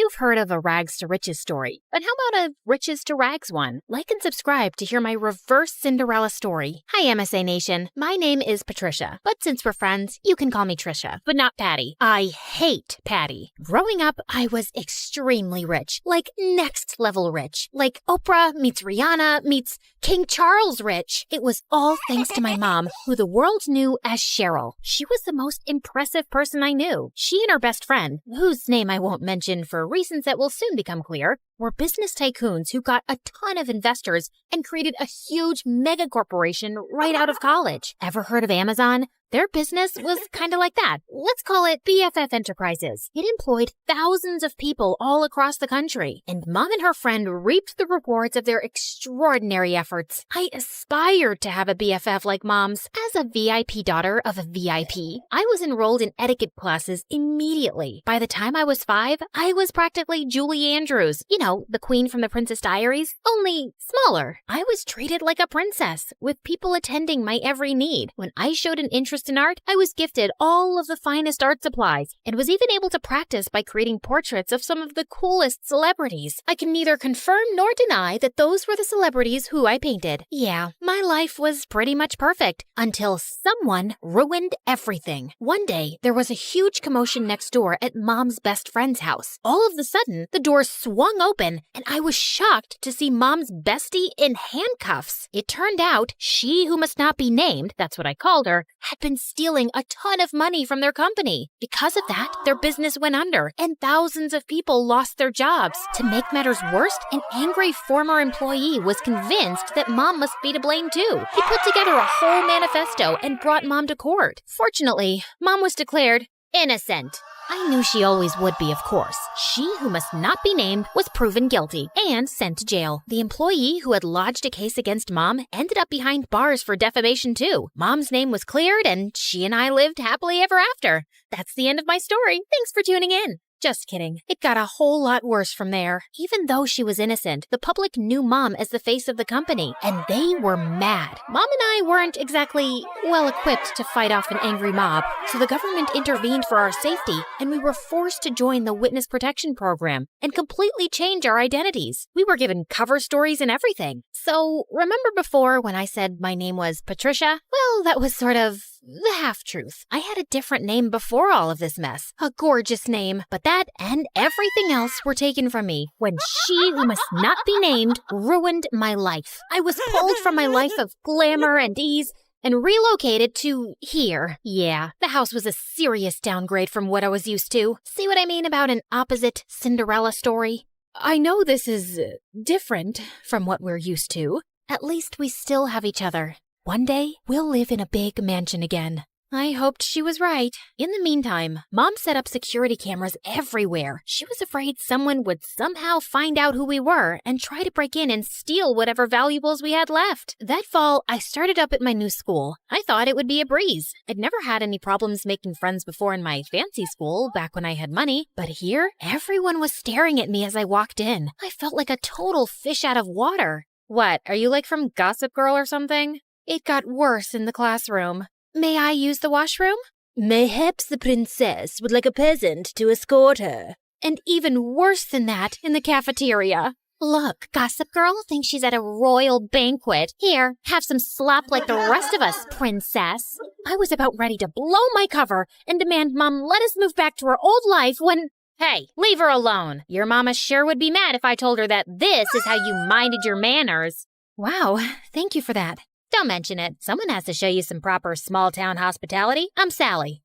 You've heard of a rags to riches story, but how about a riches to rags one? Like and subscribe to hear my reverse Cinderella story. Hi, MSA Nation. My name is Patricia, but since we're friends, you can call me Trisha, but not Patty. I hate Patty. Growing up, I was extremely rich, like next level rich, like Oprah meets Rihanna meets King Charles rich. It was all thanks to my mom, who the world knew as Cheryl. She was the most impressive person I knew. She and her best friend, whose name I won't mention for reasons that will soon become clear, were business tycoons who got a ton of investors and created a huge mega corporation right out of college. Ever heard of Amazon? Their business was kind of like that. Let's call it BFF Enterprises. It employed thousands of people all across the country, and Mom and her friend reaped the rewards of their extraordinary efforts. I aspired to have a BFF like Mom's. As a VIP daughter of a VIP, I was enrolled in etiquette classes immediately. By the time I was 5, I was practically Julie Andrews. You know, the queen from the Princess Diaries, only smaller. I was treated like a princess, with people attending my every need. When I showed an interest in art, I was gifted all of the finest art supplies and was even able to practice by creating portraits of some of the coolest celebrities. I can neither confirm nor deny that those were the celebrities who I painted. Yeah, my life was pretty much perfect until someone ruined everything. One day, there was a huge commotion next door at Mom's best friend's house. All of a sudden, the door swung open and I was shocked to see Mom's bestie in handcuffs. It turned out she who must not be named, that's what I called her, had been stealing a ton of money from their company. Because of that, their business went under and thousands of people lost their jobs. To make matters worse, an angry former employee was convinced that Mom must be to blame too. He put together a whole manifesto and brought Mom to court. Fortunately, Mom was declared innocent. I knew she always would be, of course. She who must not be named was proven guilty and sent to jail. The employee who had lodged a case against Mom ended up behind bars for defamation too. Mom's name was cleared and she and I lived happily ever after. That's the end of my story. Thanks for tuning in. Just kidding. It got a whole lot worse from there. Even though she was innocent, the public knew Mom as the face of the company, and they were mad. Mom and I weren't exactly well-equipped to fight off an angry mob, so the government intervened for our safety, and we were forced to join the Witness Protection Program and completely change our identities. We were given cover stories and everything. So, remember before when I said my name was Patricia? Well, that was sort of the half-truth. I had a different name before all of this mess. A gorgeous name. But that and everything else were taken from me when she who must not be named ruined my life. I was pulled from my life of glamour and ease and relocated to here. Yeah, the house was a serious downgrade from what I was used to. See what I mean about an opposite Cinderella story? I know this is different from what we're used to. At least we still have each other. One day, we'll live in a big mansion again. I hoped she was right. In the meantime, Mom set up security cameras everywhere. She was afraid someone would somehow find out who we were and try to break in and steal whatever valuables we had left. That fall, I started up at my new school. I thought it would be a breeze. I'd never had any problems making friends before in my fancy school, back when I had money. But here, everyone was staring at me as I walked in. I felt like a total fish out of water. What, are you like from Gossip Girl or something? It got worse in the classroom. May I use the washroom? Mayhaps the princess would like a peasant to escort her. And even worse than that in the cafeteria. Look, Gossip Girl thinks she's at a royal banquet. Here, have some slop like the rest of us, princess. I was about ready to blow my cover and demand Mom let us move back to our old life when... Hey, leave her alone. Your mama sure would be mad if I told her that this is how you minded your manners. Wow, thank you for that. Don't mention it. Someone has to show you some proper small-town hospitality. I'm Sally.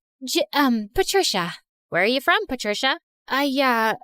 Patricia. Where are you from, Patricia? I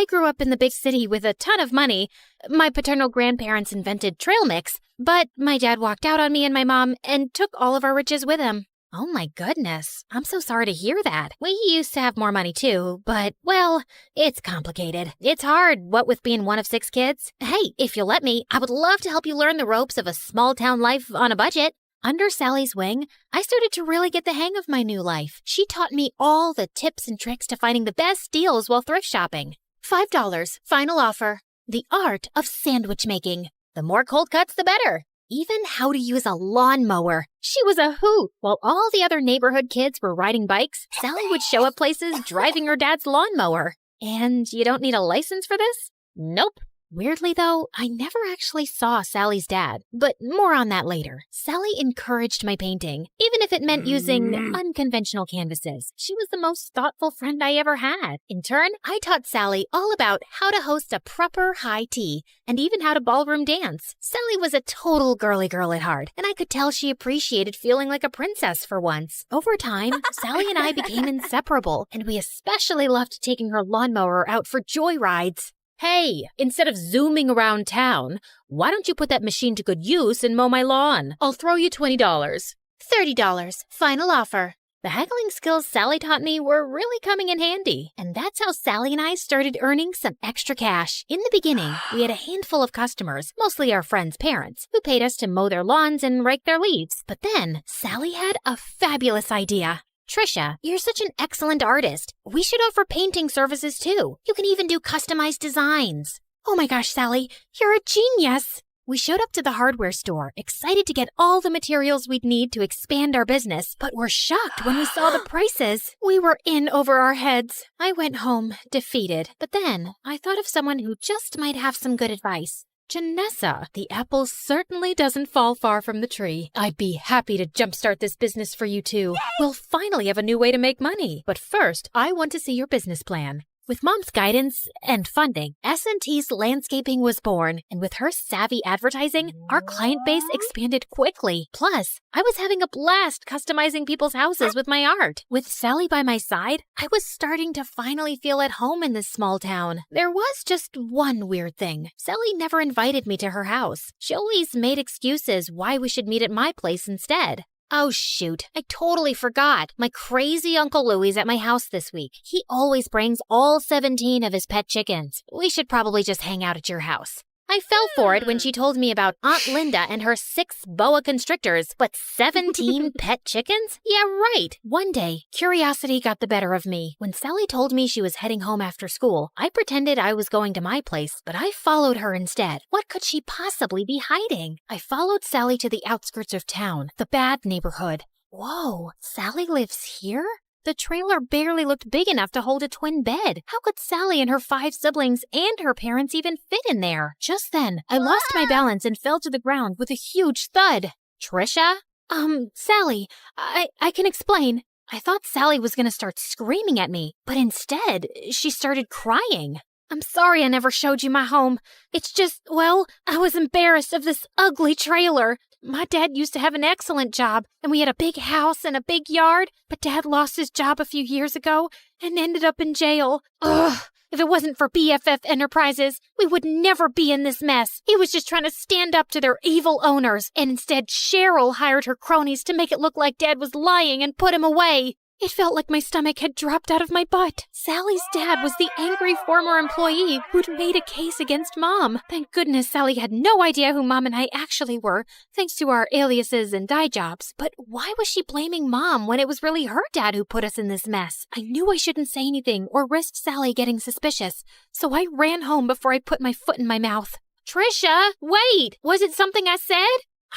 grew up in the big city with a ton of money. My paternal grandparents invented trail mix, but my dad walked out on me and my mom and took all of our riches with him. Oh my goodness. I'm so sorry to hear that. We used to have more money too, but, well, it's complicated. It's hard, what with being one of 6 kids. Hey, if you'll let me, I would love to help you learn the ropes of a small-town life on a budget. Under Sally's wing, I started to really get the hang of my new life. She taught me all the tips and tricks to finding the best deals while thrift shopping. $5, final offer. The art of sandwich making. The more cold cuts, the better. Even how to use a lawnmower. She was a hoot. While all the other neighborhood kids were riding bikes, Sally would show up places driving her dad's lawnmower. And you don't need a license for this? Nope. Weirdly, though, I never actually saw Sally's dad, but more on that later. Sally encouraged my painting, even if it meant using unconventional canvases. She was the most thoughtful friend I ever had. In turn, I taught Sally all about how to host a proper high tea and even how to ballroom dance. Sally was a total girly girl at heart, and I could tell she appreciated feeling like a princess for once. Over time, Sally and I became inseparable, and we especially loved taking her lawnmower out for joy rides. Hey, instead of zooming around town, why don't you put that machine to good use and mow my lawn? I'll throw you $20. $30. Final offer. The haggling skills Sally taught me were really coming in handy, and that's how Sally and I started earning some extra cash. In the beginning, we had a handful of customers, mostly our friends' parents, who paid us to mow their lawns and rake their leaves. But then, Sally had a fabulous idea. Trisha, you're such an excellent artist. We should offer painting services too. You can even do customized designs. Oh my gosh, Sally, you're a genius. We showed up to the hardware store, excited to get all the materials we'd need to expand our business, but were shocked when we saw the prices. We were in over our heads. I went home, defeated, but then I thought of someone who just might have some good advice. Janessa, the apple certainly doesn't fall far from the tree. I'd be happy to jumpstart this business for you too. Yay! We'll finally have a new way to make money. But first, I want to see your business plan. With Mom's guidance and funding, S&T's Landscaping was born, and with her savvy advertising, our client base expanded quickly. Plus, I was having a blast customizing people's houses with my art. With Sally by my side, I was starting to finally feel at home in this small town. There was just one weird thing. Sally never invited me to her house. She always made excuses why we should meet at my place instead. Oh shoot, I totally forgot. My crazy Uncle Louie's at my house this week. He always brings all 17 of his pet chickens. We should probably just hang out at your house. I fell for it when she told me about Aunt Linda and her 6 boa constrictors, but 17 pet chickens? Yeah, right. One day, curiosity got the better of me. When Sally told me she was heading home after school, I pretended I was going to my place, but I followed her instead. What could she possibly be hiding? I followed Sally to the outskirts of town, the bad neighborhood. Whoa, Sally lives here? The trailer barely looked big enough to hold a twin bed. How could Sally and her 5 siblings and her parents even fit in there? Just then, I lost my balance and fell to the ground with a huge thud. Trisha? Sally, I can explain. I thought Sally was gonna start screaming at me, but instead, she started crying. I'm sorry I never showed you my home. It's just, well, I was embarrassed of this ugly trailer. My dad used to have an excellent job, and we had a big house and a big yard, but Dad lost his job a few years ago and ended up in jail. Ugh! If it wasn't for BFF Enterprises, we would never be in this mess. He was just trying to stand up to their evil owners, and instead Cheryl hired her cronies to make it look like Dad was lying and put him away. It felt like my stomach had dropped out of my butt. Sally's dad was the angry former employee who'd made a case against Mom. Thank goodness Sally had no idea who Mom and I actually were, thanks to our aliases and dye jobs. But why was she blaming Mom when it was really her dad who put us in this mess? I knew I shouldn't say anything or risk Sally getting suspicious, so I ran home before I put my foot in my mouth. Trisha, wait! Was it something I said?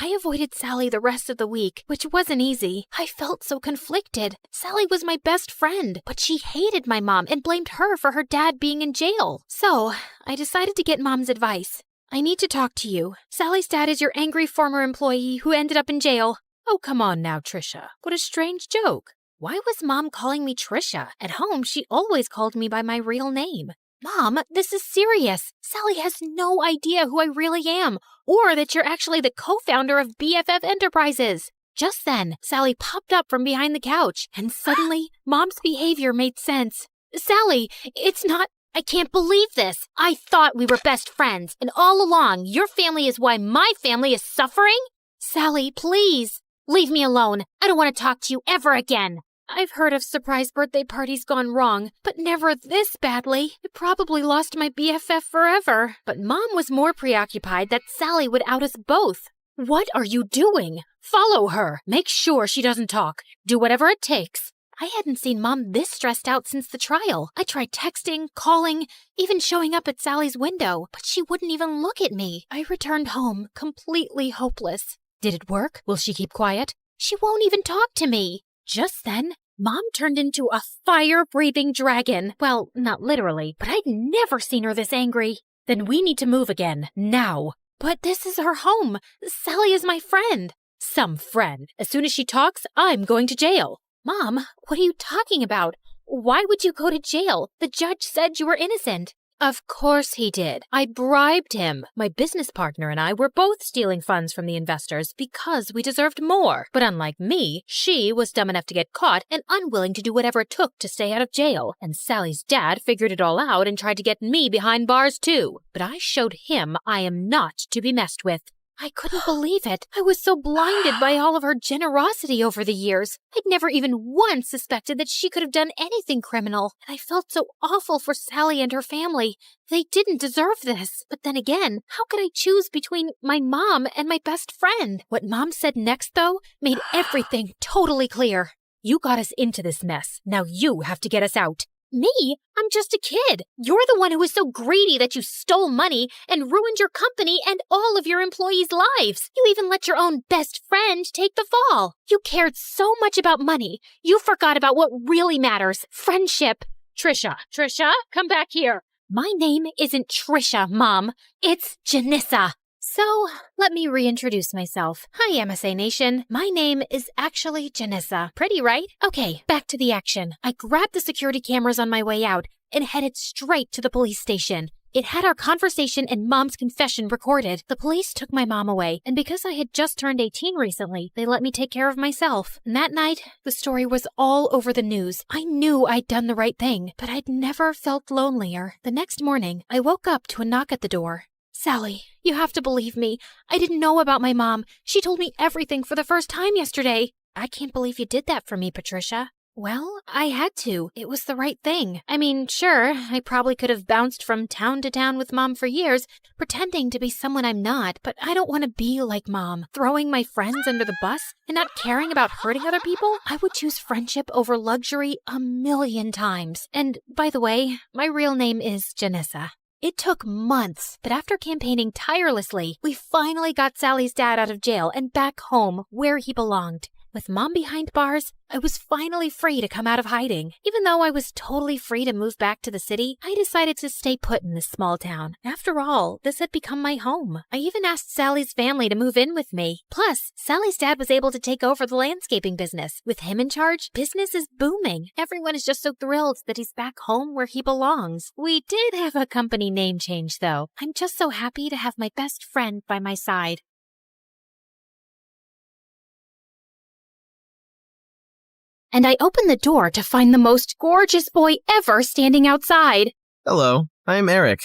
I avoided Sally the rest of the week, which wasn't easy. I felt so conflicted. Sally was my best friend, but she hated my mom and blamed her for her dad being in jail. So, I decided to get Mom's advice. I need to talk to you. Sally's dad is your angry former employee who ended up in jail. Oh, come on now, Trisha. What a strange joke. Why was Mom calling me Trisha? At home, she always called me by my real name. Mom, this is serious. Sally has no idea who I really am, or that you're actually the co-founder of BFF Enterprises. Just then, Sally popped up from behind the couch, and suddenly, Mom's behavior made sense. Sally, it's not... I can't believe this. I thought we were best friends, and all along, your family is why my family is suffering? Sally, please, leave me alone. I don't want to talk to you ever again. I've heard of surprise birthday parties gone wrong, but never this badly. I probably lost my BFF forever. But Mom was more preoccupied that Sally would out us both. What are you doing? Follow her. Make sure she doesn't talk. Do whatever it takes. I hadn't seen Mom this stressed out since the trial. I tried texting, calling, even showing up at Sally's window, but she wouldn't even look at me. I returned home, completely hopeless. Did it work? Will she keep quiet? She won't even talk to me. Just then, Mom turned into a fire-breathing dragon. Well, not literally, but I'd never seen her this angry. Then we need to move again, now. But this is her home. Sally is my friend. Some friend. As soon as she talks, I'm going to jail. Mom, what are you talking about? Why would you go to jail? The judge said you were innocent. Of course he did. I bribed him. My business partner and I were both stealing funds from the investors because we deserved more. But unlike me, she was dumb enough to get caught and unwilling to do whatever it took to stay out of jail. And Sally's dad figured it all out and tried to get me behind bars too. But I showed him I am not to be messed with. I couldn't believe it. I was so blinded by all of her generosity over the years. I'd never even once suspected that she could have done anything criminal. And I felt so awful for Sally and her family. They didn't deserve this. But then again, how could I choose between my mom and my best friend? What Mom said next, though, made everything totally clear. You got us into this mess. Now you have to get us out. Me? I'm just a kid. You're the one who was so greedy that you stole money and ruined your company and all of your employees' lives. You even let your own best friend take the fall. You cared so much about money, you forgot about what really matters, friendship. Trisha, come back here. My name isn't Trisha, Mom. It's Janissa. So, let me reintroduce myself. Hi, MSA Nation. My name is actually Janissa. Pretty, right? Okay, back to the action. I grabbed the security cameras on my way out and headed straight to the police station. It had our conversation and Mom's confession recorded. The police took my mom away, and because I had just turned 18 recently, they let me take care of myself. And that night, the story was all over the news. I knew I'd done the right thing, but I'd never felt lonelier. The next morning, I woke up to a knock at the door. Sally, you have to believe me. I didn't know about my mom. She told me everything for the first time yesterday. I can't believe you did that for me, Patricia. Well, I had to. It was the right thing. I mean, sure, I probably could have bounced from town to town with Mom for years, pretending to be someone I'm not, but I don't want to be like Mom, throwing my friends under the bus and not caring about hurting other people. I would choose friendship over luxury 1,000,000 times. And, by the way, my real name is Janissa. It took months, but after campaigning tirelessly, we finally got Sally's dad out of jail and back home where he belonged. With Mom behind bars, I was finally free to come out of hiding. Even though I was totally free to move back to the city, I decided to stay put in this small town. After all, this had become my home. I even asked Sally's family to move in with me. Plus, Sally's dad was able to take over the landscaping business. With him in charge, business is booming. Everyone is just so thrilled that he's back home where he belongs. We did have a company name change, though. I'm just so happy to have my best friend by my side. And I opened the door to find the most gorgeous boy ever standing outside. Hello, I'm Eric.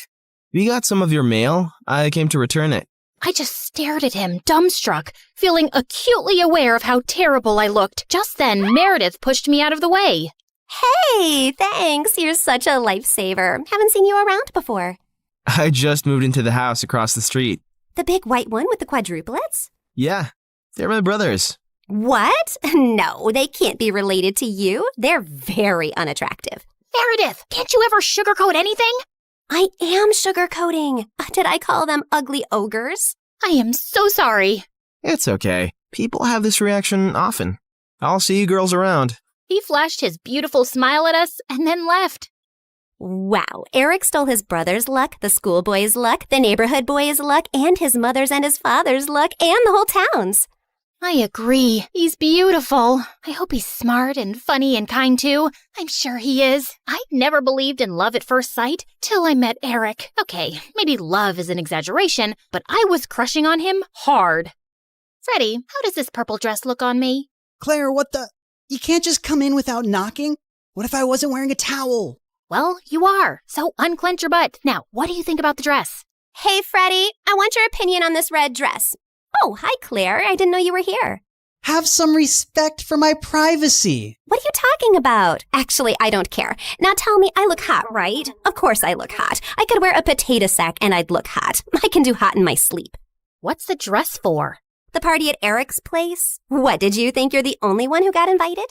We got some of your mail. I came to return it. I just stared at him, dumbstruck, feeling acutely aware of how terrible I looked. Just then, Meredith pushed me out of the way. Hey, thanks. You're such a lifesaver. Haven't seen you around before. I just moved into the house across the street. The big white one with the quadruplets? Yeah, they're my brothers. What? No, they can't be related to you. They're very unattractive. Meredith, can't you ever sugarcoat anything? I am sugarcoating. Did I call them ugly ogres? I am so sorry. It's okay. People have this reaction often. I'll see you girls around. He flashed his beautiful smile at us and then left. Wow, Eric stole his brother's luck, the schoolboy's luck, the neighborhood boy's luck, and his mother's and his father's luck, and the whole town's. I agree. He's beautiful. I hope he's smart and funny and kind too. I'm sure he is. I never believed in love at first sight till I met Eric. Okay, maybe love is an exaggeration, but I was crushing on him hard. Freddie, how does this purple dress look on me? Claire, what the? You can't just come in without knocking? What if I wasn't wearing a towel? Well, you are. So unclench your butt. Now, what do you think about the dress? Hey, Freddie, I want your opinion on this red dress. Oh, hi, Claire. I didn't know you were here. Have some respect for my privacy. What are you talking about? Actually, I don't care. Now tell me, I look hot, right? Of course I look hot. I could wear a potato sack and I'd look hot. I can do hot in my sleep. What's the dress for? The party at Eric's place? What, did you think you're the only one who got invited?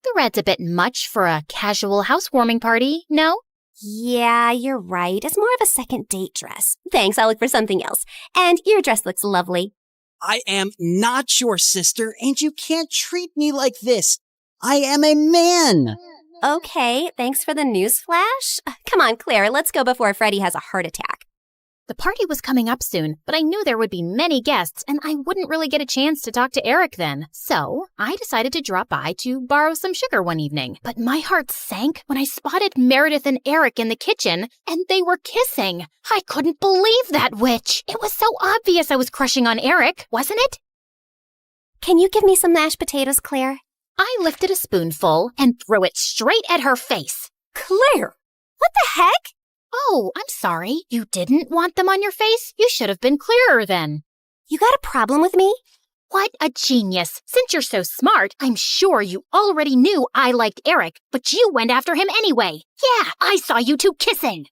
The red's a bit much for a casual housewarming party, no? Yeah, you're right. It's more of a second date dress. Thanks, I'll look for something else. And your dress looks lovely. I am not your sister, and you can't treat me like this. I am a man. Okay, thanks for the news flash. Come on, Claire, let's go before Freddie has a heart attack. The party was coming up soon, but I knew there would be many guests and I wouldn't really get a chance to talk to Eric then. So I decided to drop by to borrow some sugar one evening. But my heart sank when I spotted Meredith and Eric in the kitchen and they were kissing. I couldn't believe that witch. It was so obvious I was crushing on Eric, wasn't it? Can you give me some mashed potatoes, Claire? I lifted a spoonful and threw it straight at her face. Claire! What the heck? Oh, I'm sorry. You didn't want them on your face? You should have been clearer then. You got a problem with me? What a genius. Since you're so smart, I'm sure you already knew I liked Eric, but you went after him anyway. Yeah, I saw you two kissing.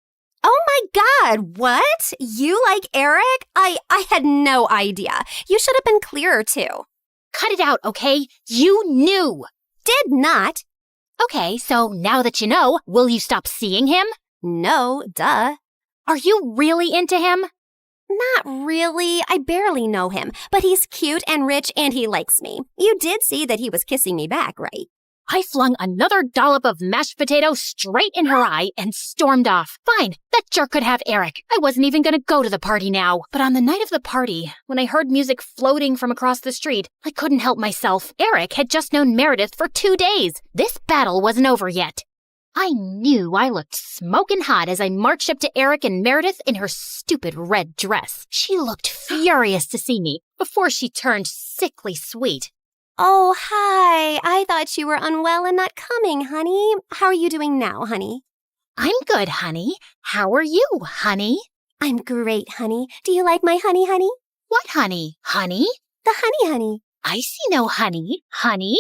Oh my God, what? You like Eric? I had no idea. You should have been clearer too. Cut it out, okay? You knew. Did not. Okay, so now that you know, will you stop seeing him? No, duh. Are you really into him? Not really. I barely know him, but he's cute and rich and he likes me. You did see that he was kissing me back, right? I flung another dollop of mashed potato straight in her eye and stormed off. Fine, that jerk could have Eric. I wasn't even going to go to the party now. But on the night of the party, when I heard music floating from across the street, I couldn't help myself. Eric had just known Meredith for 2 days. This battle wasn't over yet. I knew I looked smoking hot as I marched up to Eric and Meredith in her stupid red dress. She looked furious to see me before she turned sickly sweet. Oh, hi. I thought you were unwell and not coming, honey. How are you doing now, honey? I'm good, honey. How are you, honey? I'm great, honey. Do you like my honey, honey? What honey? Honey? The honey, honey. I see no honey. Honey?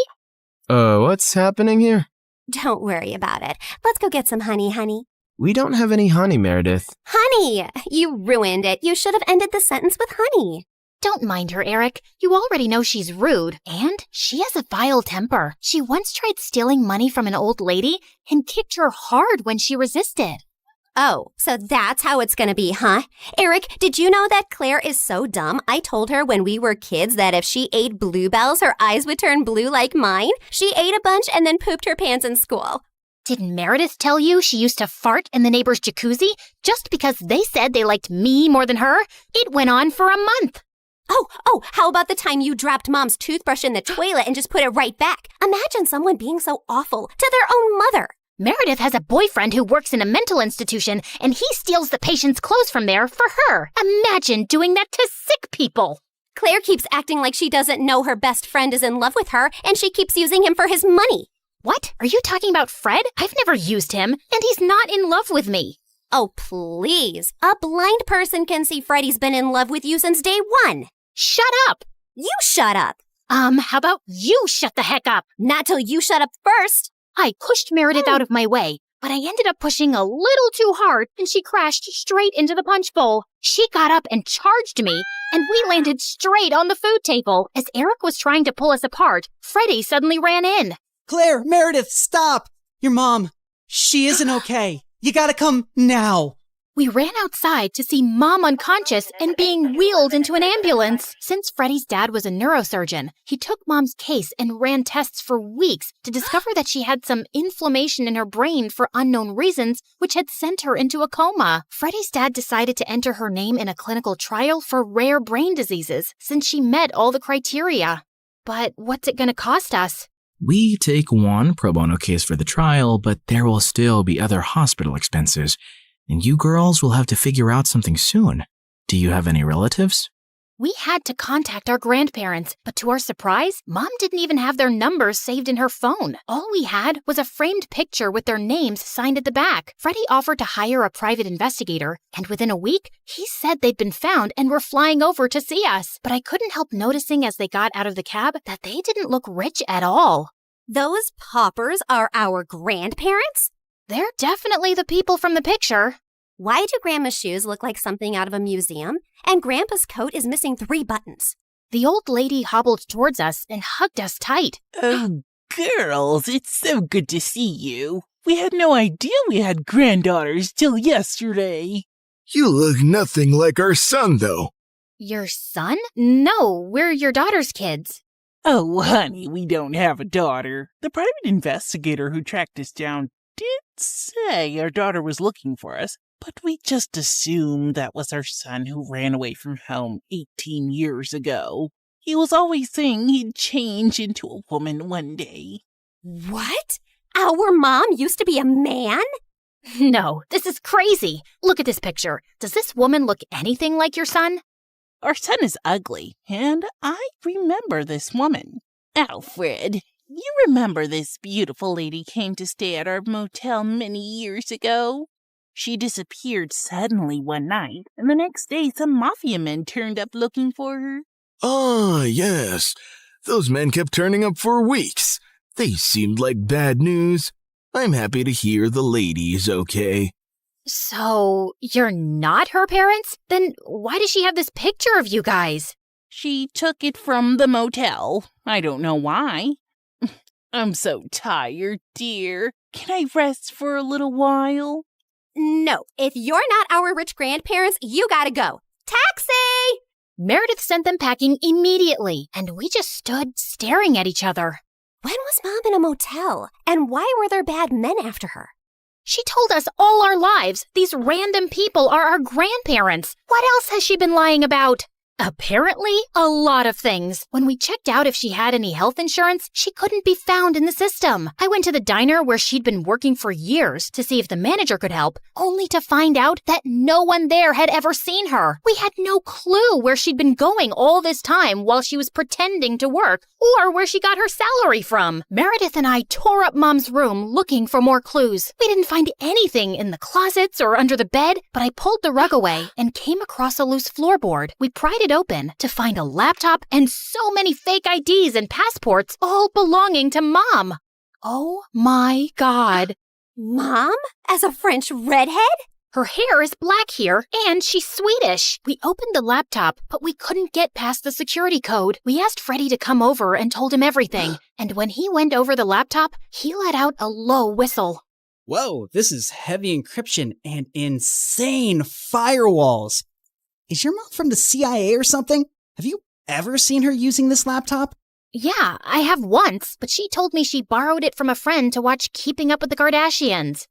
What's happening here? Don't worry about it. Let's go get some honey, honey. We don't have any honey, Meredith. Honey! You ruined it. You should have ended the sentence with honey. Don't mind her, Eric. You already know she's rude. And she has a vile temper. She once tried stealing money from an old lady and kicked her hard when she resisted. Oh, so that's how it's gonna be, huh? Eric, did you know that Claire is so dumb? I told her when we were kids that if she ate bluebells, her eyes would turn blue like mine. She ate a bunch and then pooped her pants in school. Didn't Meredith tell you she used to fart in the neighbor's jacuzzi just because they said they liked me more than her? It went on for a month. Oh, how about the time you dropped Mom's toothbrush in the toilet and just put it right back? Imagine someone being so awful to their own mother. Meredith has a boyfriend who works in a mental institution, and he steals the patient's clothes from there for her. Imagine doing that to sick people. Claire keeps acting like she doesn't know her best friend is in love with her, and she keeps using him for his money. What? Are you talking about Fred? I've never used him, and he's not in love with me. Oh, please. A blind person can see Freddie's been in love with you since day one. Shut up. You shut up. How about you shut the heck up? Not till you shut up first. I pushed Meredith out of my way, but I ended up pushing a little too hard, and she crashed straight into the punch bowl. She got up and charged me, and we landed straight on the food table. As Eric was trying to pull us apart, Freddie suddenly ran in. Claire, Meredith, stop! Your mom, she isn't okay. You gotta come now. We ran outside to see Mom unconscious and being wheeled into an ambulance. Since Freddie's dad was a neurosurgeon, he took Mom's case and ran tests for weeks to discover that she had some inflammation in her brain for unknown reasons, which had sent her into a coma. Freddie's dad decided to enter her name in a clinical trial for rare brain diseases, since she met all the criteria. But what's it going to cost us? We take one pro bono case for the trial, but there will still be other hospital expenses. And you girls will have to figure out something soon. Do you have any relatives? We had to contact our grandparents, but to our surprise, Mom didn't even have their numbers saved in her phone. All we had was a framed picture with their names signed at the back. Freddie offered to hire a private investigator, and within a week, he said they'd been found and were flying over to see us. But I couldn't help noticing as they got out of the cab that they didn't look rich at all. Those paupers are our grandparents? They're definitely the people from the picture. Why do Grandma's shoes look like something out of a museum? And Grandpa's coat is missing 3 buttons. The old lady hobbled towards us and hugged us tight. Oh, girls, it's so good to see you. We had no idea we had granddaughters till yesterday. You look nothing like our son, though. Your son? No, we're your daughter's kids. Oh, honey, we don't have a daughter. The private investigator who tracked us down did say our daughter was looking for us, but we just assumed that was our son who ran away from home 18 years ago. He was always saying he'd change into a woman one day. What? Our mom used to be a man? No, this is crazy. Look at this picture. Does this woman look anything like your son? Our son is ugly, and I remember this woman. Alfred, you remember this beautiful lady came to stay at our motel many years ago? She disappeared suddenly one night, and the next day some mafia men turned up looking for her. Ah, yes. Those men kept turning up for weeks. They seemed like bad news. I'm happy to hear the lady is okay. So, you're not her parents? Then why does she have this picture of you guys? She took it from the motel. I don't know why. I'm so tired, dear. Can I rest for a little while? No, if you're not our rich grandparents, you gotta go. Taxi! Meredith sent them packing immediately, and we just stood staring at each other. When was Mom in a motel? And why were there bad men after her? She told us all our lives these random people are our grandparents. What else has she been lying about? Apparently, a lot of things. When we checked out if she had any health insurance, she couldn't be found in the system. I went to the diner where she'd been working for years to see if the manager could help, only to find out that no one there had ever seen her. We had no clue where she'd been going all this time while she was pretending to work, or where she got her salary from. Meredith and I tore up Mom's room looking for more clues. We didn't find anything in the closets or under the bed, but I pulled the rug away and came across a loose floorboard. We pried it open to find a laptop and so many fake IDs and passports, all belonging to Mom. Oh my God. Mom? As a French redhead? Her hair is black here, and she's Swedish. We opened the laptop, but we couldn't get past the security code. We asked Freddie to come over and told him everything. And when he went over the laptop, he let out a low whistle. Whoa, this is heavy encryption and insane firewalls. Is your mom from the CIA or something? Have you ever seen her using this laptop? Yeah, I have once, but she told me she borrowed it from a friend to watch Keeping Up with the Kardashians.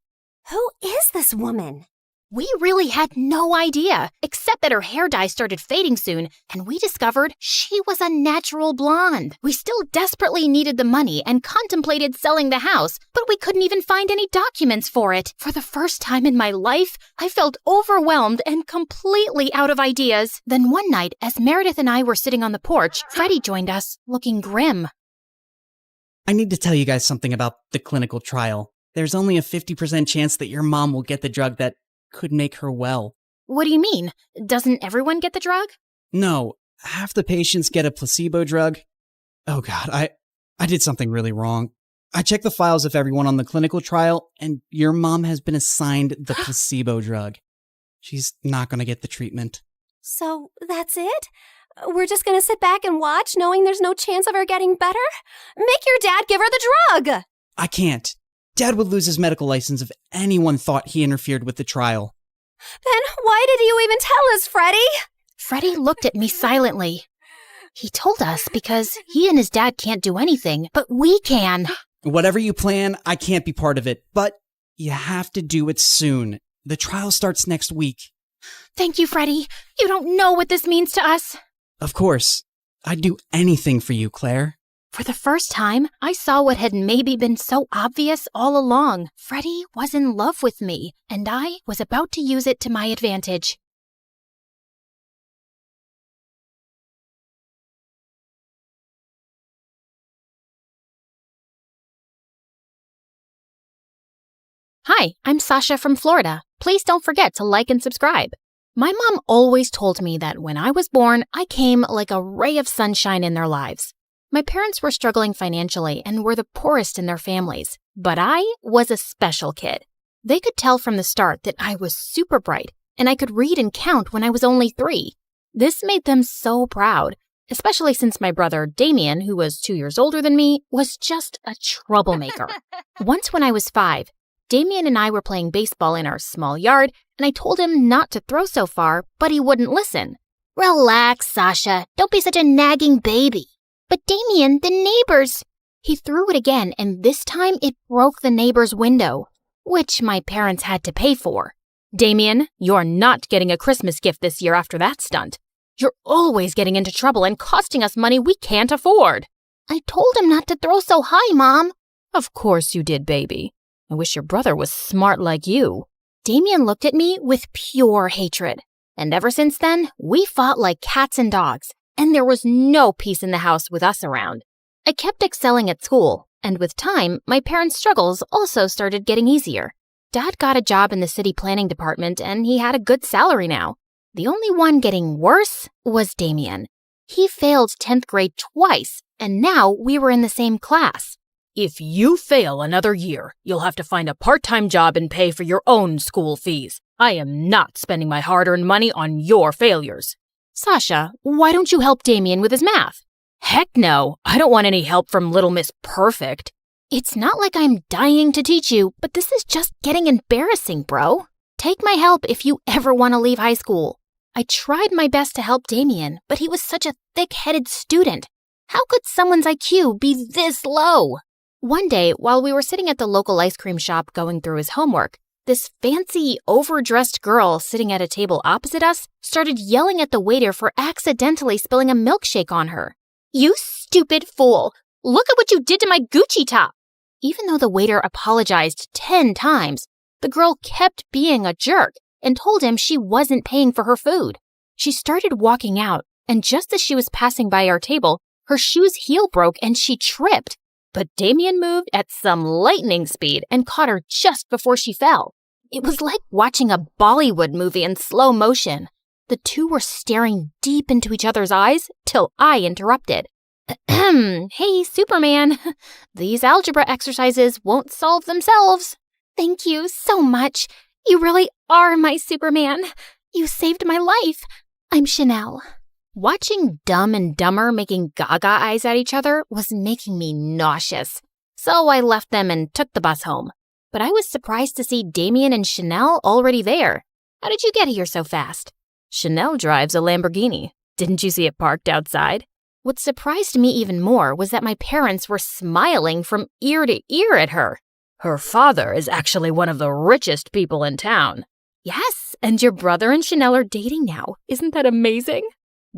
Who is this woman? We really had no idea, except that her hair dye started fading soon, and we discovered she was a natural blonde. We still desperately needed the money and contemplated selling the house, but we couldn't even find any documents for it. For the first time in my life, I felt overwhelmed and completely out of ideas. Then one night, as Meredith and I were sitting on the porch, Freddie joined us, looking grim. I need to tell you guys something about the clinical trial. There's only a 50% chance that your mom will get the drug that could make her well. What do you mean? Doesn't everyone get the drug? No, half the patients get a placebo drug. Oh God, I did something really wrong. I checked the files of everyone on the clinical trial, and your mom has been assigned the placebo drug. She's not going to get the treatment. So that's it? We're just gonna sit back and watch, knowing there's no chance of her getting better? Make your dad give her the drug! I can't. Dad would lose his medical license if anyone thought he interfered with the trial. Then why did you even tell us, Freddie? Freddie looked at me silently. He told us because he and his dad can't do anything, but we can. Whatever you plan, I can't be part of it, but you have to do it soon. The trial starts next week. Thank you, Freddie. You don't know what this means to us. Of course. I'd do anything for you, Claire. For the first time, I saw what had maybe been so obvious all along. Freddie was in love with me, and I was about to use it to my advantage. Hi, I'm Sasha from Florida. Please don't forget to like and subscribe. My mom always told me that when I was born, I came like a ray of sunshine in their lives. My parents were struggling financially and were the poorest in their families, but I was a special kid. They could tell from the start that I was super bright, and I could read and count when I was only 3. This made them so proud, especially since my brother Damien, who was 2 years older than me, was just a troublemaker. Once when I was 5, Damien and I were playing baseball in our small yard, and I told him not to throw so far, but he wouldn't listen. Relax, Sasha. Don't be such a nagging baby. But Damien, the neighbors... He threw it again, and this time it broke the neighbor's window, which my parents had to pay for. Damien, you're not getting a Christmas gift this year after that stunt. You're always getting into trouble and costing us money we can't afford. I told him not to throw so high, Mom. Of course you did, baby. I wish your brother was smart like you. Damien looked at me with pure hatred. And ever since then, we fought like cats and dogs, and there was no peace in the house with us around. I kept excelling at school, and with time, my parents' struggles also started getting easier. Dad got a job in the city planning department, and he had a good salary now. The only one getting worse was Damien. He failed 10th grade twice, and now we were in the same class. If you fail another year, you'll have to find a part-time job and pay for your own school fees. I am not spending my hard-earned money on your failures. Sasha, why don't you help Damien with his math? Heck no, I don't want any help from Little Miss Perfect. It's not like I'm dying to teach you, but this is just getting embarrassing, bro. Take my help if you ever want to leave high school. I tried my best to help Damien, but he was such a thick-headed student. How could someone's IQ be this low? One day, while we were sitting at the local ice cream shop going through his homework, this fancy, overdressed girl sitting at a table opposite us started yelling at the waiter for accidentally spilling a milkshake on her. You stupid fool! Look at what you did to my Gucci top! Even though the waiter apologized 10 times, the girl kept being a jerk and told him she wasn't paying for her food. She started walking out, and just as she was passing by our table, her shoe's heel broke and she tripped. But Damien moved at some lightning speed and caught her just before she fell. It was like watching a Bollywood movie in slow motion. The two were staring deep into each other's eyes till I interrupted. Hey, Superman, these algebra exercises won't solve themselves. Thank you so much. You really are my Superman. You saved my life. I'm Chanel. Watching Dumb and Dumber making gaga eyes at each other was making me nauseous. So I left them and took the bus home. But I was surprised to see Damien and Chanel already there. How did you get here so fast? Chanel drives a Lamborghini. Didn't you see it parked outside? What surprised me even more was that my parents were smiling from ear to ear at her. Her father is actually one of the richest people in town. Yes, and your brother and Chanel are dating now. Isn't that amazing?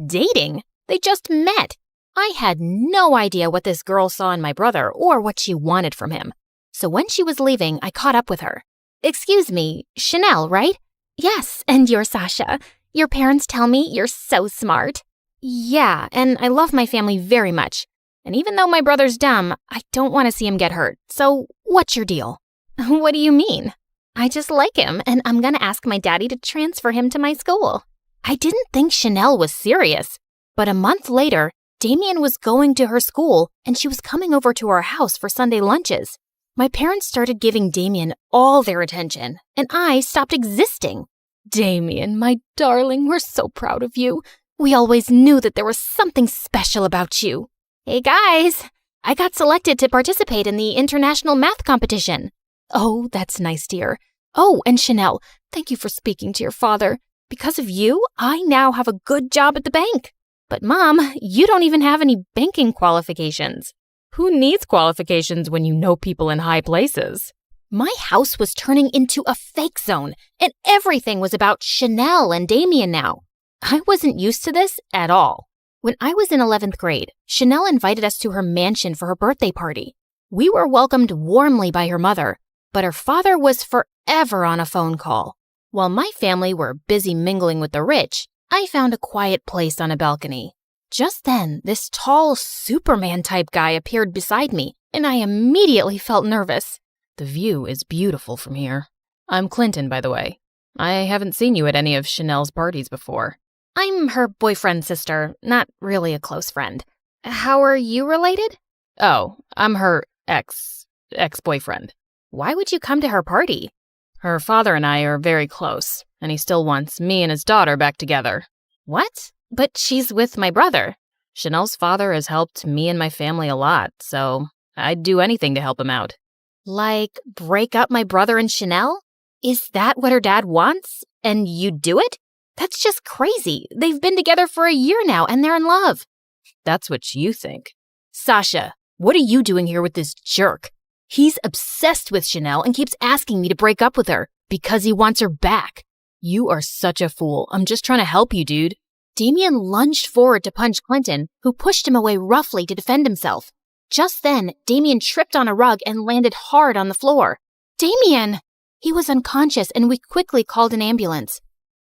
Dating? They just met. I had no idea what this girl saw in my brother or what she wanted from him. So when she was leaving, I caught up with her. Excuse me, Chanel, right? Yes, and you're Sasha. Your parents tell me you're so smart. Yeah, and I love my family very much. And even though my brother's dumb, I don't want to see him get hurt. So what's your deal? What do you mean? I just like him, and I'm going to ask my daddy to transfer him to my school. I didn't think Chanel was serious. But a month later, Damien was going to her school, and she was coming over to our house for Sunday lunches. My parents started giving Damien all their attention, and I stopped existing. Damien, my darling, we're so proud of you. We always knew that there was something special about you. Hey guys, I got selected to participate in the international math competition. Oh, that's nice, dear. Oh, and Chanel, thank you for speaking to your father. Because of you, I now have a good job at the bank. But Mom, you don't even have any banking qualifications. Who needs qualifications when you know people in high places? My house was turning into a fake zone, and everything was about Chanel and Damien now. I wasn't used to this at all. When I was in 11th grade, Chanel invited us to her mansion for her birthday party. We were welcomed warmly by her mother, but her father was forever on a phone call. While my family were busy mingling with the rich, I found a quiet place on a balcony. Just then, this tall Superman-type guy appeared beside me, and I immediately felt nervous. The view is beautiful from here. I'm Clinton, by the way. I haven't seen you at any of Chanel's parties before. I'm her boyfriend's sister, not really a close friend. How are you related? Oh, I'm her ex-boyfriend. Why would you come to her party? Her father and I are very close, and he still wants me and his daughter back together. What? But she's with my brother. Chanel's father has helped me and my family a lot, so I'd do anything to help him out. Like, break up my brother and Chanel? Is that what her dad wants? And you'd do it? That's just crazy. They've been together for a year now, and they're in love. That's what you think. Sasha, what are you doing here with this jerk? He's obsessed with Chanel and keeps asking me to break up with her because he wants her back. You are such a fool. I'm just trying to help you, dude. Damien lunged forward to punch Clinton, who pushed him away roughly to defend himself. Just then, Damien tripped on a rug and landed hard on the floor. Damien! He was unconscious and we quickly called an ambulance.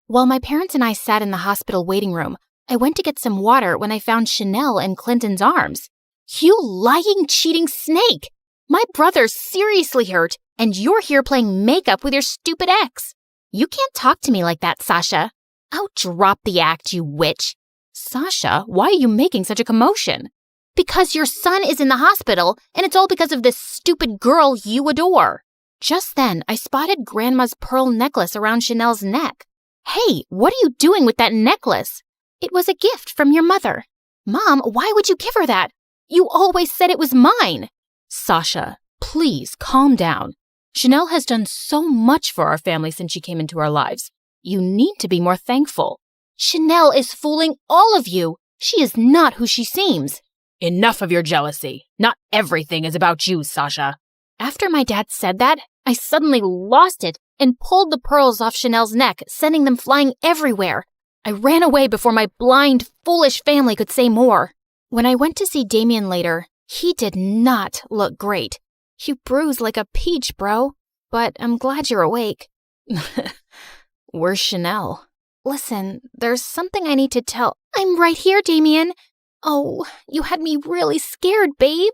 While my parents and I sat in the hospital waiting room, I went to get some water when I found Chanel in Clinton's arms. You lying, cheating snake! My brother's seriously hurt, and you're here playing makeup with your stupid ex. You can't talk to me like that, Sasha. Oh, drop the act, you witch. Sasha, why are you making such a commotion? Because your son is in the hospital, and it's all because of this stupid girl you adore. Just then, I spotted Grandma's pearl necklace around Chanel's neck. Hey, what are you doing with that necklace? It was a gift from your mother. Mom, why would you give her that? You always said it was mine. Sasha, please calm down. Chanel has done so much for our family since she came into our lives. You need to be more thankful. Chanel is fooling all of you. She is not who she seems. Enough of your jealousy. Not everything is about you, Sasha. After my dad said that, I suddenly lost it and pulled the pearls off Chanel's neck, sending them flying everywhere. I ran away before my blind, foolish family could say more. When I went to see Damien later, he did not look great. You bruised like a peach, bro. But I'm glad you're awake. Where's Chanel? Listen, there's something I need to tell. I'm right here, Damien. Oh, you had me really scared, babe.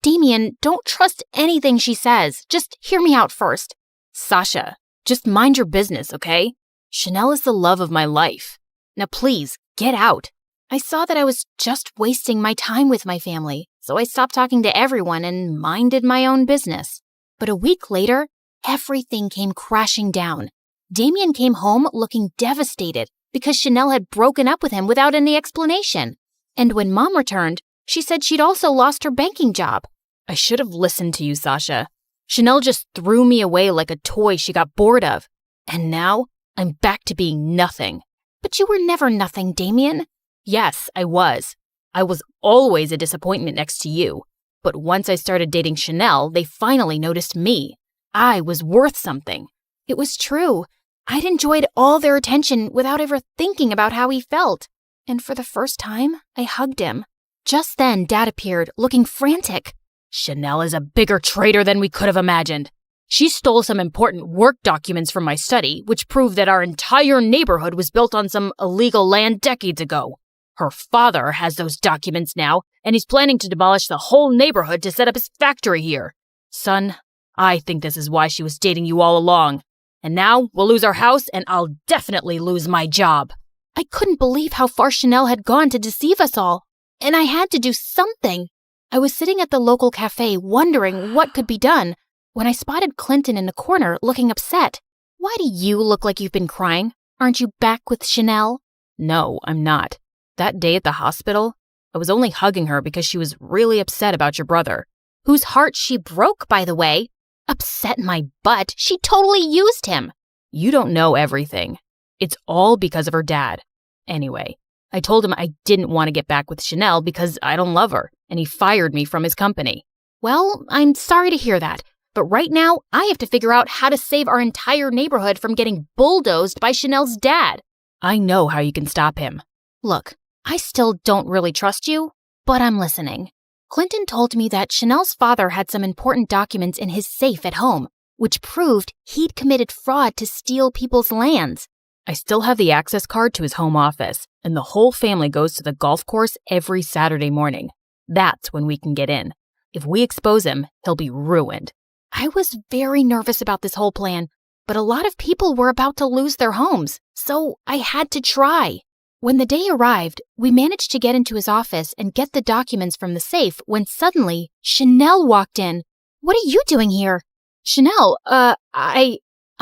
Damien, don't trust anything she says. Just hear me out first. Sasha, just mind your business, okay? Chanel is the love of my life. Now please, get out. I saw that I was just wasting my time with my family, so I stopped talking to everyone and minded my own business. But a week later, everything came crashing down. Damien came home looking devastated because Chanel had broken up with him without any explanation. And when Mom returned, she said she'd also lost her banking job. I should have listened to you, Sasha. Chanel just threw me away like a toy she got bored of. And now, I'm back to being nothing. But you were never nothing, Damien. Yes, I was. I was always a disappointment next to you. But once I started dating Chanel, they finally noticed me. I was worth something. It was true. I'd enjoyed all their attention without ever thinking about how he felt. And for the first time, I hugged him. Just then, Dad appeared, looking frantic. Chanel is a bigger traitor than we could have imagined. She stole some important work documents from my study, which prove that our entire neighborhood was built on some illegal land decades ago. Her father has those documents now, and he's planning to demolish the whole neighborhood to set up his factory here. Son, I think this is why she was dating you all along. And now we'll lose our house, and I'll definitely lose my job. I couldn't believe how far Chanel had gone to deceive us all, and I had to do something. I was sitting at the local cafe wondering what could be done when I spotted Clinton in the corner looking upset. Why do you look like you've been crying? Aren't you back with Chanel? No, I'm not. That day at the hospital, I was only hugging her because she was really upset about your brother. Whose heart she broke, by the way. Upset my butt. She totally used him. You don't know everything. It's all because of her dad. Anyway, I told him I didn't want to get back with Chanel because I don't love her, and he fired me from his company. Well, I'm sorry to hear that, but right now I have to figure out how to save our entire neighborhood from getting bulldozed by Chanel's dad. I know how you can stop him. Look, I still don't really trust you, but I'm listening. Clinton told me that Chanel's father had some important documents in his safe at home, which proved he'd committed fraud to steal people's lands. I still have the access card to his home office, and the whole family goes to the golf course every Saturday morning. That's when we can get in. If we expose him, he'll be ruined. I was very nervous about this whole plan, but a lot of people were about to lose their homes, so I had to try. When the day arrived, we managed to get into his office and get the documents from the safe when suddenly Chanel walked in. What are you doing here? Chanel, I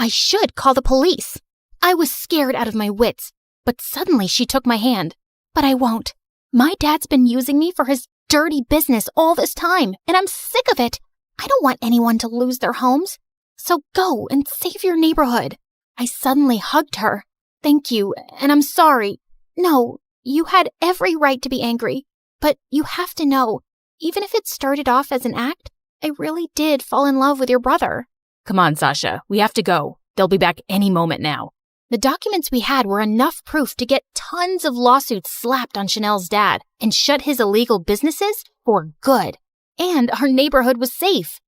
should call the police. I was scared out of my wits, but suddenly she took my hand. But I won't. My dad's been using me for his dirty business all this time, and I'm sick of it. I don't want anyone to lose their homes. So go and save your neighborhood. I suddenly hugged her. Thank you, and I'm sorry. No, you had every right to be angry, but you have to know, Even if it started off as an act, I really did fall in love with your brother. Come on, Sasha. We have to go. They'll be back any moment now. The documents we had were enough proof to get tons of lawsuits slapped on Chanel's dad and shut his illegal businesses for good. And our neighborhood was safe.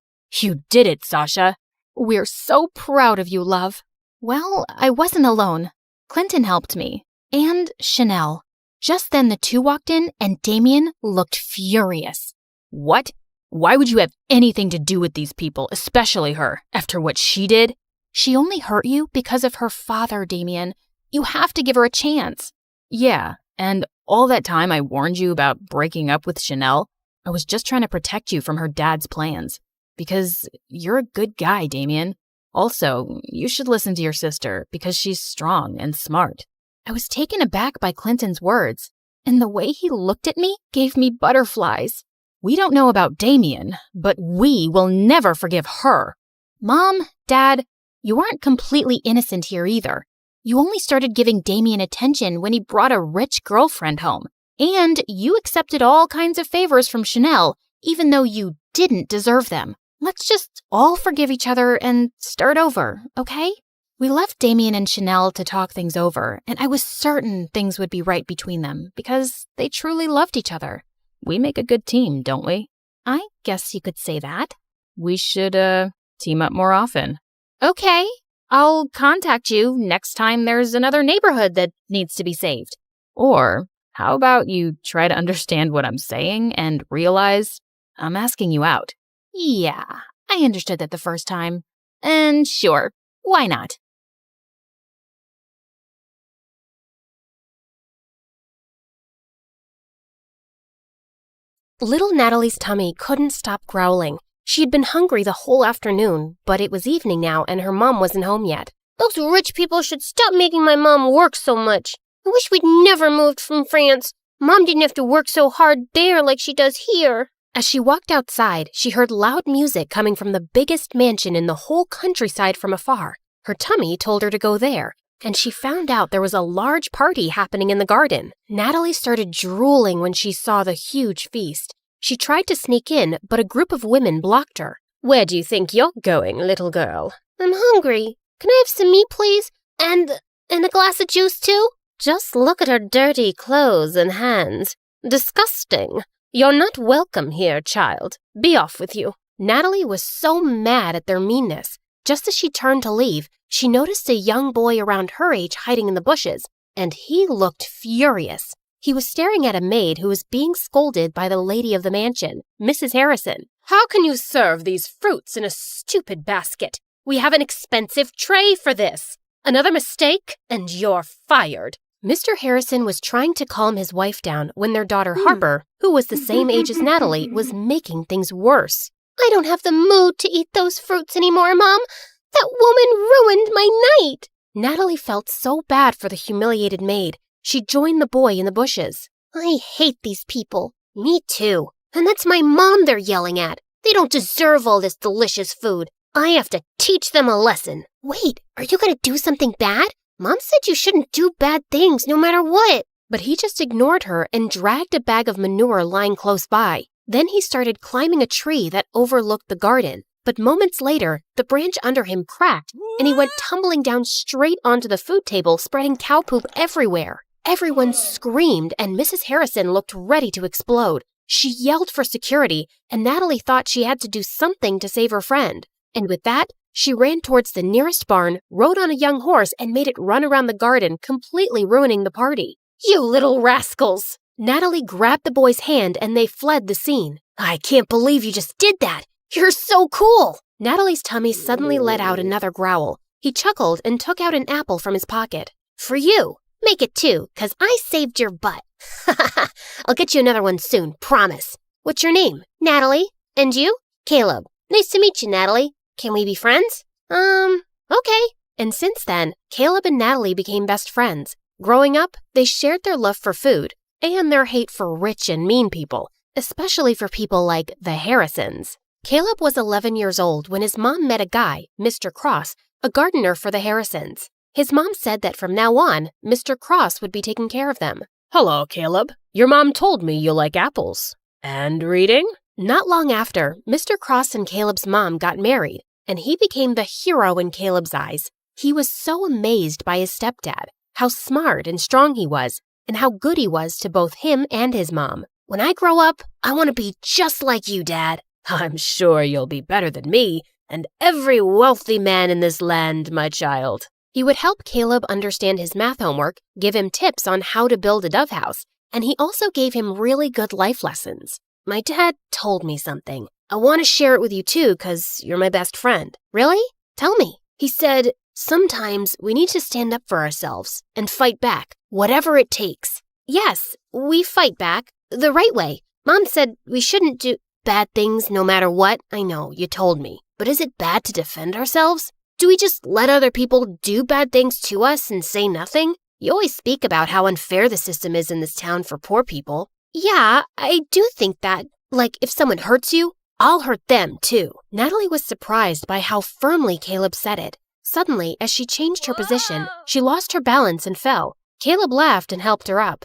You did it, Sasha. We're so proud of you, love. Well, I wasn't alone. Clinton helped me. And Chanel. Just then the two walked in and Damien looked furious. What? Why would you have anything to do with these people, especially her, after what she did? She only hurt you because of her father, Damien. You have to give her a chance. Yeah, and all that time I warned you about breaking up with Chanel, I was just trying to protect you from her dad's plans. Because you're a good guy, Damien. Also, you should listen to your sister because she's strong and smart. I was taken aback by Clinton's words, and the way he looked at me gave me butterflies. We don't know about Damien, but we will never forgive her. Mom, Dad, you aren't completely innocent here either. You only started giving Damien attention when he brought a rich girlfriend home. And you accepted all kinds of favors from Chanel, even though you didn't deserve them. Let's just all forgive each other and start over, okay? We left Damien and Chanel to talk things over, and I was certain things would be right between them because they truly loved each other. We make a good team, don't we? I guess you could say that. We should, team up more often. Okay, I'll contact you next time there's another neighborhood that needs to be saved. Or how about you try to understand what I'm saying and realize I'm asking you out? Yeah, I understood that the first time. And sure, why not? Little Natalie's tummy couldn't stop growling. She had been hungry the whole afternoon, but it was evening now and her mom wasn't home yet. Those rich people should stop making my mom work so much. I wish we'd never moved from France. Mom didn't have to work so hard there like she does here. As she walked outside, she heard loud music coming from the biggest mansion in the whole countryside from afar. Her tummy told her to go there, and she found out there was a large party happening in the garden. Natalie started drooling when she saw the huge feast. She tried to sneak in, but a group of women blocked her. Where do you think you're going, little girl? I'm hungry. Can I have some meat, please? And a glass of juice, too? Just look at her dirty clothes and hands. Disgusting. You're not welcome here, child. Be off with you. Natalie was so mad at their meanness. Just as she turned to leave, she noticed a young boy around her age hiding in the bushes, and he looked furious. He was staring at a maid who was being scolded by the lady of the mansion, Mrs. Harrison. How can you serve these fruits in a stupid basket? We have an expensive tray for this. Another mistake, and you're fired. Mr. Harrison was trying to calm his wife down when their daughter Harper, who was the same age as Natalie, was making things worse. I don't have the mood to eat those fruits anymore, Mom. That woman ruined my night. Natalie felt so bad for the humiliated maid. She joined the boy in the bushes. I hate these people. Me too. And that's my mom they're yelling at. They don't deserve all this delicious food. I have to teach them a lesson. Wait, are you going to do something bad? Mom said you shouldn't do bad things no matter what. But he just ignored her and dragged a bag of manure lying close by. Then he started climbing a tree that overlooked the garden. But moments later, the branch under him cracked, and he went tumbling down straight onto the food table, spreading cow poop everywhere. Everyone screamed, and Mrs. Harrison looked ready to explode. She yelled for security, and Natalie thought she had to do something to save her friend. And with that, she ran towards the nearest barn, rode on a young horse, and made it run around the garden, completely ruining the party. You little rascals! Natalie grabbed the boy's hand, and they fled the scene. I can't believe you just did that! You're so cool! Natalie's tummy suddenly let out another growl. He chuckled and took out an apple from his pocket. For you! Make it 2, 'cause I saved your butt. I'll get you another one soon, promise. What's your name? Natalie. And you? Caleb. Nice to meet you, Natalie. Can we be friends? Okay. And since then, Caleb and Natalie became best friends. Growing up, they shared their love for food and their hate for rich and mean people, especially for people like the Harrisons. Caleb was 11 years old when his mom met a guy, Mr. Cross, a gardener for the Harrisons. His mom said that from now on, Mr. Cross would be taking care of them. Hello, Caleb. Your mom told me you like apples. And reading? Not long after, Mr. Cross and Caleb's mom got married, and he became the hero in Caleb's eyes. He was so amazed by his stepdad, how smart and strong he was, and how good he was to both him and his mom. When I grow up, I want to be just like you, Dad. I'm sure you'll be better than me and every wealthy man in this land, my child. He would help Caleb understand his math homework, give him tips on how to build a dove house, and he also gave him really good life lessons. My dad told me something. I want to share it with you too, because you're my best friend. Really? Tell me. He said, sometimes we need to stand up for ourselves and fight back, whatever it takes. Yes, we fight back the right way. Mom said we shouldn't do bad things no matter what. I know, you told me. But is it bad to defend ourselves? Do we just let other people do bad things to us and say nothing? You always speak about how unfair the system is in this town for poor people. Yeah, I do think that. Like, if someone hurts you, I'll hurt them too. Natalie was surprised by how firmly Caleb said it. Suddenly, as she changed her position, she lost her balance and fell. Caleb laughed and helped her up.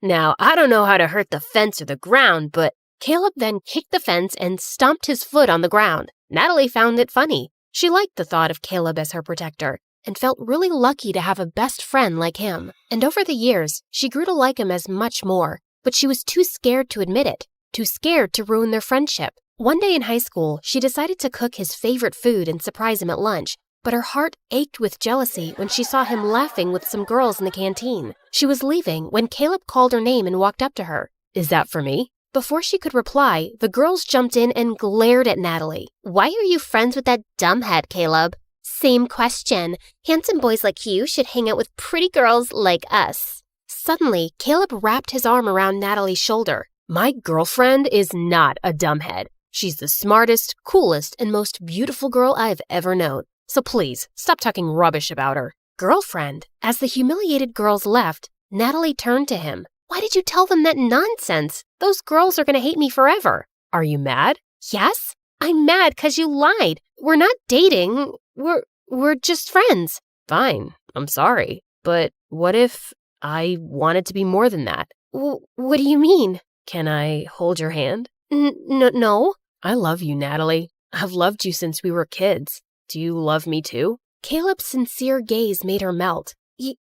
Now, I don't know how to hurt the fence or the ground, but Caleb then kicked the fence and stomped his foot on the ground. Natalie found it funny. She liked the thought of Caleb as her protector and felt really lucky to have a best friend like him. And over the years, she grew to like him as much more, but she was too scared to admit it, too scared to ruin their friendship. One day in high school, she decided to cook his favorite food and surprise him at lunch, but her heart ached with jealousy when she saw him laughing with some girls in the canteen. She was leaving when Caleb called her name and walked up to her. Is that for me? Before she could reply, the girls jumped in and glared at Natalie. Why are you friends with that dumbhead, Caleb? Same question. Handsome boys like you should hang out with pretty girls like us. Suddenly, Caleb wrapped his arm around Natalie's shoulder. My girlfriend is not a dumbhead. She's the smartest, coolest, and most beautiful girl I've ever known. So please, stop talking rubbish about her. Girlfriend? As the humiliated girls left, Natalie turned to him. Why did you tell them that nonsense? Those girls are going to hate me forever. Are you mad? Yes, I'm mad because you lied. We're not dating. We're just friends. Fine, I'm sorry. But what if I wanted to be more than that? What do you mean? Can I hold your hand? No. I love you, Natalie. I've loved you since we were kids. Do you love me too? Caleb's sincere gaze made her melt.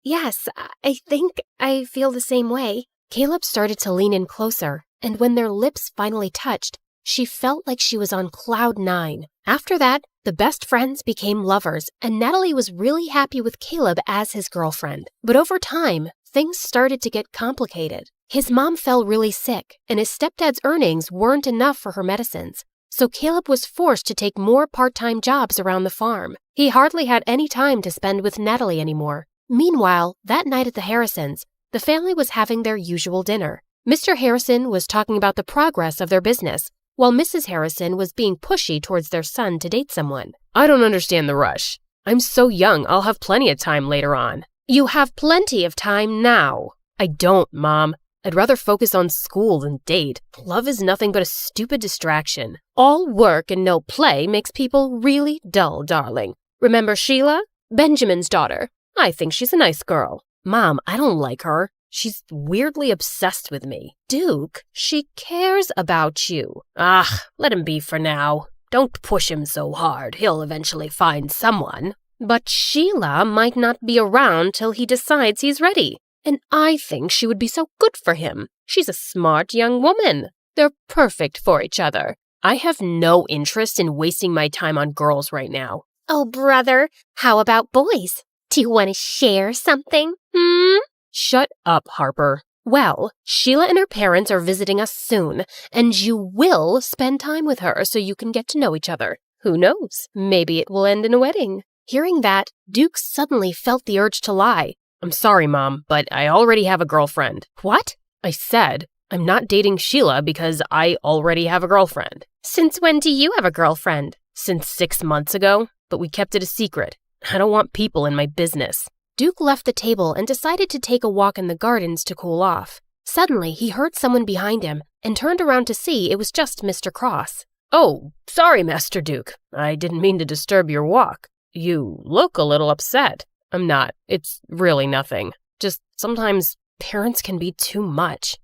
Yes, I think I feel the same way. Caleb started to lean in closer, and when their lips finally touched, she felt like she was on cloud 9. After that, the best friends became lovers, and Natalie was really happy with Caleb as his girlfriend. But over time, things started to get complicated. His mom fell really sick, and his stepdad's earnings weren't enough for her medicines. So Caleb was forced to take more part-time jobs around the farm. He hardly had any time to spend with Natalie anymore. Meanwhile, that night at the Harrisons, the family was having their usual dinner. Mr. Harrison was talking about the progress of their business, while Mrs. Harrison was being pushy towards their son to date someone. I don't understand the rush. I'm so young, I'll have plenty of time later on. You have plenty of time now. I don't, Mom. I'd rather focus on school than date. Love is nothing but a stupid distraction. All work and no play makes people really dull, darling. Remember Sheila? Benjamin's daughter. I think she's a nice girl. Mom, I don't like her. She's weirdly obsessed with me. Duke, she cares about you. Let him be for now. Don't push him so hard. He'll eventually find someone. But Sheila might not be around till he decides he's ready. And I think she would be so good for him. She's a smart young woman. They're perfect for each other. I have no interest in wasting my time on girls right now. Oh, brother, how about boys? Do you want to share something? Shut up, Harper. Well, Sheila and her parents are visiting us soon, and you will spend time with her so you can get to know each other. Who knows? Maybe it will end in a wedding. Hearing that, Duke suddenly felt the urge to lie. I'm sorry, Mom, but I already have a girlfriend. What? I said I'm not dating Sheila because I already have a girlfriend. Since when do you have a girlfriend? Since 6 months ago, but we kept it a secret. I don't want people in my business. Duke left the table and decided to take a walk in the gardens to cool off. Suddenly, he heard someone behind him and turned around to see it was just Mr. Cross. Oh, sorry, Master Duke. I didn't mean to disturb your walk. You look a little upset. I'm not. It's really nothing. Just sometimes parents can be too much.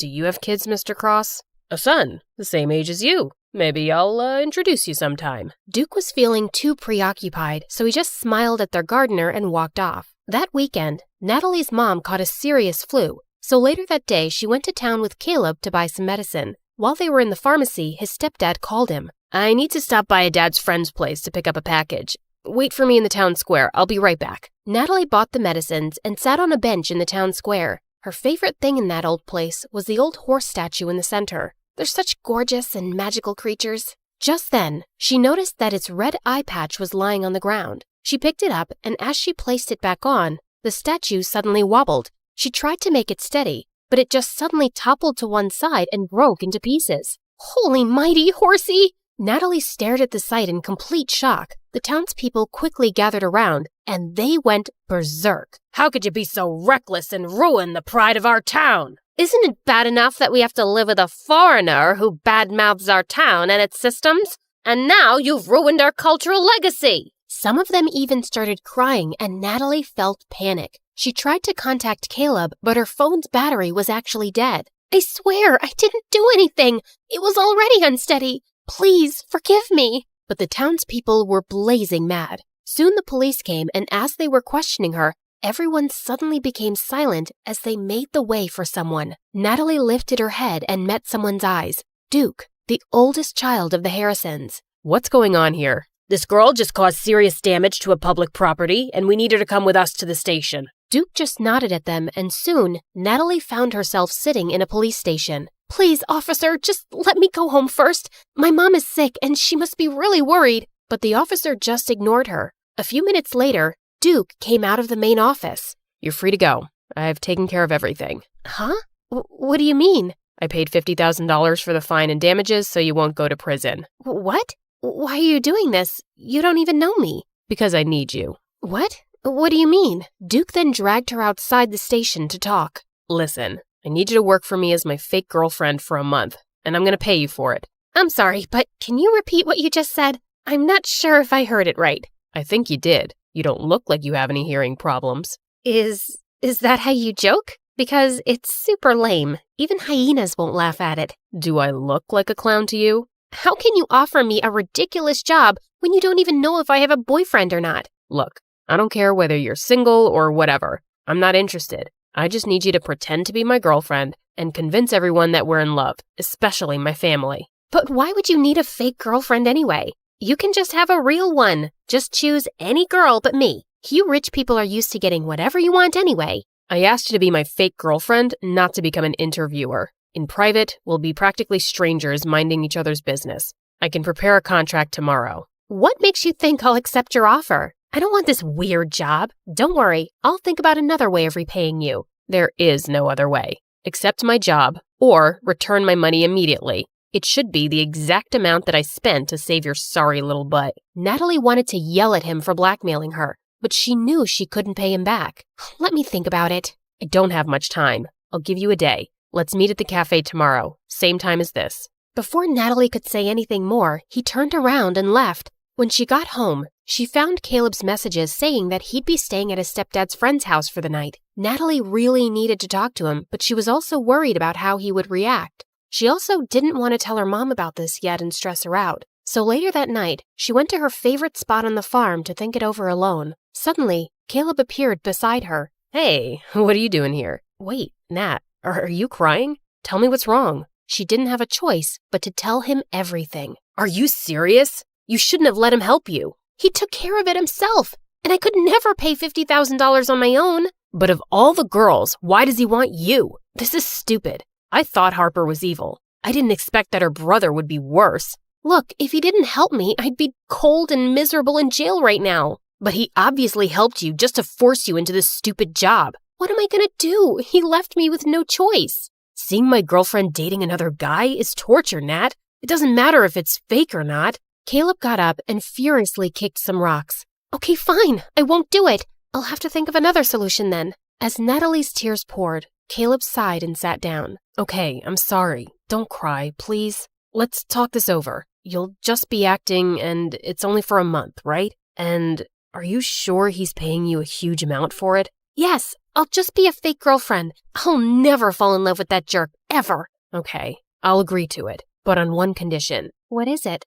Do you have kids, Mr. Cross? A son, the same age as you. Maybe I'll introduce you sometime. Duke was feeling too preoccupied, so he just smiled at their gardener and walked off. That weekend, Natalie's mom caught a serious flu, so later that day she went to town with Caleb to buy some medicine. While they were in the pharmacy, his stepdad called him. I need to stop by a dad's friend's place to pick up a package. Wait for me in the town square. I'll be right back. Natalie bought the medicines and sat on a bench in the town square. Her favorite thing in that old place was the old horse statue in the center. They're such gorgeous and magical creatures. Just then, she noticed that its red eye patch was lying on the ground. She picked it up, and as she placed it back on, the statue suddenly wobbled. She tried to make it steady, but it just suddenly toppled to one side and broke into pieces. Holy mighty, horsey! Natalie stared at the sight in complete shock. The townspeople quickly gathered around, and they went berserk. How could you be so reckless and ruin the pride of our town? Isn't it bad enough that we have to live with a foreigner who badmouths our town and its systems? And now you've ruined our cultural legacy. Some of them even started crying, and Natalie felt panic. She tried to contact Caleb, but her phone's battery was actually dead. I swear, I didn't do anything. It was already unsteady. Please, forgive me. But the townspeople were blazing mad. Soon the police came, and as they were questioning her, everyone suddenly became silent as they made the way for someone. Natalie lifted her head and met someone's eyes. Duke, the oldest child of the Harrisons. What's going on here? This girl just caused serious damage to a public property, and we need her to come with us to the station. Duke just nodded at them, and soon, Natalie found herself sitting in a police station. Please, officer, just let me go home first. My mom is sick, and she must be really worried. But the officer just ignored her. A few minutes later, Duke came out of the main office. You're free to go. I've taken care of everything. Huh? What do you mean? I paid $50,000 for the fine and damages, so you won't go to prison. What? Why are you doing this? You don't even know me. Because I need you. What? What do you mean? Duke then dragged her outside the station to talk. Listen, I need you to work for me as my fake girlfriend for a month, and I'm going to pay you for it. I'm sorry, but can you repeat what you just said? I'm not sure if I heard it right. I think you did. You don't look like you have any hearing problems. Is that how you joke? Because it's super lame. Even hyenas won't laugh at it. Do I look like a clown to you? How can you offer me a ridiculous job when you don't even know if I have a boyfriend or not? Look, I don't care whether you're single or whatever. I'm not interested. I just need you to pretend to be my girlfriend and convince everyone that we're in love, especially my family. But why would you need a fake girlfriend anyway? You can just have a real one. Just choose any girl but me. You rich people are used to getting whatever you want anyway. I asked you to be my fake girlfriend, not to become an interviewer. In private, we'll be practically strangers minding each other's business. I can prepare a contract tomorrow. What makes you think I'll accept your offer? I don't want this weird job. Don't worry, I'll think about another way of repaying you. There is no other way. Accept my job, or return my money immediately. It should be the exact amount that I spent to save your sorry little butt. Natalie wanted to yell at him for blackmailing her, but she knew she couldn't pay him back. Let me think about it. I don't have much time. I'll give you a day. Let's meet at the cafe tomorrow, same time as this. Before Natalie could say anything more, he turned around and left. When she got home, she found Caleb's messages saying that he'd be staying at his stepdad's friend's house for the night. Natalie really needed to talk to him, but she was also worried about how he would react. She also didn't want to tell her mom about this yet and stress her out. So later that night, she went to her favorite spot on the farm to think it over alone. Suddenly, Caleb appeared beside her. Hey, what are you doing here? Wait, Nat, are you crying? Tell me what's wrong. She didn't have a choice but to tell him everything. Are you serious? You shouldn't have let him help you. He took care of it himself, and I could never pay $50,000 on my own. But of all the girls, why does he want you? This is stupid. I thought Harper was evil. I didn't expect that her brother would be worse. Look, if he didn't help me, I'd be cold and miserable in jail right now. But he obviously helped you just to force you into this stupid job. What am I gonna do? He left me with no choice. Seeing my girlfriend dating another guy is torture, Nat. It doesn't matter if it's fake or not. Caleb got up and furiously kicked some rocks. Okay, fine. I won't do it. I'll have to think of another solution then. As Natalie's tears poured, Caleb sighed and sat down. Okay, I'm sorry. Don't cry, please. Let's talk this over. You'll just be acting, and it's only for a month, right? And are you sure he's paying you a huge amount for it? Yes, I'll just be a fake girlfriend. I'll never fall in love with that jerk ever. Okay, I'll agree to it, but on one condition. What is it?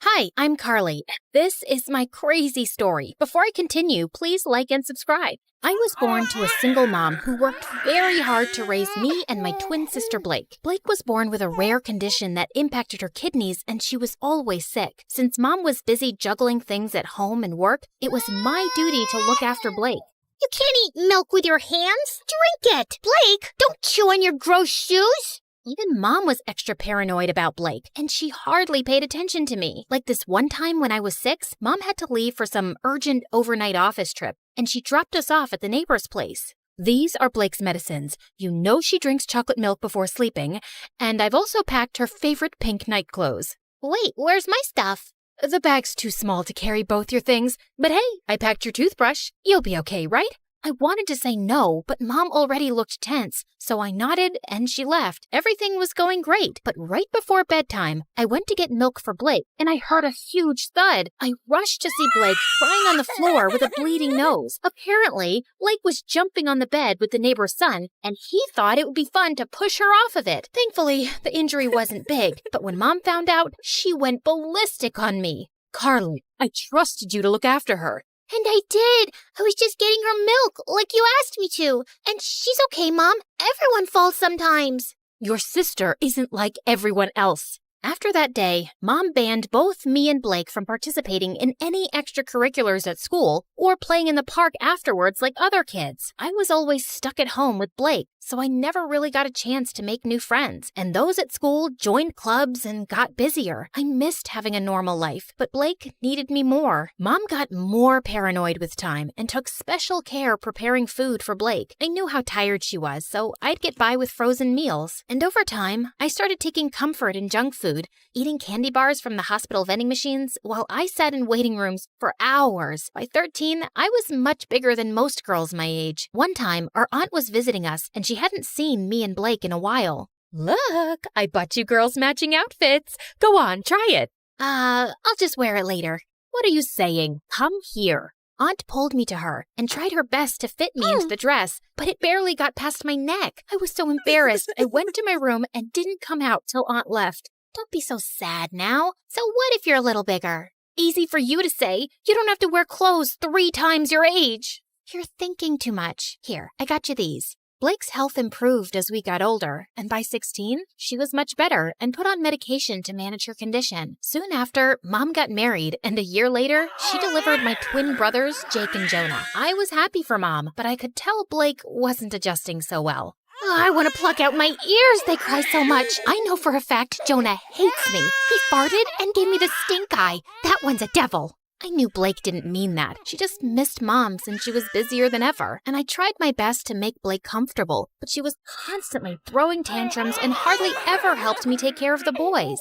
Hi, I'm Carly. This is my crazy story. Before I continue, please like and subscribe. I was born to a single mom who worked very hard to raise me and my twin sister Blake. Blake was born with a rare condition that impacted her kidneys, and she was always sick. Since Mom was busy juggling things at home and work, it was my duty to look after Blake. You can't eat milk with your hands. Drink it. Blake, don't chew on your gross shoes. Even Mom was extra paranoid about Blake, and she hardly paid attention to me. Like this one time when I was 6, Mom had to leave for some urgent overnight office trip, and she dropped us off at the neighbor's place. These are Blake's medicines. You know she drinks chocolate milk before sleeping, and I've also packed her favorite pink night clothes. Wait, where's my stuff? The bag's too small to carry both your things, but hey, I packed your toothbrush. You'll be okay, right? I wanted to say no, but Mom already looked tense, so I nodded and she left. Everything was going great, but right before bedtime, I went to get milk for Blake, and I heard a huge thud. I rushed to see Blake crying on the floor with a bleeding nose. Apparently, Blake was jumping on the bed with the neighbor's son, and he thought it would be fun to push her off of it. Thankfully, the injury wasn't big, but when Mom found out, she went ballistic on me. Carly, I trusted you to look after her. And I did. I was just getting her milk, like you asked me to. And she's okay, Mom. Everyone falls sometimes. Your sister isn't like everyone else. After that day, Mom banned both me and Blake from participating in any extracurriculars at school or playing in the park afterwards like other kids. I was always stuck at home with Blake, so I never really got a chance to make new friends. And those at school joined clubs and got busier. I missed having a normal life, but Blake needed me more. Mom got more paranoid with time and took special care preparing food for Blake. I knew how tired she was, so I'd get by with frozen meals. And over time, I started taking comfort in junk food, eating candy bars from the hospital vending machines while I sat in waiting rooms for hours. By 13, I was much bigger than most girls my age. One time, our aunt was visiting us, and she hadn't seen me and Blake in a while. Look, I bought you girls matching outfits. Go on, try it. I'll just wear it later. What are you saying? Come here. Aunt pulled me to her and tried her best to fit me into the dress, but it barely got past my neck. I was so embarrassed, I went to my room and didn't come out till Aunt left. Don't be so sad now. So what if you're a little bigger? Easy for you to say. You don't have to wear clothes 3 times your age. You're thinking too much. Here, I got you these. Blake's health improved as we got older, and by 16, she was much better and put on medication to manage her condition. Soon after, Mom got married, and a year later, she delivered my twin brothers, Jake and Jonah. I was happy for Mom, but I could tell Blake wasn't adjusting so well. Oh, I want to pluck out my ears. They cry so much. I know for a fact Jonah hates me. He farted and gave me the stink eye. That one's a devil. I knew Blake didn't mean that. She just missed Mom since she was busier than ever. And I tried my best to make Blake comfortable, but she was constantly throwing tantrums and hardly ever helped me take care of the boys.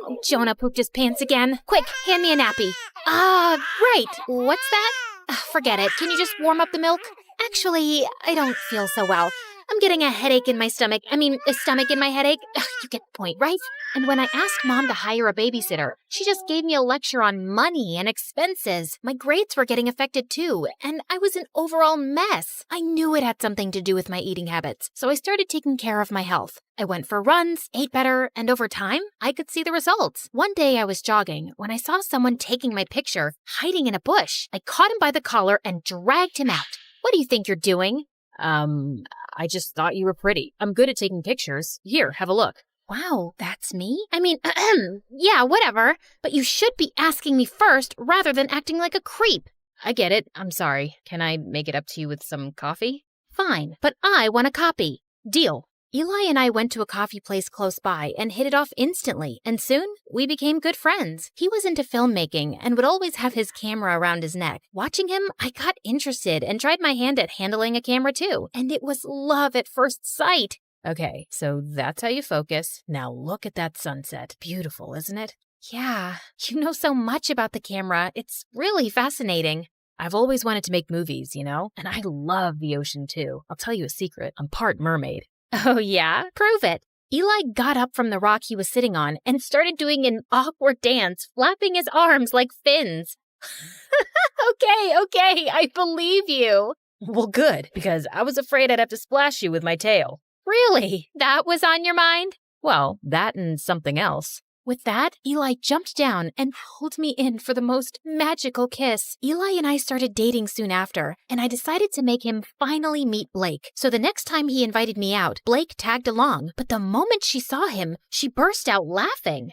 Oh, Jonah pooped his pants again. Quick, hand me a nappy. Right. What's that? Forget it. Can you just warm up the milk? Actually, I don't feel so well. I'm getting a headache in my stomach. A stomach in my headache. You get the point, right? And when I asked Mom to hire a babysitter, she just gave me a lecture on money and expenses. My grades were getting affected too, and I was an overall mess. I knew it had something to do with my eating habits, so I started taking care of my health. I went for runs, ate better, and over time, I could see the results. One day I was jogging when I saw someone taking my picture, hiding in a bush. I caught him by the collar and dragged him out. What do you think you're doing? I just thought you were pretty. I'm good at taking pictures. Here, have a look. Wow, that's me? Yeah, whatever. But you should be asking me first rather than acting like a creep. I get it. I'm sorry. Can I make it up to you with some coffee? Fine, but I want a copy. Deal. Eli and I went to a coffee place close by and hit it off instantly, and soon we became good friends. He was into filmmaking and would always have his camera around his neck. Watching him, I got interested and tried my hand at handling a camera too, and it was love at first sight. Okay, so that's how you focus. Now look at that sunset. Beautiful, isn't it? Yeah, you know so much about the camera. It's really fascinating. I've always wanted to make movies, and I love the ocean too. I'll tell you a secret. I'm part mermaid. Oh yeah? Prove it. Eli got up from the rock he was sitting on and started doing an awkward dance, flapping his arms like fins. Okay, I believe you. Well, good, because I was afraid I'd have to splash you with my tail. Really? That was on your mind? Well, that and something else. With that, Eli jumped down and pulled me in for the most magical kiss. Eli and I started dating soon after, and I decided to make him finally meet Blake. So the next time he invited me out, Blake tagged along, but the moment she saw him, she burst out laughing.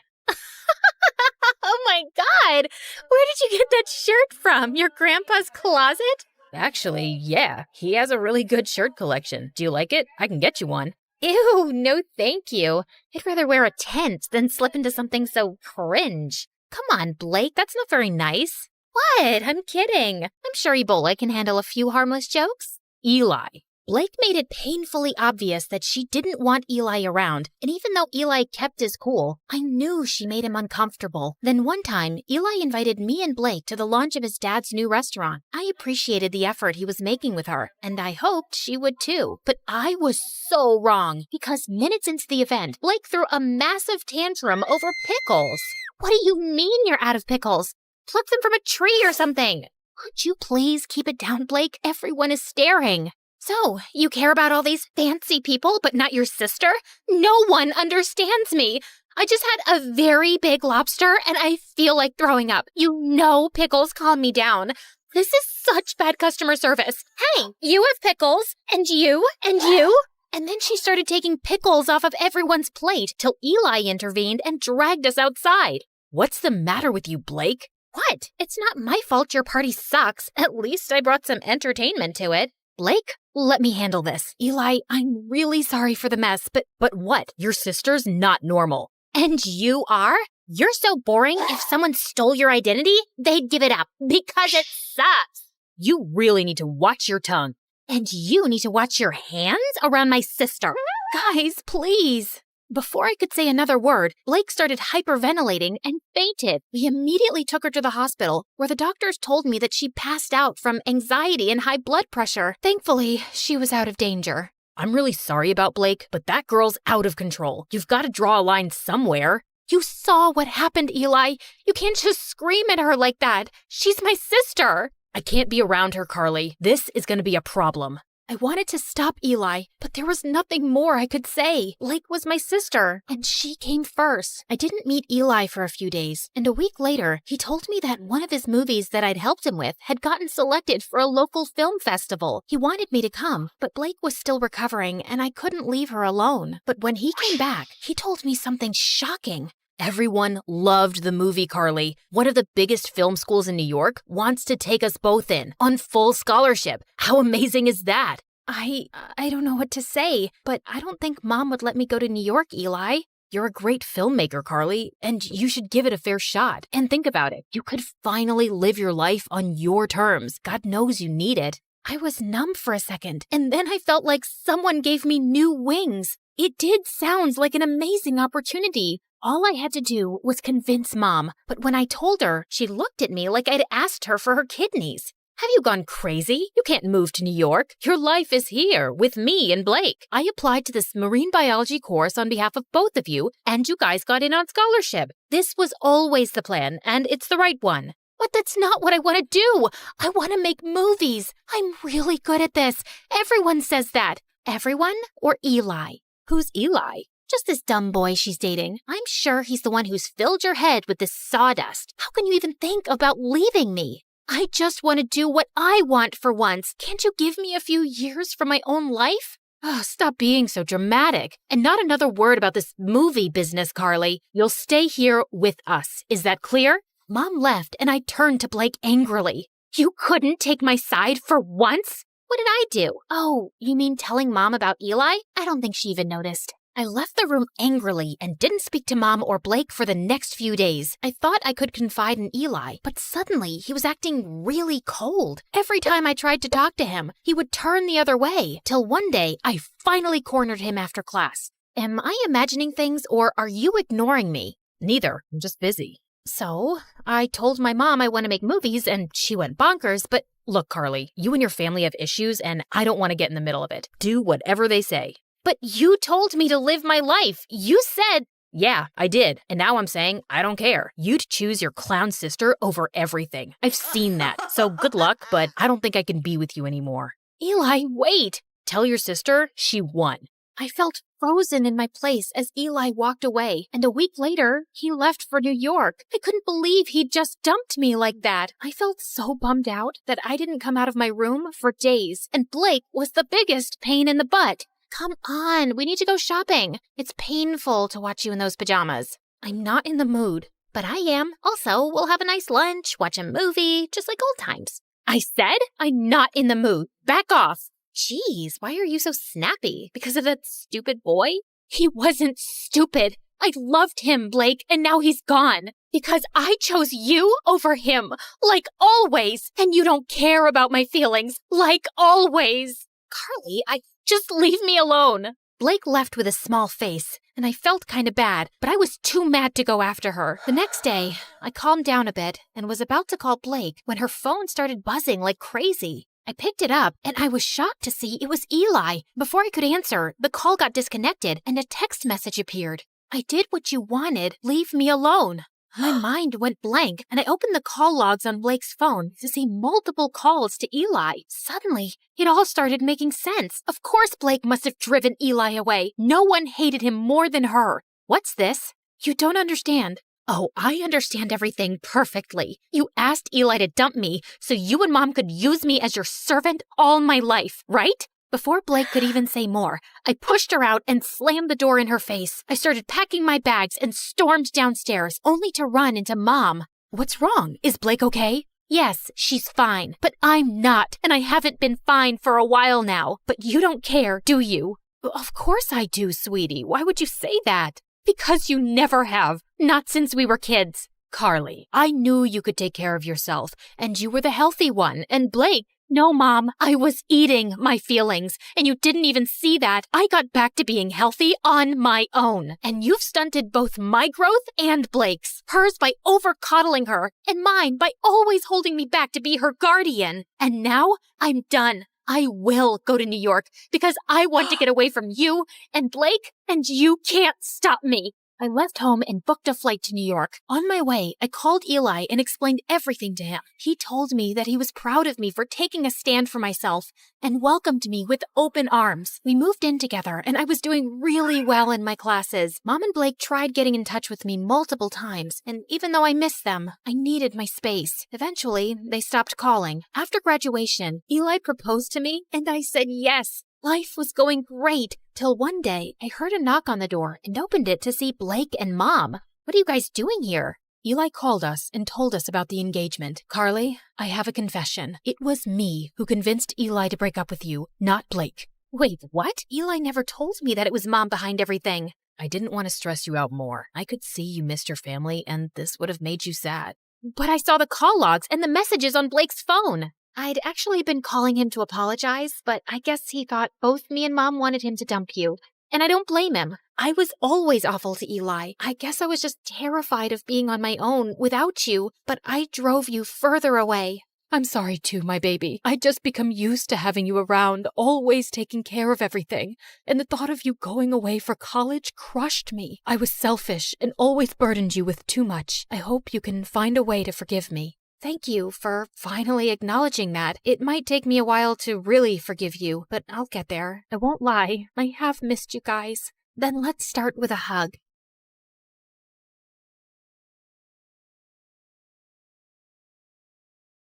Oh my God! Where did you get that shirt from? Your grandpa's closet? Actually, yeah, he has a really good shirt collection. Do you like it? I can get you one. Ew, no thank you. I'd rather wear a tent than slip into something so cringe. Come on, Blake, that's not very nice. What? I'm kidding. I'm sure Ebola can handle a few harmless jokes. Eli. Blake made it painfully obvious that she didn't want Eli around, and even though Eli kept his cool, I knew she made him uncomfortable. Then one time, Eli invited me and Blake to the launch of his dad's new restaurant. I appreciated the effort he was making with her, and I hoped she would too. But I was so wrong, because minutes into the event, Blake threw a massive tantrum over pickles. What do you mean you're out of pickles? Pluck them from a tree or something. Could you please keep it down, Blake? Everyone is staring. So, you care about all these fancy people, but not your sister? No one understands me. I just had a very big lobster, and I feel like throwing up. You know pickles calm me down. This is such bad customer service. Hey, you have pickles, and you, and you. And then she started taking pickles off of everyone's plate till Eli intervened and dragged us outside. What's the matter with you, Blake? What? It's not my fault your party sucks. At least I brought some entertainment to it. Blake, let me handle this. Eli, I'm really sorry for the mess, but what? Your sister's not normal. And you are? You're so boring, if someone stole your identity, they'd give it up, because it sucks. You really need to watch your tongue. And you need to watch your hands around my sister. Guys, please. Before I could say another word, Blake started hyperventilating and fainted. We immediately took her to the hospital, where the doctors told me that she passed out from anxiety and high blood pressure. Thankfully, she was out of danger. I'm really sorry about Blake, but that girl's out of control. You've got to draw a line somewhere. You saw what happened, Eli. You can't just scream at her like that. She's my sister. I can't be around her, Carly. This is going to be a problem. I wanted to stop Eli, but there was nothing more I could say. Blake was my sister, and she came first. I didn't meet Eli for a few days, and a week later, he told me that one of his movies that I'd helped him with had gotten selected for a local film festival. He wanted me to come, but Blake was still recovering, and I couldn't leave her alone. But when he came back, he told me something shocking. Everyone loved the movie, Carly. One of the biggest film schools in New York wants to take us both in on full scholarship. How amazing is that? I don't know what to say, but I don't think Mom would let me go to New York, Eli. You're a great filmmaker, Carly, and you should give it a fair shot. And think about it. You could finally live your life on your terms. God knows you need it. I was numb for a second, and then I felt like someone gave me new wings. It did sound like an amazing opportunity. All I had to do was convince Mom, but when I told her, she looked at me like I'd asked her for her kidneys. Have you gone crazy? You can't move to New York. Your life is here with me and Blake. I applied to this marine biology course on behalf of both of you, and you guys got in on scholarship. This was always the plan, and it's the right one. But that's not what I want to do. I want to make movies. I'm really good at this. Everyone says that. Everyone or Eli? Who's Eli? Just this dumb boy she's dating. I'm sure he's the one who's filled your head with this sawdust. How can you even think about leaving me? I just want to do what I want for once. Can't you give me a few years from my own life? Oh, stop being so dramatic. And not another word about this movie business, Carly. You'll stay here with us. Is that clear? Mom left, and I turned to Blake angrily. You couldn't take my side for once? What did I do? Oh, you mean telling Mom about Eli? I don't think she even noticed. I left the room angrily and didn't speak to Mom or Blake for the next few days. I thought I could confide in Eli, but suddenly he was acting really cold. Every time I tried to talk to him, he would turn the other way, till one day I finally cornered him after class. Am I imagining things, or are you ignoring me? Neither. I'm just busy. So, I told my mom I want to make movies, and she went bonkers, but look, Carly, you and your family have issues, and I don't want to get in the middle of it. Do whatever they say. But you told me to live my life. You said... Yeah, I did. And now I'm saying I don't care. You'd choose your clown sister over everything. I've seen that. So good luck, but I don't think I can be with you anymore. Eli, wait. Tell your sister she won. I felt frozen in my place as Eli walked away, and a week later, he left for New York. I couldn't believe he'd just dumped me like that. I felt so bummed out that I didn't come out of my room for days, and Blake was the biggest pain in the butt. Come on, we need to go shopping. It's painful to watch you in those pajamas. I'm not in the mood, but I am. Also, we'll have a nice lunch, watch a movie, just like old times. I said I'm not in the mood. Back off. Jeez, why are you so snappy? Because of that stupid boy? He wasn't stupid. I loved him, Blake, and now he's gone. Because I chose you over him, like always. And you don't care about my feelings, like always. Carly, just leave me alone. Blake left with a small face, and I felt kind of bad, but I was too mad to go after her. The next day, I calmed down a bit and was about to call Blake when her phone started buzzing like crazy. I picked it up, and I was shocked to see it was Eli. Before I could answer, the call got disconnected, and a text message appeared. I did what you wanted. Leave me alone. My mind went blank, and I opened the call logs on Blake's phone to see multiple calls to Eli. Suddenly, it all started making sense. Of course Blake must have driven Eli away. No one hated him more than her. What's this? You don't understand. Oh, I understand everything perfectly. You asked Eli to dump me so you and Mom could use me as your servant all my life, right? Before Blake could even say more, I pushed her out and slammed the door in her face. I started packing my bags and stormed downstairs, only to run into Mom. What's wrong? Is Blake okay? Yes, she's fine, but I'm not, and I haven't been fine for a while now. But you don't care, do you? Of course I do, sweetie. Why would you say that? Because you never have, not since we were kids. Carly, I knew you could take care of yourself, and you were the healthy one, and Blake... No, Mom, I was eating my feelings, and you didn't even see that. I got back to being healthy on my own, and you've stunted both my growth and Blake's. Hers by over-coddling her, and mine by always holding me back to be her guardian. And now I'm done. I will go to New York because I want to get away from you and Blake, and you can't stop me. I left home and booked a flight to New York. On my way, I called Eli and explained everything to him. He told me that he was proud of me for taking a stand for myself and welcomed me with open arms. We moved in together, and I was doing really well in my classes. Mom and Blake tried getting in touch with me multiple times, and even though I missed them, I needed my space. Eventually, they stopped calling. After graduation, Eli proposed to me, and I said yes. Life was going great, till one day I heard a knock on the door and opened it to see Blake and Mom. What are you guys doing here? Eli called us and told us about the engagement. Carly, I have a confession. It was me who convinced Eli to break up with you, not Blake. Wait, what? Eli never told me that it was Mom behind everything. I didn't want to stress you out more. I could see you missed your family, and this would have made you sad. But I saw the call logs and the messages on Blake's phone. I'd actually been calling him to apologize, but I guess he thought both me and Mom wanted him to dump you. And I don't blame him. I was always awful to Eli. I guess I was just terrified of being on my own without you, but I drove you further away. I'm sorry too, my baby. I'd just become used to having you around, always taking care of everything. And the thought of you going away for college crushed me. I was selfish and always burdened you with too much. I hope you can find a way to forgive me. Thank you for finally acknowledging that. It might take me a while to really forgive you, but I'll get there. I won't lie. I have missed you guys. Then let's start with a hug.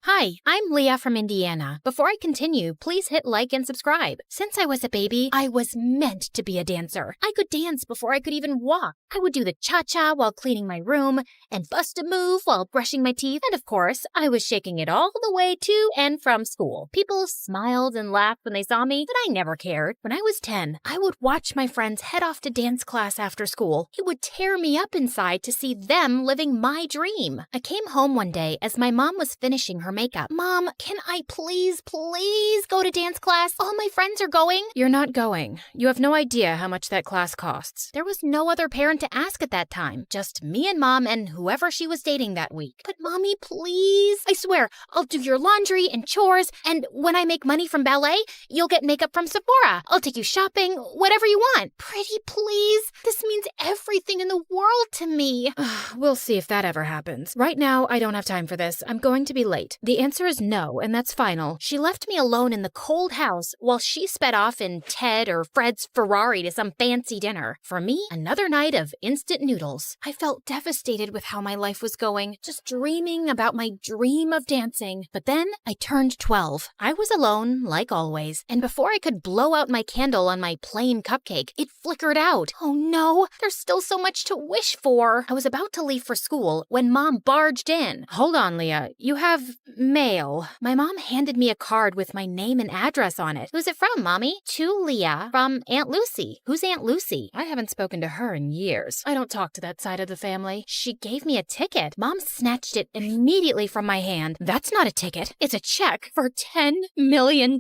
Hi, I'm Leah from Indiana. Before I continue, please hit like and subscribe. Since I was a baby, I was meant to be a dancer. I could dance before I could even walk. I would do the cha-cha while cleaning my room, and bust a move while brushing my teeth, and of course, I was shaking it all the way to and from school. People smiled and laughed when they saw me, but I never cared. When I was 10, I would watch my friends head off to dance class after school. It would tear me up inside to see them living my dream. I came home one day as my mom was finishing her makeup. Mom, can I please go to dance class? All my friends are going. You're not going. You have no idea how much that class costs. There was no other parent to ask at that time. Just me and Mom and whoever she was dating that week. But Mommy, please. I swear, I'll do your laundry and chores, and when I make money from ballet, you'll get makeup from Sephora. I'll take you shopping, whatever you want. Pretty please. This means everything in the world to me. We'll see if that ever happens. Right now, I don't have time for this. I'm going to be late. The answer is no, and that's final. She left me alone in the cold house while she sped off in Ted or Fred's Ferrari to some fancy dinner. For me, another night of instant noodles. I felt devastated with how my life was going, just dreaming about my dream of dancing. But then I turned 12. I was alone, like always, and before I could blow out my candle on my plain cupcake, it flickered out. Oh no, there's still so much to wish for. I was about to leave for school when Mom barged in. Hold on, Leah. You have mail. My mom handed me a card with my name and address on it. Who's it from, Mommy? To Leah, from Aunt Lucy. Who's Aunt Lucy? I haven't spoken to her in years. I don't talk to that side of the family. She gave me a ticket. Mom snatched it immediately from my hand. That's not a ticket. It's a check for $10 million.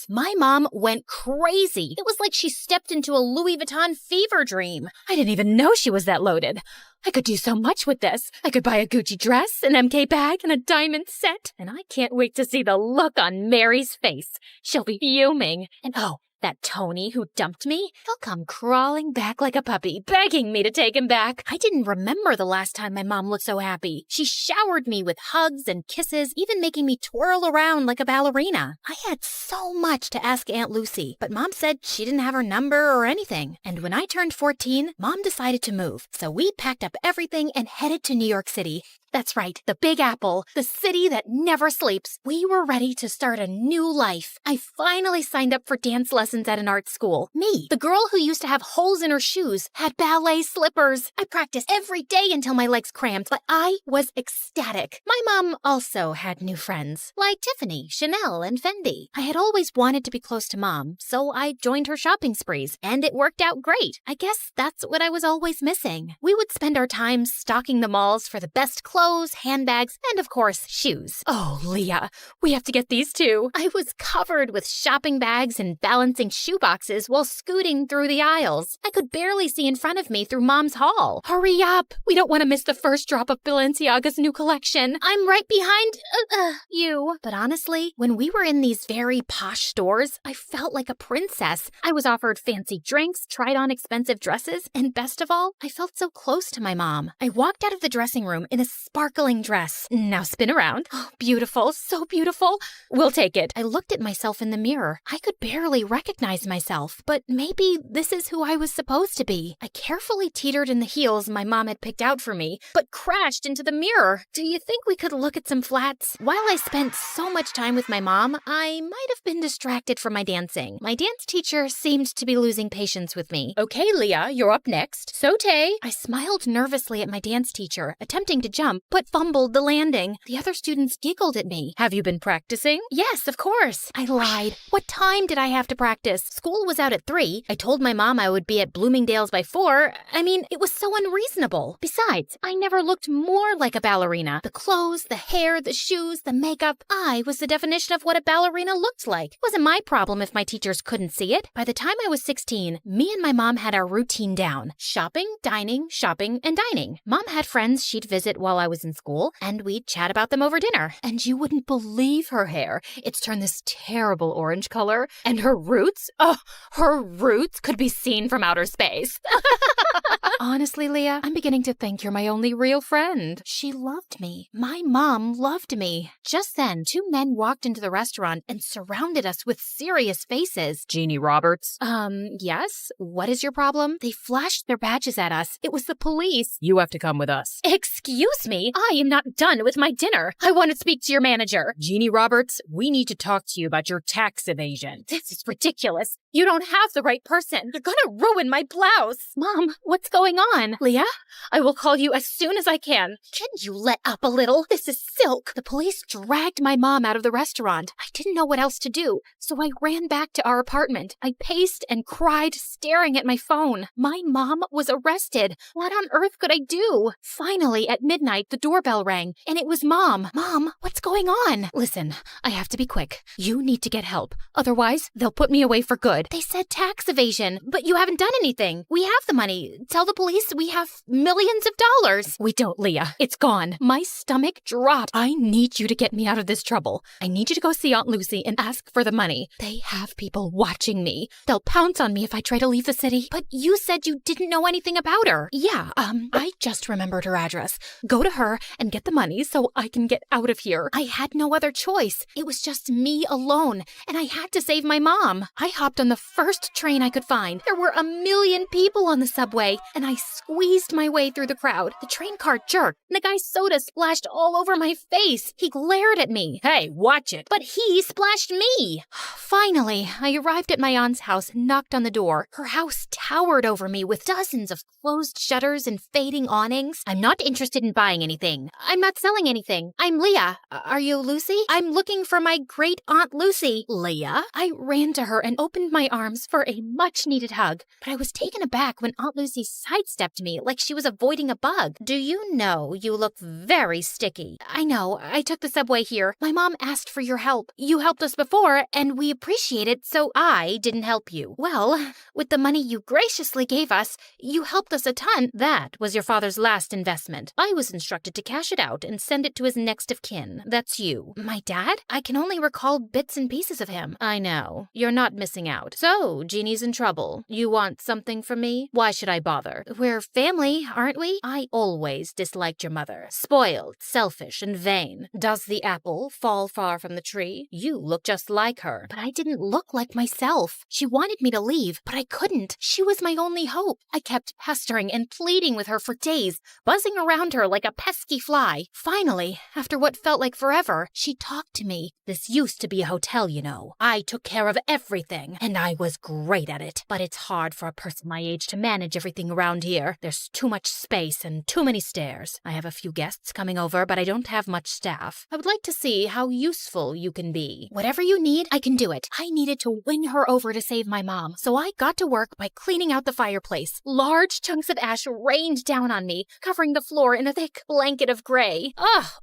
My mom went crazy. It was like she stepped into a Louis Vuitton fever dream. I didn't even know she was that loaded. I could do so much with this. I could buy a Gucci dress, an MK bag, and a diamond set. And I can't wait to see the look on Mary's face. She'll be fuming. And oh, that Tony who dumped me, he'll come crawling back like a puppy, begging me to take him back. I didn't remember the last time my mom looked so happy. She showered me with hugs and kisses, even making me twirl around like a ballerina. I had so much to ask Aunt Lucy, but Mom said she didn't have her number or anything. And when I turned 14, Mom decided to move. So we packed up everything and headed to New York City. That's right, the Big Apple, the city that never sleeps. We were ready to start a new life. I finally signed up for dance lessons at an art school. Me, the girl who used to have holes in her shoes, had ballet slippers. I practiced every day until my legs cramped, but I was ecstatic. My mom also had new friends, like Tiffany, Chanel, and Fendi. I had always wanted to be close to Mom, so I joined her shopping sprees, and it worked out great. I guess that's what I was always missing. We would spend our time stocking the malls for the best clothes, handbags, and of course, shoes. Oh, Leah, we have to get these too. I was covered with shopping bags and balancing shoe boxes while scooting through the aisles. I could barely see in front of me through Mom's haul. Hurry up! We don't want to miss the first drop of Balenciaga's new collection. I'm right behind you. But honestly, when we were in these very posh stores, I felt like a princess. I was offered fancy drinks, tried on expensive dresses, and best of all, I felt so close to my mom. I walked out of the dressing room in a sparkling dress. Now spin around. Oh, beautiful, so beautiful. We'll take it. I looked at myself in the mirror. I could barely recognize myself, but maybe this is who I was supposed to be. I carefully teetered in the heels my mom had picked out for me, but crashed into the mirror. Do you think we could look at some flats? While I spent so much time with my mom, I might have been distracted from my dancing. My dance teacher seemed to be losing patience with me. Okay, Leah, you're up next. Saute. I smiled nervously at my dance teacher, attempting to jump, but fumbled the landing. The other students giggled at me. Have you been practicing? Yes, of course. I lied. What time did I have to practice? School was out at 3. I told my mom I would be at Bloomingdale's by 4. I mean, it was so unreasonable. Besides, I never looked more like a ballerina. The clothes, the hair, the shoes, the makeup. I was the definition of what a ballerina looked like. It wasn't my problem if my teachers couldn't see it. By the time I was 16, me and my mom had our routine down. Shopping, dining, and dining. Mom had friends she'd visit while I was in school, and we'd chat about them over dinner. And you wouldn't believe her hair. It's turned this terrible orange color. And her roots? Oh, her roots could be seen from outer space. Honestly, Leah, I'm beginning to think you're my only real friend. She loved me. My mom loved me. Just then, 2 men walked into the restaurant and surrounded us with serious faces. Jeannie Roberts? Yes? What is your problem? They flashed their badges at us. It was the police. You have to come with us. Excuse me? I am not done with my dinner. I want to speak to your manager. Jeannie Roberts, we need to talk to you about your tax evasion. This is ridiculous. You don't have the right person. You're gonna ruin my blouse. Mom, what's going on? Leah, I will call you as soon as I can. Can you let up a little? This is silk. The police dragged my mom out of the restaurant. I didn't know what else to do, so I ran back to our apartment. I paced and cried, staring at my phone. My mom was arrested. What on earth could I do? Finally, at midnight, the doorbell rang, and it was Mom. Mom, what's going on? Listen, I have to be quick. You need to get help. Otherwise, they'll put me away for good. They said tax evasion, but you haven't done anything. We have the money. Tell the police we have millions of dollars. We don't, Leah. It's gone. My stomach dropped. I need you to get me out of this trouble. I need you to go see Aunt Lucy and ask for the money. They have people watching me. They'll pounce on me if I try to leave the city. But you said you didn't know anything about her. Yeah, I just remembered her address. Go to her and get the money so I can get out of here. I had no other choice. It was just me alone, and I had to save my mom. I hopped on the first train I could find. There were 1 million people on the subway, and I squeezed my way through the crowd. The train car jerked, and the guy's soda splashed all over my face. He glared at me. Hey, watch it. But he splashed me. Finally, I arrived at my aunt's house and knocked on the door. Her house towered over me with dozens of closed shutters and fading awnings. I'm not interested in buying anything. I'm not selling anything. I'm Leah. Are you Lucy? I'm looking for my great Aunt Lucy. Leah? I ran to her and opened my arms for a much-needed hug, but I was taken aback when Aunt Lucy sidestepped me like she was avoiding a bug. Do you know you look very sticky? I know. I took the subway here. My mom asked for your help. You helped us before, and we appreciate it, so I didn't help you. Well, with the money you graciously gave us, you helped us a ton. That was your father's last investment. I was instructed to cash it out and send it to his next of kin. That's you. My dad? I can only recall bits and pieces of him. I know. You're not missing out. So, Jeannie's in trouble. You want something from me? Why should I bother? We're family, aren't we? I always disliked your mother. Spoiled, selfish, and vain. Does the apple fall far from the tree? You look just like her. But I didn't look like myself. She wanted me to leave, but I couldn't. She was my only hope. I kept pestering and pleading with her for days, buzzing around her like a pesky fly. Finally, after what felt like forever, she talked to me. This used to be a hotel, you know. I took care of everything, and I was great at it. But it's hard for a person my age to manage everything around here. There's too much space and too many stairs. I have a few guests coming over, but I don't have much staff. I would like to see how useful you can be. Whatever you need, I can do it. I needed to win her over to save my mom, so I got to work by cleaning out the fireplace. Large chunks of ash rained down on me, covering the floor in a thick blanket of gray.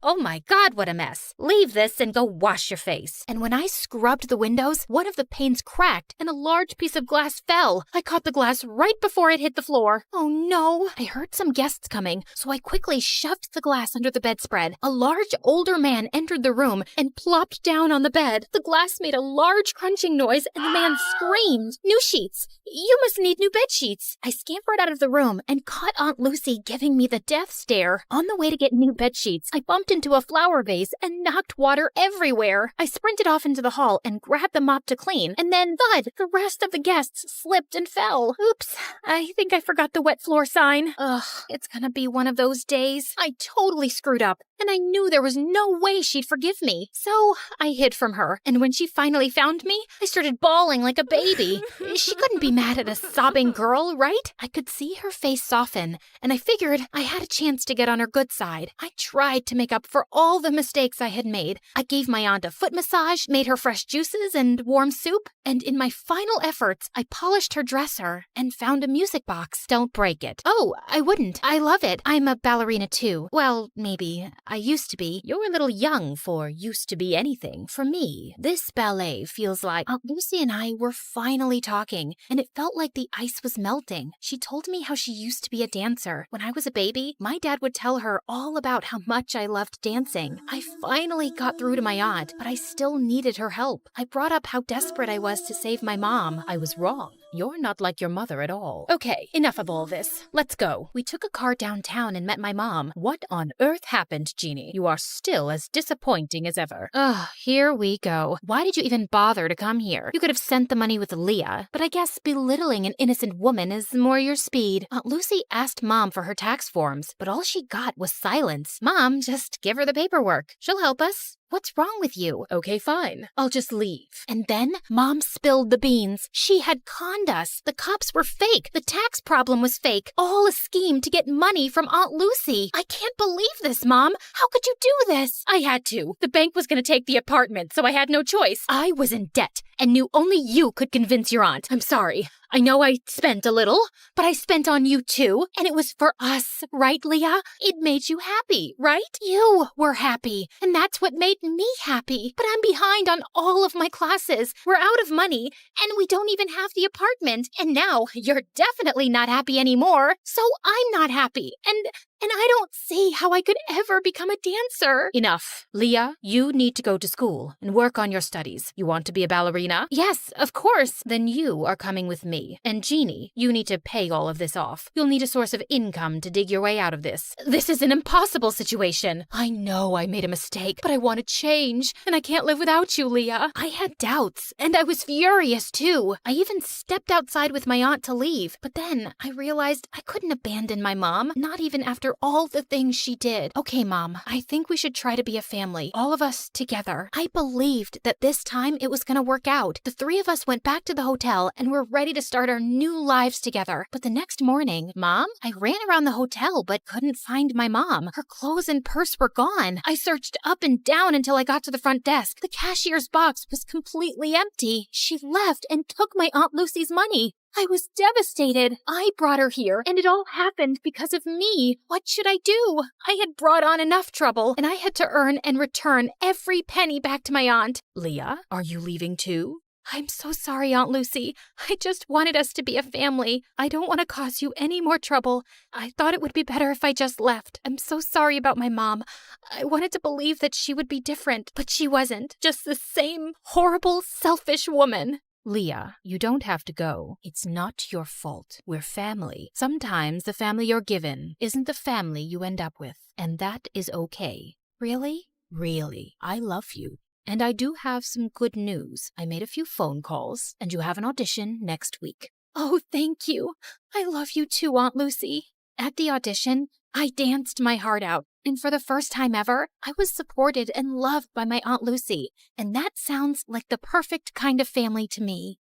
Oh my God, what a mess. Leave this and go wash your face. And when I scrubbed the windows, one of the panes cracked and a large piece of glass fell. I caught the glass right before it hit the floor. Oh no. I heard some guests coming, so I quickly shoved the glass under the bedspread. A large older man entered the room and plopped down on the bed. The glass made a large crunching noise and the man screamed. New sheets. You must need new bed sheets. I scampered out of the room and caught Aunt Lucy giving me the death stare. On the way to get new bed sheets, I bumped into a flower vase and knocked water everywhere. I sprinted off into the hall and grabbed the mop to clean, and then thud! The rest of the guests slipped and fell. Oops, I think I forgot the wet floor sign. Ugh, it's gonna be one of those days. I totally screwed up, and I knew there was no way she'd forgive me. So I hid from her, and when she finally found me, I started bawling like a baby. She couldn't be mad at a sobbing girl, right? I could see her face soften, and I figured I had a chance to get on her good side. I tried to make up for all the mistakes I had made. I gave my aunt a foot massage, made her fresh juices and warm soup, and in my final efforts, I polished her dresser and found a music box. Don't break it. Oh, I wouldn't. I love it. I'm a ballerina too. Well, maybe. I used to be. You're a little young for used to be anything. For me, this ballet feels like Aunt Lucy and I were finally talking, and it felt like the ice was melting. She told me how she used to be a dancer. When I was a baby, my dad would tell her all about how much I loved dancing. I finally got through to my aunt, but I still needed her help. I brought up how desperate I was to save my mom. I was wrong. You're not like your mother at all. Okay, enough of all this. Let's go. We took a car downtown and met my mom. What on earth happened, Jeannie? You are still as disappointing as ever. Ugh, here we go. Why did you even bother to come here? You could have sent the money with Leah, but I guess belittling an innocent woman is more your speed. Aunt Lucy asked Mom for her tax forms, but all she got was silence. Mom, just give her the paperwork. She'll help us. What's wrong with you? Okay, fine. I'll just leave. And then Mom spilled the beans. She had conned us. The cops were fake. The tax problem was fake. All a scheme to get money from Aunt Lucy. I can't believe this, Mom. How could you do this? I had to. The bank was going to take the apartment, so I had no choice. I was in debt and knew only you could convince your aunt. I'm sorry. I know I spent a little. But I spent on you too, and it was for us, right, Leah? It made you happy, right? You were happy, and that's what made me happy. But I'm behind on all of my classes. We're out of money, and we don't even have the apartment. And now you're definitely not happy anymore, so I'm not happy. And I don't see how I could ever become a dancer. Enough. Leah, you need to go to school and work on your studies. You want to be a ballerina? Yes, of course. Then you are coming with me. And Jeannie, you need to pay all of this off. You'll need a source of income to dig your way out of this. This is an impossible situation. I know I made a mistake, but I want to change, and I can't live without you, Leah. I had doubts, and I was furious too. I even stepped outside with my aunt to leave, but then I realized I couldn't abandon my mom, not even after all the things she did. Okay, Mom, I think we should try to be a family, all of us together. I believed that this time it was going to work out. The three of us went back to the hotel and were ready to start our new lives together. But the next morning, Mom, I ran around the hotel but couldn't find my mom. Her clothes and purse were gone. I searched up and down until I got to the front desk. The cashier's box was completely empty. She left and took my Aunt Lucy's money. I was devastated. I brought her here, and it all happened because of me. What should I do? I had brought on enough trouble, and I had to earn and return every penny back to my aunt. Leah, are you leaving too? I'm so sorry, Aunt Lucy. I just wanted us to be a family. I don't want to cause you any more trouble. I thought it would be better if I just left. I'm so sorry about my mom. I wanted to believe that she would be different, but she wasn't. Just the same horrible, selfish woman. Leah, you don't have to go. It's not your fault. We're family. Sometimes the family you're given isn't the family you end up with, and that is okay. Really? Really. I love you. And I do have some good news. I made a few phone calls, and you have an audition next week. Oh, thank you. I love you too, Aunt Lucy. At the audition, I danced my heart out, and for the first time ever, I was supported and loved by my Aunt Lucy, and that sounds like the perfect kind of family to me.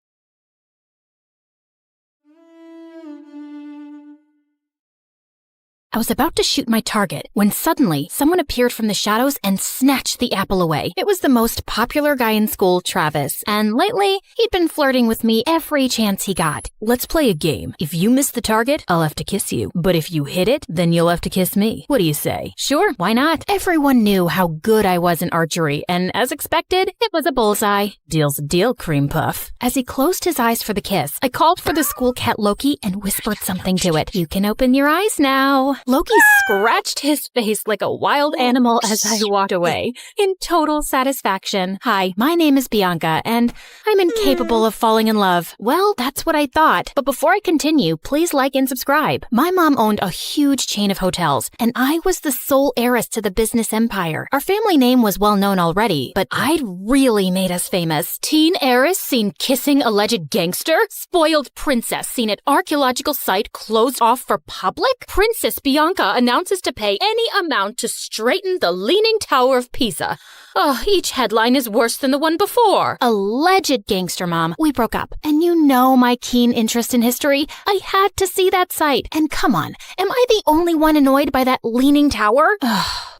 I was about to shoot my target when suddenly someone appeared from the shadows and snatched the apple away. It was the most popular guy in school, Travis, and lately he'd been flirting with me every chance he got. Let's play a game. If you miss the target, I'll have to kiss you. But if you hit it, then you'll have to kiss me. What do you say? Sure, why not? Everyone knew how good I was in archery, and as expected, it was a bullseye. Deal's a deal, cream puff. As he closed his eyes for the kiss, I called for the school cat Loki and whispered something to it. You can open your eyes now. Loki scratched his face like a wild animal as I walked away, in total satisfaction. Hi, my name is Bianca, and I'm incapable of falling in love. Well, that's what I thought. But before I continue, please like and subscribe. My mom owned a huge chain of hotels, and I was the sole heiress to the business empire. Our family name was well known already, but I'd really made us famous. Teen heiress seen kissing alleged gangster? Spoiled princess seen at archaeological site closed off for public? Princess Bianca announces to pay any amount to straighten the Leaning Tower of Pisa. Oh, each headline is worse than the one before. Alleged gangster, Mom. We broke up. And you know my keen interest in history. I had to see that site. And come on, am I the only one annoyed by that Leaning Tower?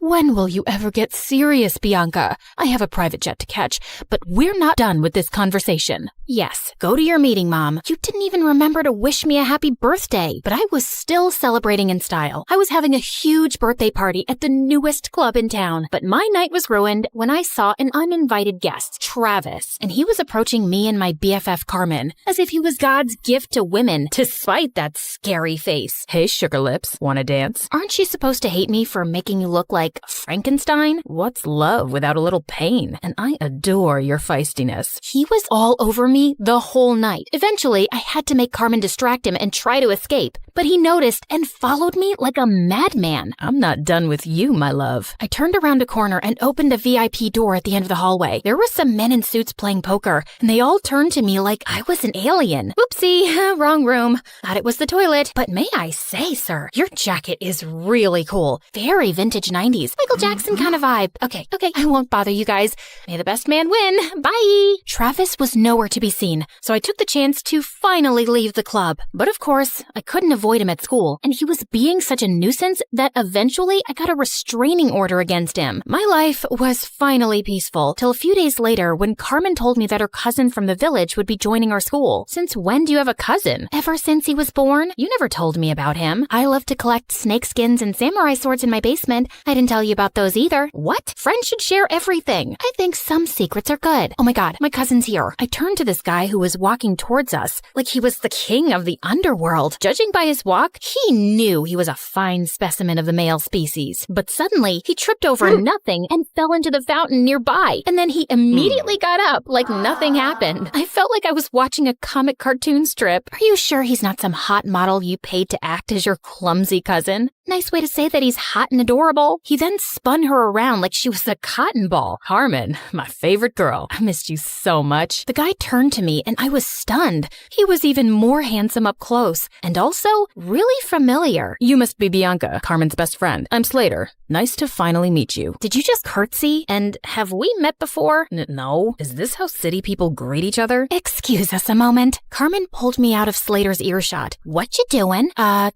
When will you ever get serious, Bianca? I have a private jet to catch, but we're not done with this conversation. Yes, go to your meeting, Mom. You didn't even remember to wish me a happy birthday, but I was still celebrating in style. I was having a huge birthday party at the newest club in town, but my night was ruined when I saw an uninvited guest, Travis, and he was approaching me and my BFF Carmen as if he was God's gift to women, despite that scary face. Hey, sugar lips, wanna dance? Aren't you supposed to hate me for making you look like Frankenstein? What's love without a little pain? And I adore your feistiness. He was all over me the whole night. Eventually, I had to make Carmen distract him and try to escape, but he noticed and followed me like a madman. I'm not done with you, my love. I turned around a corner and opened a VIP door at the end of the hallway. There were some men in suits playing poker, and they all turned to me like I was an alien. Oopsie, wrong room. Thought it was the toilet. But may I say, sir, your jacket is really cool. Very vintage 90s. Michael Jackson kind of vibe. Okay, I won't bother you guys. May the best man win. Bye. Travis was nowhere to be seen, so I took the chance to finally leave the club. But of course, I couldn't avoid him at school, and he was being such a nuisance that eventually I got a restraining order against him. My life was finally peaceful till a few days later when Carmen told me that her cousin from the village would be joining our school. Since when do you have a cousin? Ever since he was born? You never told me about him. I love to collect snake skins and samurai swords in my basement. I didn't tell you about those either. What? Friends should share everything. I think some secrets are good. Oh my god, my cousin's here. I turned to this guy who was walking towards us like he was the king of the underworld. Judging by his walk, he knew he was a fine specimen of the male species. But suddenly, he tripped over nothing and fell into the fountain nearby. And then he immediately got up like nothing happened. I felt like I was watching a comic cartoon strip. Are you sure he's not some hot model you paid to act as your clumsy cousin? Nice way to say that he's hot and adorable. He then spun her around like she was a cotton ball. Carmen, my favorite girl. I missed you so much. The guy turned to me and I was stunned. He was even more handsome up close and also really familiar. You must be Bianca, Carmen's best friend. I'm Slater. Nice to finally meet you. Did you just curtsy? And have we met before? No. Is this how city people greet each other? Excuse us a moment. Carmen pulled me out of Slater's earshot. What you doing?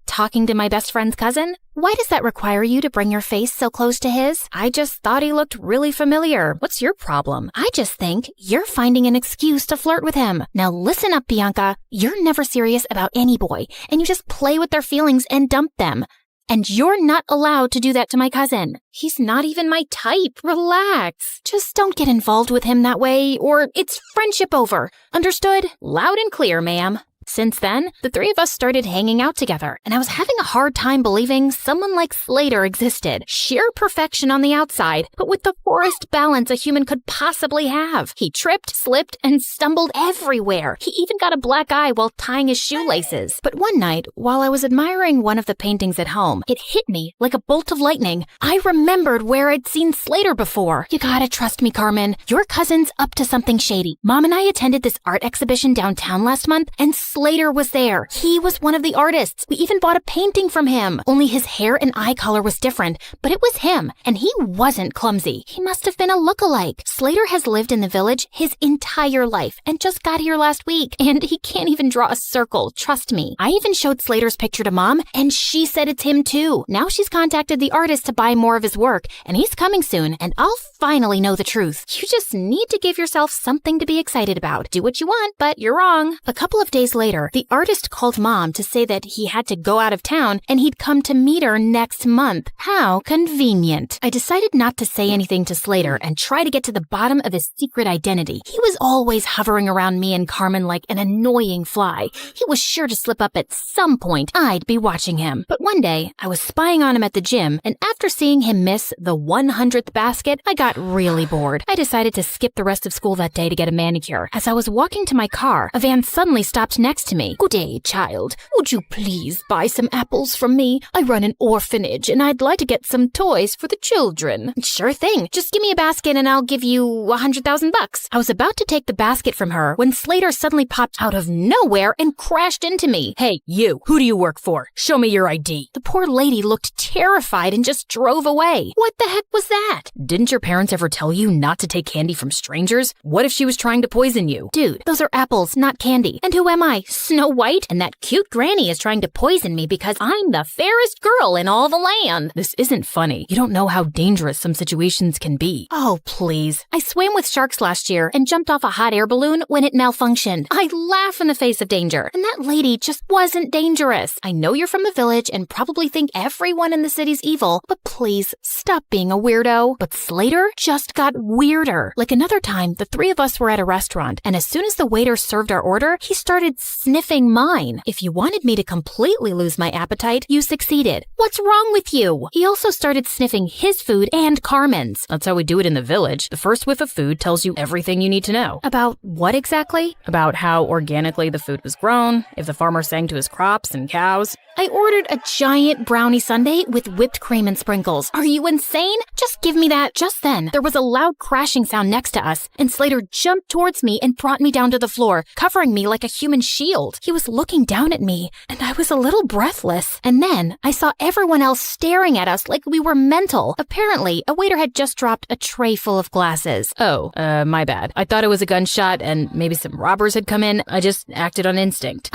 Talking to my best friend's cousin? Why does that require you to bring your face so close to his? I just thought he looked really familiar. What's your problem? I just think you're finding an excuse to flirt with him. Now listen up, Bianca. You're never serious about any boy, and you just play with their feelings and dump them. And you're not allowed to do that to my cousin. He's not even my type. Relax. Just don't get involved with him that way, or it's friendship over. Understood? Loud and clear, ma'am. Since then, the three of us started hanging out together, and I was having a hard time believing someone like Slater existed. Sheer perfection on the outside, but with the poorest balance a human could possibly have. He tripped, slipped, and stumbled everywhere. He even got a black eye while tying his shoelaces. But one night, while I was admiring one of the paintings at home, it hit me like a bolt of lightning. I remembered where I'd seen Slater before. You gotta trust me, Carmen. Your cousin's up to something shady. Mom and I attended this art exhibition downtown last month, and Slater was there. He was one of the artists. We even bought a painting from him. Only his hair and eye color was different, but it was him, and he wasn't clumsy. He must have been a look-alike. Slater has lived in the village his entire life and just got here last week, and he can't even draw a circle, trust me. I even showed Slater's picture to Mom, and she said it's him too. Now she's contacted the artist to buy more of his work, and he's coming soon, and I'll finally know the truth. You just need to give yourself something to be excited about. Do what you want, but you're wrong. A couple of days later, the artist called Mom to say that he had to go out of town and he'd come to meet her next month. How convenient. I decided not to say anything to Slater and try to get to the bottom of his secret identity. He was always hovering around me and Carmen like an annoying fly. He was sure to slip up at some point. I'd be watching him. But one day, I was spying on him at the gym, and after seeing him miss the 100th basket, I got really bored. I decided to skip the rest of school that day to get a manicure. As I was walking to my car, a van suddenly stopped next to me. Good day, child. Would you please buy some apples from me? I run an orphanage, and I'd like to get some toys for the children. Sure thing. Just give me a basket and I'll give you $100,000. I was about to take the basket from her when Slater suddenly popped out of nowhere and crashed into me. Hey, you. Who do you work for? Show me your ID. The poor lady looked terrified and just drove away. What the heck was that? Didn't your parents ever tell you not to take candy from strangers? What if she was trying to poison you? Dude, those are apples, not candy. And who am I? Snow White? And that cute granny is trying to poison me because I'm the fairest girl in all the land. This isn't funny. You don't know how dangerous some situations can be. Oh, please. I swam with sharks last year and jumped off a hot air balloon when it malfunctioned. I laugh in the face of danger. And that lady just wasn't dangerous. I know you're from the village and probably think everyone in the city's evil, but please stop being a weirdo. But Slater just got weirder. Like another time, the three of us were at a restaurant, and as soon as the waiter served our order, he started sniffing mine. If you wanted me to completely lose my appetite, you succeeded. What's wrong with you? He also started sniffing his food and Carmen's. That's how we do it in the village. The first whiff of food tells you everything you need to know. About what exactly? About how organically the food was grown, if the farmer sang to his crops and cows. I ordered a giant brownie sundae with whipped cream and sprinkles. Are you insane? Just give me that. Just then, there was a loud crashing sound next to us, and Slater jumped towards me and brought me down to the floor, covering me like a human shield. He was looking down at me, and I was a little breathless. And then I saw everyone else staring at us like we were mental. Apparently, a waiter had just dropped a tray full of glasses. Oh, my bad. I thought it was a gunshot and maybe some robbers had come in. I just acted on instinct.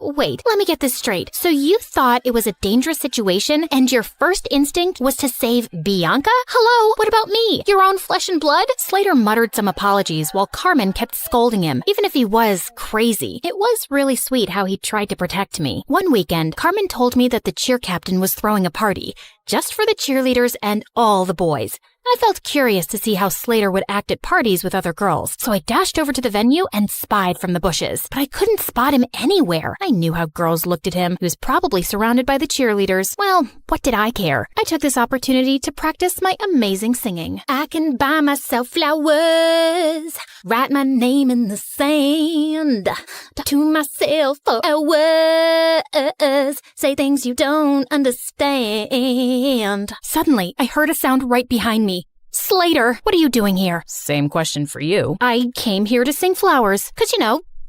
Wait, let me get this straight. So you thought it was a dangerous situation and your first instinct was to save Bianca? Hello, what about me? Your own flesh and blood? Slater muttered some apologies while Carmen kept scolding him, even if he was crazy. It was really sweet how he tried to protect me. One weekend, Carmen told me that the cheer captain was throwing a party, just for the cheerleaders and all the boys. I felt curious to see how Slater would act at parties with other girls, so I dashed over to the venue and spied from the bushes. But I couldn't spot him anywhere. I knew how girls looked at him. He was probably surrounded by the cheerleaders. Well, what did I care? I took this opportunity to practice my amazing singing. I can buy myself flowers, write my name in the sand, talk to myself for hours, say things you don't understand. Suddenly, I heard a sound right behind me. Slater, what are you doing here? Same question for you. I came here to sing flowers, 'cause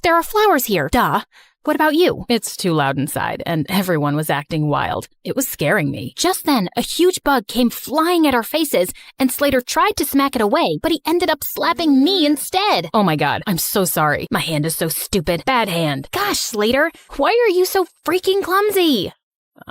there are flowers here. Duh. What about you? It's too loud inside, and everyone was acting wild. It was scaring me. Just then, a huge bug came flying at our faces, and Slater tried to smack it away, but he ended up slapping me instead. Oh my god, I'm so sorry. My hand is so stupid. Bad hand. Gosh, Slater, why are you so freaking clumsy?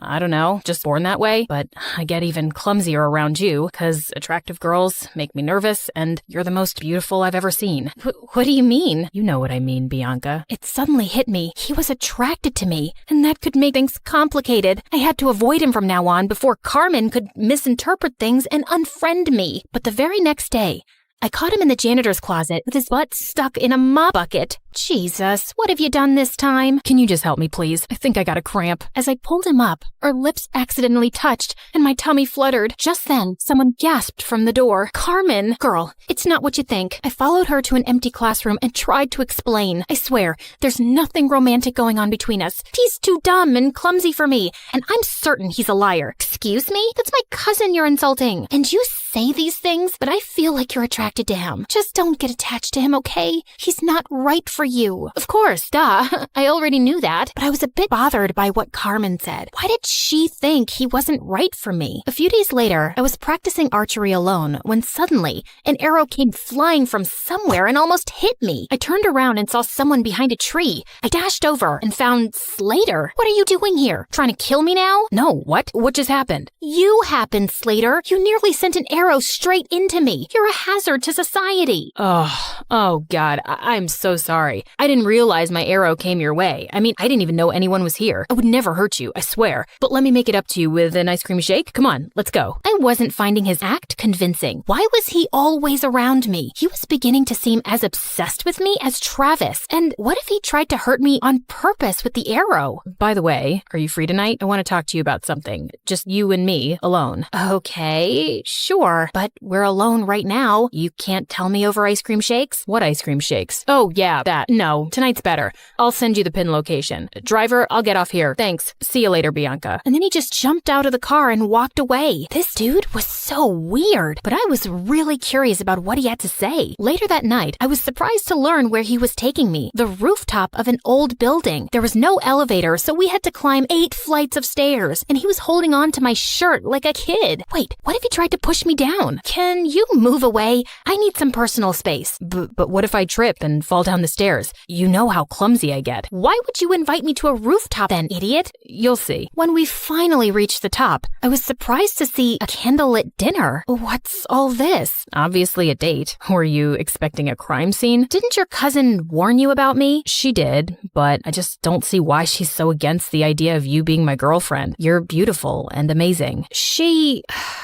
I don't know, just born that way, but I get even clumsier around you, 'cause attractive girls make me nervous, and you're the most beautiful I've ever seen. What do you mean? You know what I mean, Bianca. It suddenly hit me. He was attracted to me, and that could make things complicated. I had to avoid him from now on before Carmen could misinterpret things and unfriend me. But the very next day, I caught him in the janitor's closet with his butt stuck in a mop bucket. Jesus, what have you done this time? Can you just help me, please? I think I got a cramp. As I pulled him up, our lips accidentally touched, and my tummy fluttered. Just then, someone gasped from the door. Carmen! Girl, it's not what you think. I followed her to an empty classroom and tried to explain. I swear, there's nothing romantic going on between us. He's too dumb and clumsy for me, and I'm certain he's a liar. Excuse me? That's my cousin you're insulting. And you say these things, but I feel like you're attracted to him. Just don't get attached to him, okay? He's not right for you. Of course, duh. I already knew that, but I was a bit bothered by what Carmen said. Why did she think he wasn't right for me? A few days later, I was practicing archery alone when suddenly an arrow came flying from somewhere and almost hit me. I turned around and saw someone behind a tree. I dashed over and found Slater. What are you doing here? Trying to kill me now? No, what? What just happened? You happened, Slater. You nearly sent an arrow straight into me. You're a hazard to society. Oh God, I'm so sorry. I didn't realize my arrow came your way. I mean, I didn't even know anyone was here. I would never hurt you, I swear. But let me make it up to you with an ice cream shake. Come on, let's go. I wasn't finding his act convincing. Why was he always around me? He was beginning to seem as obsessed with me as Travis. And what if he tried to hurt me on purpose with the arrow? By the way, are you free tonight? I want to talk to you about something. Just you and me, alone. Okay, sure. But we're alone right now. You can't tell me over ice cream shakes? What ice cream shakes? Oh, yeah, that. No, tonight's better. I'll send you the pin location. Driver, I'll get off here. Thanks. See you later, Bianca. And then he just jumped out of the car and walked away. This dude was so weird, but I was really curious about what he had to say. Later that night, I was surprised to learn where he was taking me. The rooftop of an old building. There was no elevator, so we had to climb 8 flights of stairs, and he was holding on to my shirt like a kid. Wait, what if he tried to push me down? Can you move away? I need some personal space. But what if I trip and fall down the stairs? You know how clumsy I get. Why would you invite me to a rooftop then, idiot? You'll see. When we finally reached the top, I was surprised to see a candlelit dinner. What's all this? Obviously a date. Were you expecting a crime scene? Didn't your cousin warn you about me? She did, but I just don't see why she's so against the idea of you being my girlfriend. You're beautiful and amazing. She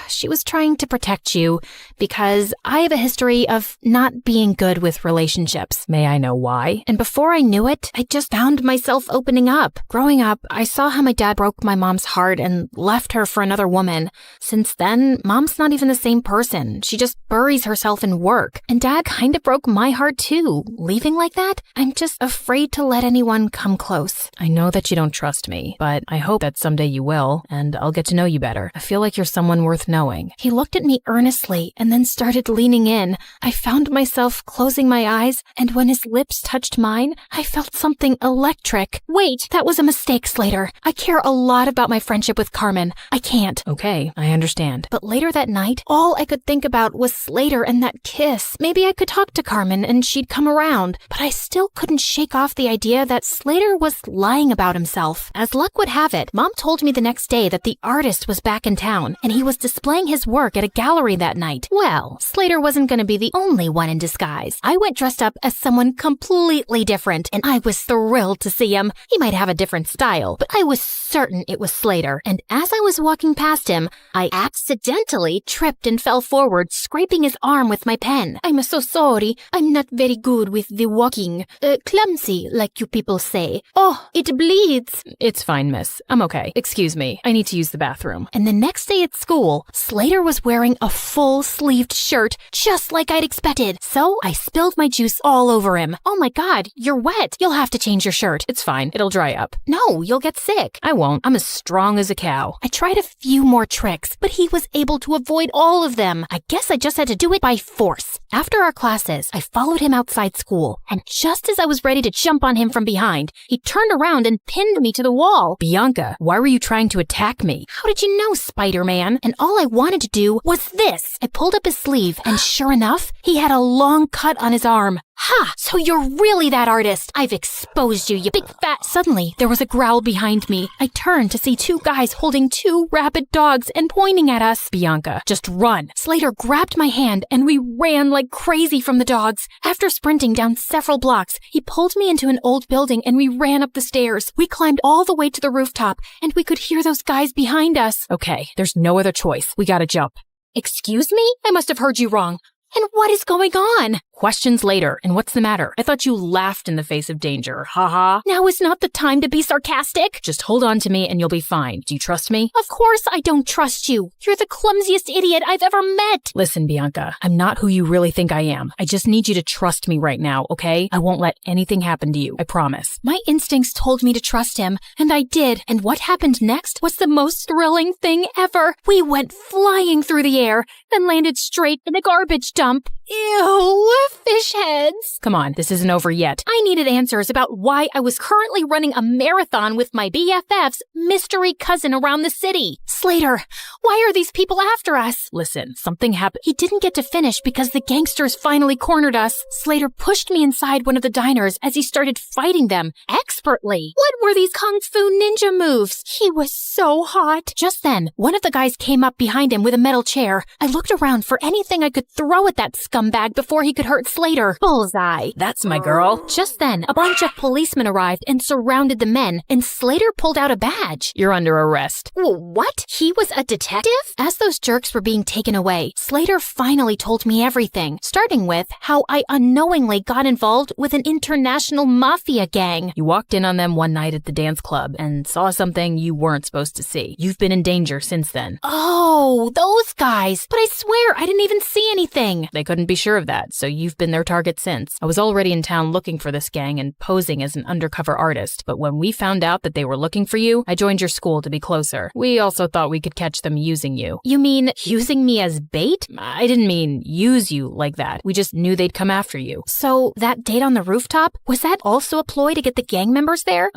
She was trying to protect you because I have a history of not being good with relationships. May I know why? And before I knew it, I just found myself opening up. Growing up, I saw how my dad broke my mom's heart and left her for another woman. Since then, Mom's not even the same person. She just buries herself in work. And Dad kind of broke my heart too. Leaving like that, I'm just afraid to let anyone come close. I know that you don't trust me, but I hope that someday you will, and I'll get to know you better. I feel like you're someone worth knowing. He looked at me earnestly and then started leaning in. I found myself closing my eyes, and when his lips touched mine, I felt something electric. Wait, that was a mistake, Slater. I care a lot about my friendship with Carmen. I can't. Okay, I understand. But later that night, all I could think about was Slater and that kiss. Maybe I could talk to Carmen and she'd come around, but I still couldn't shake off the idea that Slater was lying about himself. As luck would have it, Mom told me the next day that the artist was back in town and he was displaying his work at a gallery that night. Well, Slater wasn't going to be the only one in disguise. I went dressed up as someone completely different, and I was thrilled to see him. He might have a different style, but I was certain it was Slater. And as I was walking past him, I accidentally tripped and fell forward, scraping his arm with my pen. I'm so sorry. I'm not very good with the walking. Clumsy, like you people say. Oh, it bleeds. It's fine, miss. I'm okay. Excuse me. I need to use the bathroom. And the next day at school, Slater was wearing a full-sleeved shirt, just like I'd expected. So I spilled my juice all over him. Oh my God, you're wet. You'll have to change your shirt. It's fine. It'll dry up. No, you'll get sick. I won't. I'm as strong as a cow. I tried a few more tricks, but he was able to avoid all of them. I guess I just had to do it by force. After our classes, I followed him outside school, and just as I was ready to jump on him from behind, he turned around and pinned me to the wall. Bianca, why were you trying to attack me? How did you know, Spider-Man? And all I wanted to do was this. I pulled up his sleeve, and sure enough, he had a long cut on his arm. Ha! So you're really that artist. I've exposed you, you big fat... Suddenly, there was a growl behind me. I turned to see two guys holding two rabid dogs and pointing at us. Bianca, just run. Slater grabbed my hand and we ran like crazy from the dogs. After sprinting down several blocks, he pulled me into an old building and we ran up the stairs. We climbed all the way to the rooftop and we could hear those guys behind us. Okay, there's no other choice. We gotta jump. Excuse me? I must have heard you wrong. And what is going on? Questions later. And what's the matter? I thought you laughed in the face of danger. Ha. Now is not the time to be sarcastic. Just hold on to me and you'll be fine. Do you trust me? Of course I don't trust you. You're the clumsiest idiot I've ever met. Listen, Bianca, I'm not who you really think I am. I just need you to trust me right now, okay? I won't let anything happen to you. I promise. My instincts told me to trust him, and I did. And what happened next was the most thrilling thing ever. We went flying through the air, then landed straight in a garbage dump. Ew, fish heads. Come on, this isn't over yet. I needed answers about why I was currently running a marathon with my BFF's mystery cousin around the city. Slater, why are these people after us? Listen, something happened. He didn't get to finish because the gangsters finally cornered us. Slater pushed me inside one of the diners as he started fighting them expertly. What were these kung fu ninja moves? He was so hot. Just then, one of the guys came up behind him with a metal chair. I looked around for anything I could throw at that scumbag before he could hurt Slater. Bullseye. That's my girl. Just then, a bunch of policemen arrived and surrounded the men, and Slater pulled out a badge. You're under arrest. What? He was a detective? As those jerks were being taken away, Slater finally told me everything, starting with how I unknowingly got involved with an international mafia gang. You walked in on them one night at the dance club and saw something you weren't supposed to see. You've been in danger since then. Oh, those guys. But I swear I didn't even see anything. They couldn't be sure of that, so you've been their target since. I was already in town looking for this gang and posing as an undercover artist, but when we found out that they were looking for you, I joined your school to be closer. We also thought we could catch them using you. You mean using me as bait? I didn't mean use you like that. We just knew they'd come after you. So that date on the rooftop, was that also a ploy to get the gang members there?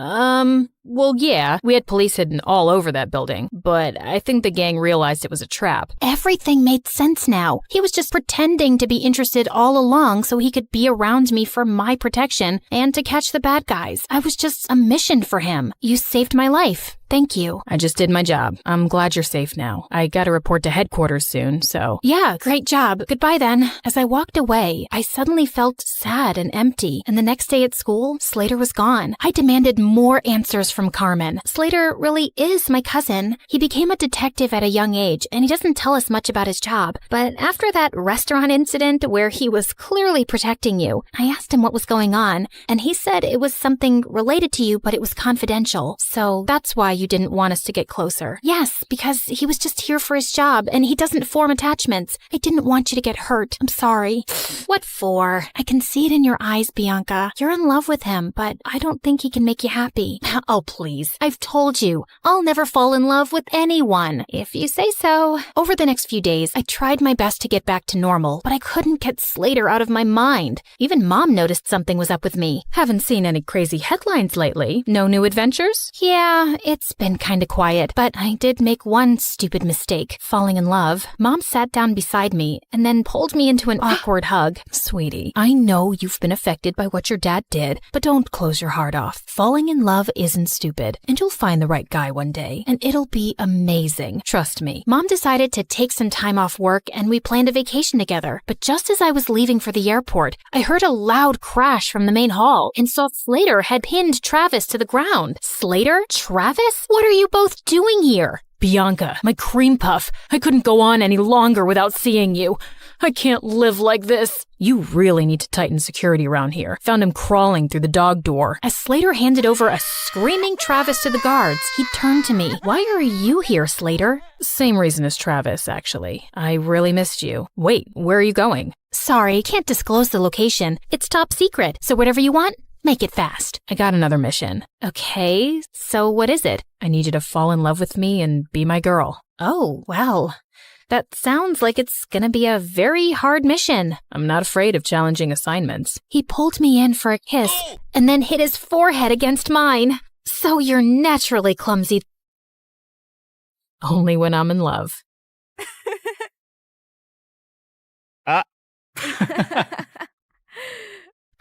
Well, yeah, we had police hidden all over that building, but I think the gang realized it was a trap. Everything made sense now. He was just pretending to be interested all along so he could be around me for my protection and to catch the bad guys. I was just a mission for him. You saved my life. Thank you. I just did my job. I'm glad you're safe now. I gotta report to headquarters soon, so... Yeah, great job. Goodbye then. As I walked away, I suddenly felt sad and empty. And the next day at school, Slater was gone. I demanded more answers from Carmen. Slater really is my cousin. He became a detective at a young age, and he doesn't tell us much about his job. But after that restaurant incident where he was clearly protecting you, I asked him what was going on, and he said it was something related to you, but it was confidential. So that's why you didn't want us to get closer. Yes, because he was just here for his job, and he doesn't form attachments. I didn't want you to get hurt. I'm sorry. What for? I can see it in your eyes, Bianca. You're in love with him, but I don't think he can make you happy. Oh, please. I've told you, I'll never fall in love with anyone, if you say so. Over the next few days, I tried my best to get back to normal, but I couldn't get Slater out of my mind. Even Mom noticed something was up with me. Haven't seen any crazy headlines lately. No new adventures? Yeah, it's been kinda quiet, but I did make one stupid mistake, falling in love. Mom sat down beside me and then pulled me into an awkward hug. Sweetie, I know you've been affected by what your dad did, but don't close your heart off. Falling in love isn't stupid, and you'll find the right guy one day, and it'll be amazing. Trust me. Mom decided to take some time off work, and we planned a vacation together. But just as I was leaving for the airport, I heard a loud crash from the main hall and saw Slater had pinned Travis to the ground. Slater? Travis? What are you both doing here? Bianca, my cream puff, I couldn't go on any longer without seeing you. I can't live like this. You really need to tighten security around here. Found him crawling through the dog door. As Slater handed over a screaming Travis to the guards, he turned to me. Why are you here, Slater? Same reason as Travis, actually. I really missed you. Wait, where are you going? Sorry, can't disclose the location. It's top secret, so whatever you want, make it fast. I got another mission. Okay, so what is it? I need you to fall in love with me and be my girl. Oh, well, that sounds like it's gonna be a very hard mission. I'm not afraid of challenging assignments. He pulled me in for a kiss and then hit his forehead against mine. So you're naturally clumsy. Only when I'm in love.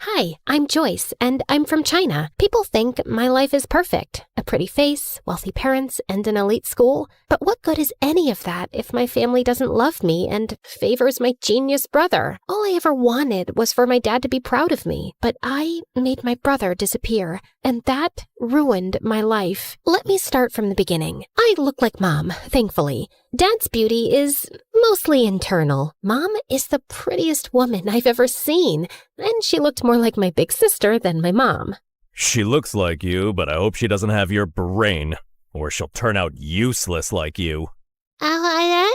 Hi, I'm Joyce, and I'm from China. People think my life is perfect. A pretty face, wealthy parents, and an elite school. But what good is any of that if my family doesn't love me and favors my genius brother? All I ever wanted was for my dad to be proud of me. But I made my brother disappear, and that ruined my life. Let me start from the beginning. I look like Mom, thankfully. Dad's beauty is mostly internal. Mom is the prettiest woman I've ever seen, and she looked more like my big sister than my mom. She looks like you, but I hope she doesn't have your brain, or she'll turn out useless like you. Well,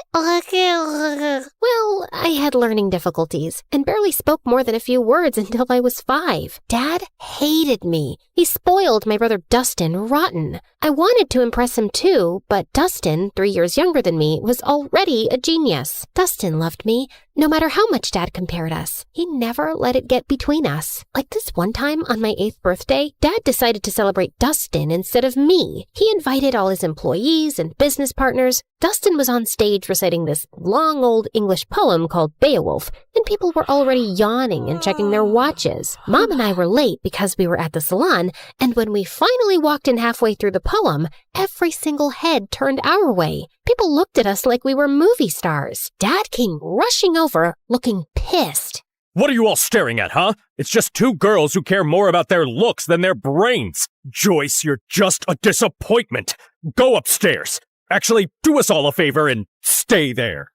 I had learning difficulties and barely spoke more than a few words until I was 5. Dad hated me. He spoiled my brother Dustin rotten. I wanted to impress him too, but Dustin, 3 years younger than me, was already a genius. Dustin loved me, no matter how much Dad compared us. He never let it get between us. Like this one time on my 8th birthday, Dad decided to celebrate Dustin instead of me. He invited all his employees and business partners. Dustin was on stage reciting this long old English poem called Beowulf, and people were already yawning and checking their watches. Mom and I were late because we were at the salon, and when we finally walked in halfway through the poem, every single head turned our way. People looked at us like we were movie stars. Dad came rushing over, looking pissed. What are you all staring at, huh? It's just 2 girls who care more about their looks than their brains. Joyce, you're just a disappointment. Go upstairs. Actually, do us all a favor and stay there.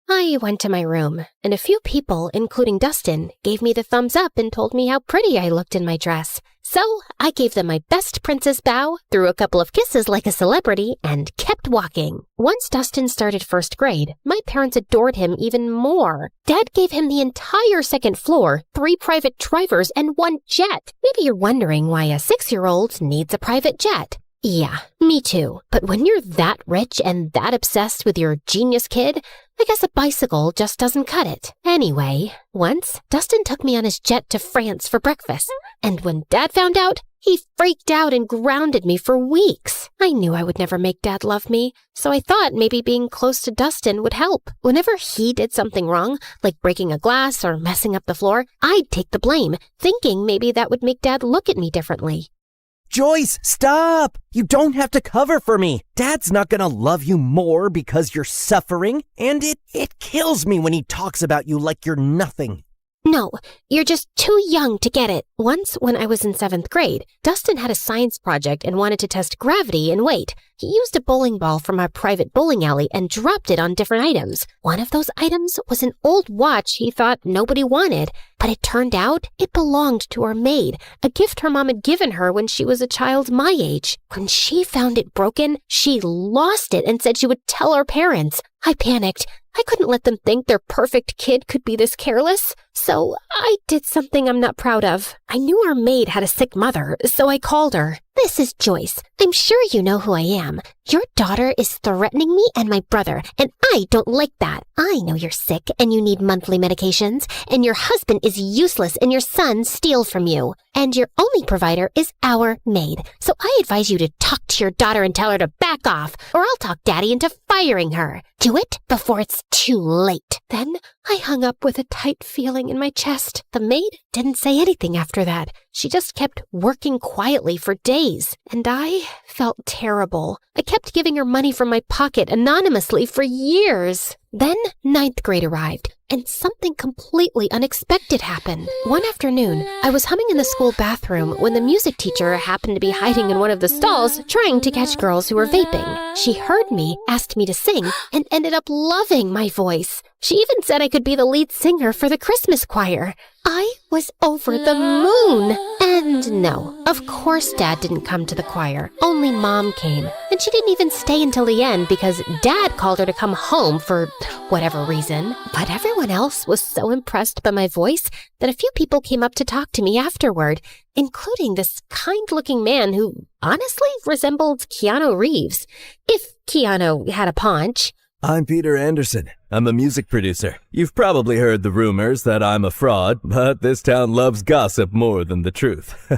I went to my room, and a few people, including Dustin, gave me the thumbs up and told me how pretty I looked in my dress. So I gave them my best princess bow, threw a couple of kisses like a celebrity, and kept walking. Once Dustin started 1st grade, my parents adored him even more. Dad gave him the entire 2nd floor, 3 private drivers, and 1 jet. Maybe you're wondering why a 6-year-old needs a private jet. Yeah, me too. But when you're that rich and that obsessed with your genius kid, I guess a bicycle just doesn't cut it. Anyway, once, Dustin took me on his jet to France for breakfast. And when Dad found out, he freaked out and grounded me for weeks. I knew I would never make Dad love me, so I thought maybe being close to Dustin would help. Whenever he did something wrong, like breaking a glass or messing up the floor, I'd take the blame, thinking maybe that would make Dad look at me differently. Joyce, stop! You don't have to cover for me. Dad's not gonna love you more because you're suffering, and it kills me when he talks about you like you're nothing. No, you're just too young to get it. Once, when I was in 7th grade, Dustin had a science project and wanted to test gravity and weight. He used a bowling ball from our private bowling alley and dropped it on different items. One of those items was an old watch he thought nobody wanted, but it turned out it belonged to our maid, a gift her mom had given her when she was a child my age. When she found it broken, she lost it and said she would tell our parents. I panicked. I couldn't let them think their perfect kid could be this careless. So I did something I'm not proud of. I knew our maid had a sick mother, so I called her. This is Joyce. I'm sure you know who I am. Your daughter is threatening me and my brother, and I don't like that. I know you're sick and you need monthly medications, and your husband is useless and your son steals from you. And your only provider is our maid. So I advise you to talk to your daughter and tell her to back off, or I'll talk Daddy into firing her. Do it before it's too late. Then I hung up with a tight feeling in my chest. The maid didn't say anything after that. She just kept working quietly for days, and I felt terrible. I kept giving her money from my pocket anonymously for years. Then 9th grade arrived, and something completely unexpected happened. One afternoon, I was humming in the school bathroom when the music teacher happened to be hiding in one of the stalls trying to catch girls who were vaping. She heard me, asked me to sing, and ended up loving my voice. She even said I could be the lead singer for the Christmas choir. I was over the moon. And no, of course Dad didn't come to the choir. Only Mom came. And she didn't even stay until the end because Dad called her to come home for whatever reason. But everyone else was so impressed by my voice that a few people came up to talk to me afterward, including this kind-looking man who honestly resembled Keanu Reeves. If Keanu had a paunch. I'm Peter Anderson. I'm a music producer. You've probably heard the rumors that I'm a fraud, but this town loves gossip more than the truth.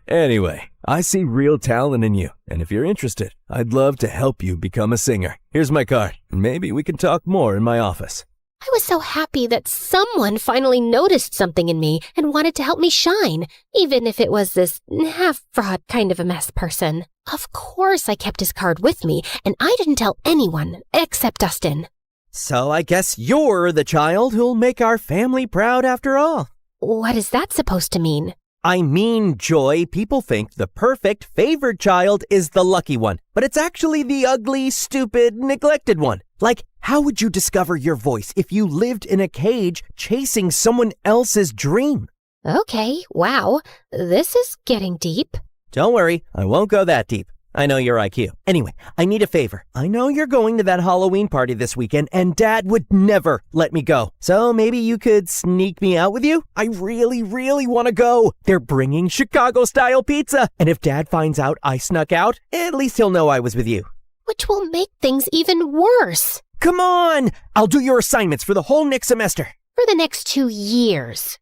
Anyway, I see real talent in you, and if you're interested, I'd love to help you become a singer. Here's my card. Maybe we can talk more in my office. I was so happy that someone finally noticed something in me and wanted to help me shine, even if it was this half-fraud kind of a mess person. Of course I kept his card with me, and I didn't tell anyone except Dustin. So I guess you're the child who'll make our family proud after all. What is that supposed to mean? I mean, Joy, people think the perfect, favored child is the lucky one, but it's actually the ugly, stupid, neglected one. Like, how would you discover your voice if you lived in a cage chasing someone else's dream? Okay, wow, this is getting deep. Don't worry, I won't go that deep. I know your IQ. Anyway, I need a favor. I know you're going to that Halloween party this weekend, and Dad would never let me go. So maybe you could sneak me out with you? I really, really want to go. They're bringing Chicago-style pizza. And if Dad finds out I snuck out, at least he'll know I was with you. Which will make things even worse. Come on! I'll do your assignments for the whole next semester. For the next 2 years.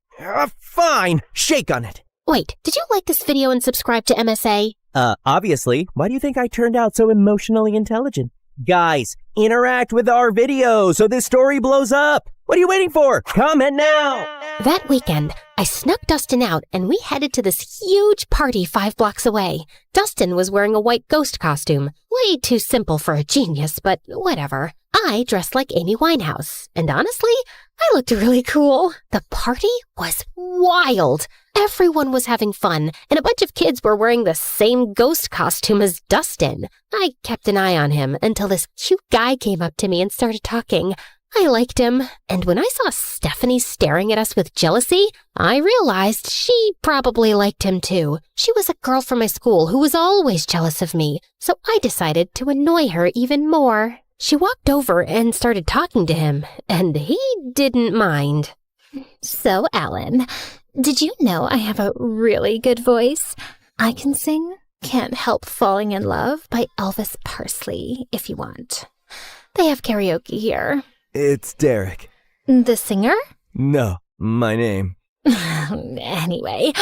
Fine. Shake on it. Wait, did you like this video and subscribe to MSA? Obviously. Why do you think I turned out so emotionally intelligent? Guys, interact with our video so this story blows up. What are you waiting for? Comment now! That weekend, I snuck Dustin out and we headed to this huge party 5 blocks away. Dustin was wearing a white ghost costume. Way too simple for a genius, but whatever. I dressed like Amy Winehouse, and honestly, I looked really cool. The party was wild. Everyone was having fun, and a bunch of kids were wearing the same ghost costume as Dustin. I kept an eye on him until this cute guy came up to me and started talking. I liked him, and when I saw Stephanie staring at us with jealousy, I realized she probably liked him too. She was a girl from my school who was always jealous of me, so I decided to annoy her even more. She walked over and started talking to him, and he didn't mind. So, Alan, did you know I have a really good voice? I can sing Can't Help Falling in Love by Elvis Presley, if you want. They have karaoke here. It's Derek. The singer? No, my name. Anyway,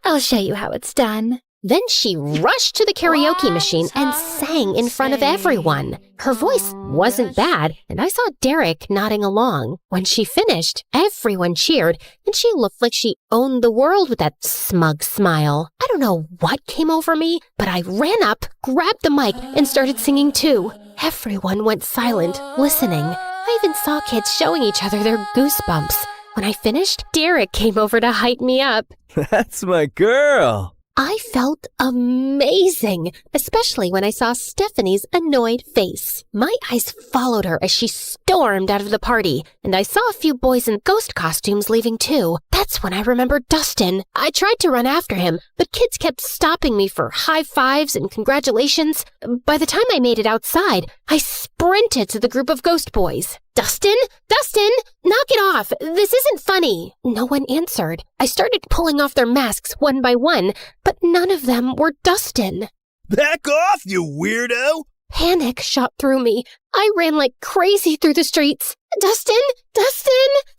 I'll show you how it's done. Then she rushed to the karaoke machine and sang in front of everyone. Her voice wasn't bad, and I saw Derek nodding along. When she finished, everyone cheered, and she looked like she owned the world with that smug smile. I don't know what came over me, but I ran up, grabbed the mic, and started singing too. Everyone went silent, listening. I even saw kids showing each other their goosebumps. When I finished, Derek came over to hype me up. That's my girl. I felt amazing, especially when I saw Stephanie's annoyed face. My eyes followed her as she stormed out of the party, and I saw a few boys in ghost costumes leaving too. That's when I remembered Dustin. I tried to run after him, but kids kept stopping me for high fives and congratulations. By the time I made it outside, I sprinted to the group of ghost boys. Dustin? Dustin! Knock it off! This isn't funny! No one answered. I started pulling off their masks one by one, but none of them were Dustin. Back off, you weirdo! Panic shot through me. I ran like crazy through the streets. Dustin! Dustin!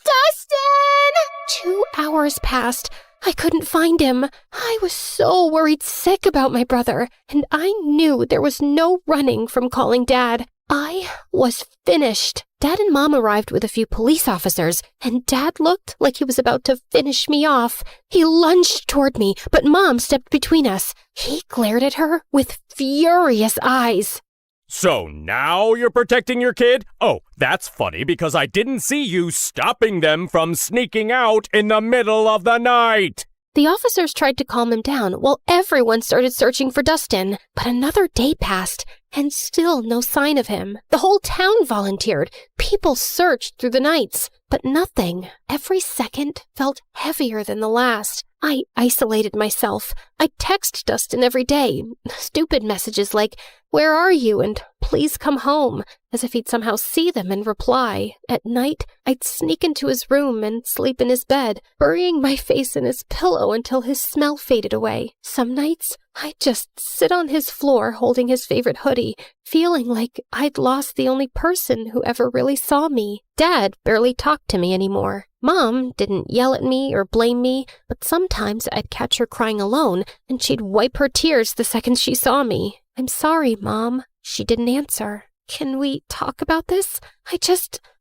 Dustin! 2 hours passed. I couldn't find him. I was so worried sick about my brother, and I knew there was no running from calling Dad. I was finished. Dad and Mom arrived with a few police officers, and Dad looked like he was about to finish me off. He lunged toward me, but Mom stepped between us. He glared at her with furious eyes. So now you're protecting your kid? Oh, that's funny because I didn't see you stopping them from sneaking out in the middle of the night. The officers tried to calm him down while everyone started searching for Dustin. But another day passed, and still no sign of him. The whole town volunteered. People searched through the nights, but nothing. Every second felt heavier than the last. I isolated myself. I text Dustin every day. Stupid messages like, "Where are you?" and "Please come home," as if he'd somehow see them and reply. At night, I'd sneak into his room and sleep in his bed, burying my face in his pillow until his smell faded away. Some nights, I'd just sit on his floor holding his favorite hoodie, feeling like I'd lost the only person who ever really saw me. Dad barely talked to me anymore. Mom didn't yell at me or blame me, but sometimes I'd catch her crying alone, and she'd wipe her tears the second she saw me. "I'm sorry, Mom." She didn't answer. "Can we talk about this? I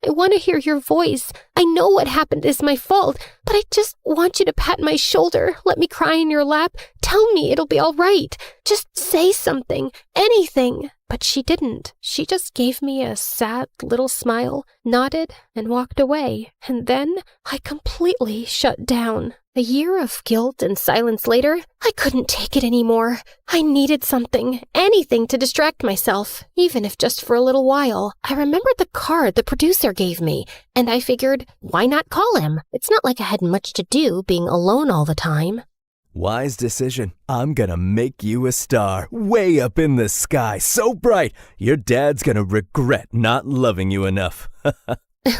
want to hear your voice. I know what happened is my fault, but I just want you to pat my shoulder, let me cry in your lap, tell me it'll be all right. Just say something, anything." But she didn't. She just gave me a sad little smile, nodded, and walked away. And then I completely shut down. A year of guilt and silence later, I couldn't take it anymore. I needed something, anything to distract myself, even if just for a little while. I remembered the card the producer gave me, and I figured, why not call him? It's not like I had much to do being alone all the time. Wise decision. I'm gonna make you a star, way up in the sky, so bright, your dad's gonna regret not loving you enough.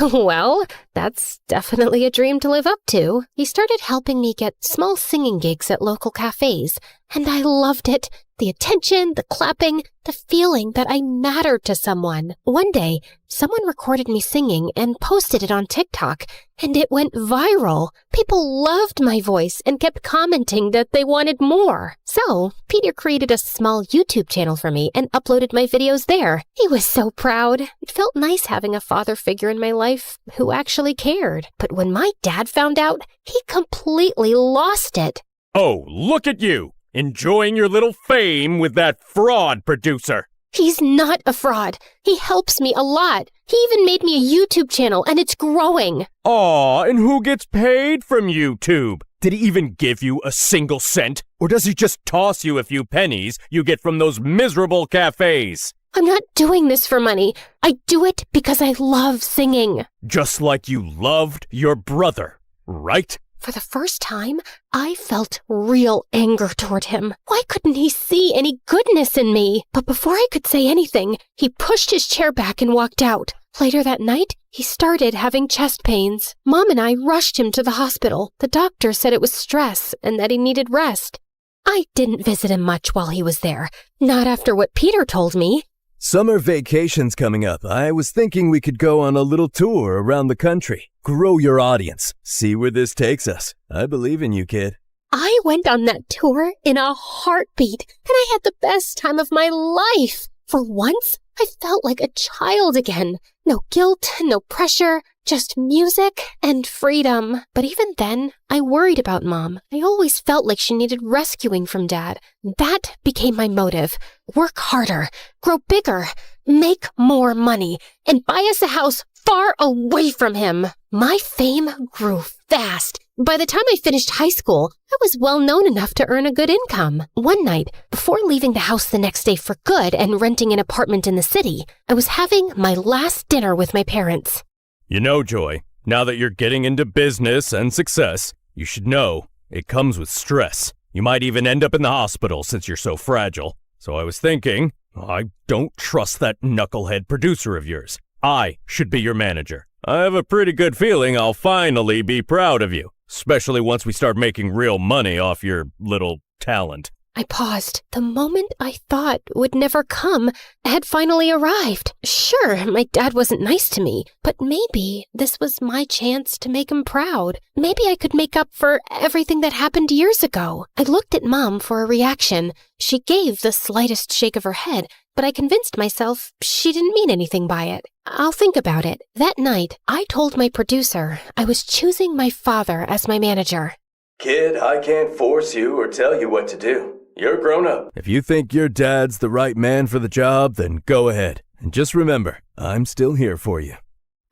Well, that's definitely a dream to live up to. He started helping me get small singing gigs at local cafes, and I loved it. The attention, the clapping, the feeling that I mattered to someone. One day, someone recorded me singing and posted it on TikTok, and it went viral. People loved my voice and kept commenting that they wanted more. So, Peter created a small YouTube channel for me and uploaded my videos there. He was so proud. It felt nice having a father figure in my life who actually cared. But when my dad found out, he completely lost it. Oh, look at you! Enjoying your little fame with that fraud producer. He's not a fraud. He helps me a lot. He even made me a YouTube channel, and it's growing. Aw, and who gets paid from YouTube? Did he even give you a single cent? Or does he just toss you a few pennies you get from those miserable cafes? I'm not doing this for money. I do it because I love singing. Just like you loved your brother, right? For the first time, I felt real anger toward him. Why couldn't he see any goodness in me? But before I could say anything, he pushed his chair back and walked out. Later that night, he started having chest pains. Mom and I rushed him to the hospital. The doctor said it was stress and that he needed rest. I didn't visit him much while he was there. Not after what Peter told me. Summer vacation's coming up. I was thinking we could go on a little tour around the country. Grow your audience. See where this takes us. I believe in you, kid. I went on that tour in a heartbeat, and I had the best time of my life. For once, I felt like a child again. No guilt, no pressure, just music and freedom. But even then, I worried about Mom. I always felt like she needed rescuing from Dad. That became my motive. Work harder, grow bigger, make more money, and buy us a house far away from him. My fame grew fast. By the time I finished high school, I was well known enough to earn a good income. One night, before leaving the house the next day for good and renting an apartment in the city, I was having my last dinner with my parents. You know, Joy, now that you're getting into business and success, you should know it comes with stress. You might even end up in the hospital since you're so fragile. So I was thinking, I don't trust that knucklehead producer of yours. I should be your manager. I have a pretty good feeling I'll finally be proud of you, especially once we start making real money off your little talent. I paused. The moment I thought would never come had finally arrived. Sure, my dad wasn't nice to me, but maybe this was my chance to make him proud. Maybe I could make up for everything that happened years ago. I looked at Mom for a reaction. She gave the slightest shake of her head, but I convinced myself she didn't mean anything by it. I'll think about it. That night, I told my producer I was choosing my father as my manager. Kid, I can't force you or tell you what to do. You're grown up. If you think your dad's the right man for the job, then go ahead. And just remember, I'm still here for you.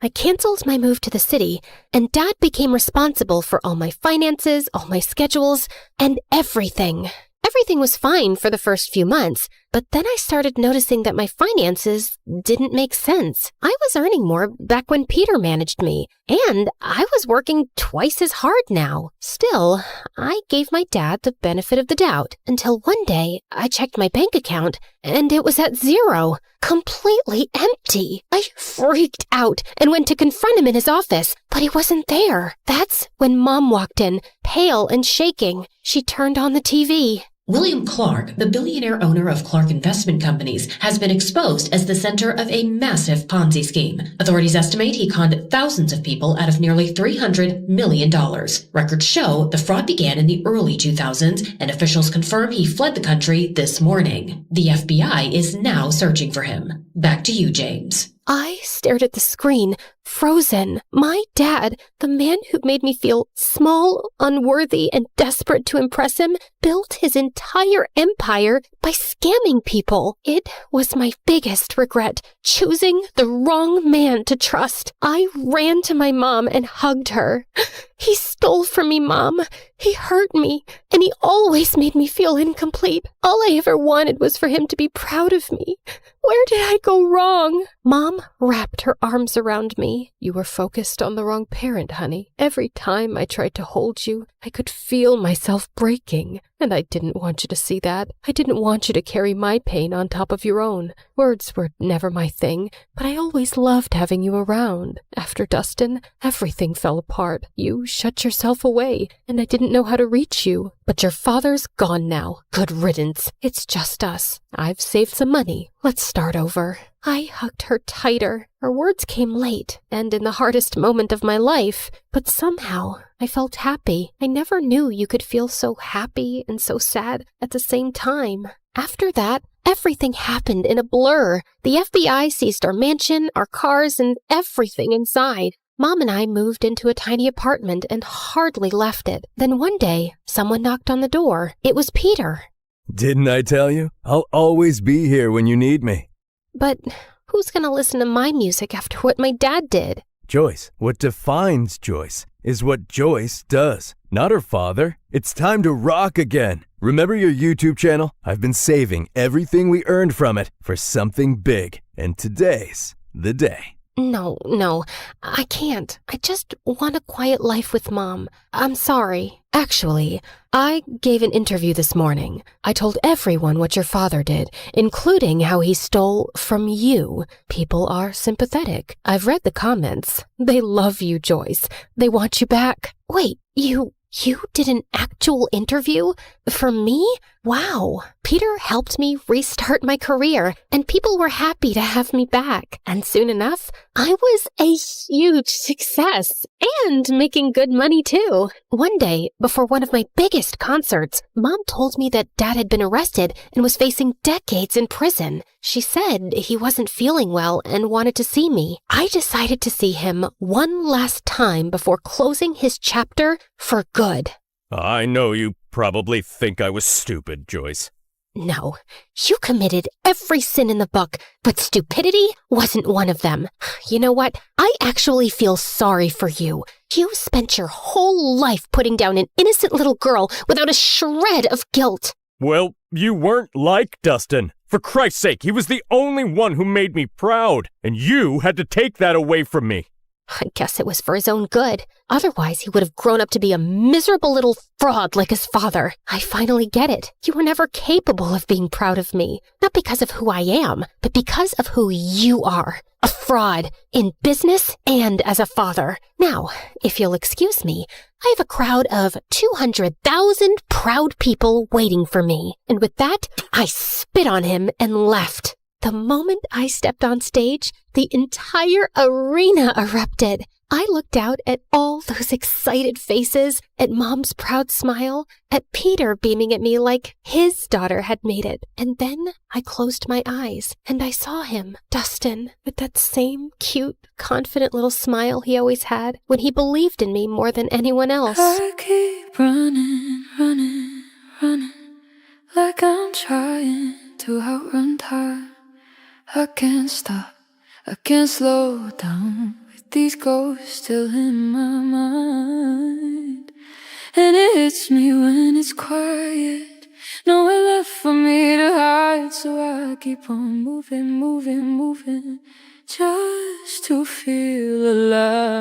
I canceled my move to the city, and Dad became responsible for all my finances, all my schedules, and everything. Everything was fine for the first few months, but then I started noticing that my finances didn't make sense. I was earning more back when Peter managed me, and I was working twice as hard now. Still, I gave my dad the benefit of the doubt until one day I checked my bank account and it was at zero, completely empty. I freaked out and went to confront him in his office, but he wasn't there. That's when Mom walked in, pale and shaking. She turned on the TV. William Clark, the billionaire owner of Clark Investment Companies, has been exposed as the center of a massive Ponzi scheme. Authorities estimate he conned thousands of people out of nearly $300 million. Records show the fraud began in the early 2000s, and officials confirm he fled the country this morning. The FBI is now searching for him. Back to you, James. I stared at the screen, frozen. My dad, the man who made me feel small, unworthy, and desperate to impress him, built his entire empire by scamming people. It was my biggest regret, choosing the wrong man to trust. I ran to my mom and hugged her. He stole from me, Mom. He hurt me, and he always made me feel incomplete. All I ever wanted was for him to be proud of me. Where did I go wrong? Mom wrapped her arms around me. You were focused on the wrong parent, honey. Every time I tried to hold you, I could feel myself breaking. And I didn't want you to see that. I didn't want you to carry my pain on top of your own. Words were never my thing, but I always loved having you around. After Dustin, everything fell apart. You shut yourself away, and I didn't know how to reach you. But your father's gone now. Good riddance. It's just us. I've saved some money. Let's start over. I hugged her tighter. Her words came late, and in the hardest moment of my life, but somehow I felt happy. I never knew you could feel so happy and so sad at the same time. After that, everything happened in a blur. The FBI seized our mansion, our cars, and everything inside. Mom and I moved into a tiny apartment and hardly left it. Then one day, someone knocked on the door. It was Peter. Didn't I tell you? I'll always be here when you need me. But who's gonna listen to my music after what my dad did? Joyce, what defines Joyce is what Joyce does, not her father. It's time to rock again. Remember your YouTube channel? I've been saving everything we earned from it for something big, and today's the day. No, I can't. I just want a quiet life with Mom. I'm sorry. Actually, I gave an interview this morning. I told everyone what your father did, including how he stole from you. People are sympathetic. I've read the comments. They love you, Joyce. They want you back. Wait, you did an actual interview? For me? Wow. Peter helped me restart my career, and people were happy to have me back. And soon enough, I was a huge success and making good money too. One day, before one of my biggest concerts, Mom told me that Dad had been arrested and was facing decades in prison. She said he wasn't feeling well and wanted to see me. I decided to see him one last time before closing his chapter for good. I know you probably think I was stupid, Joyce. No, you committed every sin in the book, but stupidity wasn't one of them. You know what? I actually feel sorry for you. You spent your whole life putting down an innocent little girl without a shred of guilt. Well, you weren't like Dustin. For Christ's sake, he was the only one who made me proud, and you had to take that away from me. I guess it was for his own good. Otherwise, he would have grown up to be a miserable little fraud like his father. I finally get it. You were never capable of being proud of me. Not because of who I am, but because of who you are. A fraud in business and as a father. Now, if you'll excuse me, I have a crowd of 200,000 proud people waiting for me. And with that, I spit on him and left. The moment I stepped on stage, the entire arena erupted. I looked out at all those excited faces, at Mom's proud smile, at Peter beaming at me like his daughter had made it. And then I closed my eyes, and I saw him, Dustin, with that same cute, confident little smile he always had when he believed in me more than anyone else. I keep running, running, running, like I'm trying to outrun time. I can't stop, I can't slow down, with these ghosts still in my mind. And it hits me when it's quiet, nowhere left for me to hide. So I keep on moving, moving, moving, just to feel alive.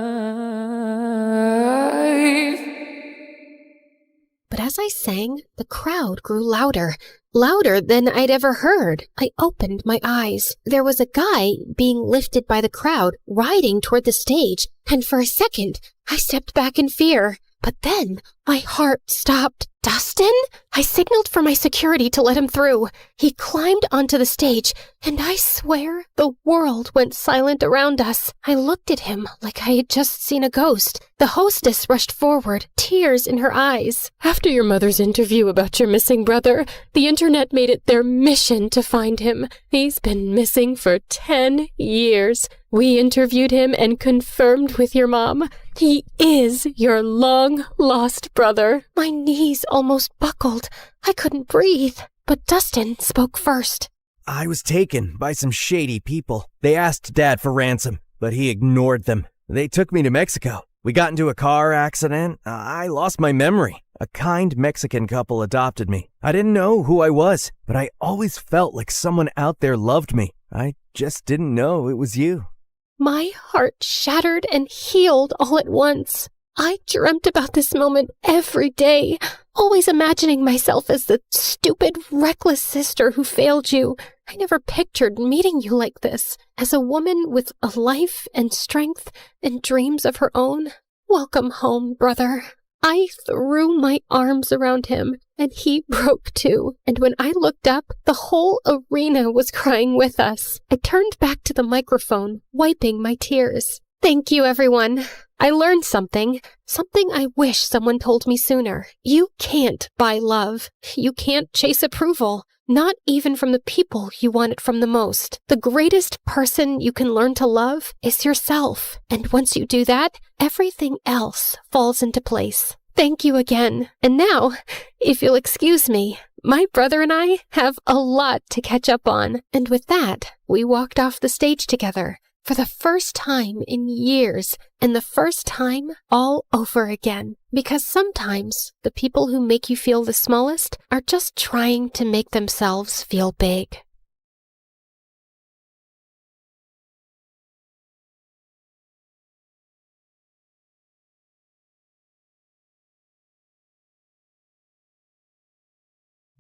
But as I sang, the crowd grew louder, louder than I'd ever heard. I opened my eyes. There was a guy being lifted by the crowd, riding toward the stage, and for a second, I stepped back in fear. But then my heart stopped. Dustin? I signaled for my security to let him through. He climbed onto the stage, and I swear the world went silent around us. I looked at him like I had just seen a ghost. The hostess rushed forward, tears in her eyes. After your mother's interview about your missing brother, the internet made it their mission to find him. He's been missing for 10 years. We interviewed him and confirmed with your mom. He is your long-lost brother. My knees almost buckled. I couldn't breathe. But Dustin spoke first. I was taken by some shady people. They asked Dad for ransom, but he ignored them. They took me to Mexico. We got into a car accident. I lost my memory. A kind Mexican couple adopted me. I didn't know who I was, but I always felt like someone out there loved me. I just didn't know it was you. My heart shattered and healed all at once. I dreamt about this moment every day, always imagining myself as the stupid, reckless sister who failed you. I never pictured meeting you like this, as a woman with a life and strength and dreams of her own. Welcome home, brother. I threw my arms around him, and he broke too. And when I looked up, the whole arena was crying with us. I turned back to the microphone, wiping my tears. Thank you, everyone. I learned something I wish someone told me sooner. You can't buy love. You can't chase approval. Not even from the people you want it from the most. The greatest person you can learn to love is yourself. And once you do that, everything else falls into place. Thank you again. And now, if you'll excuse me, my brother and I have a lot to catch up on. And with that, we walked off the stage together. For the first time in years, and the first time all over again. Because sometimes the people who make you feel the smallest are just trying to make themselves feel big.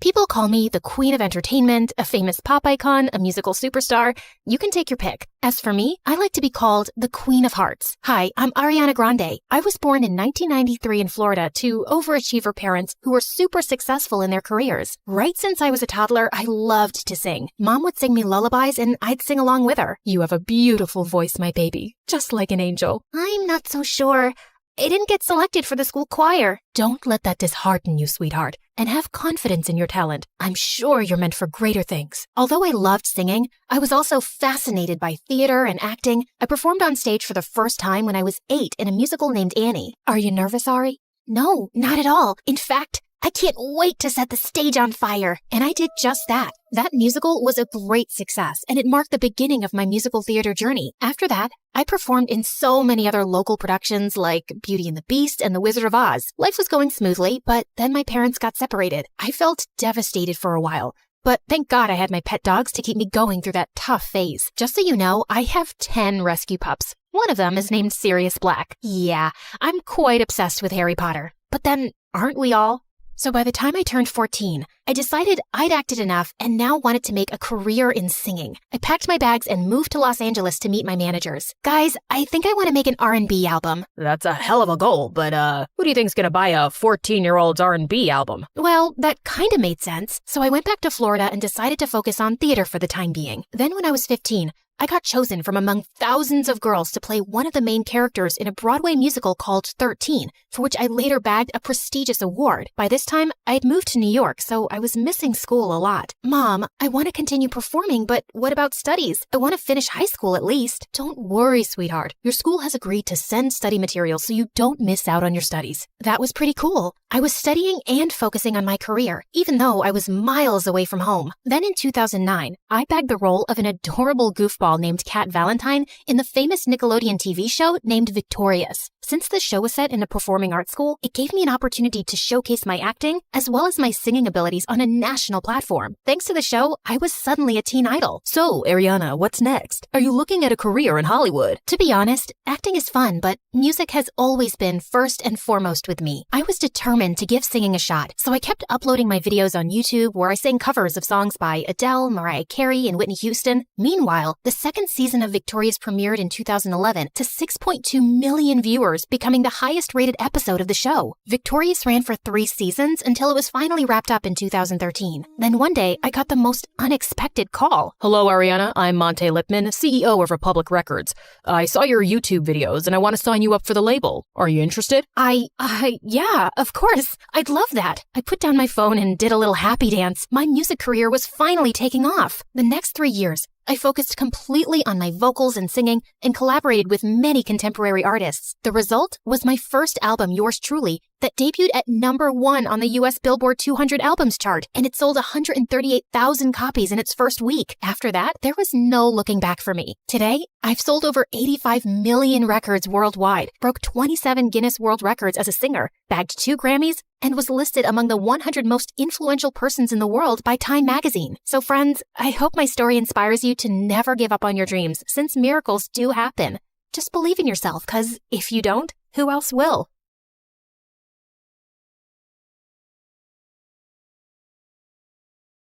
People call me the queen of entertainment, a famous pop icon, a musical superstar. You can take your pick. As for me, I like to be called the Queen of Hearts. Hi, I'm Ariana Grande. I was born in 1993 in Florida to overachiever parents who were super successful in their careers. Right since I was a toddler, I loved to sing. Mom would sing me lullabies and I'd sing along with her. You have a beautiful voice, my baby, just like an angel. I'm not so sure. I didn't get selected for the school choir. Don't let that dishearten you, sweetheart, and have confidence in your talent. I'm sure you're meant for greater things. Although I loved singing, I was also fascinated by theater and acting. I performed on stage for the first time when I was 8 in a musical named Annie. Are you nervous, Ari? No, not at all. In fact, I can't wait to set the stage on fire. And I did just that. That musical was a great success, and it marked the beginning of my musical theater journey. After that, I performed in so many other local productions like Beauty and the Beast and The Wizard of Oz. Life was going smoothly, but then my parents got separated. I felt devastated for a while. But thank God I had my pet dogs to keep me going through that tough phase. Just so you know, I have 10 rescue pups. One of them is named Sirius Black. Yeah, I'm quite obsessed with Harry Potter. But then, aren't we all? So by the time I turned 14, I decided I'd acted enough and now wanted to make a career in singing. I packed my bags and moved to Los Angeles to meet my managers. Guys, I think I want to make an R&B album. That's a hell of a goal, but who do you think's gonna buy a 14-year-old's R&B album? Well, that kind of made sense. So I went back to Florida and decided to focus on theater for the time being. Then when I was 15, I got chosen from among thousands of girls to play one of the main characters in a Broadway musical called 13, for which I later bagged a prestigious award. By this time, I had moved to New York, so I was missing school a lot. Mom, I want to continue performing, but what about studies? I want to finish high school at least. Don't worry, sweetheart. Your school has agreed to send study materials so you don't miss out on your studies. That was pretty cool. I was studying and focusing on my career, even though I was miles away from home. Then in 2009, I bagged the role of an adorable goofball named Cat Valentine in the famous Nickelodeon TV show named Victorious. Since the show was set in a performing arts school, it gave me an opportunity to showcase my acting as well as my singing abilities on a national platform. Thanks to the show, I was suddenly a teen idol. So, Ariana, what's next? Are you looking at a career in Hollywood? To be honest, acting is fun, but music has always been first and foremost with me. I was determined to give singing a shot, so I kept uploading my videos on YouTube where I sang covers of songs by Adele, Mariah Carey, and Whitney Houston. Meanwhile, the second season of Victorious premiered in 2011 to 6.2 million viewers, becoming the highest-rated episode of the show. Victorious ran for 3 seasons until it was finally wrapped up in 2013. Then one day, I got the most unexpected call. Hello, Ariana. I'm Monte Lipman, CEO of Republic Records. I saw your YouTube videos and I want to sign you up for the label. Are you interested? Yeah, of course. I'd love that. I put down my phone and did a little happy dance. My music career was finally taking off. The next 3 years, I focused completely on my vocals and singing and collaborated with many contemporary artists. The result was my first album, Yours Truly, that debuted at #1 on the US Billboard 200 albums chart, and it sold 138,000 copies in its first week. After that, there was no looking back for me. Today, I've sold over 85 million records worldwide, broke 27 Guinness World Records as a singer, bagged 2 Grammys, and was listed among the 100 most influential persons in the world by Time magazine. So friends, I hope my story inspires you to never give up on your dreams, since miracles do happen. Just believe in yourself, because if you don't, who else will?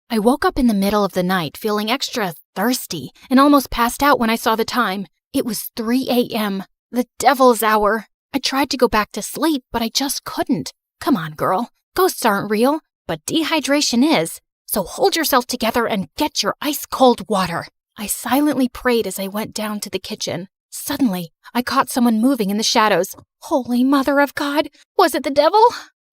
I woke up in the middle of the night feeling extra thirsty and almost passed out when I saw the time. It was 3 a.m., the devil's hour. I tried to go back to sleep, but I just couldn't. Come on, girl. Ghosts aren't real, but dehydration is. So hold yourself together and get your ice-cold water. I silently prayed as I went down to the kitchen. Suddenly, I caught someone moving in the shadows. Holy Mother of God! Was it the devil?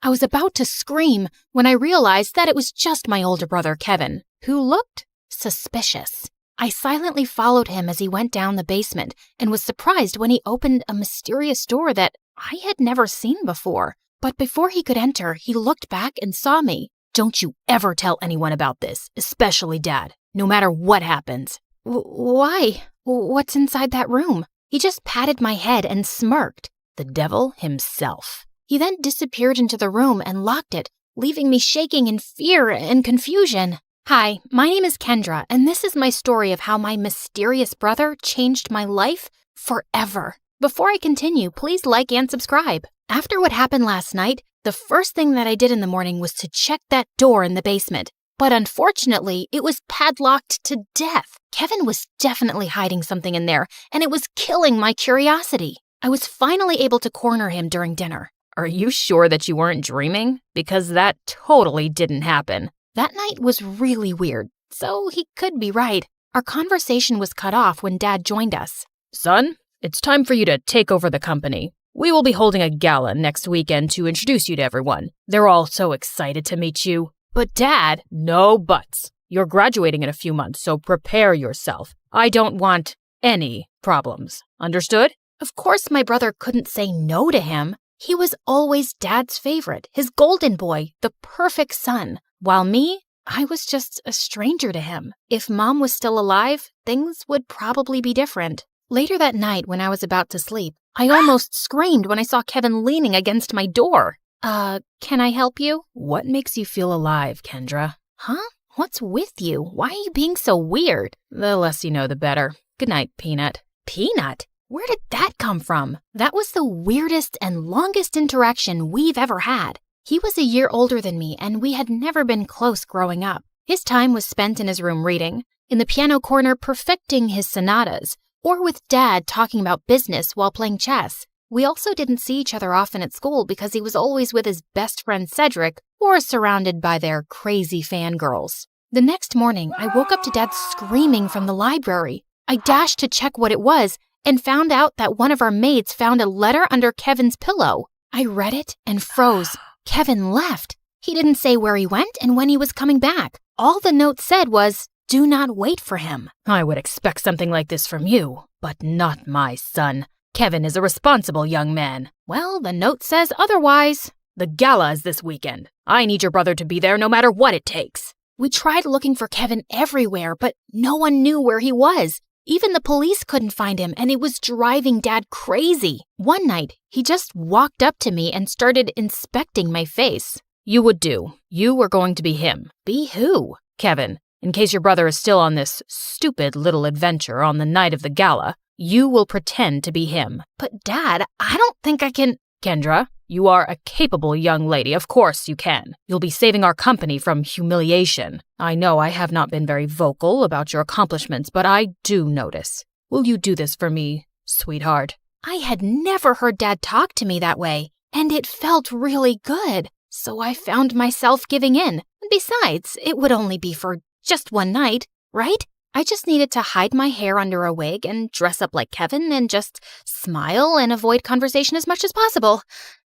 I was about to scream when I realized that it was just my older brother, Kevin, who looked suspicious. I silently followed him as he went down the basement and was surprised when he opened a mysterious door that I had never seen before. But before he could enter, he looked back and saw me. Don't you ever tell anyone about this, especially Dad, no matter what happens. Why? What's inside that room? He just patted my head and smirked. The devil himself. He then disappeared into the room and locked it, leaving me shaking in fear and confusion. Hi, my name is Kendra, and this is my story of how my mysterious brother changed my life forever. Before I continue, please like and subscribe. After what happened last night, The first thing that I did in the morning was to check that door in the basement. But unfortunately, it was padlocked to death. Kevin was definitely hiding something in there, and it was killing my curiosity. I was finally able to corner him during dinner. Are you sure that you weren't dreaming? Because that totally didn't happen. That night was really weird, so he could be right. Our conversation was cut off when Dad joined us. Son, it's time for you to take over the company. We will be holding a gala next weekend to introduce you to everyone. They're all so excited to meet you. But Dad, no buts. You're graduating in a few months, so prepare yourself. I don't want any problems. Understood? Of course my brother couldn't say no to him. He was always Dad's favorite, his golden boy, the perfect son. While me, I was just a stranger to him. If Mom was still alive, things would probably be different. Later that night, when I was about to sleep, I almost screamed when I saw Kevin leaning against my door. Can I help you? What makes you feel alive, Kendra? Huh? What's with you? Why are you being so weird? The less you know, the better. Good night, Peanut. Peanut? Where did that come from? That was the weirdest and longest interaction we've ever had. He was a year older than me, and we had never been close growing up. His time was spent in his room reading, in the piano corner perfecting his sonatas, or with Dad talking about business while playing chess. We also didn't see each other often at school because he was always with his best friend Cedric or surrounded by their crazy fangirls. The next morning, I woke up to Dad screaming from the library. I dashed to check what it was and found out that one of our maids found a letter under Kevin's pillow. I read it and froze. Kevin left. He didn't say where he went and when he was coming back. All the note said was, "Do not wait for him." I would expect something like this from you, but not my son. Kevin is a responsible young man. Well, the note says otherwise. The gala is this weekend. I need your brother to be there no matter what it takes. We tried looking for Kevin everywhere, but no one knew where he was. Even the police couldn't find him, and it was driving Dad crazy. One night, he just walked up to me and started inspecting my face. You would do. You were going to be him. Be who? Kevin. In case your brother is still on this stupid little adventure on the night of the gala, you will pretend to be him. But Dad, I don't think I can... Kendra, you are a capable young lady. Of course you can. You'll be saving our company from humiliation. I know I have not been very vocal about your accomplishments, but I do notice. Will you do this for me, sweetheart? I had never heard Dad talk to me that way, and it felt really good. So I found myself giving in. Besides, it would only be for just one night, right? I just needed to hide my hair under a wig and dress up like Kevin and just smile and avoid conversation as much as possible.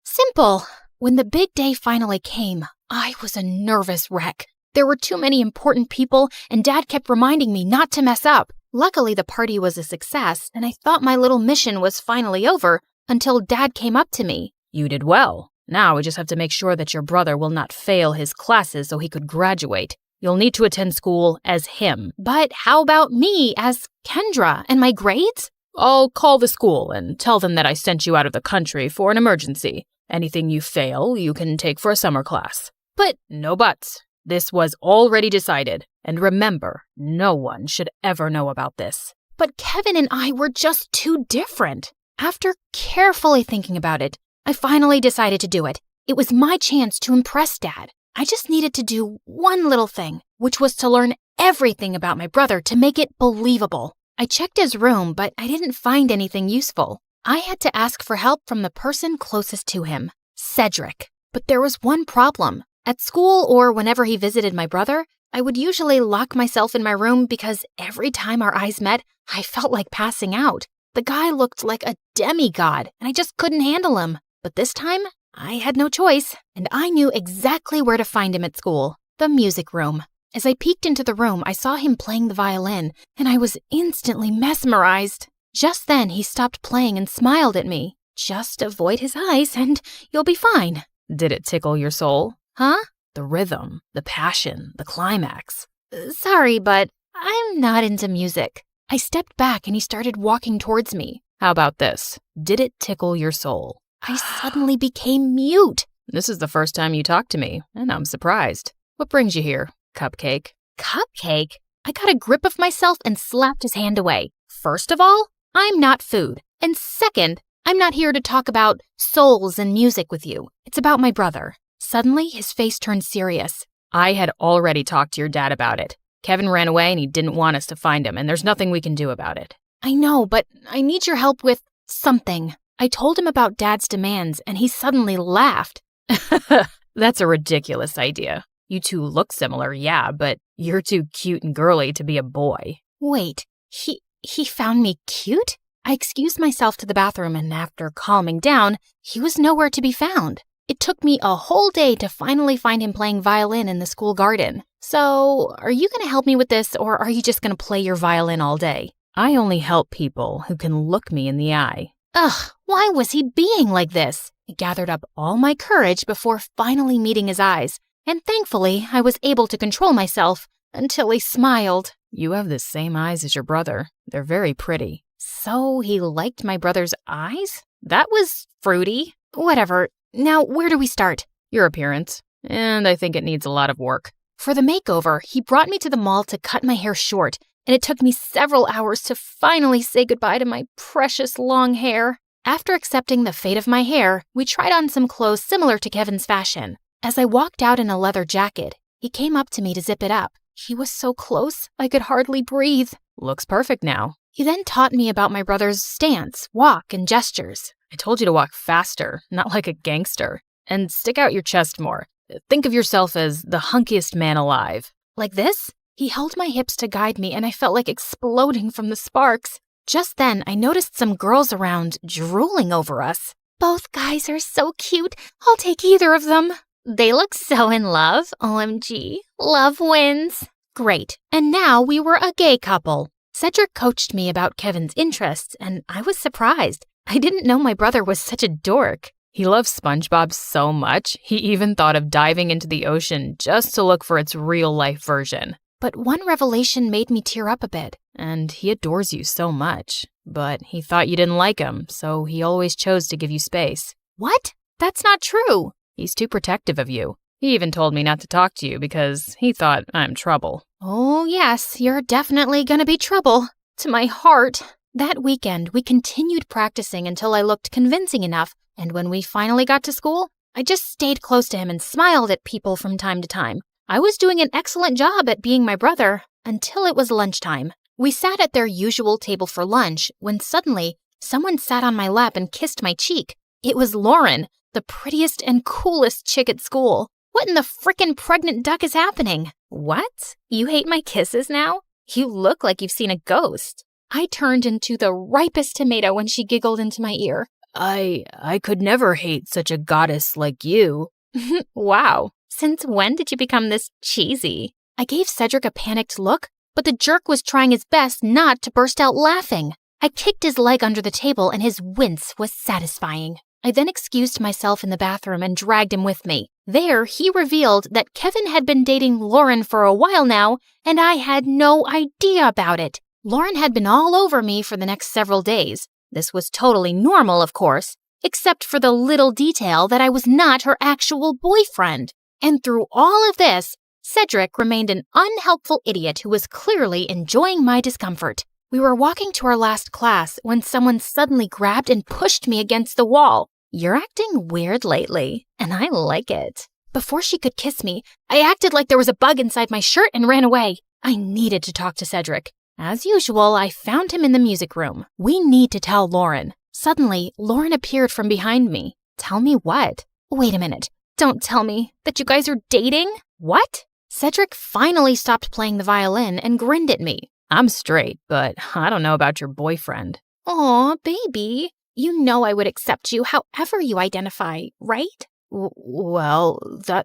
Simple. When the big day finally came, I was a nervous wreck. There were too many important people, and Dad kept reminding me not to mess up. Luckily, the party was a success, and I thought my little mission was finally over until Dad came up to me. You did well. Now we just have to make sure that your brother will not fail his classes so he could graduate. You'll need to attend school as him. But how about me as Kendra and my grades? I'll call the school and tell them that I sent you out of the country for an emergency. Anything you fail, you can take for a summer class. But no buts. This was already decided. And remember, no one should ever know about this. But Kevin and I were just too different. After carefully thinking about it, I finally decided to do it. It was my chance to impress Dad. I just needed to do one little thing, which was to learn everything about my brother to make it believable. I checked his room, but I didn't find anything useful. I had to ask for help from the person closest to him, Cedric. But there was one problem. At school or whenever he visited my brother, I would usually lock myself in my room because every time our eyes met, I felt like passing out. The guy looked like a demigod, and I just couldn't handle him. But this time, I had no choice, and I knew exactly where to find him at school, the music room. As I peeked into the room, I saw him playing the violin, and I was instantly mesmerized. Just then, he stopped playing and smiled at me. Just avoid his eyes, and you'll be fine. Did it tickle your soul? Huh? The rhythm, the passion, the climax. Sorry, but I'm not into music. I stepped back, and he started walking towards me. How about this? Did it tickle your soul? I suddenly became mute. This is the first time you talked to me, and I'm surprised. What brings you here, Cupcake? Cupcake? I got a grip of myself and slapped his hand away. First of all, I'm not food. And second, I'm not here to talk about souls and music with you. It's about my brother. Suddenly, his face turned serious. I had already talked to your dad about it. Kevin ran away and he didn't want us to find him, and there's nothing we can do about it. I know, but I need your help with something. I told him about Dad's demands, and he suddenly laughed. That's a ridiculous idea. You two look similar, yeah, but you're too cute and girly to be a boy. Wait, he found me cute? I excused myself to the bathroom, and after calming down, he was nowhere to be found. It took me a whole day to finally find him playing violin in the school garden. So, are you going to help me with this, or are you just going to play your violin all day? I only help people who can look me in the eye. Ugh, why was he being like this? I gathered up all my courage before finally meeting his eyes, and thankfully I was able to control myself until he smiled. You have the same eyes as your brother. They're very pretty. So he liked my brother's eyes? That was fruity. Whatever. Now, where do we start? Your appearance. And I think it needs a lot of work. For the makeover, he brought me to the mall to cut my hair short, and it took me several hours to finally say goodbye to my precious long hair. After accepting the fate of my hair, we tried on some clothes similar to Kevin's fashion. As I walked out in a leather jacket, he came up to me to zip it up. He was so close, I could hardly breathe. Looks perfect now. He then taught me about my brother's stance, walk, and gestures. I told you to walk faster, not like a gangster. And stick out your chest more. Think of yourself as the hunkiest man alive. Like this? He held my hips to guide me, and I felt like exploding from the sparks. Just then, I noticed some girls around drooling over us. Both guys are so cute. I'll take either of them. They look so in love. OMG. Love wins. Great. And now we were a gay couple. Cedric coached me about Kevin's interests, and I was surprised. I didn't know my brother was such a dork. He loves SpongeBob so much, he even thought of diving into the ocean just to look for its real-life version. But one revelation made me tear up a bit. And he adores you so much. But he thought you didn't like him, so he always chose to give you space. What? That's not true. He's too protective of you. He even told me not to talk to you because he thought I'm trouble. Oh, yes, you're definitely gonna be trouble. To my heart. That weekend, we continued practicing until I looked convincing enough, and when we finally got to school, I just stayed close to him and smiled at people from time to time. I was doing an excellent job at being my brother until it was lunchtime. We sat at their usual table for lunch when suddenly someone sat on my lap and kissed my cheek. It was Lauren, the prettiest and coolest chick at school. What in the frickin' pregnant duck is happening? What? You hate my kisses now? You look like you've seen a ghost. I turned into the ripest tomato when she giggled into my ear. I could never hate such a goddess like you. Wow. Since when did you become this cheesy? I gave Cedric a panicked look, but the jerk was trying his best not to burst out laughing. I kicked his leg under the table and his wince was satisfying. I then excused myself in the bathroom and dragged him with me. There, he revealed that Kevin had been dating Lauren for a while now, and I had no idea about it. Lauren had been all over me for the next several days. This was totally normal, of course, except for the little detail that I was not her actual boyfriend. And through all of this, Cedric remained an unhelpful idiot who was clearly enjoying my discomfort. We were walking to our last class when someone suddenly grabbed and pushed me against the wall. You're acting weird lately, and I like it. Before she could kiss me, I acted like there was a bug inside my shirt and ran away. I needed to talk to Cedric. As usual, I found him in the music room. We need to tell Lauren. Suddenly, Lauren appeared from behind me. Tell me what? Wait a minute. Don't tell me that you guys are dating? What? Cedric finally stopped playing the violin and grinned at me. I'm straight, but I don't know about your boyfriend. Aw, baby. You know I would accept you however you identify, right? Well,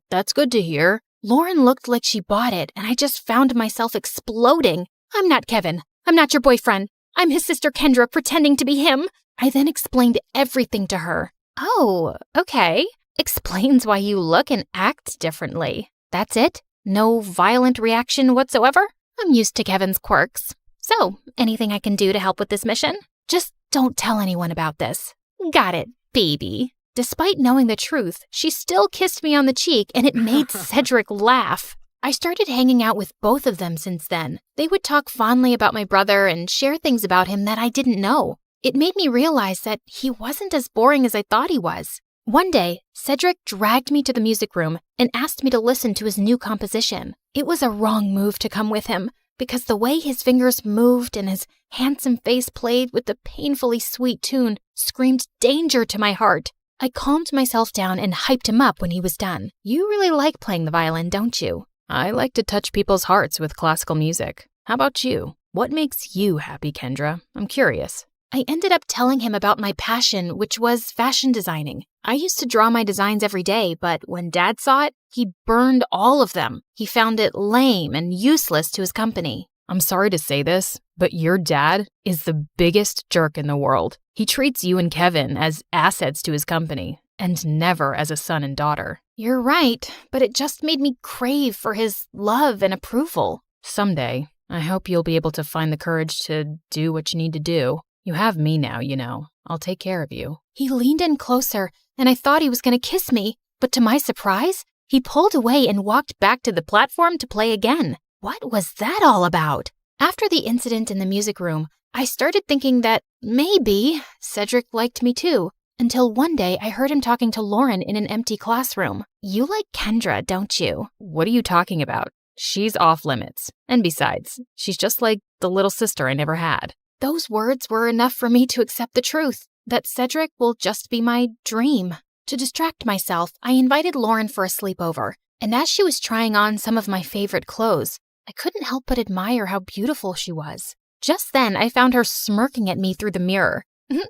that's good to hear. Lauren looked like she bought it, and I just found myself exploding. I'm not Kevin. I'm not your boyfriend. I'm his sister Kendra pretending to be him. I then explained everything to her. Oh, okay. Explains why you look and act differently. That's it? No violent reaction whatsoever? I'm used to Kevin's quirks. So, anything I can do to help with this mission? Just don't tell anyone about this. Got it, baby. Despite knowing the truth, she still kissed me on the cheek and it made Cedric laugh. I started hanging out with both of them since then. They would talk fondly about my brother and share things about him that I didn't know. It made me realize that he wasn't as boring as I thought he was. One day, Cedric dragged me to the music room and asked me to listen to his new composition. It was a wrong move to come with him, because the way his fingers moved and his handsome face played with the painfully sweet tune screamed danger to my heart. I calmed myself down and hyped him up when he was done. You really like playing the violin, don't you? I like to touch people's hearts with classical music. How about you? What makes you happy, Kendra? I'm curious. I ended up telling him about my passion, which was fashion designing. I used to draw my designs every day, but when Dad saw it, he burned all of them. He found it lame and useless to his company. I'm sorry to say this, but your dad is the biggest jerk in the world. He treats you and Kevin as assets to his company, and never as a son and daughter. You're right, but it just made me crave for his love and approval. Someday, I hope you'll be able to find the courage to do what you need to do. You have me now, you know. I'll take care of you. He leaned in closer, and I thought he was going to kiss me, but to my surprise, he pulled away and walked back to the platform to play again. What was that all about? After the incident in the music room, I started thinking that maybe Cedric liked me too, until one day I heard him talking to Lauren in an empty classroom. You like Kendra, don't you? What are you talking about? She's off limits. And besides, she's just like the little sister I never had. Those words were enough for me to accept the truth, that Cedric will just be my dream. To distract myself, I invited Lauren for a sleepover, and as she was trying on some of my favorite clothes, I couldn't help but admire how beautiful she was. Just then, I found her smirking at me through the mirror.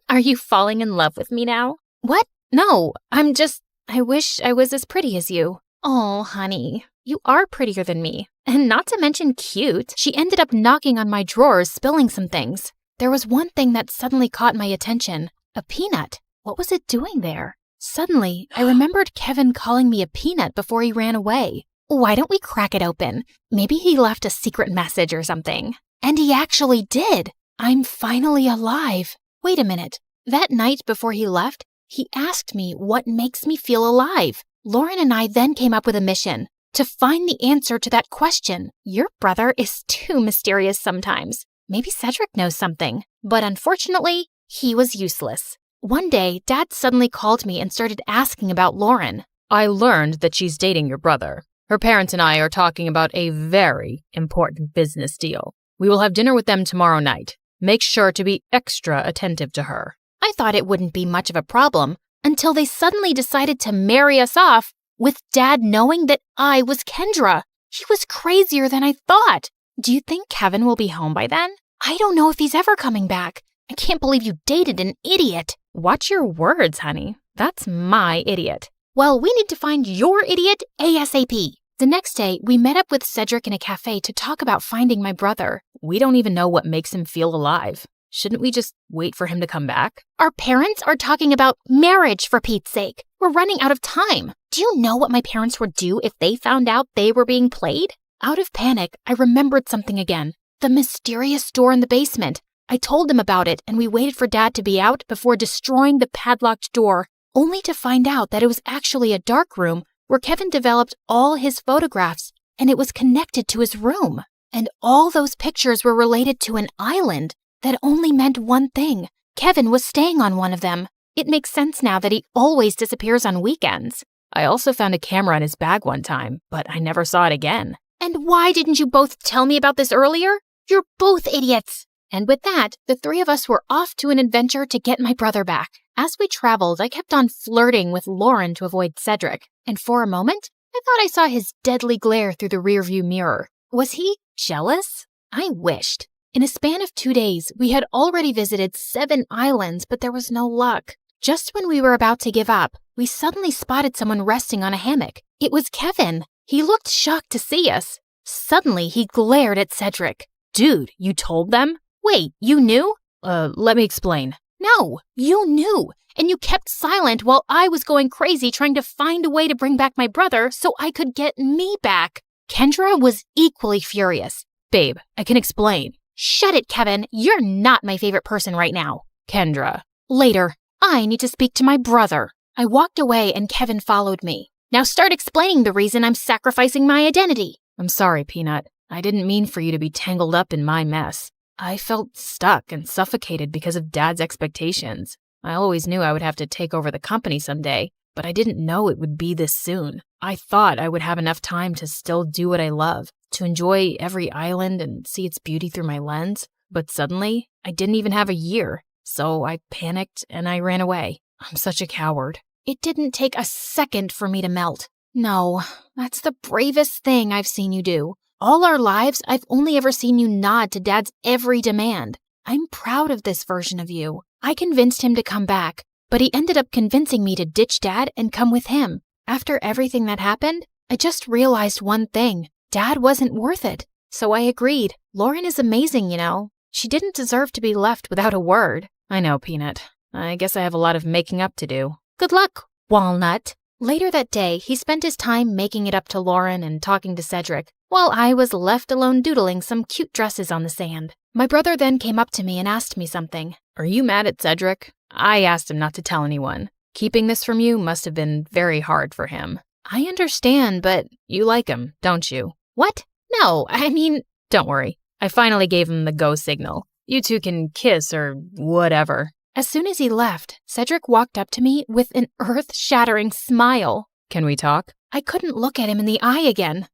Are you falling in love with me now? What? No, I wish I was as pretty as you. Oh, honey, you are prettier than me, and not to mention cute. She ended up knocking on my drawers, spilling some things. There was one thing that suddenly caught my attention. A peanut. What was it doing there? Suddenly, I remembered Kevin calling me a peanut before he ran away. Why don't we crack it open? Maybe he left a secret message or something. And he actually did. I'm finally alive. Wait a minute. That night before he left, he asked me what makes me feel alive. Lauren and I then came up with a mission to find the answer to that question. Your brother is too mysterious sometimes. Maybe Cedric knows something. But unfortunately, he was useless. One day, Dad suddenly called me and started asking about Lauren. I learned that she's dating your brother. Her parents and I are talking about a very important business deal. We will have dinner with them tomorrow night. Make sure to be extra attentive to her. I thought it wouldn't be much of a problem until they suddenly decided to marry us off with Dad knowing that I was Kendra. He was crazier than I thought. Do you think Kevin will be home by then? I don't know if he's ever coming back. I can't believe you dated an idiot. Watch your words, honey. That's my idiot. Well, we need to find your idiot ASAP. The next day, we met up with Cedric in a cafe to talk about finding my brother. We don't even know what makes him feel alive. Shouldn't we just wait for him to come back? Our parents are talking about marriage, for Pete's sake. We're running out of time. Do you know what my parents would do if they found out they were being played? Out of panic, I remembered something again. The mysterious door in the basement. I told them about it, and we waited for Dad to be out before destroying the padlocked door, only to find out that it was actually a dark room where Kevin developed all his photographs, and it was connected to his room. And all those pictures were related to an island that only meant one thing. Kevin was staying on one of them. It makes sense now that he always disappears on weekends. I also found a camera in his bag one time, but I never saw it again. And why didn't you both tell me about this earlier? You're both idiots. And with that, the three of us were off to an adventure to get my brother back. As we traveled, I kept on flirting with Lauren to avoid Cedric. And for a moment, I thought I saw his deadly glare through the rearview mirror. Was he jealous? I wished. In a span of 2 days, we had already visited 7 islands, but there was no luck. Just when we were about to give up, we suddenly spotted someone resting on a hammock. It was Kevin. He looked shocked to see us. Suddenly, he glared at Cedric. Dude, you told them? Wait, you knew? Let me explain. No, you knew. And you kept silent while I was going crazy trying to find a way to bring back my brother so I could get me back. Kendra was equally furious. Babe, I can explain. Shut it, Kevin. You're not my favorite person right now. Kendra. Later. I need to speak to my brother. I walked away and Kevin followed me. Now start explaining the reason I'm sacrificing my identity. I'm sorry, Peanut. I didn't mean for you to be tangled up in my mess. I felt stuck and suffocated because of Dad's expectations. I always knew I would have to take over the company someday, but I didn't know it would be this soon. I thought I would have enough time to still do what I love, to enjoy every island and see its beauty through my lens. But suddenly, I didn't even have a year. So I panicked and I ran away. I'm such a coward. It didn't take a second for me to melt. No, that's the bravest thing I've seen you do. All our lives, I've only ever seen you nod to Dad's every demand. I'm proud of this version of you. I convinced him to come back, but he ended up convincing me to ditch Dad and come with him. After everything that happened, I just realized one thing. Dad wasn't worth it. So I agreed. Lauren is amazing, you know. She didn't deserve to be left without a word. I know, Peanut. I guess I have a lot of making up to do. Good luck, Walnut. Later that day, he spent his time making it up to Lauren and talking to Cedric, while I was left alone doodling some cute dresses on the sand. My brother then came up to me and asked me something. Are you mad at Cedric? I asked him not to tell anyone. Keeping this from you must have been very hard for him. I understand, but you like him, don't you? What? No, I mean, don't worry. I finally gave him the go signal. You two can kiss or whatever. As soon as he left, Cedric walked up to me with an earth-shattering smile. Can we talk? I couldn't look at him in the eye again.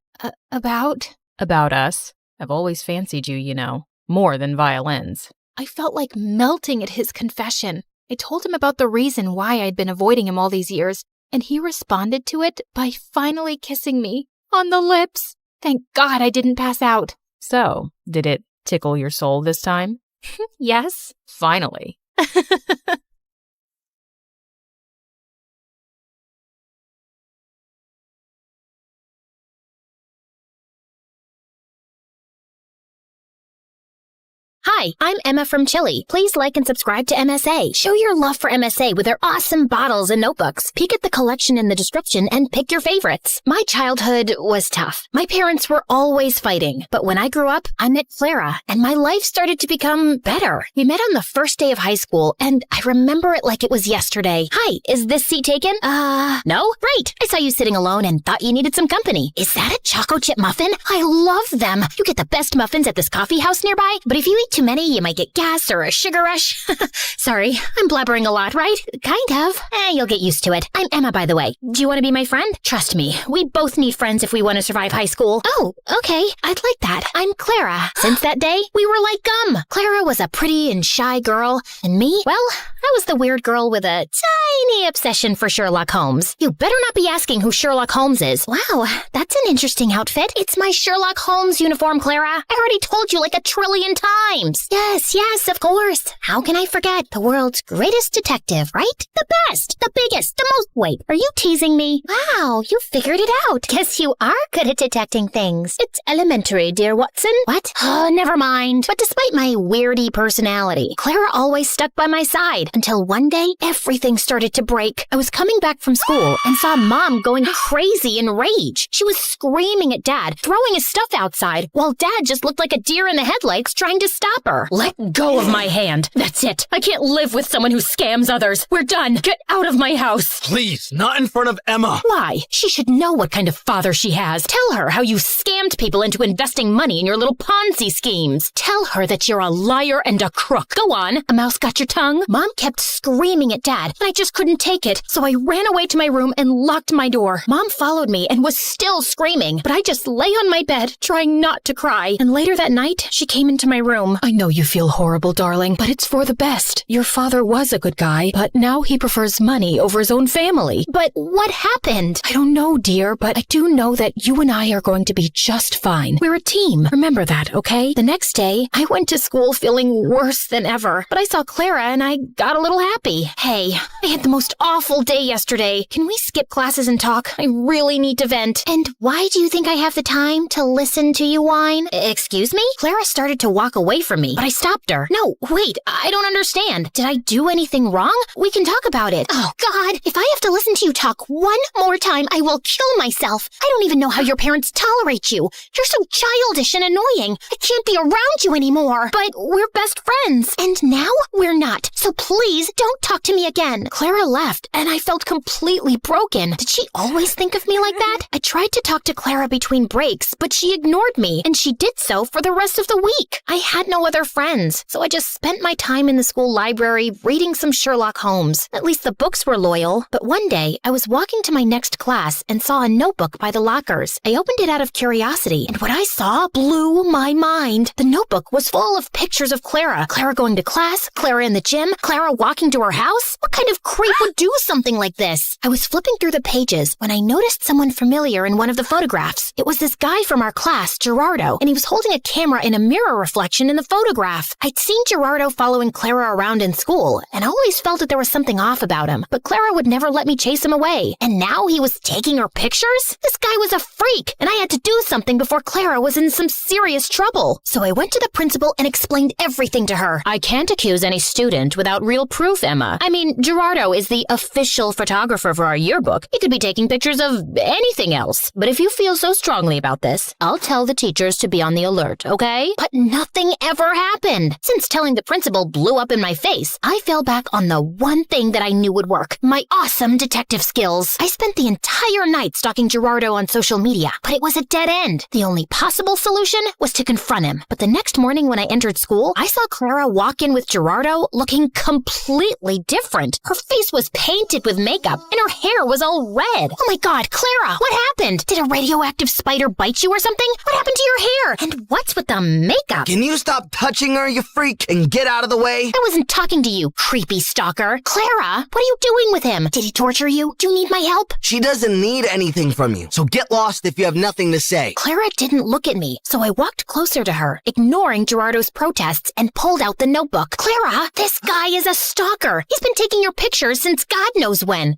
About us. I've always fancied you, you know, more than violins. I felt like melting at his confession. I told him about the reason why I'd been avoiding him all these years, and he responded to it by finally kissing me on the lips. Thank God I didn't pass out. So, did it tickle your soul this time? Yes. Finally. Hi, I'm Emma from Chile. Please like and subscribe to MSA. Show your love for MSA with their awesome bottles and notebooks. Peek at the collection in the description and pick your favorites. My childhood was tough. My parents were always fighting. But when I grew up, I met Clara, and my life started to become better. We met on the first day of high school, and I remember it like it was yesterday. Hi, is this seat taken? No? Great. I saw you sitting alone and thought you needed some company. Is that a choco chip muffin? I love them. You get the best muffins at this coffee house nearby, but if you eat too many, you might get gas or a sugar rush. Sorry, I'm blabbering a lot, right? Kind of. You'll get used to it. I'm Emma, by the way. Do you want to be my friend? Trust me, we both need friends if we want to survive high school. Oh, okay. I'd like that. I'm Clara. Since that day, we were like gum. Clara was a pretty and shy girl, and me, well, I was the weird girl with a tiny obsession for Sherlock Holmes. You better not be asking who Sherlock Holmes is. Wow, that's an interesting outfit. It's my Sherlock Holmes uniform, Clara. I already told you like 1 trillion times. Yes, of course. How can I forget? The world's greatest detective, right? The best, the biggest, the most... Wait, are you teasing me? Wow, you figured it out. Guess you are good at detecting things. It's elementary, dear Watson. What? Oh, never mind. But despite my weirdy personality, Clara always stuck by my side until one day, everything started to break. I was coming back from school and saw Mom going crazy in rage. She was screaming at Dad, throwing his stuff outside, while Dad just looked like a deer in the headlights trying to stop her. Let go of my hand. That's it. I can't live with someone who scams others. We're done. Get out of my house. Please, not in front of Emma. Why? She should know what kind of father she has. Tell her how you scammed people into investing money in your little Ponzi schemes. Tell her that you're a liar and a crook. Go on. A mouse got your tongue? Mom kept screaming at Dad, and I just couldn't take it. So I ran away to my room and locked my door. Mom followed me and was still screaming, but I just lay on my bed, trying not to cry. And later that night, she came into my room. I know you feel horrible, darling, but it's for the best. Your father was a good guy, but now he prefers money over his own family. But what happened? I don't know, dear, but I do know that you and I are going to be just fine. We're a team. Remember that, okay? The next day, I went to school feeling worse than ever, but I saw Clara and I got a little happy. Hey, I had the most awful day yesterday. Can we skip classes and talk? I really need to vent. And why do you think I have the time to listen to you whine? Excuse me? Clara started to walk away from me, but I stopped her. No, wait, I don't understand. Did I do anything wrong? We can talk about it. Oh, God, if I have to listen to you talk one more time, I will kill myself. I don't even know how your parents tolerate you. You're so childish and annoying. I can't be around you anymore. But we're best friends. And now we're not. So please don't talk to me again. Clara Clara left, and I felt completely broken. Did she always think of me like that? I tried to talk to Clara between breaks, but she ignored me, and she did so for the rest of the week. I had no other friends, so I just spent my time in the school library reading some Sherlock Holmes. At least the books were loyal. But one day, I was walking to my next class and saw a notebook by the lockers. I opened it out of curiosity, and what I saw blew my mind. The notebook was full of pictures of Clara. Clara going to class, Clara in the gym, Clara walking to her house. What kind of creep would do something like this? I was flipping through the pages when I noticed someone familiar in one of the photographs. It was this guy from our class, Gerardo, and he was holding a camera in a mirror reflection in the photograph. I'd seen Gerardo following Clara around in school, and I always felt that there was something off about him, but Clara would never let me chase him away. And now he was taking her pictures? This guy was a freak, and I had to do something before Clara was in some serious trouble. So I went to the principal and explained everything to her. I can't accuse any student without real proof, Emma. I mean, Gerardo is the official photographer for our yearbook. He could be taking pictures of anything else. But if you feel so strongly about this, I'll tell the teachers to be on the alert, okay? But nothing ever happened. Since telling the principal blew up in my face, I fell back on the one thing that I knew would work, my awesome detective skills. I spent the entire night stalking Gerardo on social media, but it was a dead end. The only possible solution was to confront him. But the next morning when I entered school, I saw Clara walk in with Gerardo looking completely different. Her face was painted with makeup, and her hair was all red. Oh my God, Clara, what happened? Did a radioactive spider bite you or something? What happened to your hair? And what's with the makeup? Can you stop touching her, you freak, and get out of the way? I wasn't talking to you, creepy stalker. Clara, what are you doing with him? Did he torture you? Do you need my help? She doesn't need anything from you, so get lost if you have nothing to say. Clara didn't look at me, so I walked closer to her, ignoring Gerardo's protests, and pulled out the notebook. Clara, this guy is a stalker. He's been taking your pictures since God knows when.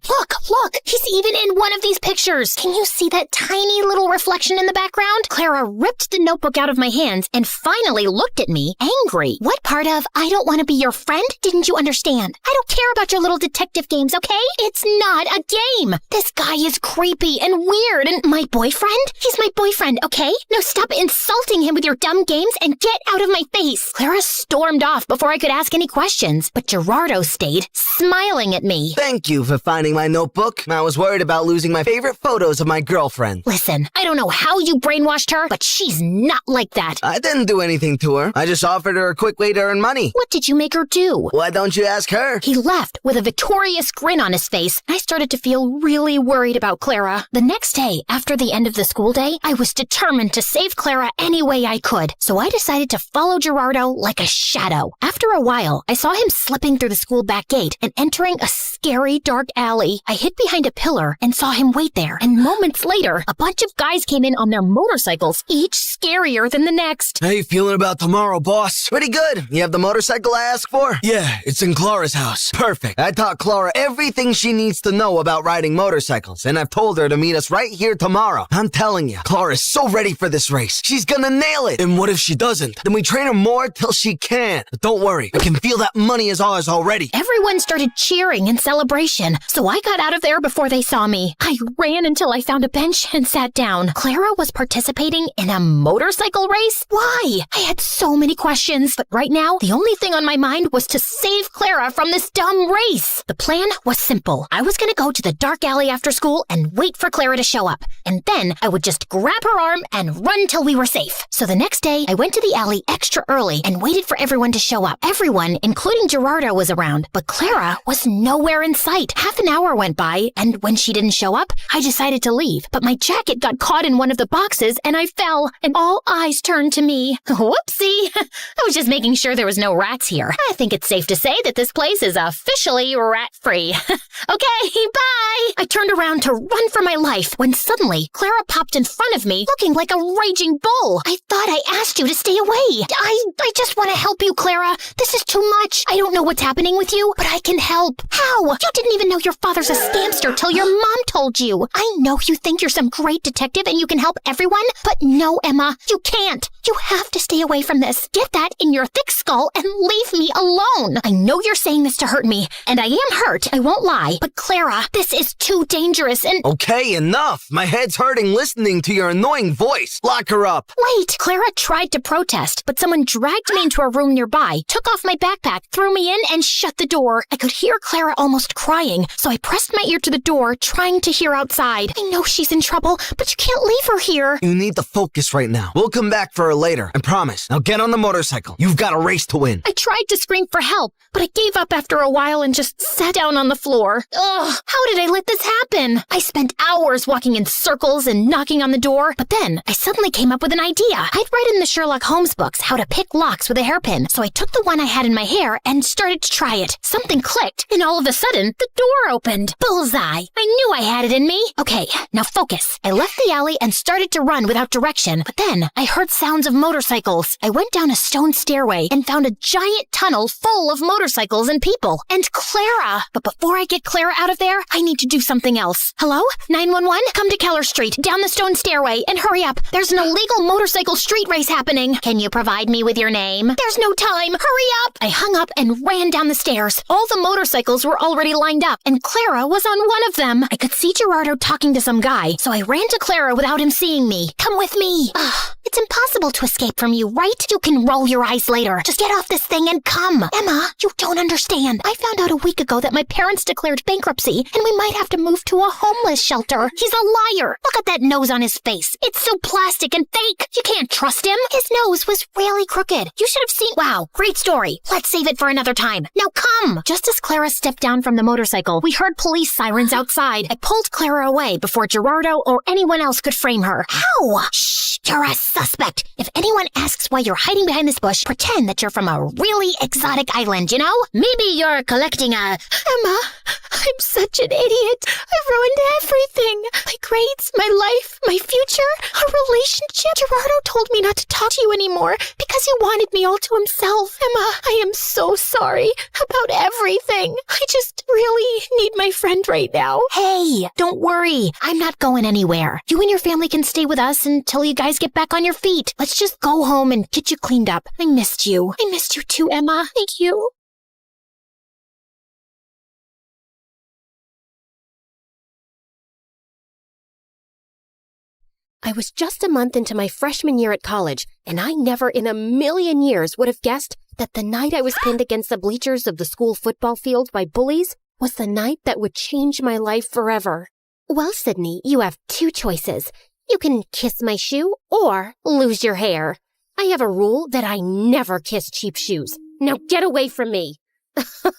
Look, he's even in one of these pictures. Can you see that tiny little reflection in the background? Clara ripped the notebook out of my hands and finally looked at me, angry. What part of I don't want to be your friend didn't you understand? I don't care about your little detective games, okay? It's not a game. This guy is creepy and weird, and my boyfriend? He's my boyfriend, okay? Now stop insulting him with your dumb games and get out of my face. Clara stormed off before I could ask any questions, but Gerardo stayed, smiling at me. Thank you for finding my notebook. I was worried about losing my favorite photos of my girlfriend. Listen, I don't know how you brainwashed her, but she's not like that. I didn't do anything to her. I just offered her a quick way to earn money. What did you make her do? Why don't you ask her? He left with a victorious grin on his face. I started to feel really worried about Clara. The next day, after the end of the school day, I was determined to save Clara any way I could. So I decided to follow Gerardo like a shadow. After a while, I saw him slipping through the school back gate and entering a scary dark alley. I hid behind a pillar and saw him wait there. And moments later, a bunch of guys came in on their motorcycles, each scarier than the next. How you feeling about tomorrow, boss? Pretty good. You have the motorcycle I asked for? Yeah, it's in Clara's house. Perfect. I taught Clara everything she needs to know about riding motorcycles, and I've told her to meet us right here tomorrow. I'm telling you, Clara's so ready for this race. She's gonna nail it. And what if she doesn't? Then we train her more till she can. But don't worry, I can feel that money is ours already. Everyone started cheering in celebration, so I got out of there before they saw me. I ran until I found a bench and sat down. Clara was participating in a motorcycle race? Why? I had so many questions, but right now, the only thing on my mind was to save Clara from this dumb race. The plan was simple. I was gonna go to the dark alley after school and wait for Clara to show up, and then I would just grab her arm and run till we were safe. So the next day, I went to the alley extra early and waited for everyone to show up. Everyone, including Gerardo, was around, but Clara was nowhere in sight. Half an hour went by, and when she didn't show up, I decided to leave. But my jacket got caught in one of the boxes, and I fell, and all eyes turned to me. Whoopsie! I was just making sure there was no rats here. I think it's safe to say that this place is officially rat-free. Okay, bye! I turned around to run for my life when suddenly Clara popped in front of me, looking like a raging bull. I thought I asked you to stay away. I just want to help you, Clara. This is too much. I don't know what's happening with you, but I can help. How? You didn't even know your father's a scamster till your mom told you. I know you think you're some great detective and you can help everyone, but no, Emma, you can't. You have to stay away from this. Get that in your thick skull and leave me alone. I know you're saying this to hurt me, and I am hurt, I won't lie. But Clara, this is too dangerous and— Okay, enough. My head's hurting listening to your annoying voice. Lock her up. Wait! Clara tried to protest, but someone dragged me into a room nearby, took off my backpack, threw me in, and shut the door. I could hear Clara Clara almost crying, so I pressed my ear to the door, trying to hear outside. I know she's in trouble, but you can't leave her here. You need to focus right now. We'll come back for her later, I promise. Now get on the motorcycle. You've got a race to win. I tried to scream for help, but I gave up after a while and just sat down on the floor. Ugh, how did I let this happen? I spent hours walking in circles and knocking on the door, but then I suddenly came up with an idea. I'd read in the Sherlock Holmes books how to pick locks with a hairpin, so I took the one I had in my hair and started to try it. Something clicked, and all of a sudden, the door opened. Bullseye! I knew I had it in me. Okay, now focus. I left the alley and started to run without direction, but then I heard sounds of motorcycles. I went down a stone stairway and found a giant tunnel full of motorcycles and people. And Clara! But before I get Clara out of there, I need to do something else. Hello? 911? Come to Keller Street, down the stone stairway, and hurry up. There's an illegal motorcycle street race happening. Can you provide me with your name? There's no time. Hurry up! I hung up and ran down the stairs. All the motorcycles were already lined up, and Clara was on one of them. I could see Gerardo talking to some guy, so I ran to Clara without him seeing me. Come with me. It's impossible to escape from you, right? You can roll your eyes later. Just get off this thing and come. Emma, you don't understand. I found out a week ago that my parents declared bankruptcy, and we might have to move to a homeless shelter. He's a liar. Look at that nose on his face. It's so plastic and fake. You can't trust him. His nose was really crooked. You should have seen. Wow, great story. Let's save it for another time. Now come. Just as Clara stepped down from the motorcycle, we heard police sirens outside. I pulled Clara away before Gerardo or anyone else could frame her. How? Shh, you're a suspect. If anyone asks why you're hiding behind this bush, pretend that you're from a really exotic island, you know? Maybe you're collecting a... Emma, I'm such an idiot. I ruined everything. My grades, my life, my future, our relationship. Gerardo told me not to talk to you anymore because he wanted me all to himself. Emma, I am so sorry about everything. I just really need my friend right now. Hey, don't worry. I'm not going anywhere. You and your family can stay with us until you guys get back on your feet. Let's just go home and get you cleaned up. I missed you. I missed you too, Emma. Thank you. I was just a month into my freshman year at college, and I never in a million years would have guessed that the night I was pinned against the bleachers of the school football field by bullies was the night that would change my life forever. Well, Sydney, you have two choices. You can kiss my shoe or lose your hair. I have a rule that I never kiss cheap shoes. Now get away from me.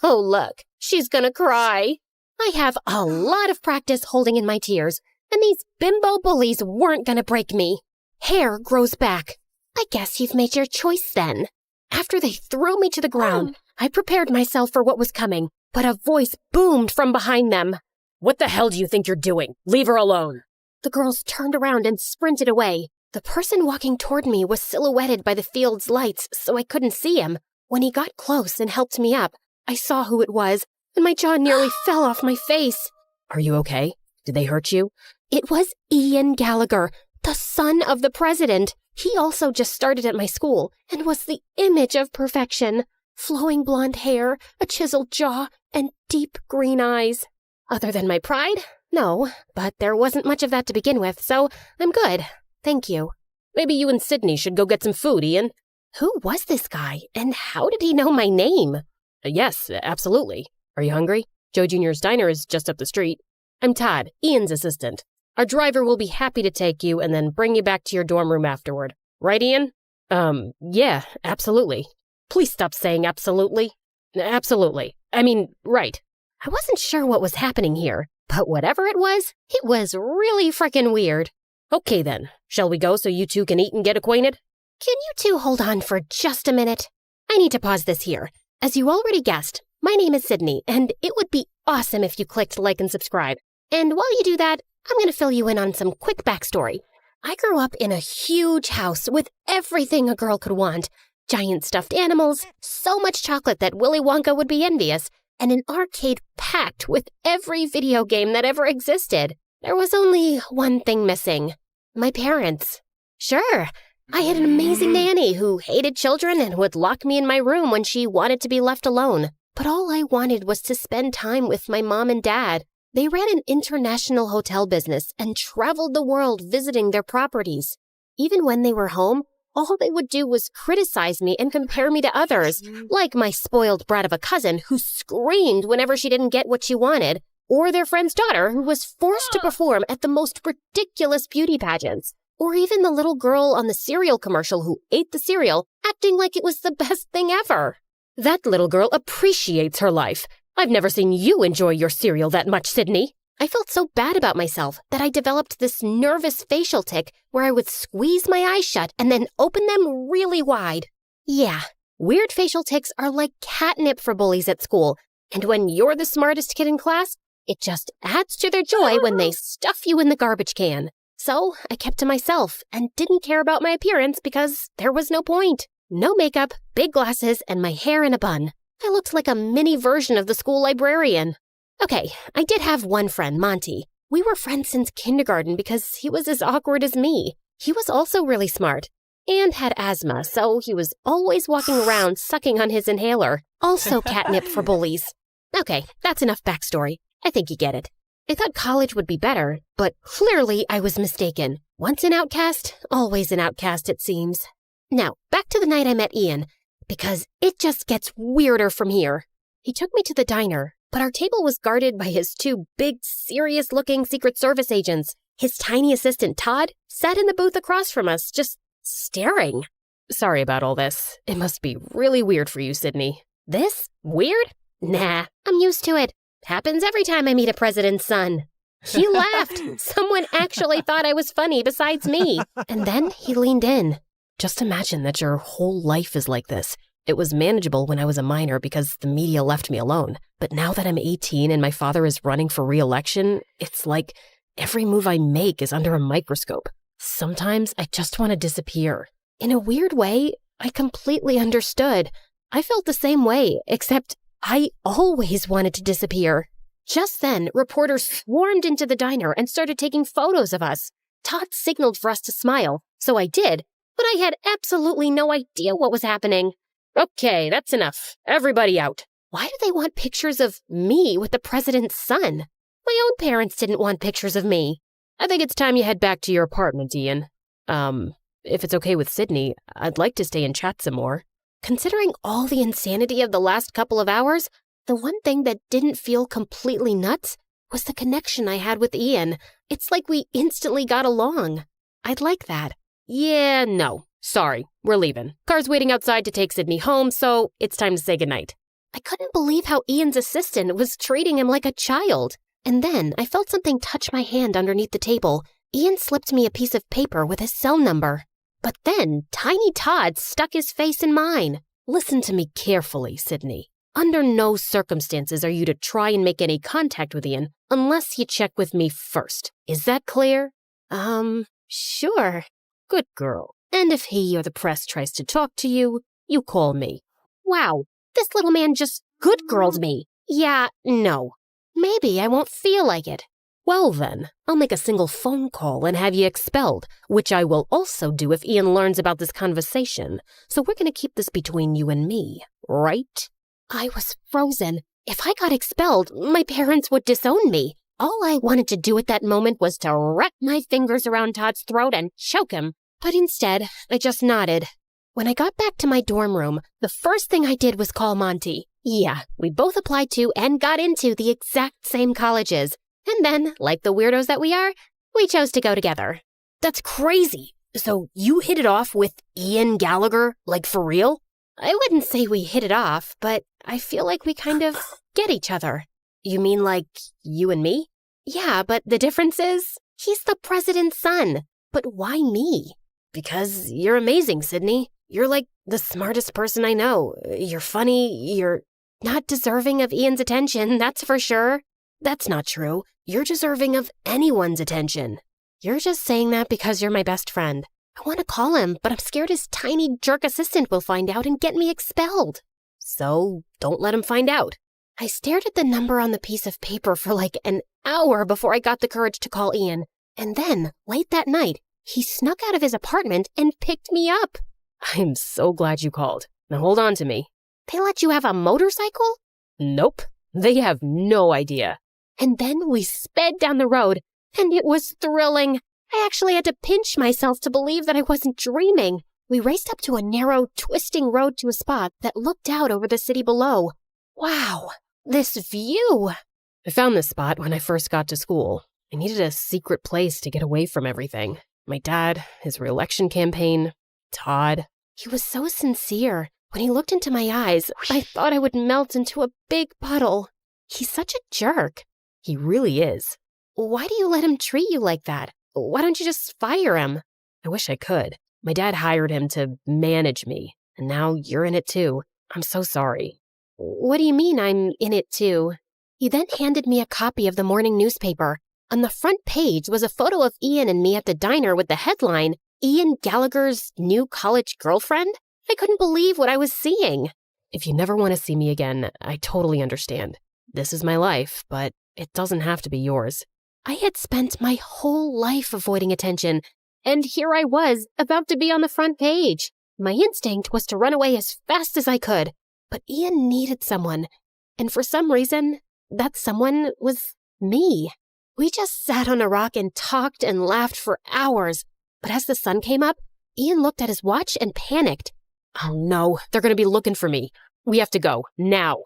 Oh, look, she's gonna cry. I have a lot of practice holding in my tears, and these bimbo bullies weren't gonna break me. Hair grows back. I guess you've made your choice then. After they threw me to the ground, I prepared myself for what was coming, but a voice boomed from behind them. What the hell do you think you're doing? Leave her alone. The girls turned around and sprinted away. The person walking toward me was silhouetted by the field's lights, so I couldn't see him. When he got close and helped me up, I saw who it was, and my jaw nearly fell off my face. Are you okay? Did they hurt you? It was Ian Gallagher, the son of the president. He also just started at my school and was the image of perfection. Flowing blonde hair, a chiseled jaw, and deep green eyes. Other than my pride? No, but there wasn't much of that to begin with, so I'm good. Thank you. Maybe you and Sydney should go get some food, Ian. Who was this guy, and how did he know my name? Yes, absolutely. Are you hungry? Joe Jr.'s Diner is just up the street. I'm Todd, Ian's assistant. Our driver will be happy to take you and then bring you back to your dorm room afterward. Right, Ian? Yeah, absolutely. Please stop saying absolutely. Absolutely. I mean, right. I wasn't sure what was happening here, but whatever it was really frickin' weird. Okay then, shall we go so you two can eat and get acquainted? Can you two hold on for just a minute? I need to pause this here. As you already guessed, my name is Sydney, and it would be awesome if you clicked like and subscribe. And while you do that, I'm going to fill you in on some quick backstory. I grew up in a huge house with everything a girl could want. Giant stuffed animals, so much chocolate that Willy Wonka would be envious, and an arcade packed with every video game that ever existed. There was only one thing missing. My parents. Sure, I had an amazing nanny who hated children and would lock me in my room when she wanted to be left alone. But all I wanted was to spend time with my mom and dad. They ran an international hotel business and traveled the world visiting their properties. Even when they were home, all they would do was criticize me and compare me to others, like my spoiled brat of a cousin who screamed whenever she didn't get what she wanted, or their friend's daughter who was forced to perform at the most ridiculous beauty pageants, or even the little girl on the cereal commercial who ate the cereal, acting like it was the best thing ever. That little girl appreciates her life. I've never seen you enjoy your cereal that much, Sydney. I felt so bad about myself that I developed this nervous facial tic where I would squeeze my eyes shut and then open them really wide. Yeah, weird facial tics are like catnip for bullies at school, and when you're the smartest kid in class, it just adds to their joy when they stuff you in the garbage can. So I kept to myself and didn't care about my appearance because there was no point. No makeup, big glasses, and my hair in a bun. I looked like a mini version of the school librarian. Okay, I did have one friend, Monty. We were friends since kindergarten because he was as awkward as me. He was also really smart and had asthma, so he was always walking around sucking on his inhaler. Also catnip for bullies. Okay, that's enough backstory. I think you get it. I thought college would be better, but clearly I was mistaken. Once an outcast, always an outcast, it seems. Now, back to the night I met Ian, because it just gets weirder from here. He took me to the diner, but our table was guarded by his two big, serious-looking Secret Service agents. His tiny assistant, Todd, sat in the booth across from us, just staring. Sorry about all this. It must be really weird for you, Sydney. This? Weird? Nah, I'm used to it. Happens every time I meet a president's son. He laughed. Someone actually thought I was funny besides me. And then he leaned in. Just imagine that your whole life is like this. It was manageable when I was a minor because the media left me alone. But now that I'm 18 and my father is running for re-election, it's like every move I make is under a microscope. Sometimes I just want to disappear. In a weird way, I completely understood. I felt the same way, except I always wanted to disappear. Just then, reporters swarmed into the diner and started taking photos of us. Todd signaled for us to smile, so I did, but I had absolutely no idea what was happening. Okay, that's enough. Everybody out. Why do they want pictures of me with the president's son? My own parents didn't want pictures of me. I think it's time you head back to your apartment, Ian. If it's okay with Sydney, I'd like to stay and chat some more. Considering all the insanity of the last couple of hours, the one thing that didn't feel completely nuts was the connection I had with Ian. It's like we instantly got along. I'd like that. Yeah, no. Sorry, we're leaving. Car's waiting outside to take Sydney home, so it's time to say goodnight. I couldn't believe how Ian's assistant was treating him like a child. And then I felt something touch my hand underneath the table. Ian slipped me a piece of paper with his cell number. But then Tiny Todd stuck his face in mine. Listen to me carefully, Sydney. Under no circumstances are you to try and make any contact with Ian unless you check with me first. Is that clear? Sure. Good girl. And if he or the press tries to talk to you, you call me. Wow, this little man just good-girled me. Yeah, no. Maybe I won't feel like it. Well then, I'll make a single phone call and have you expelled, which I will also do if Ian learns about this conversation. So we're going to keep this between you and me, right? I was frozen. If I got expelled, my parents would disown me. All I wanted to do at that moment was to wrap my fingers around Todd's throat and choke him. But instead, I just nodded. When I got back to my dorm room, the first thing I did was call Monty. Yeah, we both applied to and got into the exact same colleges. And then, like the weirdos that we are, we chose to go together. That's crazy. So you hit it off with Ian Gallagher, like for real? I wouldn't say we hit it off, but I feel like we kind of get each other. You mean like you and me? Yeah, but the difference is, he's the president's son. But why me? Because you're amazing, Sydney. You're like the smartest person I know. You're funny. You're not deserving of Ian's attention, that's for sure. That's not true. You're deserving of anyone's attention. You're just saying that because you're my best friend. I want to call him, but I'm scared his tiny jerk assistant will find out and get me expelled. So don't let him find out. I stared at the number on the piece of paper for like an hour before I got the courage to call Ian. And then, late that night, he snuck out of his apartment and picked me up. I'm so glad you called. Now hold on to me. They let you have a motorcycle? Nope. They have no idea. And then we sped down the road, and it was thrilling. I actually had to pinch myself to believe that I wasn't dreaming. We raced up to a narrow, twisting road to a spot that looked out over the city below. Wow, this view! I found this spot when I first got to school. I needed a secret place to get away from everything. My dad, his re-election campaign, Todd. He was so sincere. When he looked into my eyes, I thought I would melt into a big puddle. He's such a jerk. He really is. Why do you let him treat you like that? Why don't you just fire him? I wish I could. My dad hired him to manage me, and now you're in it too. I'm so sorry. What do you mean I'm in it too? He then handed me a copy of the morning newspaper. On the front page was a photo of Ian and me at the diner with the headline, Ian Gallagher's new college girlfriend? I couldn't believe what I was seeing. If you never want to see me again, I totally understand. This is my life, but it doesn't have to be yours. I had spent my whole life avoiding attention, and here I was, about to be on the front page. My instinct was to run away as fast as I could, but Ian needed someone, and for some reason, that someone was me. We just sat on a rock and talked and laughed for hours, but as the sun came up, Ian looked at his watch and panicked. Oh no, they're going to be looking for me. We have to go, now.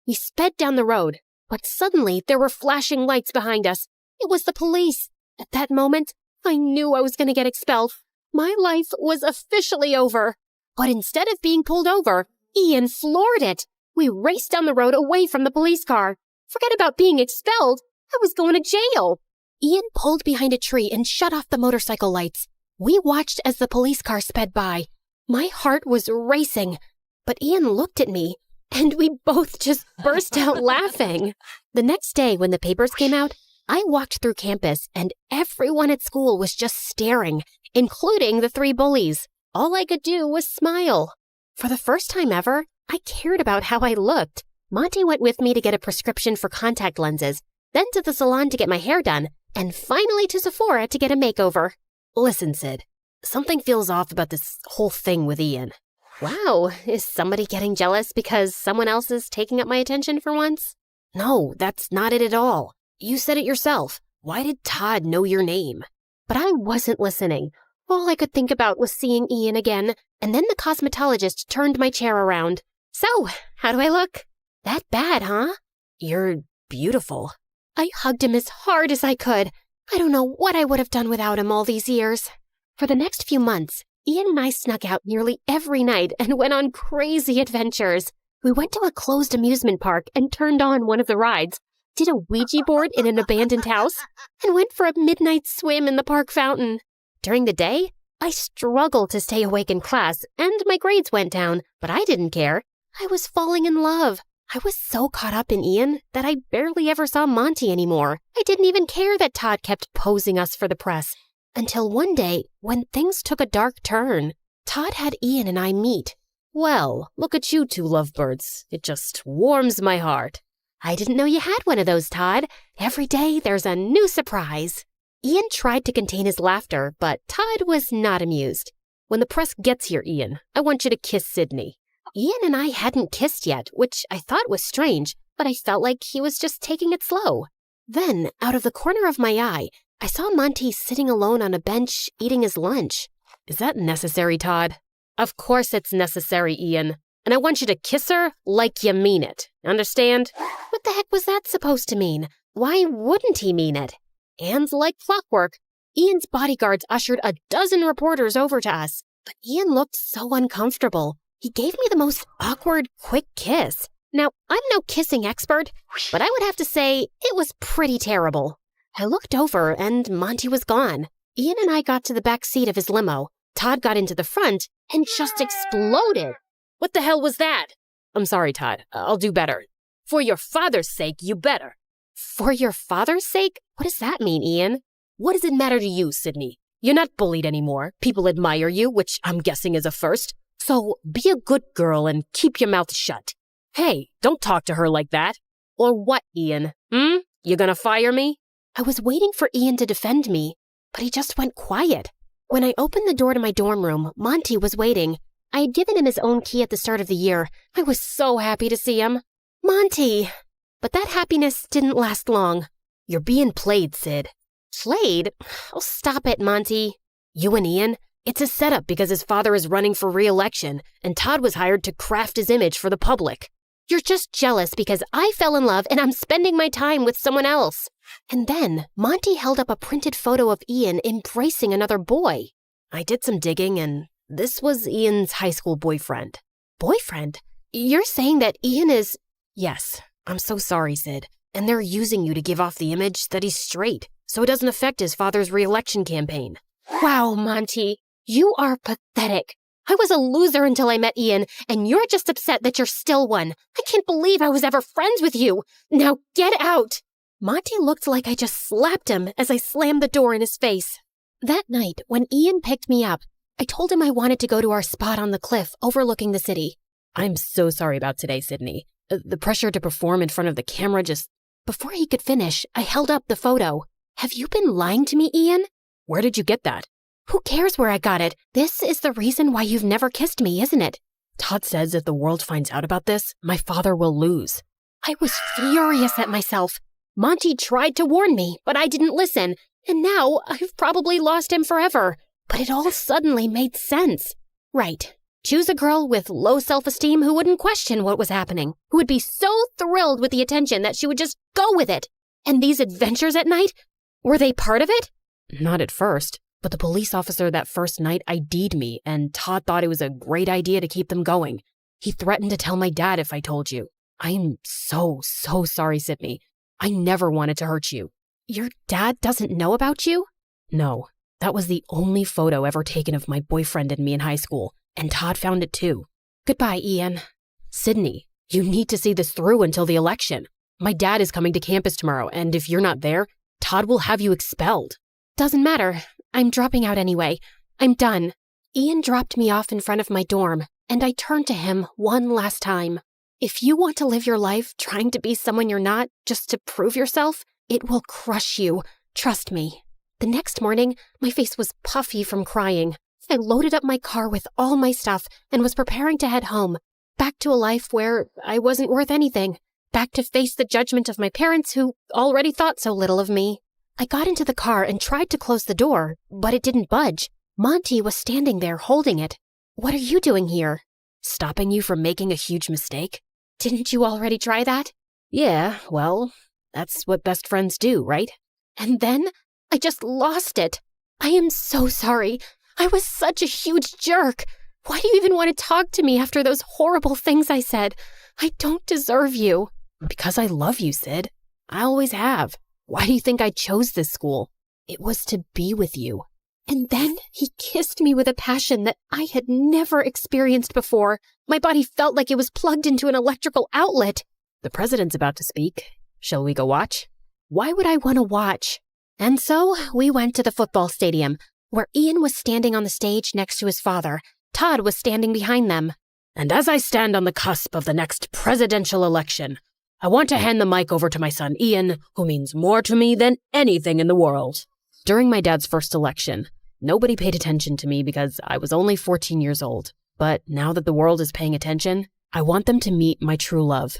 We sped down the road, but suddenly there were flashing lights behind us. It was the police. At that moment, I knew I was going to get expelled. My life was officially over. But instead of being pulled over, Ian floored it. We raced down the road away from the police car. Forget about being expelled. I was going to jail. Ian pulled behind a tree and shut off the motorcycle lights. We watched as the police car sped by. My heart was racing, but Ian looked at me, and we both just burst out laughing. The next day, when the papers came out, I walked through campus, and everyone at school was just staring, including the 3 bullies. All I could do was smile. For the first time ever, I cared about how I looked. Monty went with me to get a prescription for contact lenses, then to the salon to get my hair done, and finally to Sephora to get a makeover. Listen, Sid, something feels off about this whole thing with Ian. Wow, is somebody getting jealous because someone else is taking up my attention for once? No, that's not it at all. You said it yourself. Why did Todd know your name? But I wasn't listening. All I could think about was seeing Ian again, and then the cosmetologist turned my chair around. So, how do I look? That bad, huh? You're beautiful. I hugged him as hard as I could. I don't know what I would have done without him all these years. For the next few months, Ian and I snuck out nearly every night and went on crazy adventures. We went to a closed amusement park and turned on one of the rides, did a Ouija board in an abandoned house, and went for a midnight swim in the park fountain. During the day, I struggled to stay awake in class, and my grades went down, but I didn't care. I was falling in love. I was so caught up in Ian that I barely ever saw Monty anymore. I didn't even care that Todd kept posing us for the press. Until one day, when things took a dark turn, Todd had Ian and I meet. Well, look at you 2 lovebirds. It just warms my heart. I didn't know you had one of those, Todd. Every day there's a new surprise. Ian tried to contain his laughter, but Todd was not amused. When the press gets here, Ian, I want you to kiss Sydney. Ian and I hadn't kissed yet, which I thought was strange, but I felt like he was just taking it slow. Then, out of the corner of my eye, I saw Monty sitting alone on a bench eating his lunch. Is that necessary, Todd? Of course it's necessary, Ian. And I want you to kiss her like you mean it. Understand? What the heck was that supposed to mean? Why wouldn't he mean it? And like clockwork, Ian's bodyguards ushered a dozen reporters over to us. But Ian looked so uncomfortable. He gave me the most awkward, quick kiss. Now, I'm no kissing expert, but I would have to say it was pretty terrible. I looked over and Monty was gone. Ian and I got to the back seat of his limo. Todd got into the front and just exploded. What the hell was that? I'm sorry, Todd. I'll do better. For your father's sake, you better. For your father's sake? What does that mean, Ian? What does it matter to you, Sydney? You're not bullied anymore. People admire you, which I'm guessing is a first. So be a good girl and keep your mouth shut. Hey, don't talk to her like that. Or what, Ian? You gonna fire me? I was waiting for Ian to defend me, but he just went quiet. When I opened the door to my dorm room, Monty was waiting. I had given him his own key at the start of the year. I was so happy to see him. Monty! But that happiness didn't last long. You're being played, Sid. Played? Oh, stop it, Monty. You and Ian, It's a setup because his father is running for re-election, and Todd was hired to craft his image for the public. You're just jealous because I fell in love and I'm spending my time with someone else. And then Monty held up a printed photo of Ian embracing another boy. I did some digging, and this was Ian's high school boyfriend. Boyfriend? You're saying that Ian is... Yes, I'm so sorry, Sid. And they're using you to give off the image that he's straight, so it doesn't affect his father's re-election campaign. Wow, Monty, you are pathetic. I was a loser until I met Ian, and you're just upset that you're still one. I can't believe I was ever friends with you. Now get out. Monty looked like I just slapped him as I slammed the door in his face. That night, when Ian picked me up, I told him I wanted to go to our spot on the cliff overlooking the city. I'm so sorry about today, Sydney. The pressure to perform in front of the camera just... Before he could finish, I held up the photo. Have you been lying to me, Ian? Where did you get that? Who cares where I got it? This is the reason why you've never kissed me, isn't it? Todd says if the world finds out about this, my father will lose. I was furious at myself. Monty tried to warn me, but I didn't listen. And now I've probably lost him forever. But it all suddenly made sense. Right. Choose a girl with low self-esteem who wouldn't question what was happening, who would be so thrilled with the attention that she would just go with it. And these adventures at night, were they part of it? Not at first, but the police officer that first night ID'd me, and Todd thought it was a great idea to keep them going. He threatened to tell my dad if I told you. I'm so sorry, Sydney. I never wanted to hurt you. Your dad doesn't know about you? No, that was the only photo ever taken of my boyfriend and me in high school, and Todd found it too. Goodbye, Ian. Sydney, you need to see this through until the election. My dad is coming to campus tomorrow, and if you're not there, Todd will have you expelled. Doesn't matter. I'm dropping out anyway. I'm done. Ian dropped me off in front of my dorm, and I turned to him one last time. If you want to live your life trying to be someone you're not just to prove yourself, it will crush you. Trust me. The next morning, my face was puffy from crying. I loaded up my car with all my stuff and was preparing to head home, back to a life where I wasn't worth anything, back to face the judgment of my parents who already thought so little of me. I got into the car and tried to close the door, but it didn't budge. Monty was standing there holding it. What are you doing here? Stopping you from making a huge mistake? Didn't you already try that? Yeah, well, that's what best friends do, right? And then I just lost it. I am so sorry. I was such a huge jerk. Why do you even want to talk to me after those horrible things I said? I don't deserve you. Because I love you, Sid. I always have. Why do you think I chose this school? It was to be with you. And then he kissed me with a passion that I had never experienced before. My body felt like it was plugged into an electrical outlet. The president's about to speak. Shall we go watch? Why would I want to watch? And so we went to the football stadium, where Ian was standing on the stage next to his father. Todd was standing behind them. And as I stand on the cusp of the next presidential election, I want to hand the mic over to my son Ian, who means more to me than anything in the world. During my dad's first election, nobody paid attention to me because I was only 14 years old. But now that the world is paying attention, I want them to meet my true love.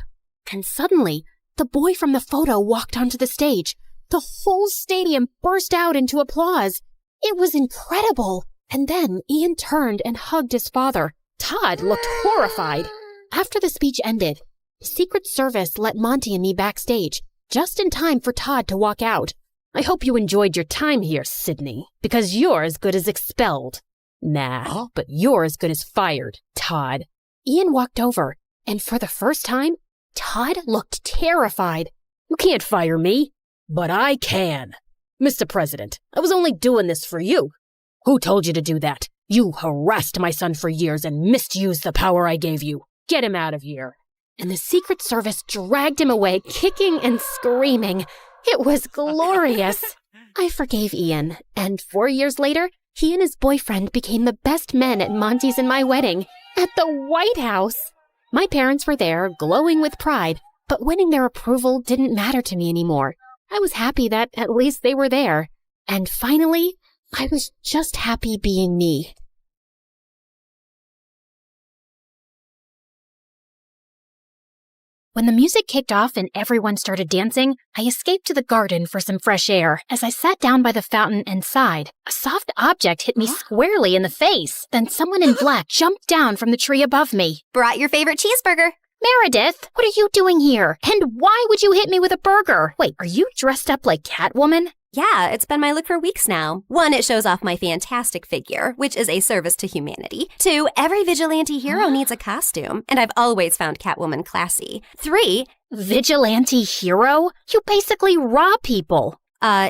And suddenly, the boy from the photo walked onto the stage. The whole stadium burst out into applause. It was incredible. And then Ian turned and hugged his father. Todd looked horrified. After the speech ended, the Secret Service let Monty and me backstage, just in time for Todd to walk out. I hope you enjoyed your time here, Sydney, because you're as good as expelled. Nah, but you're as good as fired, Todd. Ian walked over, and for the first time, Todd looked terrified. You can't fire me, but I can. Mr. President, I was only doing this for you. Who told you to do that? You harassed my son for years and misused the power I gave you. Get him out of here. And the Secret Service dragged him away, kicking and screaming. It was glorious. I forgave Ian, and 4 years later, he and his boyfriend became the best men at Monty's and my wedding, at the White House. My parents were there, glowing with pride, but winning their approval didn't matter to me anymore. I was happy that at least they were there. And finally, I was just happy being me. When the music kicked off and everyone started dancing, I escaped to the garden for some fresh air. As I sat down by the fountain and sighed, a soft object hit me squarely in the face. Then someone in black jumped down from the tree above me. Brought your favorite cheeseburger. Meredith, what are you doing here? And why would you hit me with a burger? Wait, are you dressed up like Catwoman? Yeah, it's been my look for weeks now. 1, it shows off my fantastic figure, which is a service to humanity. 2, every vigilante hero needs a costume, and I've always found Catwoman classy. 3, vigilante hero? You basically rob people.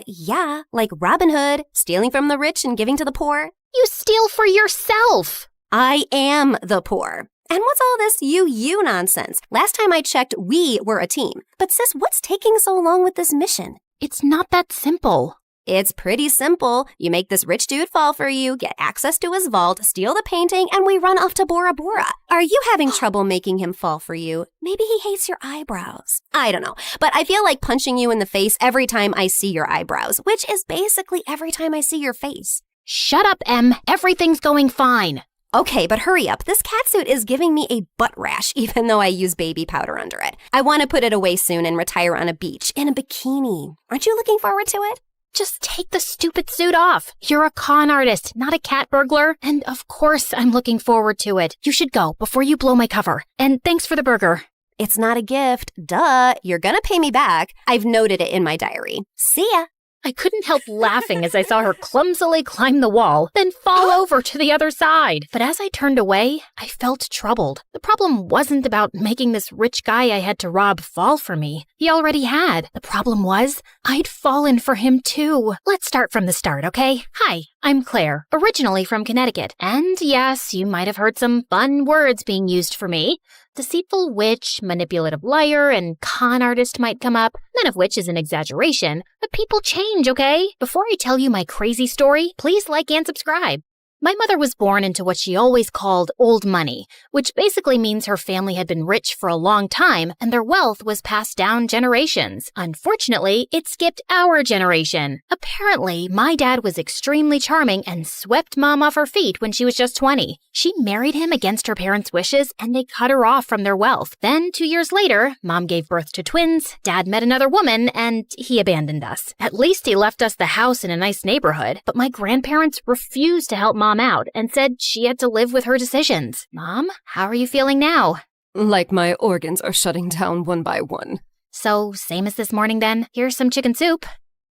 Yeah, like Robin Hood, stealing from the rich and giving to the poor. You steal for yourself. I am the poor. And what's all this you nonsense? Last time I checked, we were a team. But sis, what's taking so long with this mission? It's not that simple. It's pretty simple. You make this rich dude fall for you, get access to his vault, steal the painting, and we run off to Bora Bora. Are you having trouble making him fall for you? Maybe he hates your eyebrows. I don't know, but I feel like punching you in the face every time I see your eyebrows, which is basically every time I see your face. Shut up, Em. Everything's going fine. Okay, but hurry up. This catsuit is giving me a butt rash, even though I use baby powder under it. I want to put it away soon and retire on a beach in a bikini. Aren't you looking forward to it? Just take the stupid suit off. You're a con artist, not a cat burglar. And of course, I'm looking forward to it. You should go before you blow my cover. And thanks for the burger. It's not a gift. Duh. You're gonna pay me back. I've noted it in my diary. See ya. I couldn't help laughing as I saw her clumsily climb the wall, then fall over to the other side. But as I turned away, I felt troubled. The problem wasn't about making this rich guy I had to rob fall for me. He already had. The problem was, I'd fallen for him too. Let's start from the start, okay? Hi, I'm Claire, originally from Connecticut. And yes, you might have heard some fun words being used for me. Deceitful witch, manipulative liar, and con artist might come up, none of which is an exaggeration. But people change, okay? Before I tell you my crazy story, please like and subscribe. My mother was born into what she always called old money, which basically means her family had been rich for a long time and their wealth was passed down generations. Unfortunately, it skipped our generation. Apparently, my dad was extremely charming and swept Mom off her feet when she was just 20. She married him against her parents' wishes and they cut her off from their wealth. Then, 2 years later, Mom gave birth to twins, Dad met another woman, and he abandoned us. At least he left us the house in a nice neighborhood, but my grandparents refused to help Mom out and said she had to live with her decisions. Mom, how are you feeling now? Like my organs are shutting down one by one. So, same as this morning then? Here's some chicken soup.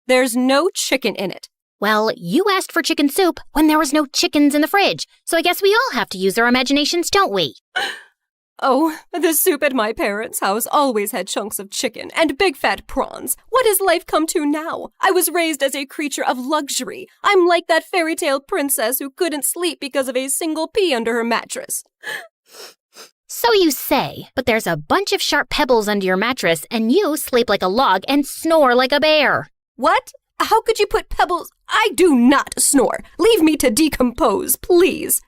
There's no chicken in it. Well, you asked for chicken soup when there was no chickens in the fridge, so I guess we all have to use our imaginations, don't we? Oh, the soup at my parents' house always had chunks of chicken and big fat prawns. What has life come to now? I was raised as a creature of luxury. I'm like that fairy tale princess who couldn't sleep because of a single pea under her mattress. So you say, but there's a bunch of sharp pebbles under your mattress and you sleep like a log and snore like a bear. What? How could you put pebbles? I do not snore. Leave me to decompose, please.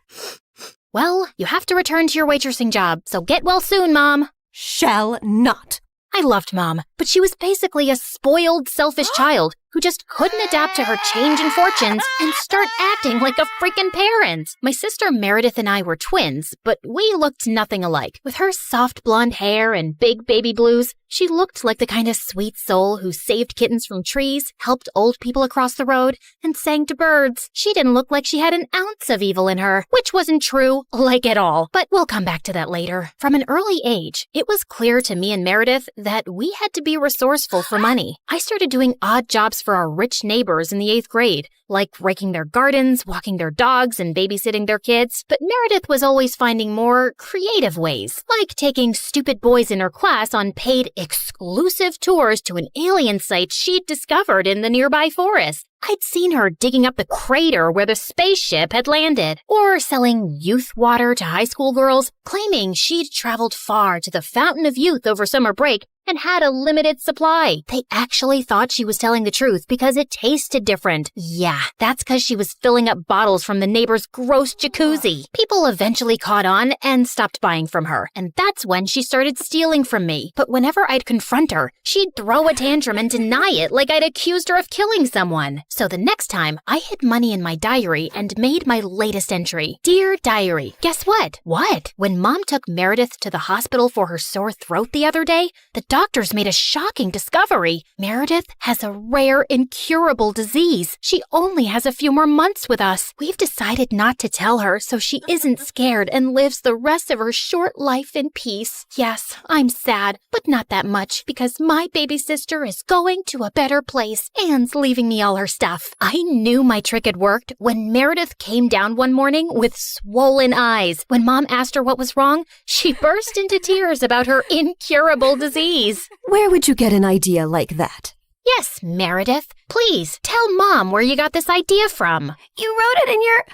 Well, you have to return to your waitressing job, so get well soon, Mom. Shall not. I loved Mom, but she was basically a spoiled, selfish child who just couldn't adapt to her changing fortunes and start acting like a freaking parent. My sister Meredith and I were twins, but we looked nothing alike. With her soft blonde hair and big baby blues, she looked like the kind of sweet soul who saved kittens from trees, helped old people across the road, and sang to birds. She didn't look like she had an ounce of evil in her, which wasn't true, like at all. But we'll come back to that later. From an early age, it was clear to me and Meredith that we had to be resourceful for money. I started doing odd jobs for our rich neighbors in the 8th grade, like raking their gardens, walking their dogs, and babysitting their kids. But Meredith was always finding more creative ways, like taking stupid boys in her class on paid exclusive tours to an alien site she'd discovered in the nearby forest. I'd seen her digging up the crater where the spaceship had landed, or selling youth water to high school girls, claiming she'd traveled far to the Fountain of Youth over summer break and had a limited supply. They actually thought she was telling the truth because it tasted different. Yeah, that's because she was filling up bottles from the neighbor's gross jacuzzi. People eventually caught on and stopped buying from her, and that's when she started stealing from me. But whenever I'd confront her, she'd throw a tantrum and deny it like I'd accused her of killing someone. So the next time, I hid money in my diary and made my latest entry. Dear Diary, guess what? What? When Mom took Meredith to the hospital for her sore throat the other day, the doctors made a shocking discovery. Meredith has a rare, incurable disease. She only has a few more months with us. We've decided not to tell her so she isn't scared and lives the rest of her short life in peace. Yes, I'm sad, but not that much because my baby sister is going to a better place and leaving me all her stuff. I knew my trick had worked when Meredith came down one morning with swollen eyes. When Mom asked her what was wrong, she burst into tears about her incurable disease. Where would you get an idea like that? Yes, Meredith. Please, tell Mom where you got this idea from. You wrote it in your...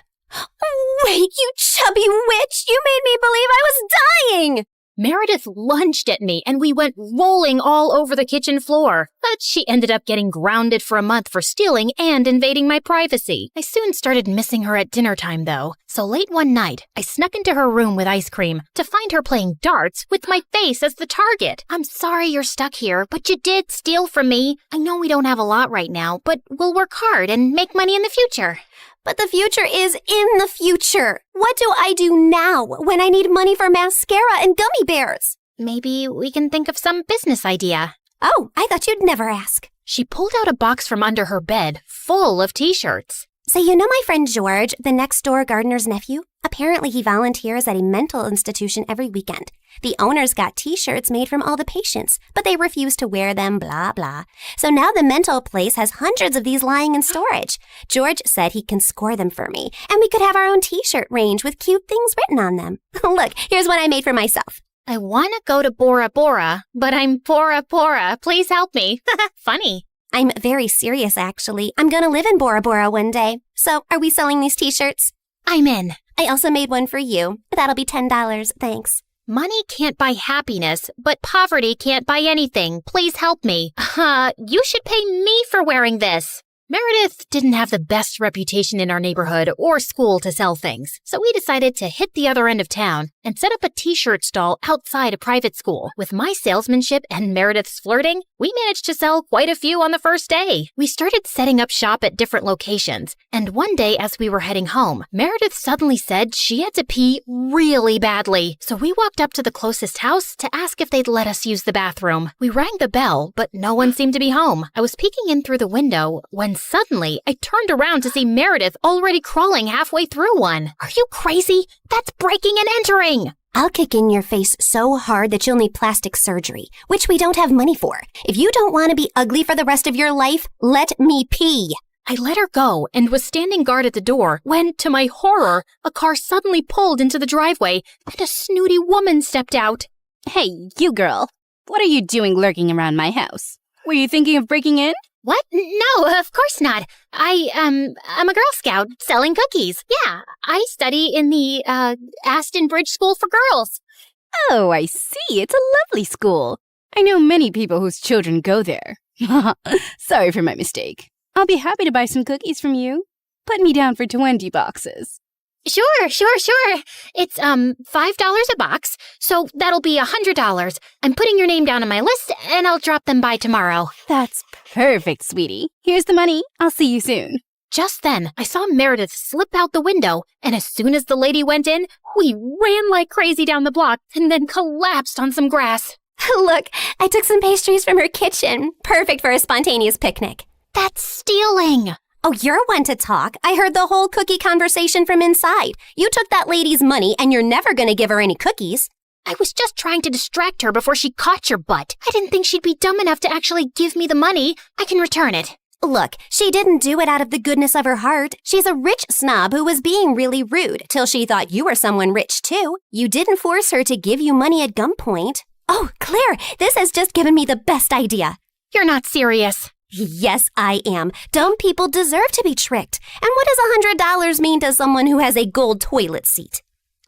Wait, you chubby witch! You made me believe I was dying! Meredith lunged at me and we went rolling all over the kitchen floor. But she ended up getting grounded for a month for stealing and invading my privacy. I soon started missing her at dinner time though. So late one night, I snuck into her room with ice cream to find her playing darts with my face as the target. I'm sorry you're stuck here, but you did steal from me. I know we don't have a lot right now, but we'll work hard and make money in the future. But the future is in the future. What do I do now when I need money for mascara and gummy bears? Maybe we can think of some business idea. Oh, I thought you'd never ask. She pulled out a box from under her bed full of t-shirts. So you know my friend George, the next-door gardener's nephew? Apparently he volunteers at a mental institution every weekend. The owners got t-shirts made from all the patients, but they refuse to wear them, blah, blah. So now the mental place has hundreds of these lying in storage. George said he can score them for me, and we could have our own t-shirt range with cute things written on them. Look, here's one I made for myself. I want to go to Bora Bora, but I'm Bora Bora. Please help me. Funny. I'm very serious, actually. I'm gonna live in Bora Bora one day. So, are we selling these t-shirts? I'm in. I also made one for you. That'll be $10, thanks. Money can't buy happiness, but poverty can't buy anything. Please help me. You should pay me for wearing this. Meredith didn't have the best reputation in our neighborhood or school to sell things, so we decided to hit the other end of town and set up a t-shirt stall outside a private school. With my salesmanship and Meredith's flirting, we managed to sell quite a few on the first day. We started setting up shop at different locations, and one day as we were heading home, Meredith suddenly said she had to pee really badly. So we walked up to the closest house to ask if they'd let us use the bathroom. We rang the bell, but no one seemed to be home. I was peeking in through the window when suddenly I turned around to see Meredith already crawling halfway through one. Are you crazy? That's breaking and entering! I'll kick in your face so hard that you'll need plastic surgery, which we don't have money for. If you don't want to be ugly for the rest of your life, let me pee. I let her go and was standing guard at the door when, to my horror, a car suddenly pulled into the driveway and a snooty woman stepped out. Hey, you girl. What are you doing lurking around my house? Were you thinking of breaking in? What? No, of course not. I'm a Girl Scout selling cookies. Yeah, I study in the, Aston Bridge School for Girls. Oh, I see. It's a lovely school. I know many people whose children go there. Sorry for my mistake. I'll be happy to buy some cookies from you. Put me down for 20 boxes. Sure. It's, $5 a box, so that'll be $100. I'm putting your name down on my list, and I'll drop them by tomorrow. That's perfect, sweetie. Here's the money. I'll see you soon. Just then, I saw Meredith slip out the window, and as soon as the lady went in, we ran like crazy down the block and then collapsed on some grass. Look, I took some pastries from her kitchen. Perfect for a spontaneous picnic. That's stealing. Oh, you're one to talk. I heard the whole cookie conversation from inside. You took that lady's money, and you're never going to give her any cookies. I was just trying to distract her before she caught your butt. I didn't think she'd be dumb enough to actually give me the money. I can return it. Look, she didn't do it out of the goodness of her heart. She's a rich snob who was being really rude till she thought you were someone rich, too. You didn't force her to give you money at gunpoint. Oh, Claire, this has just given me the best idea. You're not serious. Yes, I am. Dumb people deserve to be tricked. And what does $100 mean to someone who has a gold toilet seat?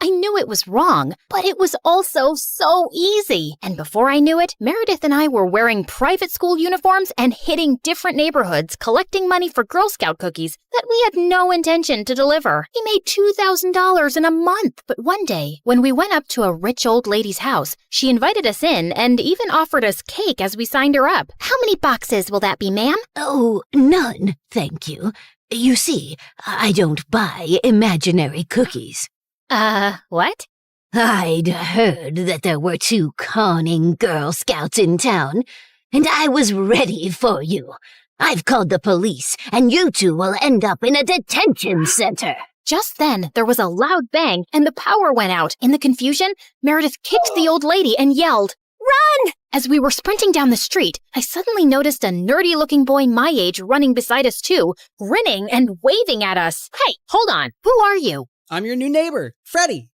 I knew it was wrong, but it was also so easy. And before I knew it, Meredith and I were wearing private school uniforms and hitting different neighborhoods collecting money for Girl Scout cookies that we had no intention to deliver. We made $2,000 in a month. But one day, when we went up to a rich old lady's house, she invited us in and even offered us cake as we signed her up. How many boxes will that be, ma'am? Oh, none, thank you. You see, I don't buy imaginary cookies. What? I'd heard that there were 2 conning Girl Scouts in town, and I was ready for you. I've called the police, and you 2 will end up in a detention center. Just then, there was a loud bang, and the power went out. In the confusion, Meredith kicked the old lady and yelled, "Run!" As we were sprinting down the street, I suddenly noticed a nerdy-looking boy my age running beside us too, grinning and waving at us. Hey, hold on. Who are you? I'm your new neighbor, Freddie.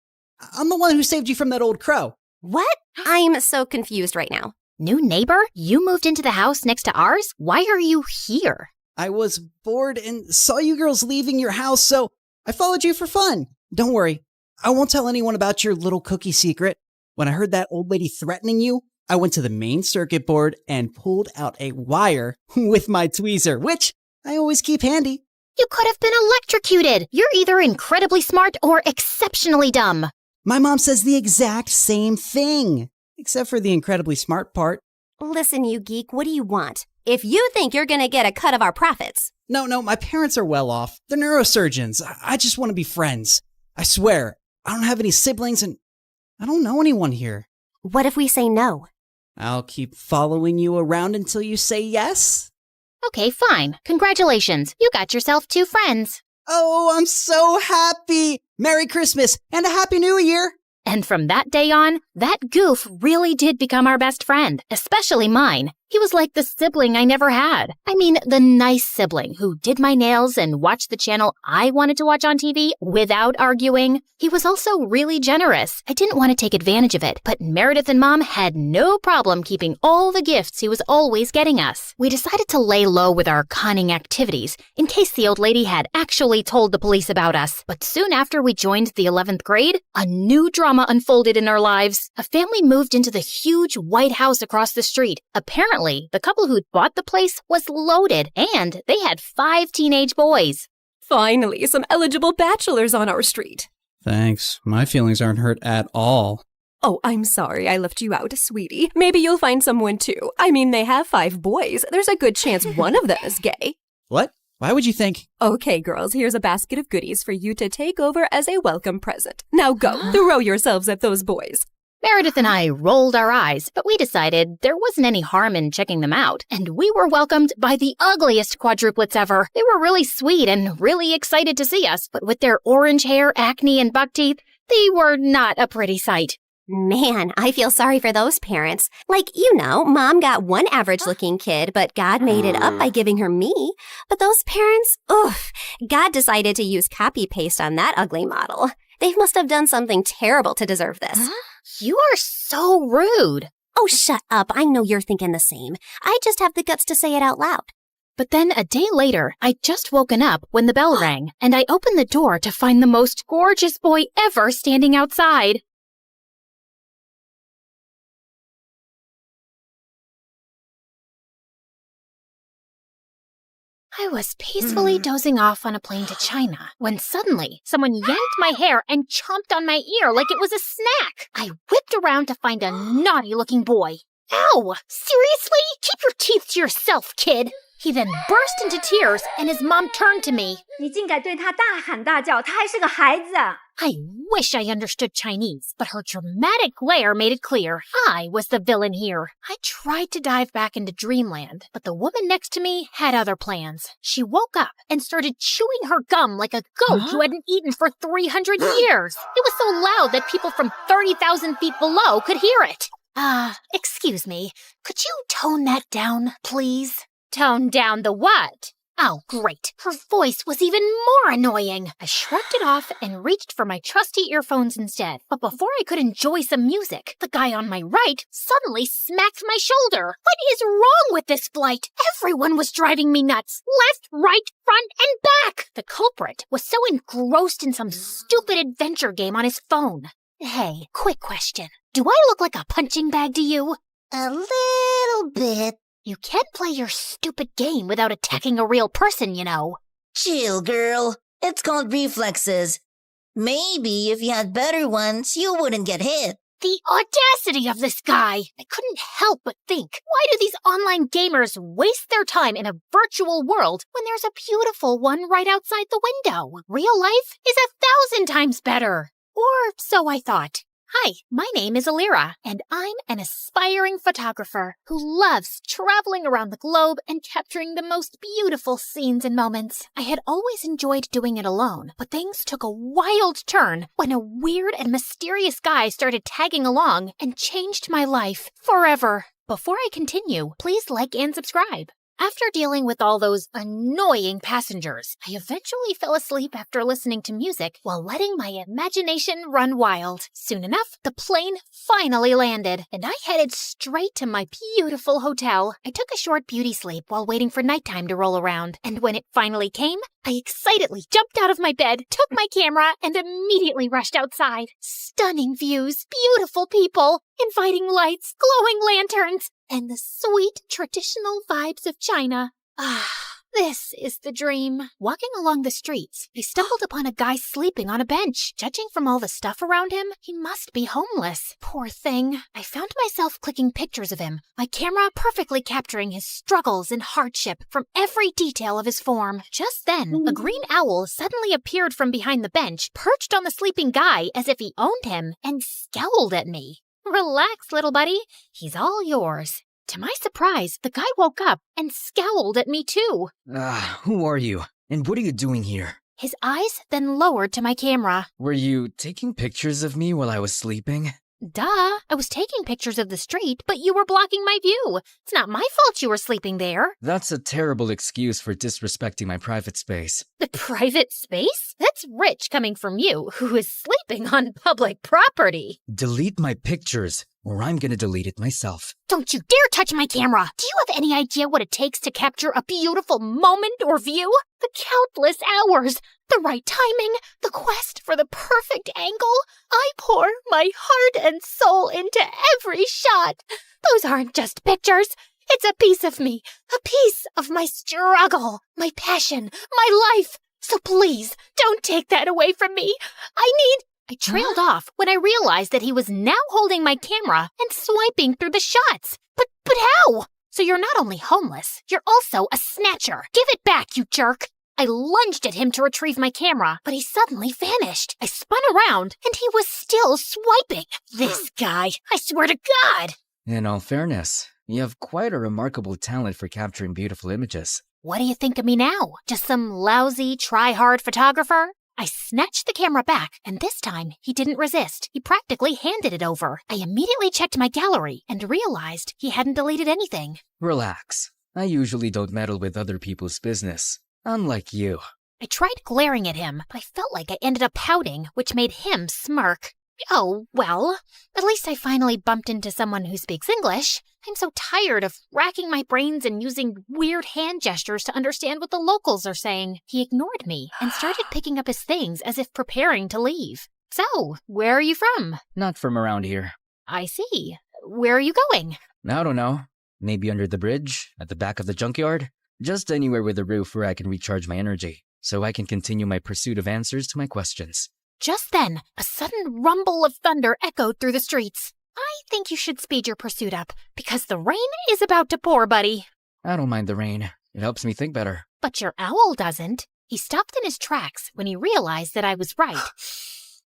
I'm the one who saved you from that old crow. What? I'm so confused right now. New neighbor? You moved into the house next to ours? Why are you here? I was bored and saw you girls leaving your house, so I followed you for fun. Don't worry, I won't tell anyone about your little cookie secret. When I heard that old lady threatening you, I went to the main circuit board and pulled out a wire with my tweezer, which I always keep handy. You could have been electrocuted. You're either incredibly smart or exceptionally dumb. My mom says the exact same thing, except for the incredibly smart part. Listen, you geek, what do you want? If you think you're gonna get a cut of our profits. No, my parents are well off. They're neurosurgeons. I just want to be friends. I swear, I don't have any siblings and I don't know anyone here. What if we say no? I'll keep following you around until you say yes. Okay, fine. Congratulations. You got yourself 2 friends. Oh, I'm so happy. Merry Christmas and a Happy New Year. And from that day on, that goof really did become our best friend, especially mine. He was like the sibling I never had. I mean, the nice sibling who did my nails and watched the channel I wanted to watch on TV without arguing. He was also really generous. I didn't want to take advantage of it, but Meredith and Mom had no problem keeping all the gifts he was always getting us. We decided to lay low with our conning activities in case the old lady had actually told the police about us. But soon after we joined the 11th grade, a new drama unfolded in our lives. A family moved into the huge white house across the street. Apparently, the couple who'd bought the place was loaded, and they had 5 teenage boys. Finally, some eligible bachelors on our street. Thanks. My feelings aren't hurt at all. Oh, I'm sorry I left you out, sweetie. Maybe you'll find someone too. I mean, they have 5 boys. There's a good chance one of them is gay. What? Why would you think? Okay, girls, here's a basket of goodies for you to take over as a welcome present. Now go, throw yourselves at those boys. Meredith and I rolled our eyes, but we decided there wasn't any harm in checking them out. And we were welcomed by the ugliest quadruplets ever. They were really sweet and really excited to see us, but with their orange hair, acne, and buck teeth, they were not a pretty sight. Man, I feel sorry for those parents. Like, you know, Mom got one average-looking kid, but God made it up by giving her me. But those parents, oof, God decided to use copy-paste on that ugly model. They must have done something terrible to deserve this. Huh? You are so rude. Oh, shut up. I know you're thinking the same. I just have the guts to say it out loud. But then a day later, I'd just woken up when the bell rang, and I opened the door to find the most gorgeous boy ever standing outside. I was peacefully dozing off on a plane to China when suddenly someone yanked my hair and chomped on my ear like it was a snack. I whipped around to find a naughty-looking boy. Ow! Seriously? Keep your teeth to yourself, kid! He then burst into tears and his mom turned to me. 你竟敢对他大喊大叫，他还是个孩子啊！ I wish I understood Chinese, but her dramatic glare made it clear I was the villain here. I tried to dive back into dreamland, but the woman next to me had other plans. She woke up and started chewing her gum like a goat who hadn't eaten for 300 years. It was so loud that people from 30,000 feet below could hear it. Excuse me, could you tone that down, please? Tone down the what? Oh, great. Her voice was even more annoying. I shrugged it off and reached for my trusty earphones instead. But before I could enjoy some music, the guy on my right suddenly smacked my shoulder. What is wrong with this flight? Everyone was driving me nuts. Left, right, front, and back. The culprit was so engrossed in some stupid adventure game on his phone. Hey, quick question. Do I look like a punching bag to you? A little bit. You can't play your stupid game without attacking a real person, you know. Chill, girl. It's called reflexes. Maybe if you had better ones, you wouldn't get hit. The audacity of this guy! I couldn't help but think, why do these online gamers waste their time in a virtual world when there's a beautiful one right outside the window? Real life is 1,000 times better. Or so I thought. Hi, my name is Alira, and I'm an aspiring photographer who loves traveling around the globe and capturing the most beautiful scenes and moments. I had always enjoyed doing it alone, but things took a wild turn when a weird and mysterious guy started tagging along and changed my life forever. Before I continue, please like and subscribe. After dealing with all those annoying passengers, I eventually fell asleep after listening to music while letting my imagination run wild. Soon enough, the plane finally landed, and I headed straight to my beautiful hotel. I took a short beauty sleep while waiting for nighttime to roll around, and when it finally came, I excitedly jumped out of my bed, took my camera, and immediately rushed outside. Stunning views, beautiful people, inviting lights, glowing lanterns, and the sweet traditional vibes of China. Ah, this is the dream. Walking along the streets, I stumbled upon a guy sleeping on a bench. Judging from all the stuff around him, he must be homeless. Poor thing. I found myself clicking pictures of him, my camera perfectly capturing his struggles and hardship from every detail of his form. Just then, a green owl suddenly appeared from behind the bench, perched on the sleeping guy as if he owned him, and scowled at me. Relax, little buddy. He's all yours. To my surprise, the guy woke up and scowled at me too. Who are you? And what are you doing here? His eyes then lowered to my camera. Were you taking pictures of me while I was sleeping? Duh, I was taking pictures of the street, but you were blocking my view. It's not my fault you were sleeping there. That's a terrible excuse for disrespecting my private space. The private space? That's rich coming from you, who is sleeping on public property. Delete my pictures, or I'm gonna delete it myself. Don't you dare touch my camera! Do you have any idea what it takes to capture a beautiful moment or view? The countless hours, the right timing, the quest for the perfect angle. I pour my heart and soul into every shot. Those aren't just pictures. It's a piece of me, a piece of my struggle, my passion, my life. So please, don't take that away from me. I trailed off when I realized that he was now holding my camera and swiping through the shots. But how? So you're not only homeless, you're also a snatcher. Give it back, you jerk. I lunged at him to retrieve my camera, but he suddenly vanished. I spun around, and he was still swiping. This guy, I swear to God. In all fairness, you have quite a remarkable talent for capturing beautiful images. What do you think of me now? Just some lousy, try-hard photographer? I snatched the camera back, and this time he didn't resist. He practically handed it over. I immediately checked my gallery and realized he hadn't deleted anything. Relax. I usually don't meddle with other people's business. Unlike you. I tried glaring at him, but I felt like I ended up pouting, which made him smirk. Oh, well, at least I finally bumped into someone who speaks English. I'm so tired of racking my brains and using weird hand gestures to understand what the locals are saying. He ignored me and started picking up his things as if preparing to leave. So, where are you from? Not from around here. I see. Where are you going? I don't know. Maybe under the bridge, at the back of the junkyard? Just anywhere with a roof where I can recharge my energy, so I can continue my pursuit of answers to my questions. Just then, a sudden rumble of thunder echoed through the streets. I think you should speed your pursuit up, because the rain is about to pour, buddy. I don't mind the rain. It helps me think better. But your owl doesn't. He stopped in his tracks when he realized that I was right.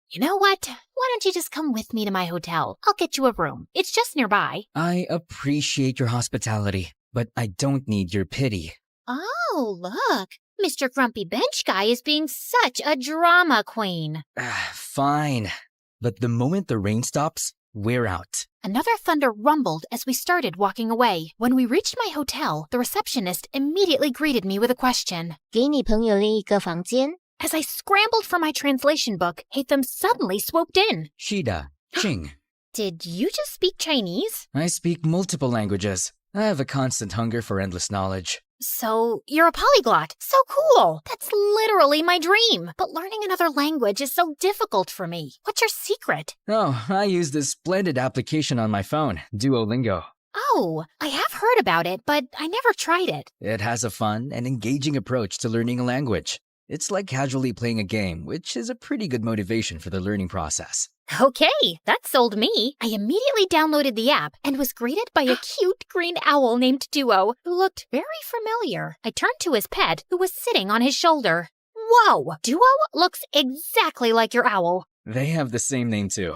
You know what? Why don't you just come with me to my hotel? I'll get you a room. It's just nearby. I appreciate your hospitality, but I don't need your pity. Oh, look. Mr. Grumpy Bench Guy is being such a drama queen. Fine. But the moment the rain stops, We're out. Another thunder rumbled as we started walking away. When we reached my hotel, the receptionist immediately greeted me with a question. 给你朋友另一个房间。 As I scrambled for my translation book, Hatham suddenly swooped in. Shida, Ching. Did you just speak Chinese? I speak multiple languages. I have a constant hunger for endless knowledge. So, you're a polyglot. So cool. That's literally my dream. But learning another language is so difficult for me. What's your secret? Oh, I use this splendid application on my phone, Duolingo. Oh, I have heard about it, but I never tried it. It has a fun and engaging approach to learning a language. It's like casually playing a game, which is a pretty good motivation for the learning process. Okay, that sold me. I immediately downloaded the app and was greeted by a cute green owl named Duo, who looked very familiar. I turned to his pet, who was sitting on his shoulder. Whoa! Duo looks exactly like your owl. They have the same name too.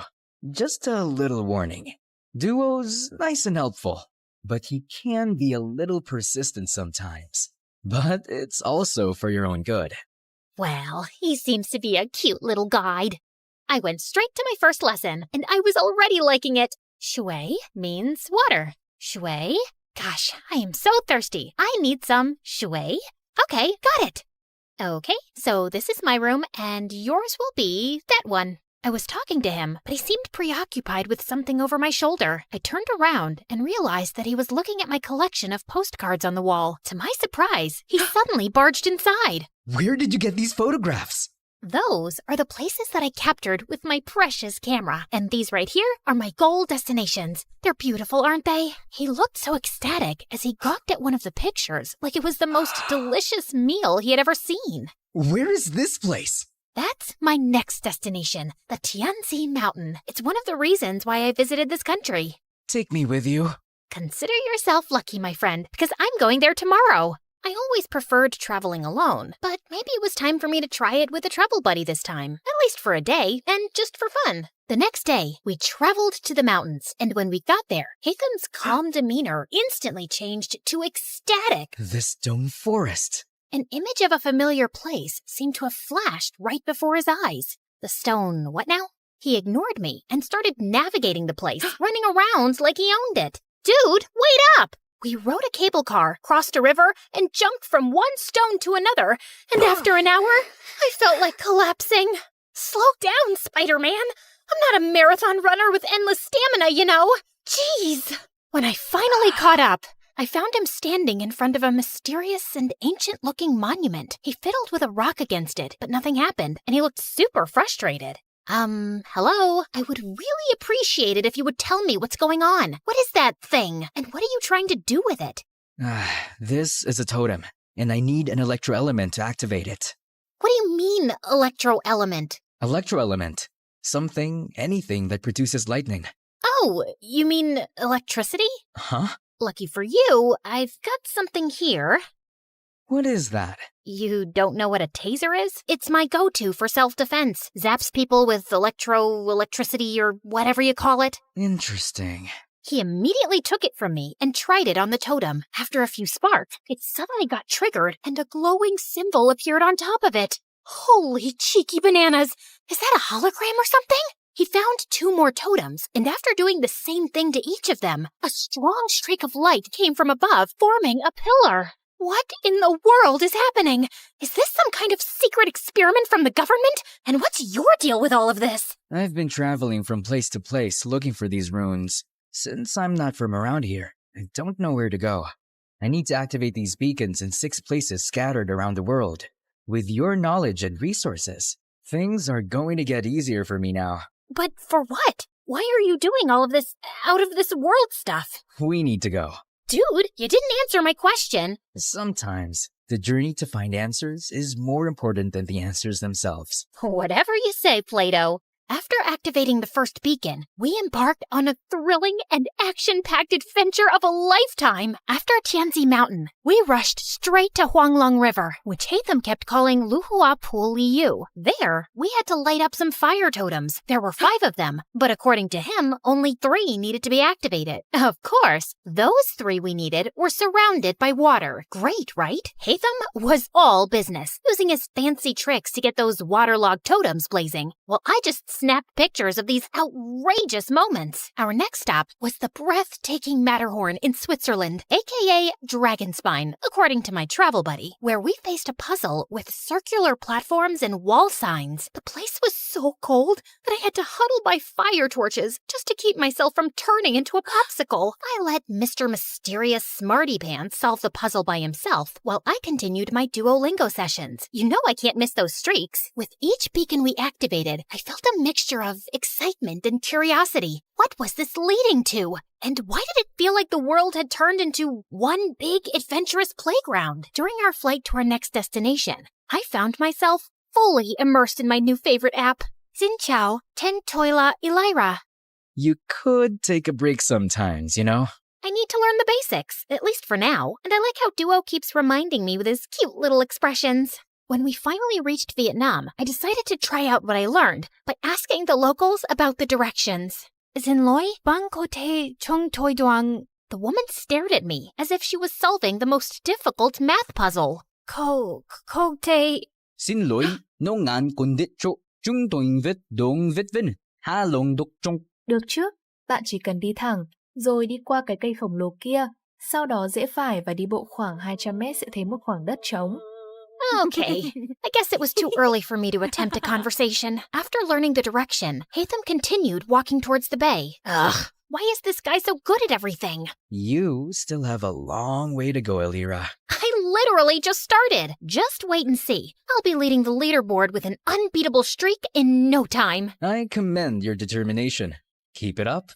Just a little warning. Duo's nice and helpful, but he can be a little persistent sometimes. But it's also for your own good. Well, he seems to be a cute little guide. I went straight to my first lesson, and I was already liking it. Shui means water. Shui? Gosh, I am so thirsty. I need some shui. Okay, got it. Okay, so this is my room, and yours will be that one. I was talking to him, but he seemed preoccupied with something over my shoulder. I turned around and realized that he was looking at my collection of postcards on the wall. To my surprise, he suddenly barged inside. Where did you get these photographs? Those are the places that I captured with my precious camera. And these right here are my goal destinations. They're beautiful, aren't they? He looked so ecstatic as he gawked at one of the pictures like it was the most delicious meal he had ever seen. Where is this place? That's my next destination, the Tianzi Mountain. It's one of the reasons why I visited this country. Take me with you. Consider yourself lucky, my friend, because I'm going there tomorrow. I always preferred traveling alone, but maybe it was time for me to try it with a travel buddy this time, at least for a day, and just for fun. The next day, we traveled to the mountains, and when we got there, Hatham's calm demeanor instantly changed to ecstatic. The stone forest. An image of a familiar place seemed to have flashed right before his eyes. The stone, what now? He ignored me and started navigating the place, running around like he owned it. Dude, wait up! We rode a cable car, crossed a river, and jumped from one stone to another, and after an hour, I felt like collapsing. Slow down, Spider-Man. I'm not a marathon runner with endless stamina, you know. Jeez. When I finally caught up, I found him standing in front of a mysterious and ancient-looking monument. He fiddled with a rock against it, but nothing happened, and he looked super frustrated. Hello? I would really appreciate it if you would tell me what's going on. What is that thing? And what are you trying to do with it? This is a totem, and I need an electroelement to activate it. What do you mean, electroelement? Electroelement. Something, anything that produces lightning. Oh, you mean electricity? Huh? Lucky for you, I've got something here. What is that? You don't know what a taser is? It's my go-to for self-defense. Zaps people with electricity or whatever you call it. Interesting. He immediately took it from me and tried it on the totem. After a few sparks, it suddenly got triggered and a glowing symbol appeared on top of it. Holy cheeky bananas! Is that a hologram or something? He found 2 more totems, and after doing the same thing to each of them, a strong streak of light came from above, forming a pillar. What in the world is happening? Is this some kind of secret experiment from the government? And what's your deal with all of this? I've been traveling from place to place looking for these runes. Since I'm not from around here, I don't know where to go. I need to activate these beacons in 6 places scattered around the world. With your knowledge and resources, things are going to get easier for me now. But for what? Why are you doing all of this out-of-this-world stuff? We need to go. Dude, you didn't answer my question. Sometimes, the journey to find answers is more important than the answers themselves. Whatever you say, Plato. After activating the first beacon, we embarked on a thrilling and action-packed adventure of a lifetime. After Tianzi Mountain, we rushed straight to Huanglong River, which Hatham kept calling Luhua Pool Liu. There, we had to light up some fire totems. There were 5 of them, but according to him, only 3 needed to be activated. Of course, those 3 we needed were surrounded by water. Great, right? Hatham was all business, using his fancy tricks to get those waterlogged totems blazing, while I just snapped pictures of these outrageous moments. Our next stop was the breathtaking Matterhorn in Switzerland, aka Dragonspine, according to my travel buddy, where we faced a puzzle with circular platforms and wall signs. The place was so cold that I had to huddle by fire torches just to keep myself from turning into a popsicle. I let Mr. Mysterious Smarty Pants solve the puzzle by himself while I continued my Duolingo sessions. You know I can't miss those streaks. With each beacon we activated, I felt a mixture of excitement and curiosity. What was this leading to? And why did it feel like the world had turned into one big adventurous playground? During our flight to our next destination, I found myself fully immersed in my new favorite app, Xin Chao Ten Toila Elira. You could take a break sometimes, you know? I need to learn the basics, at least for now, and I like how Duo keeps reminding me with his cute little expressions. When we finally reached Vietnam, I decided to try out what I learned by asking the locals about the directions. Xin Loi, Bang Ko Te Chung Toi Duang. The woman stared at me as if she was solving the most difficult math puzzle. Ko Te... Xin lỗi, nông ngàn cùng đích chỗ, chúng tôi viết đúng viết vinh, ha lông đục trong. Được chứ, bạn chỉ cần đi thẳng, rồi đi qua cái cây khổng lồ kia, sau đó rẽ phải và đi bộ khoảng 200 mét sẽ thấy một khoảng đất trống. Okay, I guess it was too early for me to attempt a conversation. After learning the direction, Hatham continued walking towards the bay. Ugh, why is this guy so good at everything? You still have a long way to go, Elira. I literally just started. Just wait and see. I'll be leading the leaderboard with an unbeatable streak in no time. I commend your determination. Keep it up.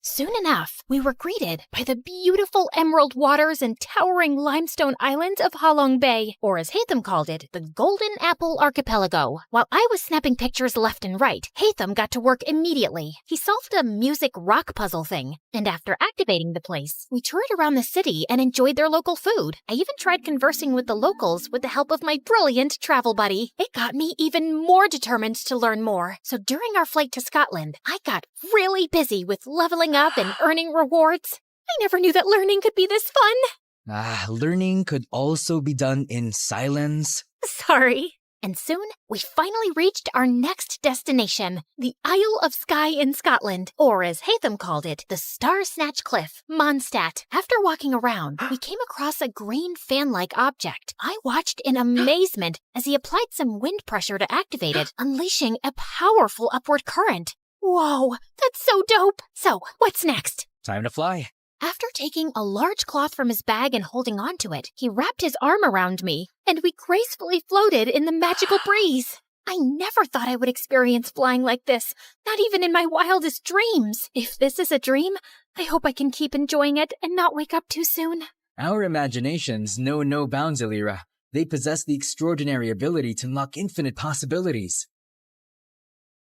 Soon enough, we were greeted by the beautiful emerald waters and towering limestone islands of Halong Bay, or as Hatham called it, the Golden Apple Archipelago. While I was snapping pictures left and right, Hatham got to work immediately. He solved a music rock puzzle thing, and after activating the place, we toured around the city and enjoyed their local food. I even tried conversing with the locals with the help of my brilliant travel buddy. It got me even more determined to learn more. So during our flight to Scotland, I got really busy with leveling up and earning rewards. I never knew that learning could be this fun. Learning could also be done in silence. Sorry. And soon, we finally reached our next destination, the Isle of Skye in Scotland, or as Hatham called it, the Star Snatch Cliff, Mondstadt. After walking around, we came across a green fan-like object. I watched in amazement as he applied some wind pressure to activate it, unleashing a powerful upward current. Whoa, that's so dope! So, what's next? Time to fly. After taking a large cloth from his bag and holding onto it, he wrapped his arm around me, and we gracefully floated in the magical breeze. I never thought I would experience flying like this, not even in my wildest dreams. If this is a dream, I hope I can keep enjoying it and not wake up too soon. Our imaginations know no bounds, Elira. They possess the extraordinary ability to unlock infinite possibilities.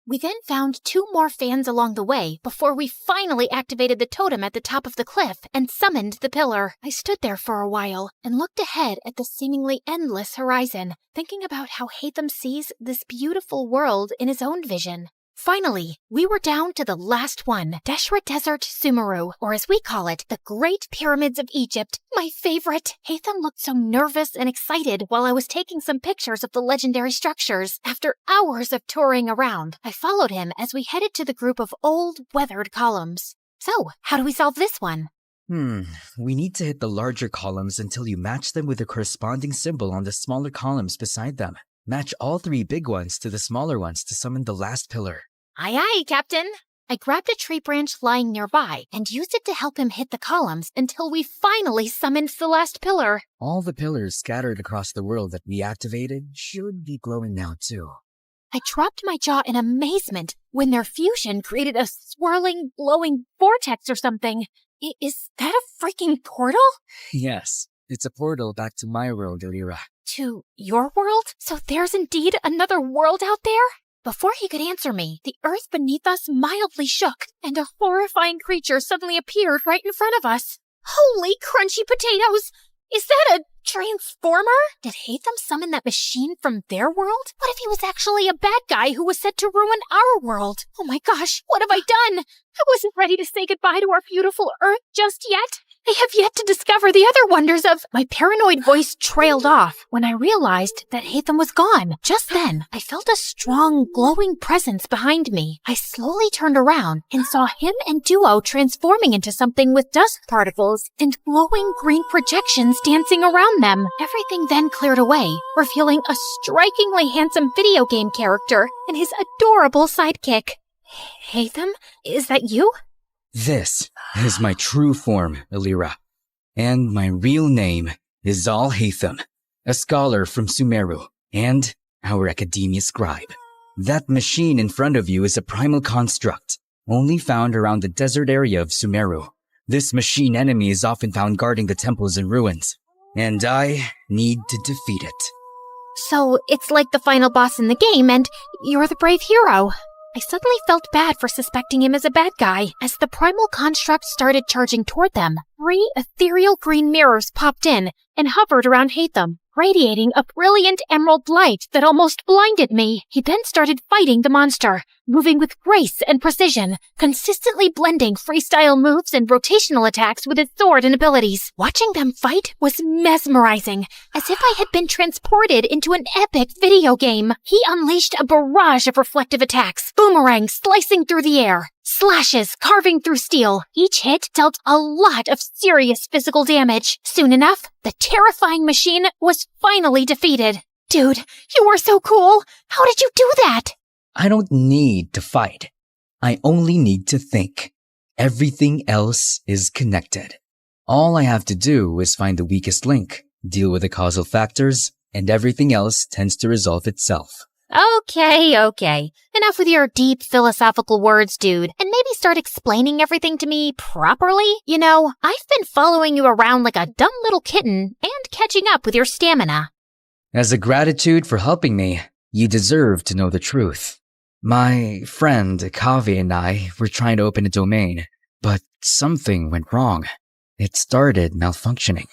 We then found 2 more fans along the way before we finally activated the totem at the top of the cliff and summoned the pillar. I stood there for a while and looked ahead at the seemingly endless horizon, thinking about how Hatham sees this beautiful world in his own vision. Finally, we were down to the last one, Deshra Desert Sumeru, or as we call it, the Great Pyramids of Egypt, my favorite. Hatham looked so nervous and excited while I was taking some pictures of the legendary structures. After hours of touring around, I followed him as we headed to the group of old, weathered columns. So, how do we solve this one? We need to hit the larger columns until you match them with the corresponding symbol on the smaller columns beside them. Match all 3 big ones to the smaller ones to summon the last pillar. Aye, aye, Captain. I grabbed a tree branch lying nearby and used it to help him hit the columns until we finally summoned the last pillar. All the pillars scattered across the world that we activated should be glowing now too. I dropped my jaw in amazement when their fusion created a swirling, glowing vortex or something. Is that a freaking portal? Yes, it's a portal back to my world, Elira. To your world? So there's indeed another world out there? Before he could answer me, the earth beneath us mildly shook, and a horrifying creature suddenly appeared right in front of us. Holy crunchy potatoes! Is that a transformer? Did Hatham summon that machine from their world? What if he was actually a bad guy who was set to ruin our world? Oh my gosh, what have I done? I wasn't ready to say goodbye to our beautiful earth just yet. I have yet to discover the other wonders of... My paranoid voice trailed off when I realized that Hatham was gone. Just then, I felt a strong, glowing presence behind me. I slowly turned around and saw him and Duo transforming into something with dust particles and glowing green projections dancing around them. Everything then cleared away, revealing a strikingly handsome video game character and his adorable sidekick. Hatham, is that you? This is my true form, Illyra. And my real name is Zal Hatham, a scholar from Sumeru, and our academia scribe. That machine in front of you is a primal construct, only found around the desert area of Sumeru. This machine enemy is often found guarding the temples and ruins, and I need to defeat it. So it's like the final boss in the game, and you're the brave hero. I suddenly felt bad for suspecting him as a bad guy. As the primal construct started charging toward them, 3 ethereal green mirrors popped in and hovered around Hatham, radiating a brilliant emerald light that almost blinded me. He then started fighting the monster, moving with grace and precision, consistently blending freestyle moves and rotational attacks with his sword and abilities. Watching them fight was mesmerizing, as if I had been transported into an epic video game. He unleashed a barrage of reflective attacks, boomerangs slicing through the air, slashes carving through steel. Each hit dealt a lot of serious physical damage. Soon enough, the terrifying machine was finally defeated. Dude, you were so cool! How did you do that? I don't need to fight. I only need to think. Everything else is connected. All I have to do is find the weakest link, deal with the causal factors, and everything else tends to resolve itself. Okay. Enough with your deep philosophical words, dude, and maybe start explaining everything to me properly. You know, I've been following you around like a dumb little kitten and catching up with your stamina. As a gratitude for helping me, you deserve to know the truth. My friend Kaveh and I were trying to open a domain, but something went wrong. It started malfunctioning.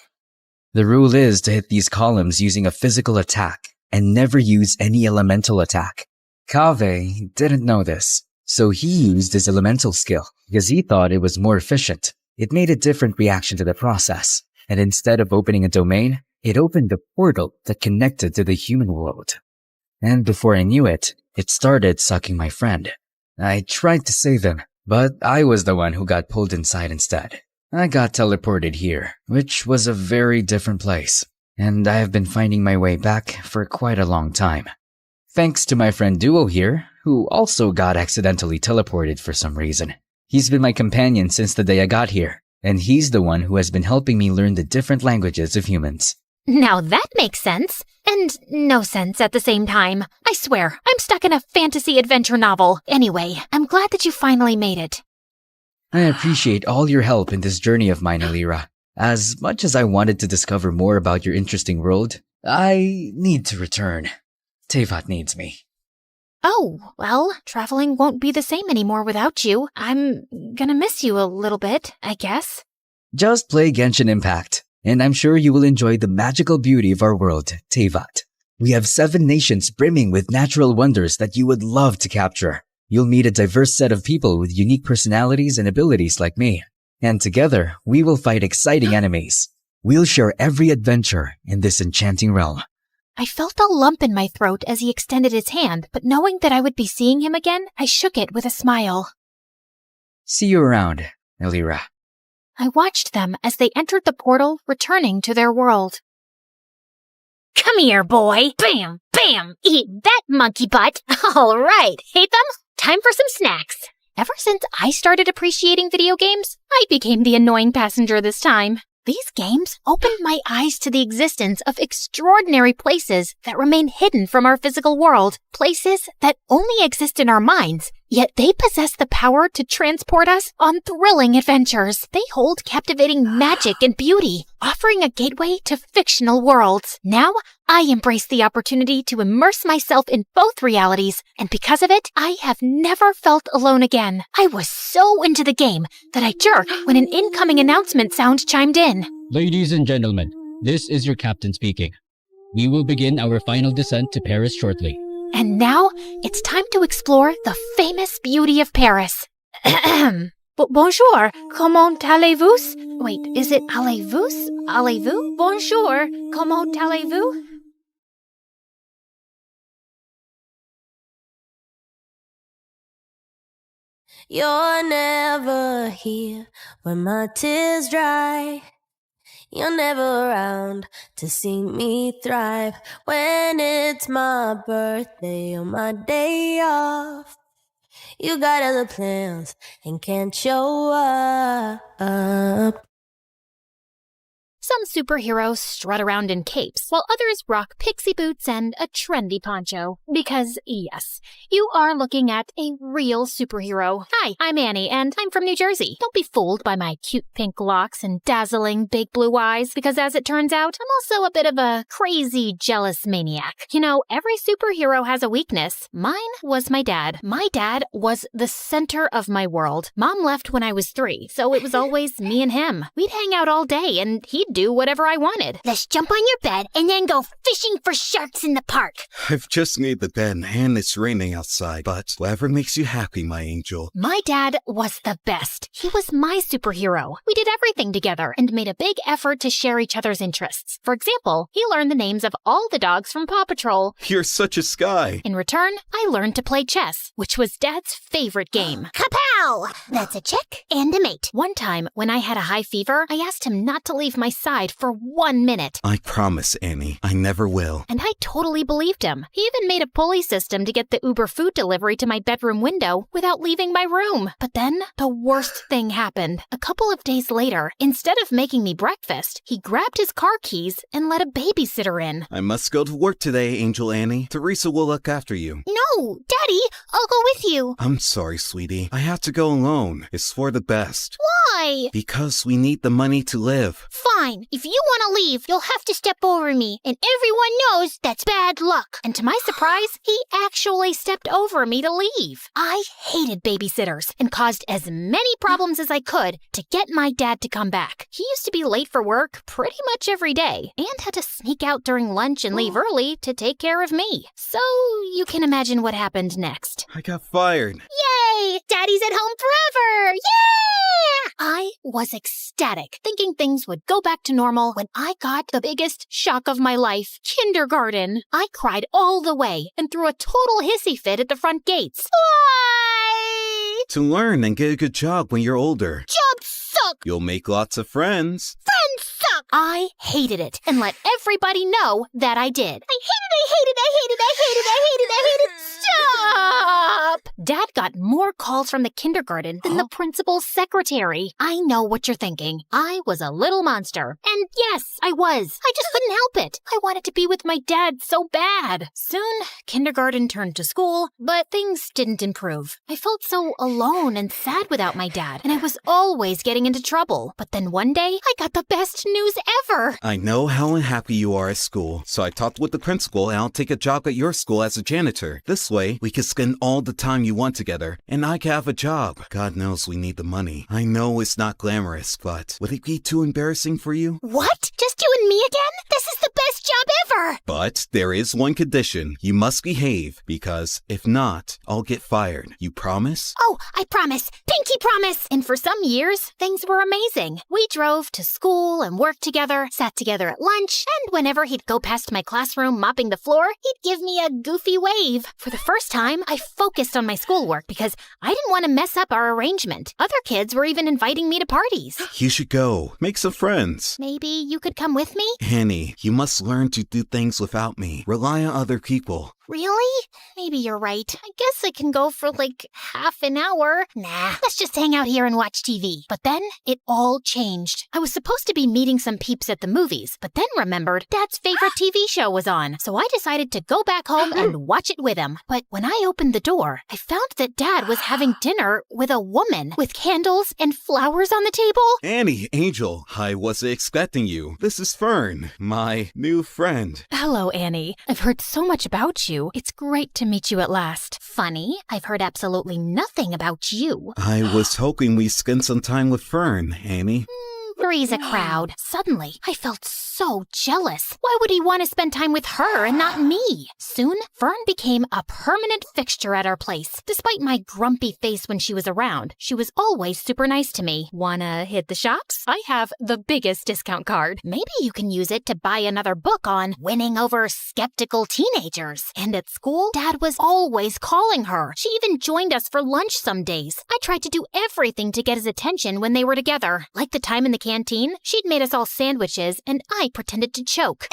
The rule is to hit these columns using a physical attack and never use any elemental attack. Kaveh didn't know this, so he used his elemental skill because he thought it was more efficient. It made a different reaction to the process, and instead of opening a domain, it opened a portal that connected to the human world. And before I knew it, it started sucking my friend. I tried to save him, but I was the one who got pulled inside instead. I got teleported here, which was a very different place, and I have been finding my way back for quite a long time. Thanks to my friend Duo here, who also got accidentally teleported for some reason. He's been my companion since the day I got here, and he's the one who has been helping me learn the different languages of humans. Now that makes sense, and no sense at the same time. I swear, I'm stuck in a fantasy adventure novel. Anyway, I'm glad that you finally made it. I appreciate all your help in this journey of mine, Illyra. As much as I wanted to discover more about your interesting world, I need to return. Tevat needs me. Oh, well, traveling won't be the same anymore without you. I'm gonna miss you a little bit, I guess. Just play Genshin Impact, and I'm sure you will enjoy the magical beauty of our world, Tevat. We have 7 nations brimming with natural wonders that you would love to capture. You'll meet a diverse set of people with unique personalities and abilities like me. And together, we will fight exciting enemies. We'll share every adventure in this enchanting realm. I felt a lump in my throat as he extended his hand, but knowing that I would be seeing him again, I shook it with a smile. See you around, Illyra. I watched them as they entered the portal, returning to their world. Come here, boy. Bam, bam, eat that monkey butt. All right, Hatham, time for some snacks. Ever since I started appreciating video games, I became the annoying passenger this time. These games opened my eyes to the existence of extraordinary places that remain hidden from our physical world. Places that only exist in our minds, yet they possess the power to transport us on thrilling adventures. They hold captivating magic and beauty, offering a gateway to fictional worlds. Now, I embrace the opportunity to immerse myself in both realities, and because of it, I have never felt alone again. I was so into the game that I jerked when an incoming announcement sound chimed in. Ladies and gentlemen, this is your captain speaking. We will begin our final descent to Paris shortly. And now, it's time to explore the famous beauty of Paris. Bonjour, comment allez-vous? Wait, is it allez-vous? Allez-vous? Bonjour, comment allez-vous? You're never here when my tears dry. You're never around to see me thrive. When it's my birthday or my day off, you got other plans and can't show up. Some superheroes strut around in capes, while others rock pixie boots and a trendy poncho. Because, yes, you are looking at a real superhero. Hi, I'm Annie, and I'm from New Jersey. Don't be fooled by my cute pink locks and dazzling big blue eyes, because as it turns out, I'm also a bit of a crazy, jealous maniac. You know, every superhero has a weakness. Mine was my dad. My dad was the center of my world. Mom left when I was 3, so it was always me and him. We'd hang out all day, and he'd do whatever I wanted. Let's jump on your bed and then go fishing for sharks in the park. I've just made the bed and it's raining outside, but whatever makes you happy, my angel. My dad was the best. He was my superhero. We did everything together and made a big effort to share each other's interests. For example, he learned the names of all the dogs from Paw Patrol. You're such a sky. In return, I learned to play chess, which was Dad's favorite game. Kapow! That's a check and a mate. One time, when I had a high fever, I asked him not to leave my side for 1 minute. I promise, Annie, I never will. And I totally believed him. He even made a pulley system to get the Uber food delivery to my bedroom window without leaving my room. But then, the worst thing happened. A couple of days later, instead of making me breakfast, he grabbed his car keys and let a babysitter in. I must go to work today, Angel Annie. Teresa will look after you. No, Daddy, I'll go with you. I'm sorry, sweetie. I have to go alone. It's for the best. Why? Because we need the money to live. Fine. If you want to leave, you'll have to step over me, and everyone knows that's bad luck. And to my surprise, he actually stepped over me to leave. I hated babysitters and caused as many problems as I could to get my dad to come back. He used to be late for work pretty much every day and had to sneak out during lunch and leave early to take care of me. So you can imagine what happened next. I got fired. Yay! Daddy's at home forever! Yeah! I was ecstatic, thinking things would go back to normal when I got the biggest shock of my life, kindergarten. I cried all the way and threw a total hissy fit at the front gates. Why? To learn and get a good job when you're older. Jobs suck! You'll make lots of friends. Friends suck! I hated it and let everybody know that I did. I hate it! Stop! Dad got more calls from the kindergarten than the principal's secretary. I know what you're thinking. I was a little monster. And yes, I was. I just couldn't help it. I wanted to be with my dad so bad. Soon, kindergarten turned to school, but things didn't improve. I felt so alone and sad without my dad, and I was always getting into trouble. But then one day, I got the best news ever. I know how unhappy you are at school, so I talked with the principal and I'll take a job at your school as a janitor. This way, we can spend all the time you want together, and I can have a job. God knows we need the money. I know it's not glamorous, but would it be too embarrassing for you? What? Just you and me again? This is the best job ever! But there is one condition. You must behave, because if not, I'll get fired. You promise? Oh, I promise. Pinky promise! And for some years, things were amazing. We drove to school and worked together, sat together at lunch, and whenever he'd go past my classroom mopping the floor, he'd give me a goofy wave. For the first time, I focused on my schoolwork because I didn't want to mess up our arrangement. Other kids were even inviting me to parties. You should go. Make some friends. Maybe you could come with me? Annie, you must learn to do things without me. Rely on other people. Really? Maybe you're right. I guess I can go for like half an hour. Nah, let's just hang out here and watch TV. But then it all changed. I was supposed to be meeting some peeps at the movies, but then remembered Dad's favorite TV show was on. So I decided to go back home and watch it with him. But when I opened the door, I found that Dad was having dinner with a woman with candles and flowers on the table. Annie, Angel, I wasn't expecting you. This is Fern, my new friend. Hello, Annie. I've heard so much about you. It's great to meet you at last. Funny, I've heard absolutely nothing about you. I was hoping we'd spend some time with Fern, Annie. three's a crowd. Suddenly, I felt so jealous. Why would he want to spend time with her and not me? Soon, Fern became a permanent fixture at our place. Despite my grumpy face when she was around, she was always super nice to me. Wanna hit the shops? I have the biggest discount card. Maybe you can use it to buy another book on winning over skeptical teenagers. And at school, Dad was always calling her. She even joined us for lunch some days. I tried to do everything to get his attention when they were together. Like the time in the canteen, she'd made us all sandwiches and I pretended to choke.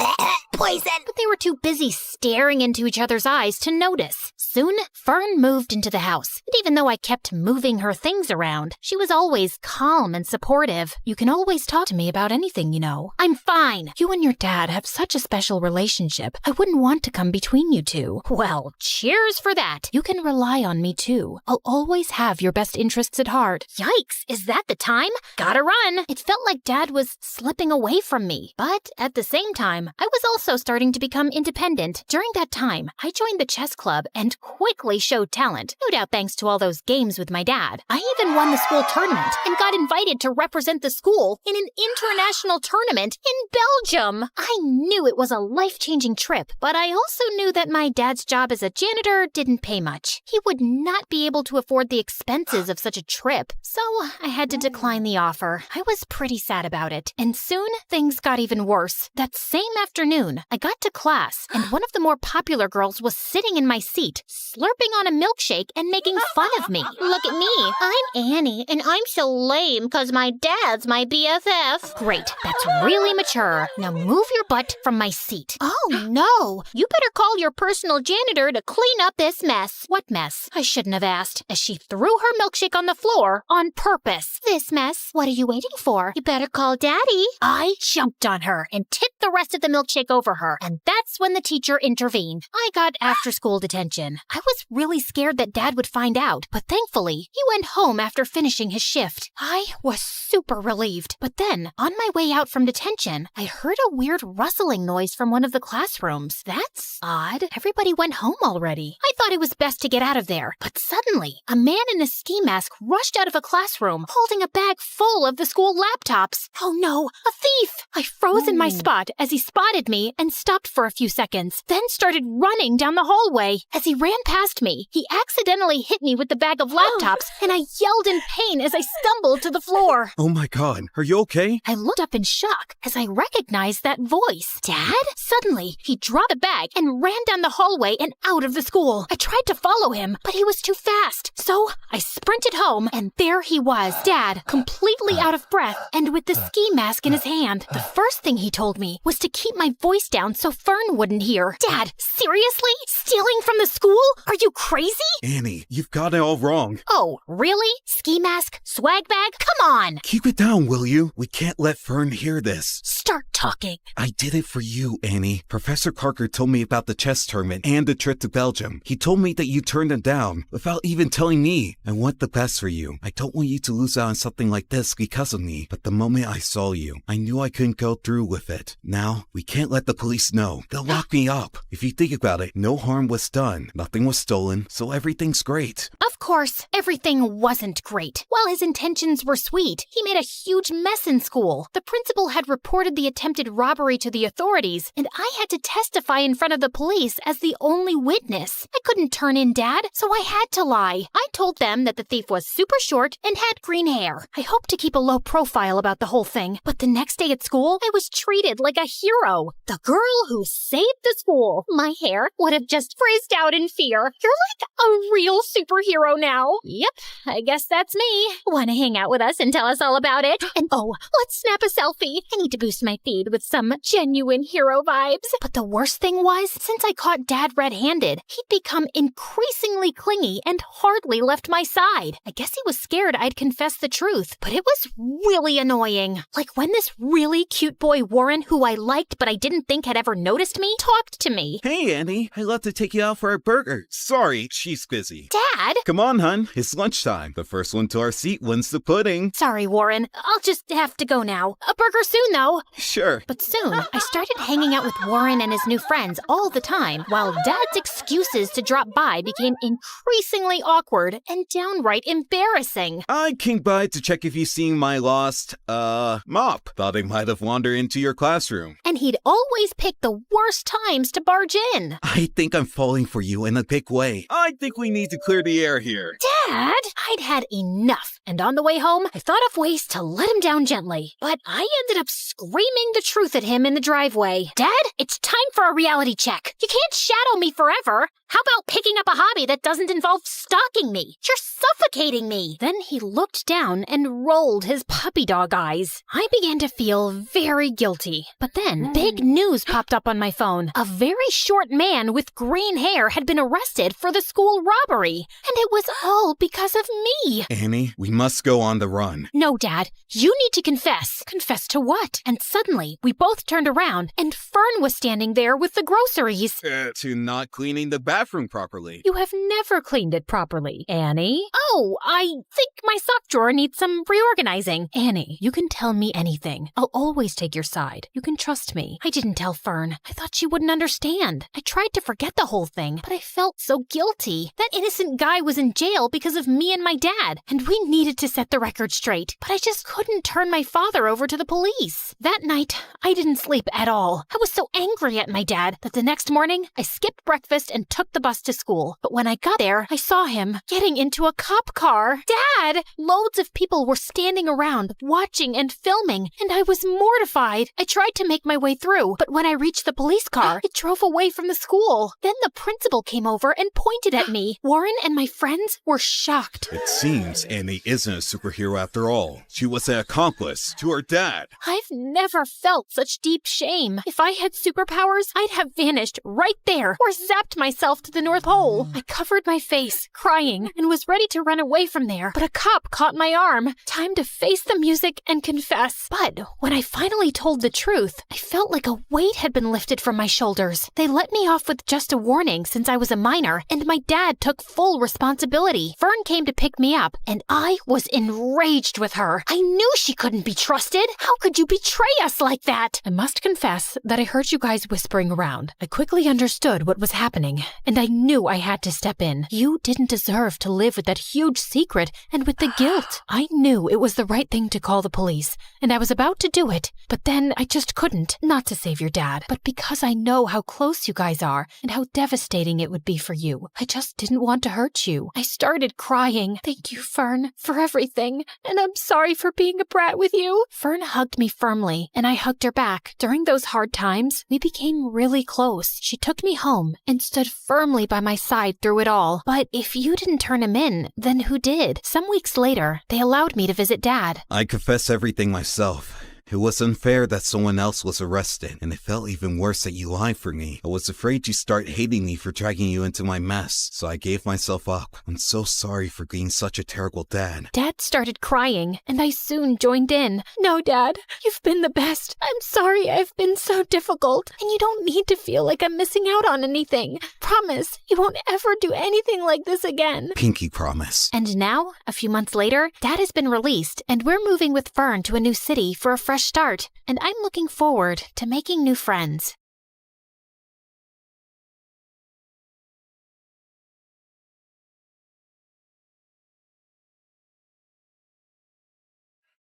Poison! But they were too busy staring into each other's eyes to notice. Soon, Fern moved into the house. And even though I kept moving her things around, she was always calm and supportive. You can always talk to me about anything, you know. I'm fine. You and your dad have such a special relationship. I wouldn't want to come between you two. Well, cheers for that. You can rely on me too. I'll always have your best interests at heart. Yikes, is that the time? Gotta run. It felt like Dad was slipping away from me. But at the same time, I was also starting to become independent. During that time, I joined the chess club and quickly showed talent, no doubt thanks to all those games with my dad. I even won the school tournament and got invited to represent the school in an international tournament in Belgium. I knew it was a life-changing trip, but I also knew that my dad's job as a janitor didn't pay much. He would not be able to afford the expenses of such a trip, so I had to decline the offer. I was pretty sad about it, and soon things got even worse. That same afternoon, I got to class, and one of the more popular girls was sitting in my seat, slurping on a milkshake and making fun of me. Look at me. I'm Annie, and I'm so lame because my dad's my BFF. Great. That's really mature. Now move your butt from my seat. Oh, no. You better call your personal janitor to clean up this mess. What mess? I shouldn't have asked, as she threw her milkshake on the floor on purpose. This mess? What are you waiting for? You better call Daddy. I jumped on her and tipped the rest of the milkshake over her, and that's when the teacher intervened. I got after-school detention. I was really scared that Dad would find out, but thankfully, he went home after finishing his shift. I was super relieved. But then, on my way out from detention, I heard a weird rustling noise from one of the classrooms. That's odd. Everybody went home already. I thought it was best to get out of there. But suddenly, a man in a ski mask rushed out of a classroom, holding a bag full of the school laptops. Oh no, a thief! I froze in my spot as he spotted me and stopped for a few seconds, then started running down the hallway. As he ran past me, he accidentally hit me with the bag of laptops, and I yelled in pain as I stumbled to the floor. Oh my god, are you okay? I looked up in shock as I recognized that voice. Dad? Suddenly, he dropped the bag and ran down the hallway and out of the school. I tried to follow him, but he was too fast. So I sprinted home, and there he was, Dad, completely out of breath and with the ski mask in his hand. The first thing he told me was to keep my voice down so Fern wouldn't hear. Dad, seriously? Stealing from the school? Are you crazy? Annie, you've got it all wrong. Oh, really? Ski mask? Swag bag? Come on! Keep it down, will you? We can't let Fern hear this. Start talking. I did it for you, Annie. Professor Parker told me about the chess tournament and the trip to Belgium. He told me that you turned him down without even telling me. I want the best for you. I don't want you to lose out on something like this because of me. But the moment I saw you, I knew I couldn't go through with it. Now, we can't let the police know. They'll lock me up. If you think about it, no harm was done. Nothing was stolen, so everything's great. Of course, everything wasn't great. While his intentions were sweet, he made a huge mess in school. The principal had reported the attempted robbery to the authorities, and I had to testify in front of the police as the only witness. I couldn't turn in Dad, so I had to lie. I told them that the thief was super short and had green hair. I hoped to keep a low profile about the whole thing, but the next day at school, I was treated like a hero. The girl who saved the school. My hair would have just frizzed out in fear. You're like a real superhero now. Yep, I guess that's me. Want to hang out with us and tell us all about it? And oh, let's snap a selfie. I need to boost my feed with some genuine hero vibes. But the worst thing was, since I caught Dad red-handed, he'd become increasingly clingy and hardly left my side. I guess he was scared I'd confess the truth, but it was really annoying. Like when this really cute boy Warren, who I liked but I didn't think had ever noticed me, talked to me. Hey, Annie. I'd love to take you out for a burger. Sorry, she's busy. Dad? Come on, hun. It's lunchtime. The first one to our seat wins the pudding. Sorry, Warren. I'll just have to go now. A burger soon, though. Sure. But soon, I started hanging out with Warren and his new friends all the time, while Dad's excuses to drop by became increasingly awkward and downright embarrassing. I came by to check if you seen my lost, mop. Thought I might have wandered into your classroom. And he'd always pick the worst times to barge in. I think I'm falling for you in a big way. I think we need to clear the air here. Dad! I'd had enough, and on the way home, I thought of ways to let him down gently. But I ended up screaming the truth at him in the driveway. Dad, it's time for a reality check. You can't shadow me forever. How about picking up a hobby that doesn't involve stalking me? You're suffocating me. Then he looked down and rolled his puppy dog eyes. I began to feel very guilty. But then big news popped up on my phone. A very short man with green hair had been arrested for the school robbery. And it was all because of me. Annie, we must go on the run. No, Dad. You need to confess. Confess to what? And suddenly, we both turned around, and Fern was standing there with the groceries. To not cleaning the bathroom properly. You have never cleaned it properly, Annie. Oh, I think my sock drawer needs some reorganizing. Annie, you can tell me anything. I'll always take your side. You can trust me. I didn't tell Fern. I thought she wouldn't understand. I tried to forget the whole thing, but I felt so guilty. That innocent guy was in jail because of me and my dad, and we needed to set the record straight. But I just couldn't turn my father over to the police. That night, I didn't sleep at all. I was so angry at my dad that the next morning, I skipped breakfast and took the bus to school. But when I got there, I saw him getting into a cop car. Dad! Loads of people were standing around, watching and filming, and I was mortified. I tried to make my way through, but when I reached the police car, it drove away from the school. Then the principal came over and pointed at me. Warren and my friends were shocked. It seems Annie isn't a superhero after all. She was an accomplice to her dad. I've never felt such deep shame. If I had superpowers, I'd have vanished right there or zapped myself to the North Pole. I covered my face, crying, and was ready to run away from there, but a cop caught my arm. Time to face the music and confess. But when I finally told the truth, I felt like a weight had been lifted from my shoulders. They let me off with just a warning since I was a minor, and my dad took full responsibility. Fern came to pick me up, and I was enraged with her. I knew she couldn't be trusted. How could you betray us like that? I must confess that I heard you guys whispering around. I quickly understood what was happening, and I knew I had to step in. You didn't deserve to live with that huge secret and with the guilt. I knew it was the right thing to call the police, and I was about to do it, but then I just couldn't. Not to save your dad, but because I know how close you guys are and how devastating it would be for you. I just didn't want to hurt you. I started crying. Thank you, Fern, for everything, and I'm sorry for being a brat with you. Fern hugged me firmly, and I hugged her back. During those hard times, we became really close. She took me home and stood firmly by my side through it all. But if you didn't turn him in, then who did? Some weeks later, they allowed me to visit Dad. I confess everything myself. It was unfair that someone else was arrested, and it felt even worse that you lied for me. I was afraid you'd start hating me for dragging you into my mess, so I gave myself up. I'm so sorry for being such a terrible dad. Dad started crying, and I soon joined in. No, Dad, you've been the best. I'm sorry I've been so difficult, and you don't need to feel like I'm missing out on anything. Promise, you won't ever do anything like this again. Pinky promise. And now, a few months later, Dad has been released, and we're moving with Fern to a new city for a fresh start, and I'm looking forward to making new friends.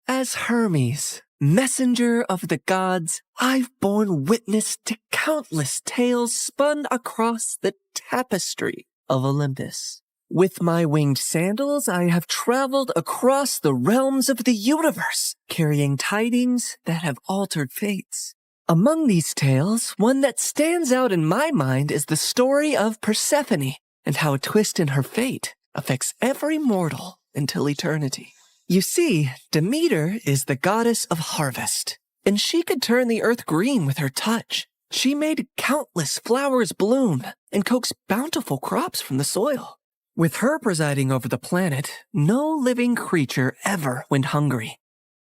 As Hermes, messenger of the gods, I've borne witness to countless tales spun across the tapestry of Olympus. With my winged sandals, I have traveled across the realms of the universe, carrying tidings that have altered fates. Among these tales, one that stands out in my mind is the story of Persephone and how a twist in her fate affects every mortal until eternity. You see, Demeter is the goddess of harvest, and she could turn the earth green with her touch. She made countless flowers bloom and coaxed bountiful crops from the soil. With her presiding over the planet, no living creature ever went hungry.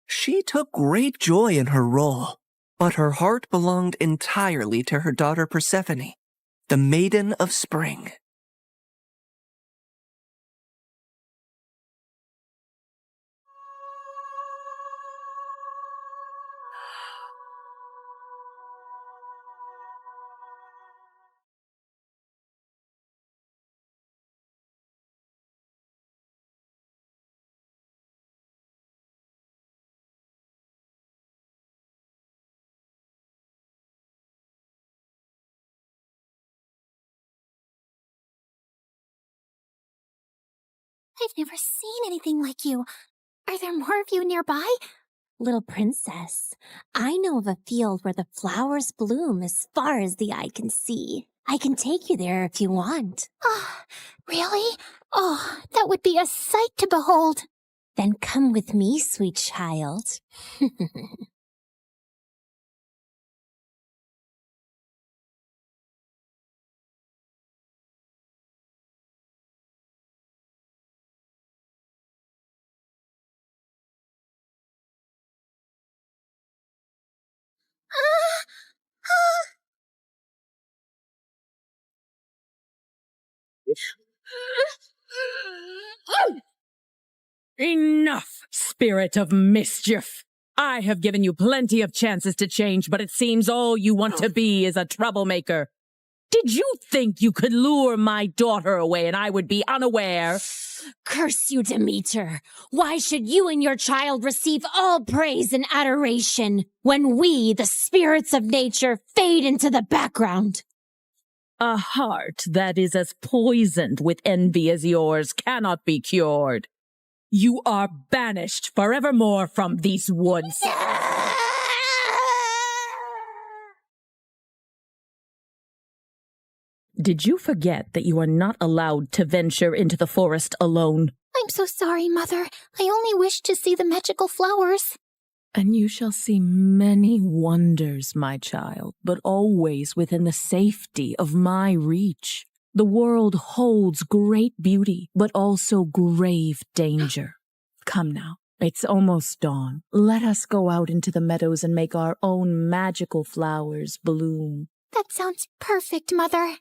She took great joy in her role, but her heart belonged entirely to her daughter Persephone, the Maiden of Spring. I've never seen anything like you. Are there more of you nearby? Little princess, I know of a field where the flowers bloom as far as the eye can see. I can take you there if you want. Oh, really? Oh, that would be a sight to behold. Then come with me, sweet child. Enough, spirit of mischief! I have given you plenty of chances to change, but it seems all you want to be is a troublemaker. Did you think you could lure my daughter away and I would be unaware? Curse you, Demeter! Why should you and your child receive all praise and adoration when we, the spirits of nature, fade into the background? A heart that is as poisoned with envy as yours cannot be cured. You are banished forevermore from these woods. Did you forget that you are not allowed to venture into the forest alone? I'm so sorry, Mother. I only wished to see the magical flowers. And you shall see many wonders, my child, but always within the safety of my reach. The world holds great beauty, but also grave danger. Come now, it's almost dawn. Let us go out into the meadows and make our own magical flowers bloom. That sounds perfect, Mother.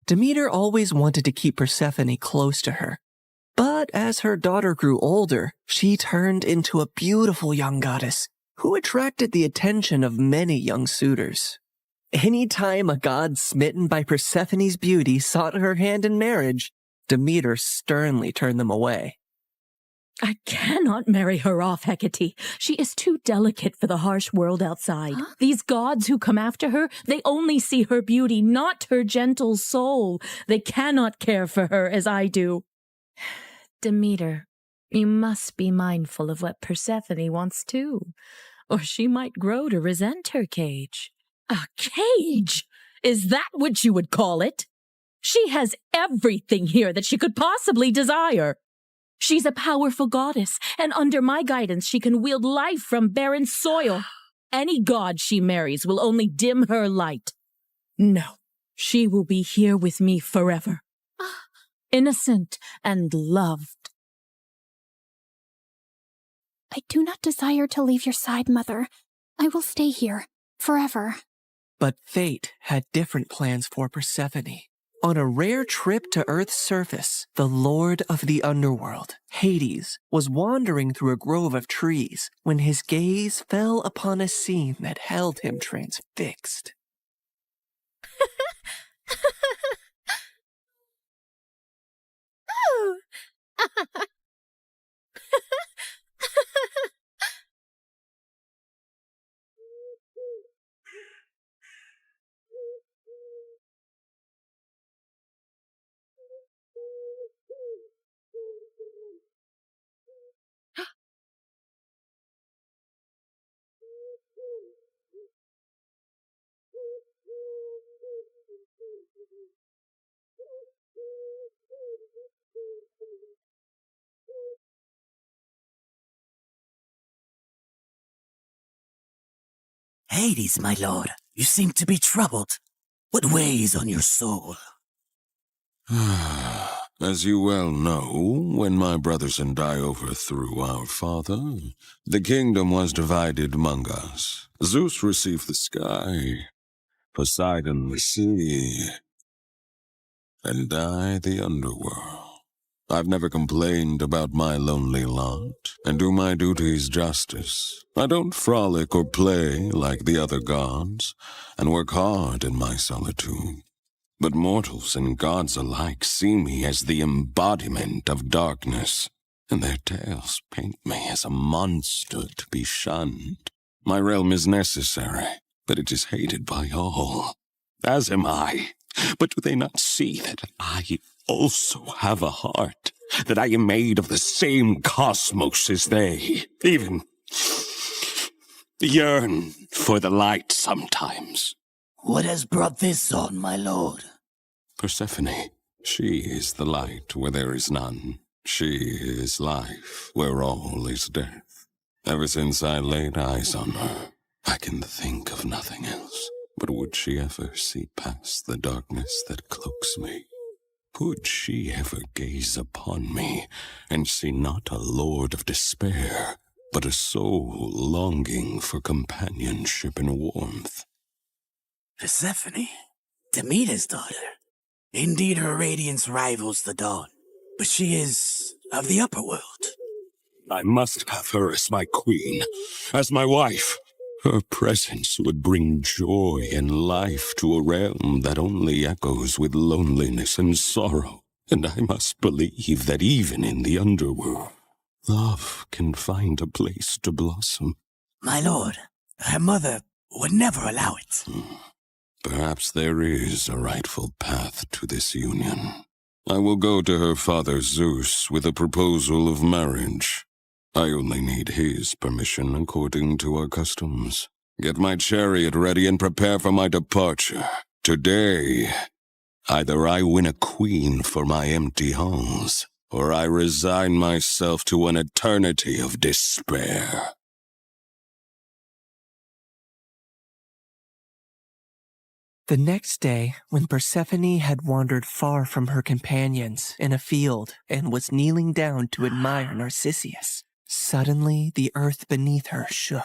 Demeter always wanted to keep Persephone close to her. But as her daughter grew older, she turned into a beautiful young goddess who attracted the attention of many young suitors. Anytime a god smitten by Persephone's beauty sought her hand in marriage, Demeter sternly turned them away. I cannot marry her off, Hecate. She is too delicate for the harsh world outside. Huh? These gods who come after her, they only see her beauty, not her gentle soul. They cannot care for her as I do. Demeter, you must be mindful of what Persephone wants too, or she might grow to resent her cage. A cage? Is that what you would call it? She has everything here that she could possibly desire. She's a powerful goddess, and under my guidance she can wield life from barren soil. Any god she marries will only dim her light. No, she will be here with me forever. Innocent and loved. I do not desire to leave your side, Mother. I will stay here, forever. But fate had different plans for Persephone. On a rare trip to Earth's surface, the Lord of the Underworld, Hades, was wandering through a grove of trees when his gaze fell upon a scene that held him transfixed. Hades, my lord, you seem to be troubled. What weighs on your soul? As you well know, when my brothers and I overthrew our father, the kingdom was divided among us. Zeus received the sky, Poseidon the sea, and I the underworld. I've never complained about my lonely lot, and do my duties justice. I don't frolic or play like the other gods, and work hard in my solitude. But mortals and gods alike see me as the embodiment of darkness, and their tales paint me as a monster to be shunned. My realm is necessary, but it is hated by all, as am I. But do they not see that I also have a heart? That I am made of the same cosmos as they? Even yearn for the light sometimes. What has brought this on, my lord? Persephone, she is the light where there is none. She is life where all is death. Ever since I laid eyes on her, I can think of nothing else. But would she ever see past the darkness that cloaks me? Could she ever gaze upon me and see not a lord of despair, but a soul longing for companionship and warmth? Persephone, Demeter's daughter. Indeed, her radiance rivals the dawn, but she is of the upper world. I must have her as my queen, as my wife. Her presence would bring joy and life to a realm that only echoes with loneliness and sorrow. And I must believe that even in the underworld, love can find a place to blossom. My lord, her mother would never allow it. Perhaps there is a rightful path to this union. I will go to her father Zeus with a proposal of marriage. I only need his permission according to our customs. Get my chariot ready and prepare for my departure. Today, either I win a queen for my empty halls, or I resign myself to an eternity of despair. The next day, when Persephone had wandered far from her companions in a field and was kneeling down to admire Narcissus, suddenly the earth beneath her shook.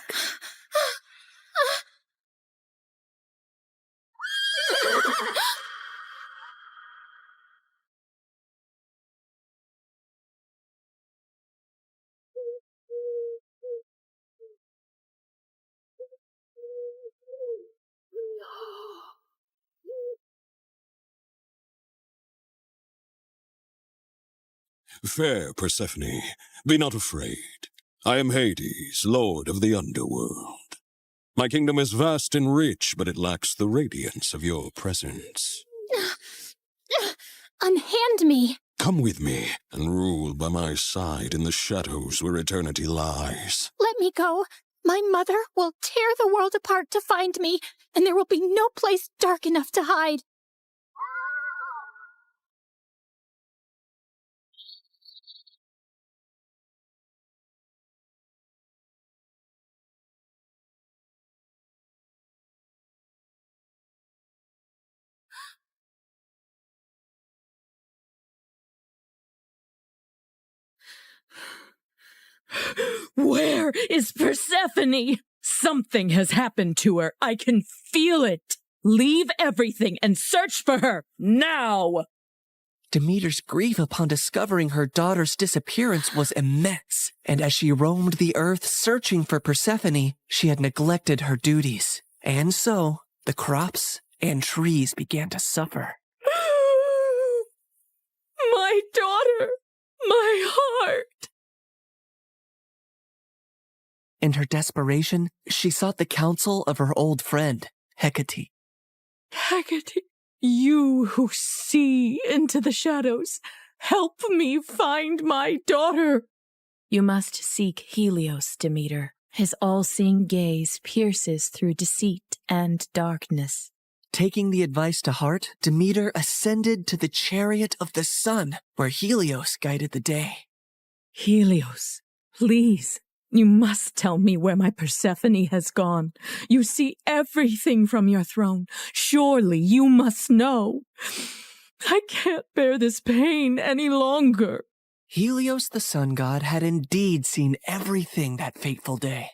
Fair Persephone, be not afraid. I am Hades, lord of the underworld. My kingdom is vast and rich, but it lacks the radiance of your presence. Unhand me! Come with me and rule by my side in the shadows where eternity lies. Let me go. My mother will tear the world apart to find me, and there will be no place dark enough to hide. Where is Persephone? Something has happened to her. I can feel it. Leave everything and search for her, now! Demeter's grief upon discovering her daughter's disappearance was immense, and as she roamed the earth searching for Persephone, she had neglected her duties. And so, the crops and trees began to suffer. My daughter! My heart! In her desperation, she sought the counsel of her old friend, Hecate. Hecate, you who see into the shadows, help me find my daughter. You must seek Helios, Demeter. His all-seeing gaze pierces through deceit and darkness. Taking the advice to heart, Demeter ascended to the chariot of the sun, where Helios guided the day. Helios, please. You must tell me where my Persephone has gone. You see everything from your throne. Surely you must know. I can't bear this pain any longer. Helios the sun god had indeed seen everything that fateful day,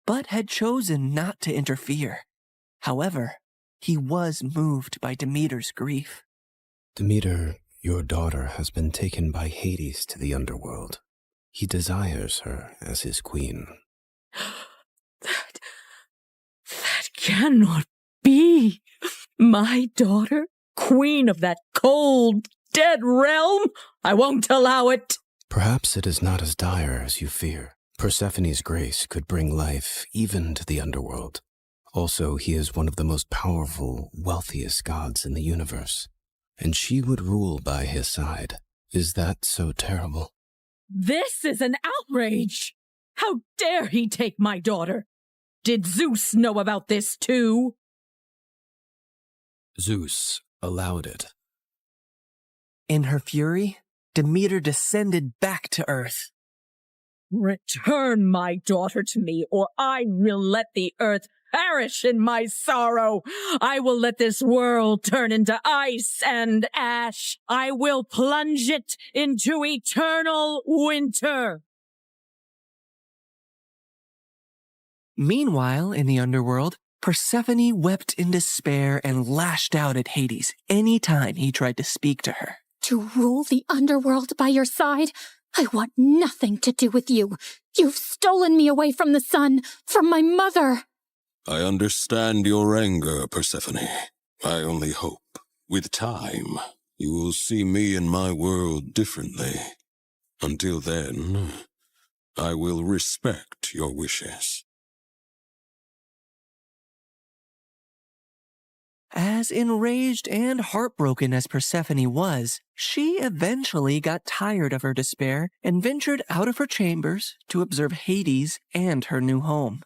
but had chosen not to interfere. However, he was moved by Demeter's grief. Demeter, your daughter has been taken by Hades to the underworld. He desires her as his queen. That cannot be. My daughter, queen of that cold, dead realm? I won't allow it. Perhaps it is not as dire as you fear. Persephone's grace could bring life even to the underworld. Also, he is one of the most powerful, wealthiest gods in the universe, and she would rule by his side. Is that so terrible? This is an outrage! How dare he take my daughter? Did Zeus know about this too? Zeus allowed it. In her fury, Demeter descended back to Earth. Return my daughter to me, or I will let the earth perish in my sorrow. I will let this world turn into ice and ash. I will plunge it into eternal winter. Meanwhile, in the underworld, Persephone wept in despair and lashed out at Hades any time he tried to speak to her. To rule the underworld by your side? I want nothing to do with you. You've stolen me away from the sun, from my mother. I understand your anger, Persephone. I only hope, with time, you will see me and my world differently. Until then, I will respect your wishes. As enraged and heartbroken as Persephone was, she eventually got tired of her despair and ventured out of her chambers to observe Hades and her new home.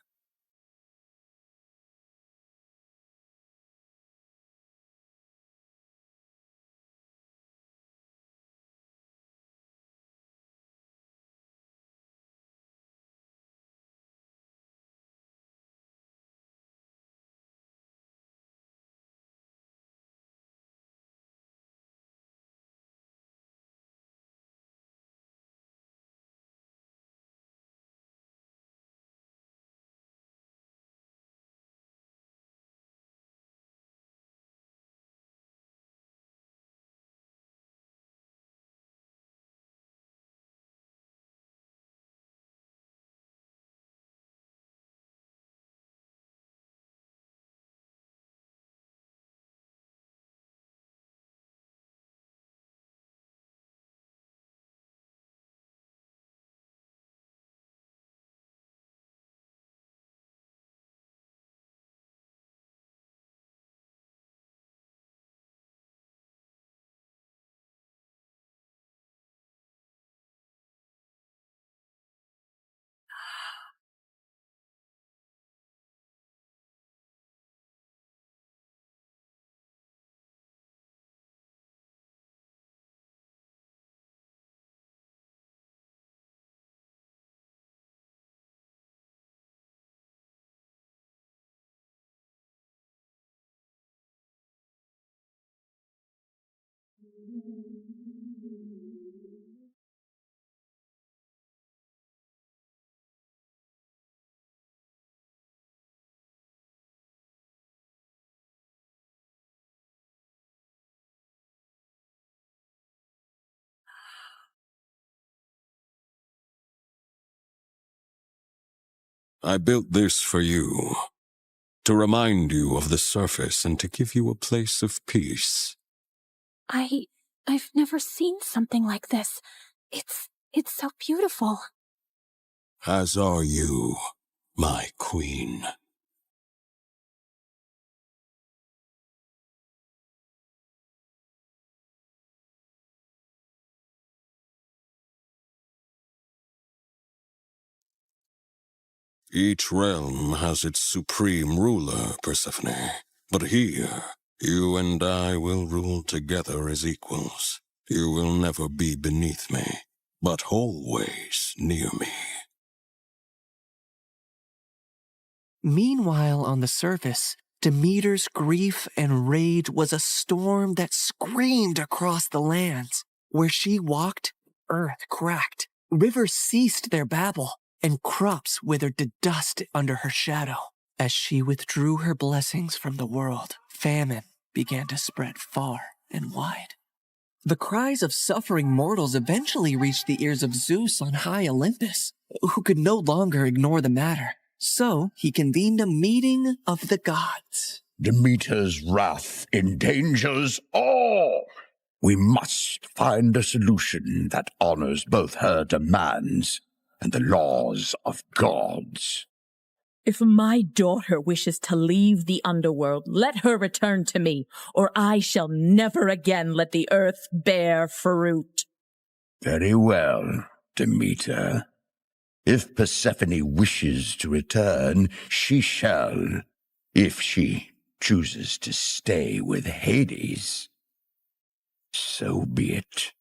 I built this for you, to remind you of the surface and to give you a place of peace. I've never seen something like this. It's so beautiful. As are you, my queen. Each realm has its supreme ruler, Persephone. But here, you and I will rule together as equals. You will never be beneath me, but always near me. Meanwhile, on the surface, Demeter's grief and rage was a storm that screamed across the lands. Where she walked, earth cracked, rivers ceased their babble, and crops withered to dust under her shadow. As she withdrew her blessings from the world, famine began to spread far and wide. The cries of suffering mortals eventually reached the ears of Zeus on high Olympus, who could no longer ignore the matter. So he convened a meeting of the gods. Demeter's wrath endangers all. We must find a solution that honors both her demands and the laws of gods. If my daughter wishes to leave the underworld, let her return to me, or I shall never again let the earth bear fruit. Very well, Demeter. If Persephone wishes to return, she shall, if she chooses to stay with Hades. So be it.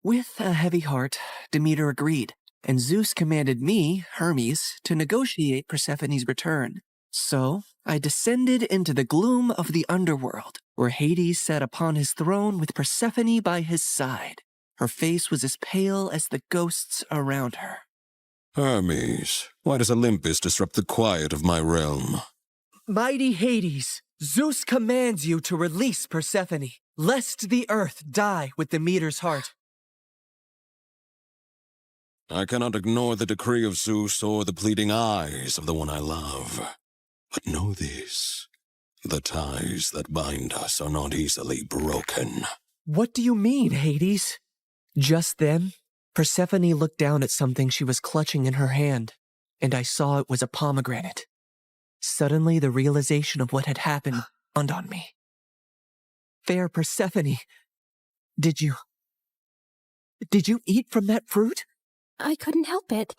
With a heavy heart, Demeter agreed, and Zeus commanded me, Hermes, to negotiate Persephone's return. So I descended into the gloom of the underworld, where Hades sat upon his throne with Persephone by his side. Her face was as pale as the ghosts around her. Hermes, why does Olympus disrupt the quiet of my realm? Mighty Hades, Zeus commands you to release Persephone, lest the earth die with Demeter's heart. I cannot ignore the decree of Zeus or the pleading eyes of the one I love. But know this, the ties that bind us are not easily broken. What do you mean, Hades? Just then, Persephone looked down at something she was clutching in her hand, and I saw it was a pomegranate. Suddenly, the realization of what had happened dawned on me. Fair Persephone, did you eat from that fruit? I couldn't help it.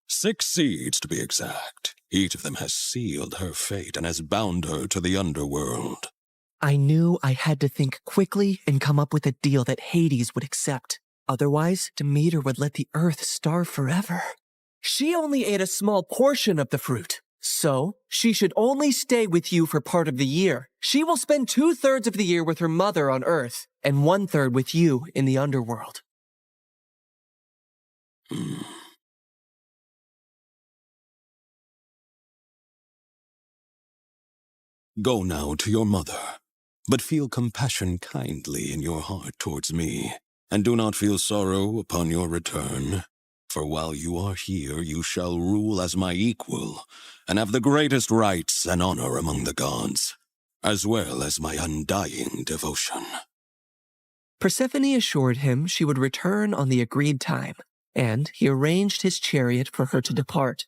6 seeds, to be exact. Each of them has sealed her fate and has bound her to the underworld. I knew I had to think quickly and come up with a deal that Hades would accept. Otherwise, Demeter would let the earth starve forever. She only ate a small portion of the fruit, so she should only stay with you for part of the year. She will spend 2/3 of the year with her mother on Earth, and 1/3 with you in the underworld. Go now to your mother, but feel compassion kindly in your heart towards me, and do not feel sorrow upon your return. For while you are here, you shall rule as my equal, and have the greatest rights and honor among the gods, as well as my undying devotion. Persephone assured him she would return on the agreed time, and he arranged his chariot for her to depart.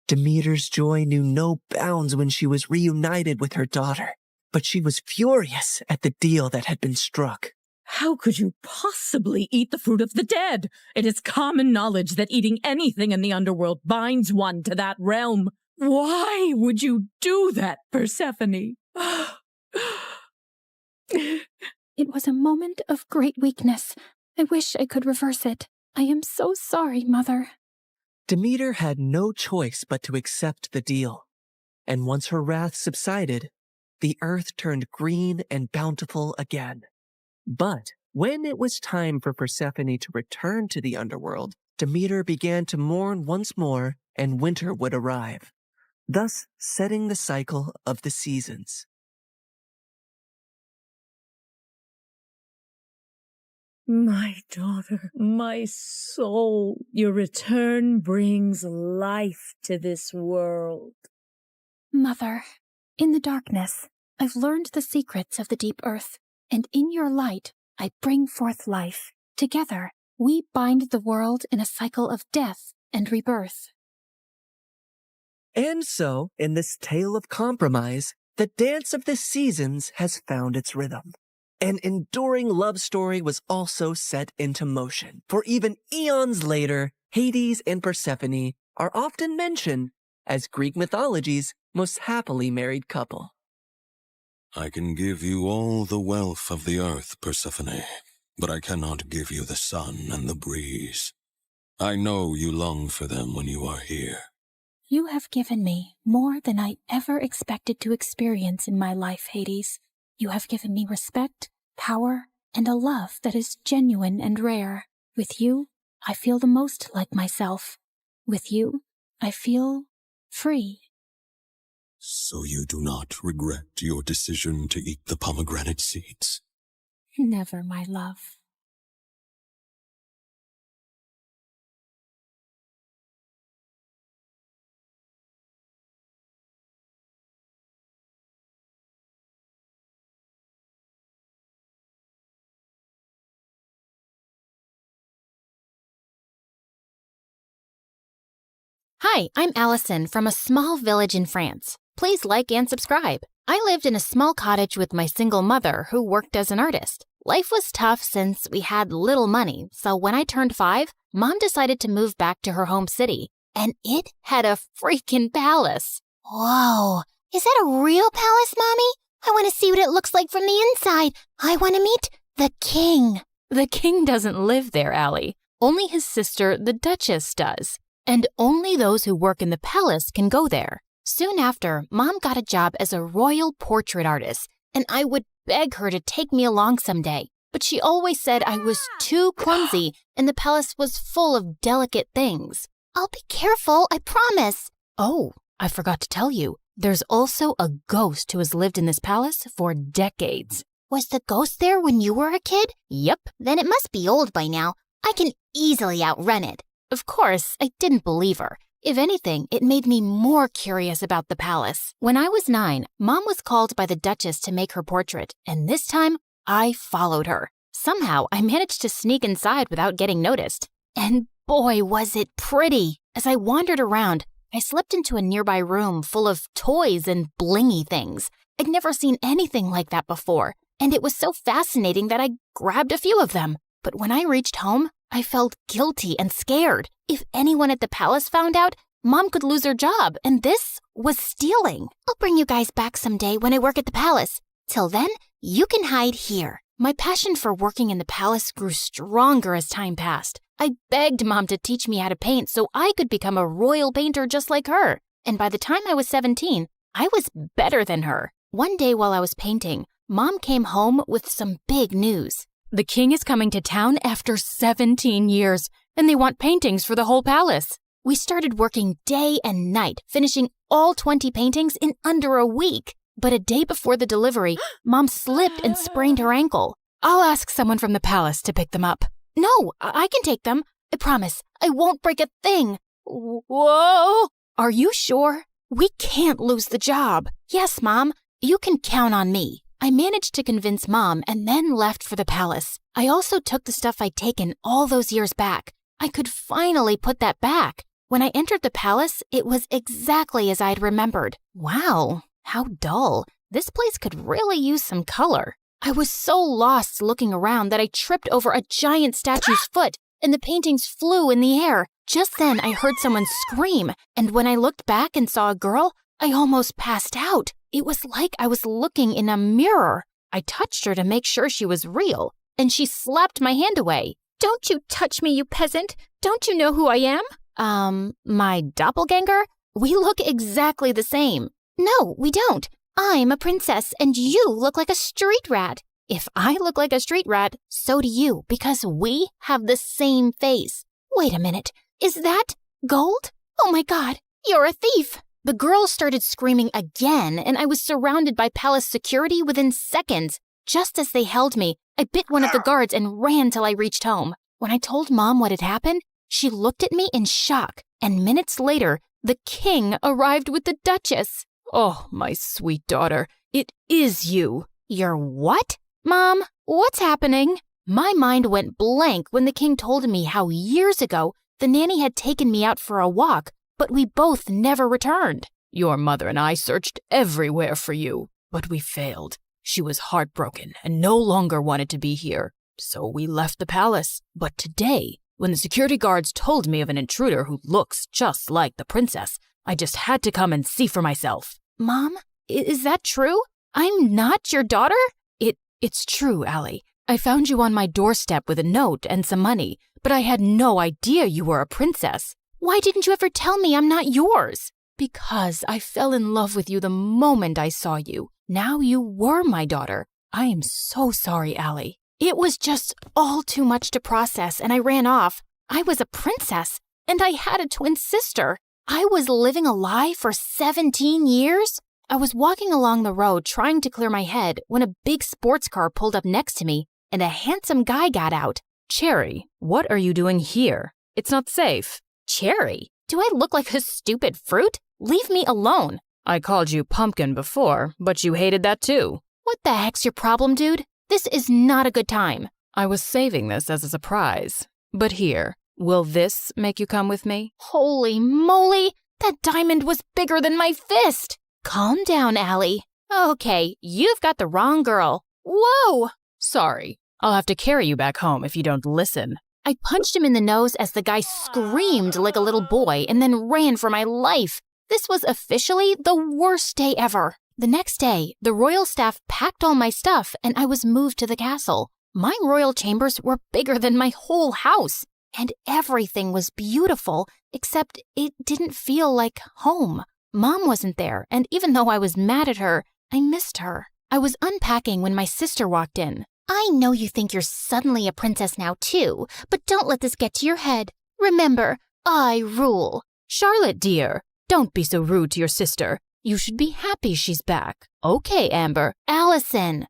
Demeter's joy knew no bounds when she was reunited with her daughter, but she was furious at the deal that had been struck. How could you possibly eat the fruit of the dead? It is common knowledge that eating anything in the underworld binds one to that realm. Why would you do that, Persephone? It was a moment of great weakness. I wish I could reverse it. I am so sorry, Mother. Demeter had no choice but to accept the deal. And once her wrath subsided, the earth turned green and bountiful again. But when it was time for Persephone to return to the underworld, Demeter began to mourn once more, and winter would arrive, thus setting the cycle of the seasons. My daughter, my soul, your return brings life to this world. Mother, in the darkness, I've learned the secrets of the deep earth, and in your light, I bring forth life. Together, we bind the world in a cycle of death and rebirth. And so, in this tale of compromise, the dance of the seasons has found its rhythm. An enduring love story was also set into motion, for even eons later, Hades and Persephone are often mentioned as Greek mythology's most happily married couple. I can give you all the wealth of the earth, Persephone, but I cannot give you the sun and the breeze. I know you long for them when you are here. You have given me more than I ever expected to experience in my life, Hades. You have given me respect, power, and a love that is genuine and rare. With you, I feel the most like myself. With you, I feel free. So you do not regret your decision to eat the pomegranate seeds? Never, my love. Hi, I'm Allison from a small village in France. Please like and subscribe. I lived in a small cottage with my single mother who worked as an artist. Life was tough since we had little money, so when I turned 5, Mom decided to move back to her home city, and it had a freaking palace. Whoa, is that a real palace, Mommy? I want to see what it looks like from the inside. I want to meet the king. The king doesn't live there, Allie. Only his sister, the Duchess, does. And only those who work in the palace can go there. Soon after, Mom got a job as a royal portrait artist, and I would beg her to take me along someday. But she always said I was too clumsy and the palace was full of delicate things. I'll be careful, I promise. Oh, I forgot to tell you. There's also a ghost who has lived in this palace for decades. Was the ghost there when you were a kid? Yep. Then it must be old by now. I can easily outrun it. Of course, I didn't believe her. If anything, it made me more curious about the palace. When I was 9, Mom was called by the Duchess to make her portrait, and this time, I followed her. Somehow, I managed to sneak inside without getting noticed. And boy, was it pretty! As I wandered around, I slipped into a nearby room full of toys and blingy things. I'd never seen anything like that before, and it was so fascinating that I grabbed a few of them. But when I reached home, I felt guilty and scared. If anyone at the palace found out, Mom could lose her job, and this was stealing. I'll bring you guys back someday when I work at the palace. Till then, you can hide here. My passion for working in the palace grew stronger as time passed. I begged Mom to teach me how to paint so I could become a royal painter just like her. And by the time I was 17, I was better than her. One day while I was painting, Mom came home with some big news. The king is coming to town after 17 years, and they want paintings for the whole palace. We started working day and night, finishing all 20 paintings in under a week. But a day before the delivery, Mom slipped and sprained her ankle. I'll ask someone from the palace to pick them up. No, I can take them. I promise. I won't break a thing. Whoa! Are you sure? We can't lose the job. Yes, Mom. You can count on me. I managed to convince Mom and then left for the palace. I also took the stuff I'd taken all those years back. I could finally put that back. When I entered the palace, it was exactly as I'd remembered. Wow, how dull. This place could really use some color. I was so lost looking around that I tripped over a giant statue's foot, and the paintings flew in the air. Just then, I heard someone scream, and when I looked back and saw a girl, I almost passed out. It was like I was looking in a mirror. I touched her to make sure she was real, and she slapped my hand away. Don't you touch me, you peasant. Don't you know who I am? My doppelganger? We look exactly the same. No, we don't. I'm a princess, and you look like a street rat. If I look like a street rat, so do you, because we have the same face. Wait a minute. Is that gold? Oh my God, you're a thief. The girl started screaming again, and I was surrounded by palace security within seconds. Just as they held me, I bit one of the guards and ran till I reached home. When I told Mom what had happened, she looked at me in shock, and minutes later, the king arrived with the Duchess. Oh, my sweet daughter, it is you. You're what? Mom, what's happening? My mind went blank when the king told me how years ago the nanny had taken me out for a walk, but we both never returned. Your mother and I searched everywhere for you, but we failed. She was heartbroken and no longer wanted to be here, so we left the palace. But today, when the security guards told me of an intruder who looks just like the princess, I just had to come and see for myself. Mom, is that true? I'm not your daughter? It's true, Allie. I found you on my doorstep with a note and some money, but I had no idea you were a princess. Why didn't you ever tell me I'm not yours? Because I fell in love with you the moment I saw you. Now you were my daughter. I am so sorry, Allie. It was just all too much to process, and I ran off. I was a princess, and I had a twin sister. I was living a lie for 17 years? I was walking along the road trying to clear my head when a big sports car pulled up next to me, and a handsome guy got out. Cherry, what are you doing here? It's not safe. Cherry? Do I look like a stupid fruit? Leave me alone. I called you pumpkin before, but you hated that too. What the heck's your problem, dude? This is not a good time. I was saving this as a surprise. But here, Will this make you come with me? Holy moly! That diamond was bigger than my fist! Calm down, Allie. Okay, you've got the wrong girl. Whoa! Sorry. I'll have to carry you back home if you don't listen. I punched him in the nose as the guy screamed like a little boy and then ran for my life. This was officially the worst day ever. The next day, the royal staff packed all my stuff and I was moved to the castle. My royal chambers were bigger than my whole house, and everything was beautiful, except it didn't feel like home. Mom wasn't there, and even though I was mad at her, I missed her. I was unpacking when my sister walked in. I know you think you're suddenly a princess now too, but don't let this get to your head. Remember, I rule. Charlotte, dear, don't be so rude to your sister. You should be happy she's back. Okay, Amber. Allison,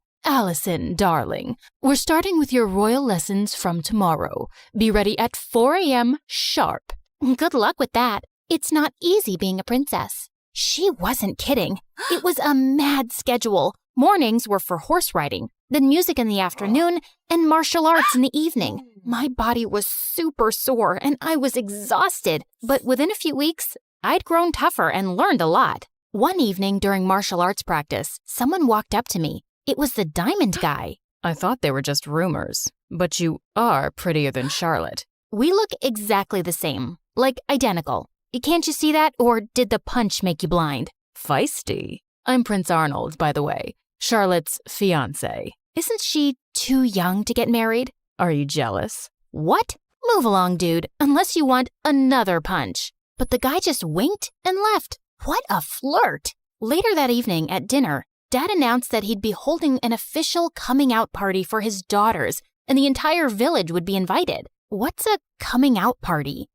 darling, we're starting with your royal lessons from tomorrow. Be ready at 4 a.m. sharp. Good luck with that. It's not easy being a princess. She wasn't kidding. It was a mad schedule. Mornings were for horse riding, then music in the afternoon, and martial arts in the evening. My body was super sore and I was exhausted, but within a few weeks, I'd grown tougher and learned a lot. One evening during martial arts practice, someone walked up to me. It was the diamond guy. I thought they were just rumors, but you are prettier than Charlotte. We look exactly the same, like identical. Can't you see that, or did the punch make you blind? Feisty. I'm Prince Arnold, by the way, Charlotte's fiancé. Isn't she too young to get married? Are you jealous? What? Move along, dude, unless you want another punch. But the guy just winked and left. What a flirt! Later that evening at dinner, Dad announced that he'd be holding an official coming out party for his daughters, and the entire village would be invited. What's a coming out party?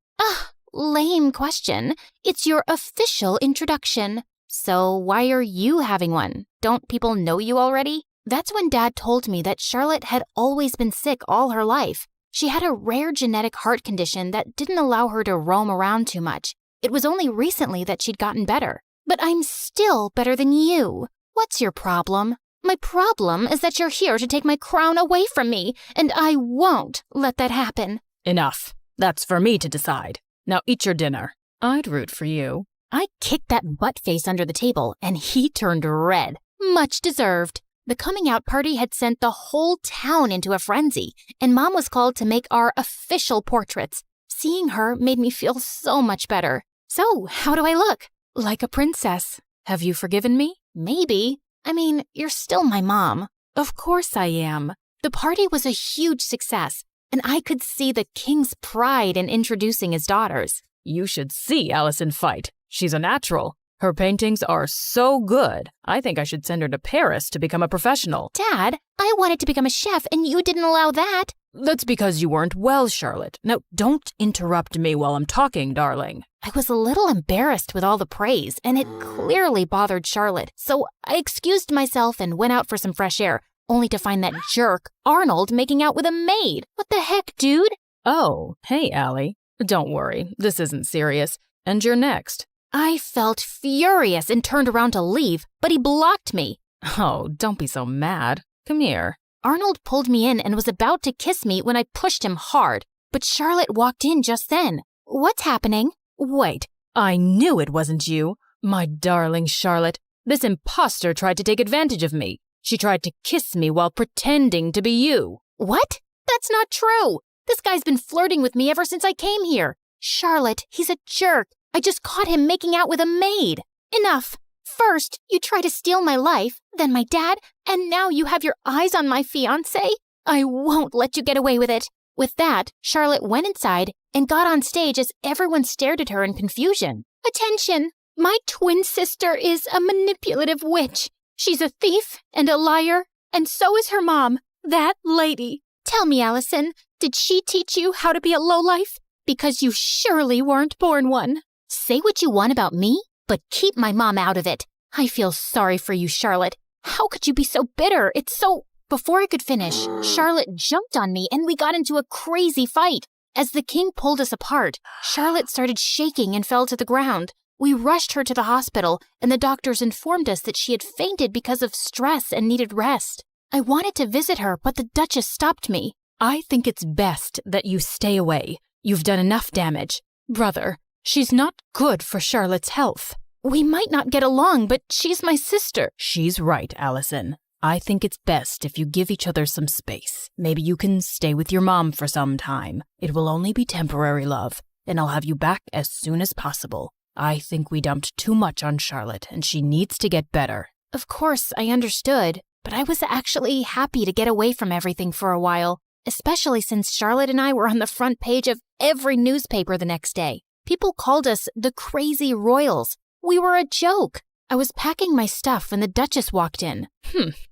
Lame question. It's your official introduction. So why are you having one? Don't people know you already? That's when Dad told me that Charlotte had always been sick all her life. She had a rare genetic heart condition that didn't allow her to roam around too much. It was only recently that she'd gotten better. But I'm still better than you. What's your problem? My problem is that you're here to take my crown away from me, and I won't let that happen. Enough. That's for me to decide. Now eat your dinner. I'd root for you. I kicked that butt face under the table, and he turned red. Much deserved. The coming out party had sent the whole town into a frenzy, and Mom was called to make our official portraits. Seeing her made me feel so much better. So, how do I look? Like a princess. Have you forgiven me? Maybe. I mean, you're still my mom. Of course I am. The party was a huge success, and I could see the king's pride in introducing his daughters. You should see Allison fight. She's a natural. Her paintings are so good. I think I should send her to Paris to become a professional. Dad, I wanted to become a chef, and you didn't allow that. That's because you weren't well, Charlotte. Now, don't interrupt me while I'm talking, darling. I was a little embarrassed with all the praise, and it clearly bothered Charlotte. So I excused myself and went out for some fresh air, only to find that jerk, Arnold, making out with a maid. What the heck, dude? Oh, hey, Allie. Don't worry, this isn't serious. And you're next. I felt furious and turned around to leave, but he blocked me. Oh, don't be so mad. Come here. Arnold pulled me in and was about to kiss me when I pushed him hard, but Charlotte walked in just then. What's happening? Wait, I knew it wasn't you. My darling Charlotte, this imposter tried to take advantage of me. She tried to kiss me while pretending to be you. What? That's not true. This guy's been flirting with me ever since I came here. Charlotte, he's a jerk. I just caught him making out with a maid. Enough. First, you try to steal my life, then my dad, and now you have your eyes on my fiancé? I won't let you get away with it. With that, Charlotte went inside and got on stage as everyone stared at her in confusion. Attention! My twin sister is a manipulative witch. She's a thief and a liar, and so is her mom, that lady. Tell me, Allison, did she teach you how to be a lowlife? Because you surely weren't born one. Say what you want about me, but keep my mom out of it. I feel sorry for you, Charlotte. How could you be so bitter? It's so... Before I could finish, Charlotte jumped on me and we got into a crazy fight. As the king pulled us apart, Charlotte started shaking and fell to the ground. We rushed her to the hospital, and the doctors informed us that she had fainted because of stress and needed rest. I wanted to visit her, but the Duchess stopped me. I think it's best that you stay away. You've done enough damage. Brother, she's not good for Charlotte's health. We might not get along, but she's my sister. She's right, Allison. I think it's best if you give each other some space. Maybe you can stay with your mom for some time. It will only be temporary, love, and I'll have you back as soon as possible. I think we dumped too much on Charlotte, and she needs to get better. Of course, I understood, but I was actually happy to get away from everything for a while, especially since Charlotte and I were on the front page of every newspaper the next day. People called us the Crazy Royals. We were a joke. I was packing my stuff when the Duchess walked in.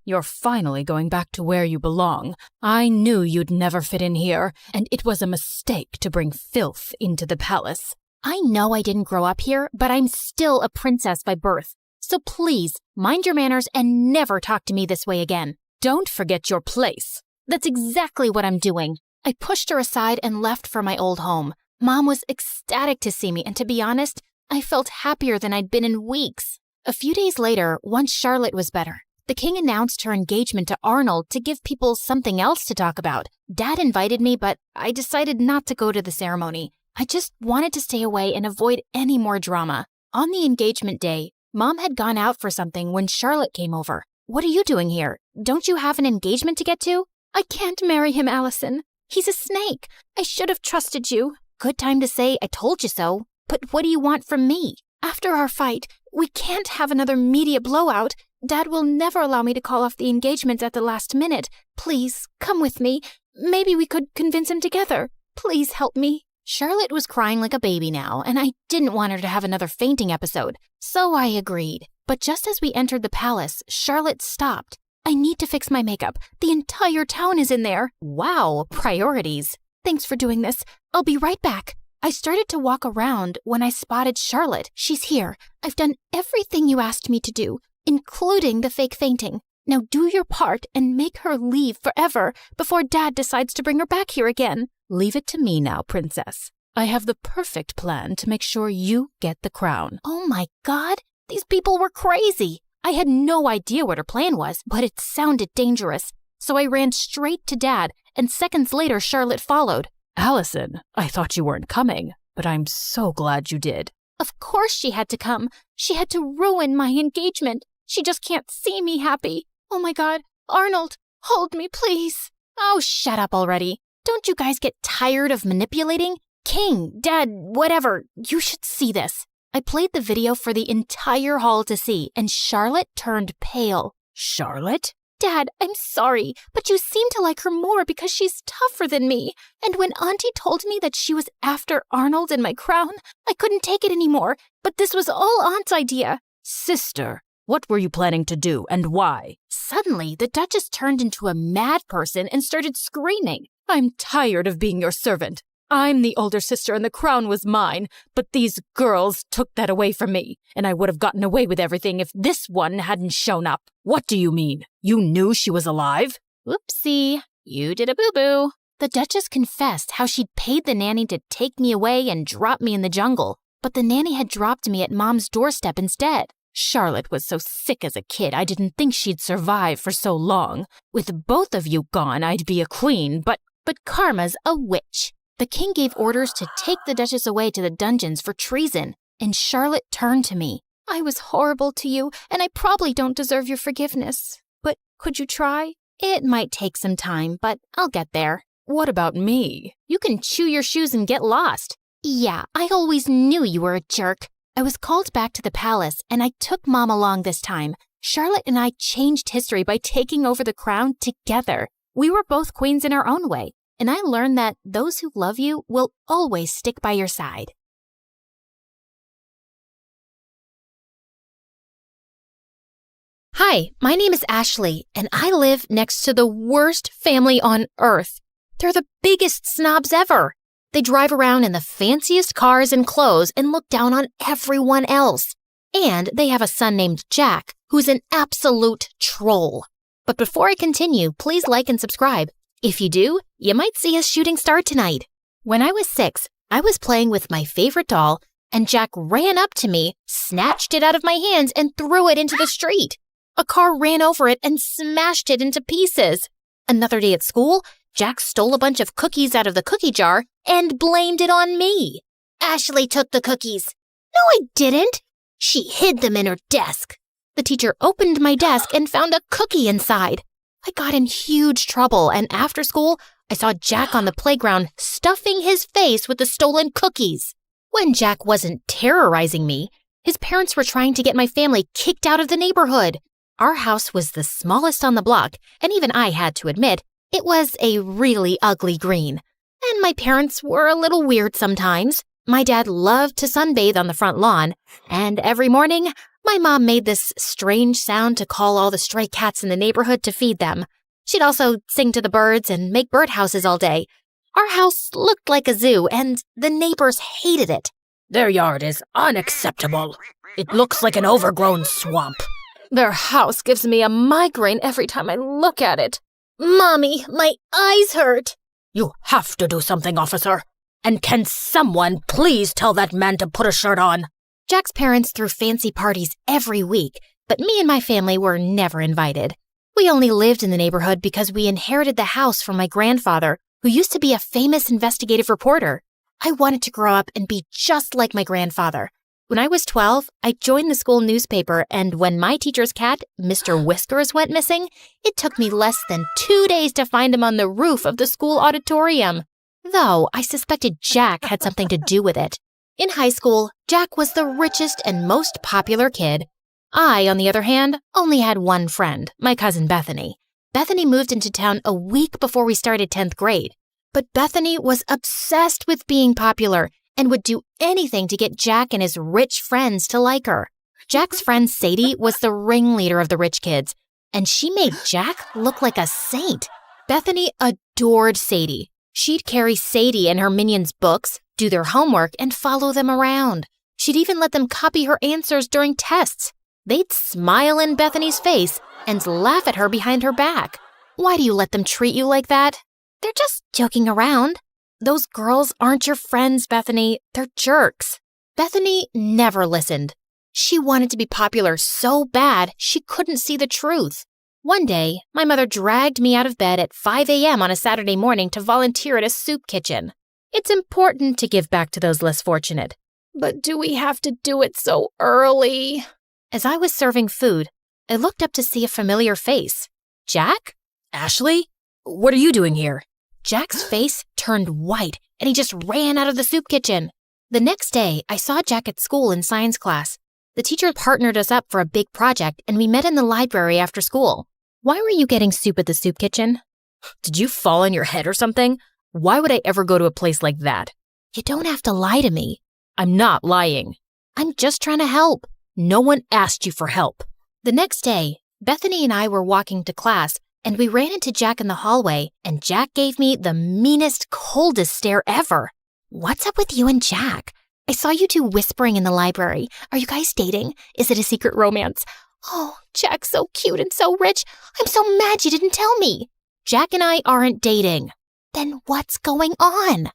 You're finally going back to where you belong. I knew you'd never fit in here, and it was a mistake to bring filth into the palace. I know I didn't grow up here, but I'm still a princess by birth. So please, mind your manners and never talk to me this way again. Don't forget your place. That's exactly what I'm doing. I pushed her aside and left for my old home. Mom was ecstatic to see me, and to be honest, I felt happier than I'd been in weeks. A few days later, once Charlotte was better, the king announced her engagement to Arnold to give people something else to talk about. Dad invited me, but I decided not to go to the ceremony. I just wanted to stay away and avoid any more drama. On the engagement day, Mom had gone out for something when Charlotte came over. What are you doing here? Don't you have an engagement to get to? I can't marry him, Allison. He's a snake. I should have trusted you. Good time to say I told you so. But what do you want from me? After our fight, we can't have another media blowout. Dad will never allow me to call off the engagement at the last minute. Please, come with me. Maybe we could convince him together. Please help me. Charlotte was crying like a baby now, and I didn't want her to have another fainting episode, so I agreed. But just as we entered the palace, Charlotte stopped. I need to fix my makeup. The entire town is in there. Wow, priorities. Thanks for doing this. I'll be right back. I started to walk around when I spotted Charlotte. She's here. I've done everything you asked me to do, including the fake fainting. Now do your part and make her leave forever before Dad decides to bring her back here again. Leave it to me now, princess. I have the perfect plan to make sure you get the crown. Oh my God, these people were crazy. I had no idea what her plan was, but it sounded dangerous. So I ran straight to Dad, and seconds later Charlotte followed. Allison, I thought you weren't coming, but I'm so glad you did. Of course she had to come. She had to ruin my engagement. She just can't see me happy. Oh my God, Arnold, hold me, please. Oh, shut up already. Don't you guys get tired of manipulating? King, Dad, whatever, you should see this. I played the video for the entire hall to see, and Charlotte turned pale. Charlotte? Dad, I'm sorry, but you seem to like her more because she's tougher than me. And when Auntie told me that she was after Arnold and my crown, I couldn't take it anymore. But this was all Aunt's idea. Sister, what were you planning to do and why? Suddenly, the Duchess turned into a mad person and started screaming. I'm tired of being your servant. I'm the older sister and the crown was mine, but these girls took that away from me, and I would have gotten away with everything if this one hadn't shown up. What do you mean? You knew she was alive? Whoopsie, you did a boo-boo. The Duchess confessed how she'd paid the nanny to take me away and drop me in the jungle, but the nanny had dropped me at Mom's doorstep instead. Charlotte was so sick as a kid, I didn't think she'd survive for so long. With both of you gone, I'd be a queen, but Karma's a witch. The king gave orders to take the Duchess away to the dungeons for treason, and Charlotte turned to me. I was horrible to you, and I probably don't deserve your forgiveness. But could you try? It might take some time, but I'll get there. What about me? You can chew your shoes and get lost. Yeah, I always knew you were a jerk. I was called back to the palace, and I took Mom along this time. Charlotte and I changed history by taking over the crown together. We were both queens in our own way. And I learned that those who love you will always stick by your side. Hi, my name is Ashley, and I live next to the worst family on earth. They're the biggest snobs ever. They drive around in the fanciest cars and clothes and look down on everyone else. And they have a son named Jack, who's an absolute troll. But before I continue, please like and subscribe. If you do, you might see a shooting star tonight. When I was 6, I was playing with my favorite doll, and Jack ran up to me, snatched it out of my hands, and threw it into the street. A car ran over it and smashed it into pieces. Another day at school, Jack stole a bunch of cookies out of the cookie jar and blamed it on me. Ashley took the cookies. No, I didn't. She hid them in her desk. The teacher opened my desk and found a cookie inside. I got in huge trouble, and after school, I saw Jack on the playground stuffing his face with the stolen cookies. When Jack wasn't terrorizing me, his parents were trying to get my family kicked out of the neighborhood. Our house was the smallest on the block, and even I had to admit, it was a really ugly green. And my parents were a little weird sometimes. My dad loved to sunbathe on the front lawn, and every morning, my mom made this strange sound to call all the stray cats in the neighborhood to feed them. She'd also sing to the birds and make birdhouses all day. Our house looked like a zoo, and the neighbors hated it. Their yard is unacceptable. It looks like an overgrown swamp. Their house gives me a migraine every time I look at it. Mommy, my eyes hurt. You have to do something, officer. And can someone please tell that man to put a shirt on? Jack's parents threw fancy parties every week, but me and my family were never invited. We only lived in the neighborhood because we inherited the house from my grandfather, who used to be a famous investigative reporter. I wanted to grow up and be just like my grandfather. When I was 12, I joined the school newspaper, and when my teacher's cat, Mr. Whiskers, went missing, it took me less than 2 days to find him on the roof of the school auditorium. Though I suspected Jack had something to do with it. In high school, Jack was the richest and most popular kid. I, on the other hand, only had one friend, my cousin Bethany. Bethany moved into town a week before we started 10th grade. But Bethany was obsessed with being popular and would do anything to get Jack and his rich friends to like her. Jack's friend Sadie was the ringleader of the rich kids, and she made Jack look like a saint. Bethany adored Sadie. She'd carry Sadie and her minions' books, do their homework, and follow them around. She'd even let them copy her answers during tests. They'd smile in Bethany's face and laugh at her behind her back. Why do you let them treat you like that? They're just joking around. Those girls aren't your friends, Bethany. They're jerks. Bethany never listened. She wanted to be popular so bad she couldn't see the truth. One day, my mother dragged me out of bed at 5 a.m. on a Saturday morning to volunteer at a soup kitchen. It's important to give back to those less fortunate. But do we have to do it so early? As I was serving food, I looked up to see a familiar face. Jack? Ashley? What are you doing here? Jack's face turned white, and he just ran out of the soup kitchen. The next day, I saw Jack at school in science class. The teacher partnered us up for a big project, and we met in the library after school. Why were you getting soup at the soup kitchen? Did you fall on your head or something? Why would I ever go to a place like that? You don't have to lie to me. I'm not lying. I'm just trying to help. No one asked you for help. The next day, Bethany and I were walking to class, and we ran into Jack in the hallway, and Jack gave me the meanest, coldest stare ever. What's up with you and Jack? I saw you two whispering in the library. Are you guys dating? Is it a secret romance? Oh, Jack's so cute and so rich. I'm so mad you didn't tell me. Jack and I aren't dating. Then what's going on?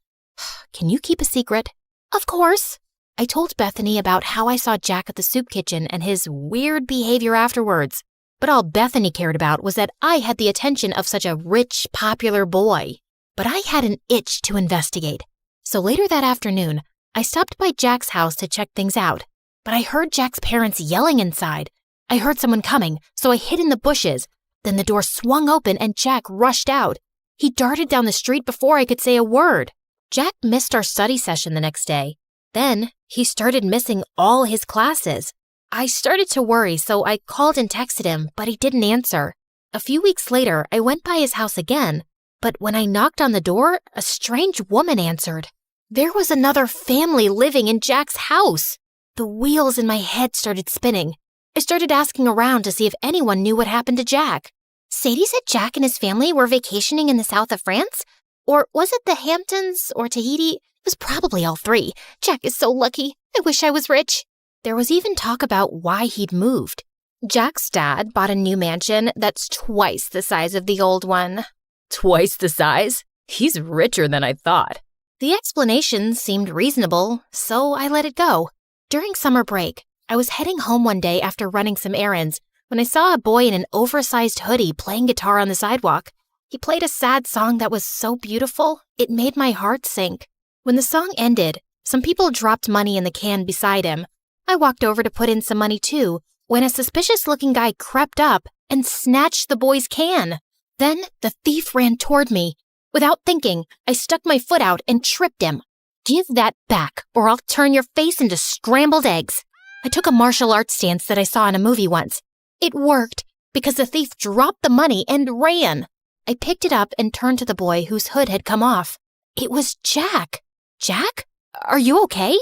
Can you keep a secret? Of course. I told Bethany about how I saw Jack at the soup kitchen and his weird behavior afterwards. But all Bethany cared about was that I had the attention of such a rich, popular boy. But I had an itch to investigate. So later that afternoon, I stopped by Jack's house to check things out. But I heard Jack's parents yelling inside. I heard someone coming, so I hid in the bushes. Then the door swung open and Jack rushed out. He darted down the street before I could say a word. Jack missed our study session the next day. Then he started missing all his classes. I started to worry, so I called and texted him, but he didn't answer. A few weeks later, I went by his house again, but when I knocked on the door, a strange woman answered. There was another family living in Jack's house. The wheels in my head started spinning. I started asking around to see if anyone knew what happened to Jack. Sadie said Jack and his family were vacationing in the south of France? Or was it the Hamptons or Tahiti? It was probably all three. Jack is so lucky. I wish I was rich. There was even talk about why he'd moved. Jack's dad bought a new mansion that's twice the size of the old one. Twice the size? He's richer than I thought. The explanation seemed reasonable, so I let it go. During summer break, I was heading home one day after running some errands when I saw a boy in an oversized hoodie playing guitar on the sidewalk. He played a sad song that was so beautiful, it made my heart sink. When the song ended, some people dropped money in the can beside him. I walked over to put in some money too, when a suspicious-looking guy crept up and snatched the boy's can. Then the thief ran toward me. Without thinking, I stuck my foot out and tripped him. "Give that back, or I'll turn your face into scrambled eggs." I took a martial arts stance that I saw in a movie once. It worked, because the thief dropped the money and ran. I picked it up and turned to the boy whose hood had come off. It was Jack. "Jack? Are you okay?"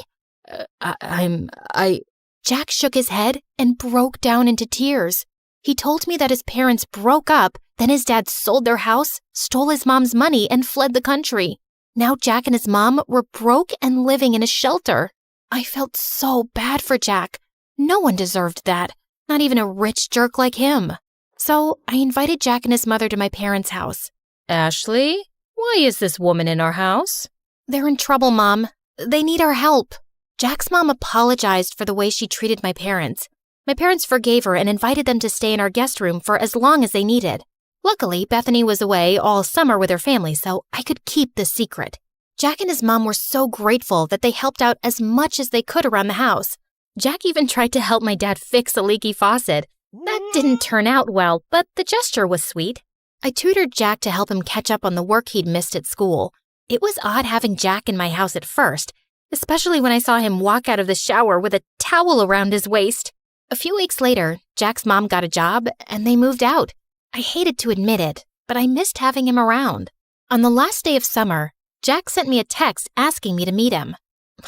Jack shook his head and broke down into tears. He told me that his parents broke up, then his dad sold their house, stole his mom's money, and fled the country. Now Jack and his mom were broke and living in a shelter. I felt so bad for Jack. No one deserved that, not even a rich jerk like him. So I invited Jack and his mother to my parents' house. Ashley, why is this woman in our house? "They're in trouble, Mom. They need our help." Jack's mom apologized for the way she treated my parents. My parents forgave her and invited them to stay in our guest room for as long as they needed. Luckily, Bethany was away all summer with her family, so I could keep the secret. Jack and his mom were so grateful that they helped out as much as they could around the house. Jack even tried to help my dad fix a leaky faucet. That didn't turn out well, but the gesture was sweet. I tutored Jack to help him catch up on the work he'd missed at school. It was odd having Jack in my house at first, especially when I saw him walk out of the shower with a towel around his waist. A few weeks later, Jack's mom got a job and they moved out. I hated to admit it, but I missed having him around. On the last day of summer, Jack sent me a text asking me to meet him.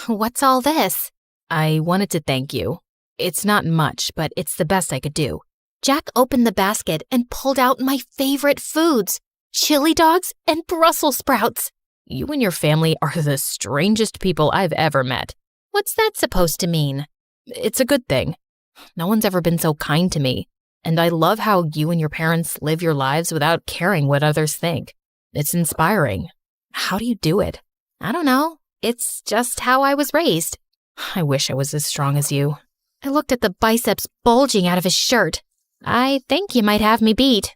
"What's all this?" I wanted to thank you. It's not much, but it's the best I could do. Jack opened the basket and pulled out my favorite foods, chili dogs and Brussels sprouts. You and your family are the strangest people I've ever met. What's that supposed to mean? It's a good thing. No one's ever been so kind to me. And I love how you and your parents live your lives without caring what others think. It's inspiring. How do you do it? I don't know. It's just how I was raised. I wish I was as strong as you. I looked at the biceps bulging out of his shirt. I think you might have me beat.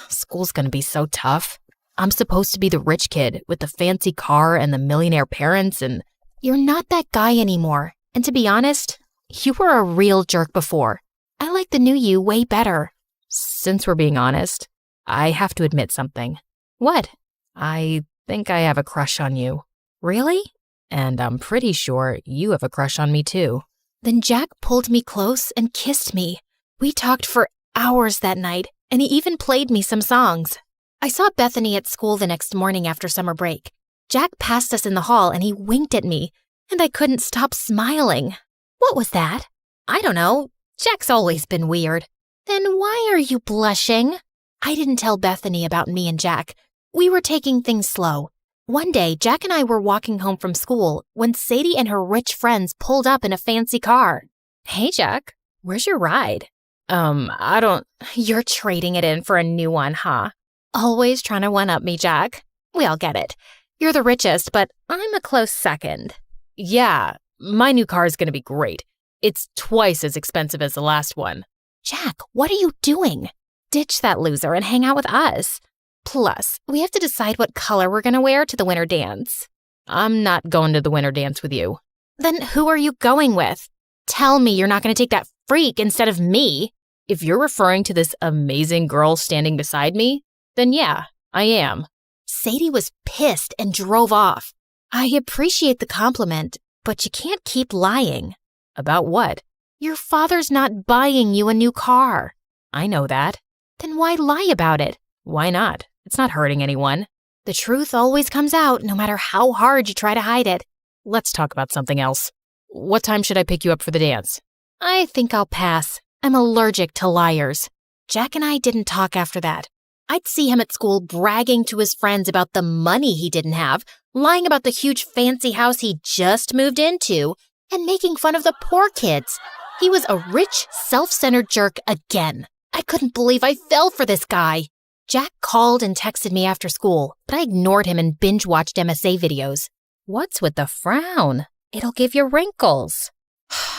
School's gonna be so tough. I'm supposed to be the rich kid with the fancy car and the millionaire parents and... You're not that guy anymore. And to be honest, you were a real jerk before. I like the new you way better. Since we're being honest, I have to admit something. What? I think I have a crush on you. Really? And I'm pretty sure you have a crush on me too. Then Jack pulled me close and kissed me. We talked for hours that night, and he even played me some songs. I saw Bethany at school the next morning after summer break. Jack passed us in the hall and he winked at me, and I couldn't stop smiling. What was that? I don't know. Jack's always been weird. Then why are you blushing? I didn't tell Bethany about me and Jack. We were taking things slow. One day, Jack and I were walking home from school when Sadie and her rich friends pulled up in a fancy car. "Hey, Jack, where's your ride?" I don't... You're trading it in for a new one, huh? Always trying to one-up me, Jack. We all get it. You're the richest, but I'm a close second. Yeah, my new car is gonna be great. It's twice as expensive as the last one. Jack, what are you doing? Ditch that loser and hang out with us. Plus, we have to decide what color we're gonna wear to the winter dance. I'm not going to the winter dance with you. Then who are you going with? Tell me you're not gonna take that freak instead of me. If you're referring to this amazing girl standing beside me, then yeah, I am. Sadie was pissed and drove off. I appreciate the compliment, but you can't keep lying. About what? Your father's not buying you a new car. I know that. Then why lie about it? Why not? It's not hurting anyone. The truth always comes out, no matter how hard you try to hide it. Let's talk about something else. What time should I pick you up for the dance? I think I'll pass. I'm allergic to liars. Jack and I didn't talk after that. I'd see him at school bragging to his friends about the money he didn't have, lying about the huge fancy house he just moved into, and making fun of the poor kids. He was a rich, self-centered jerk again. I couldn't believe I fell for this guy. Jack called and texted me after school, but I ignored him and binge-watched MSA videos. What's with the frown? It'll give you wrinkles.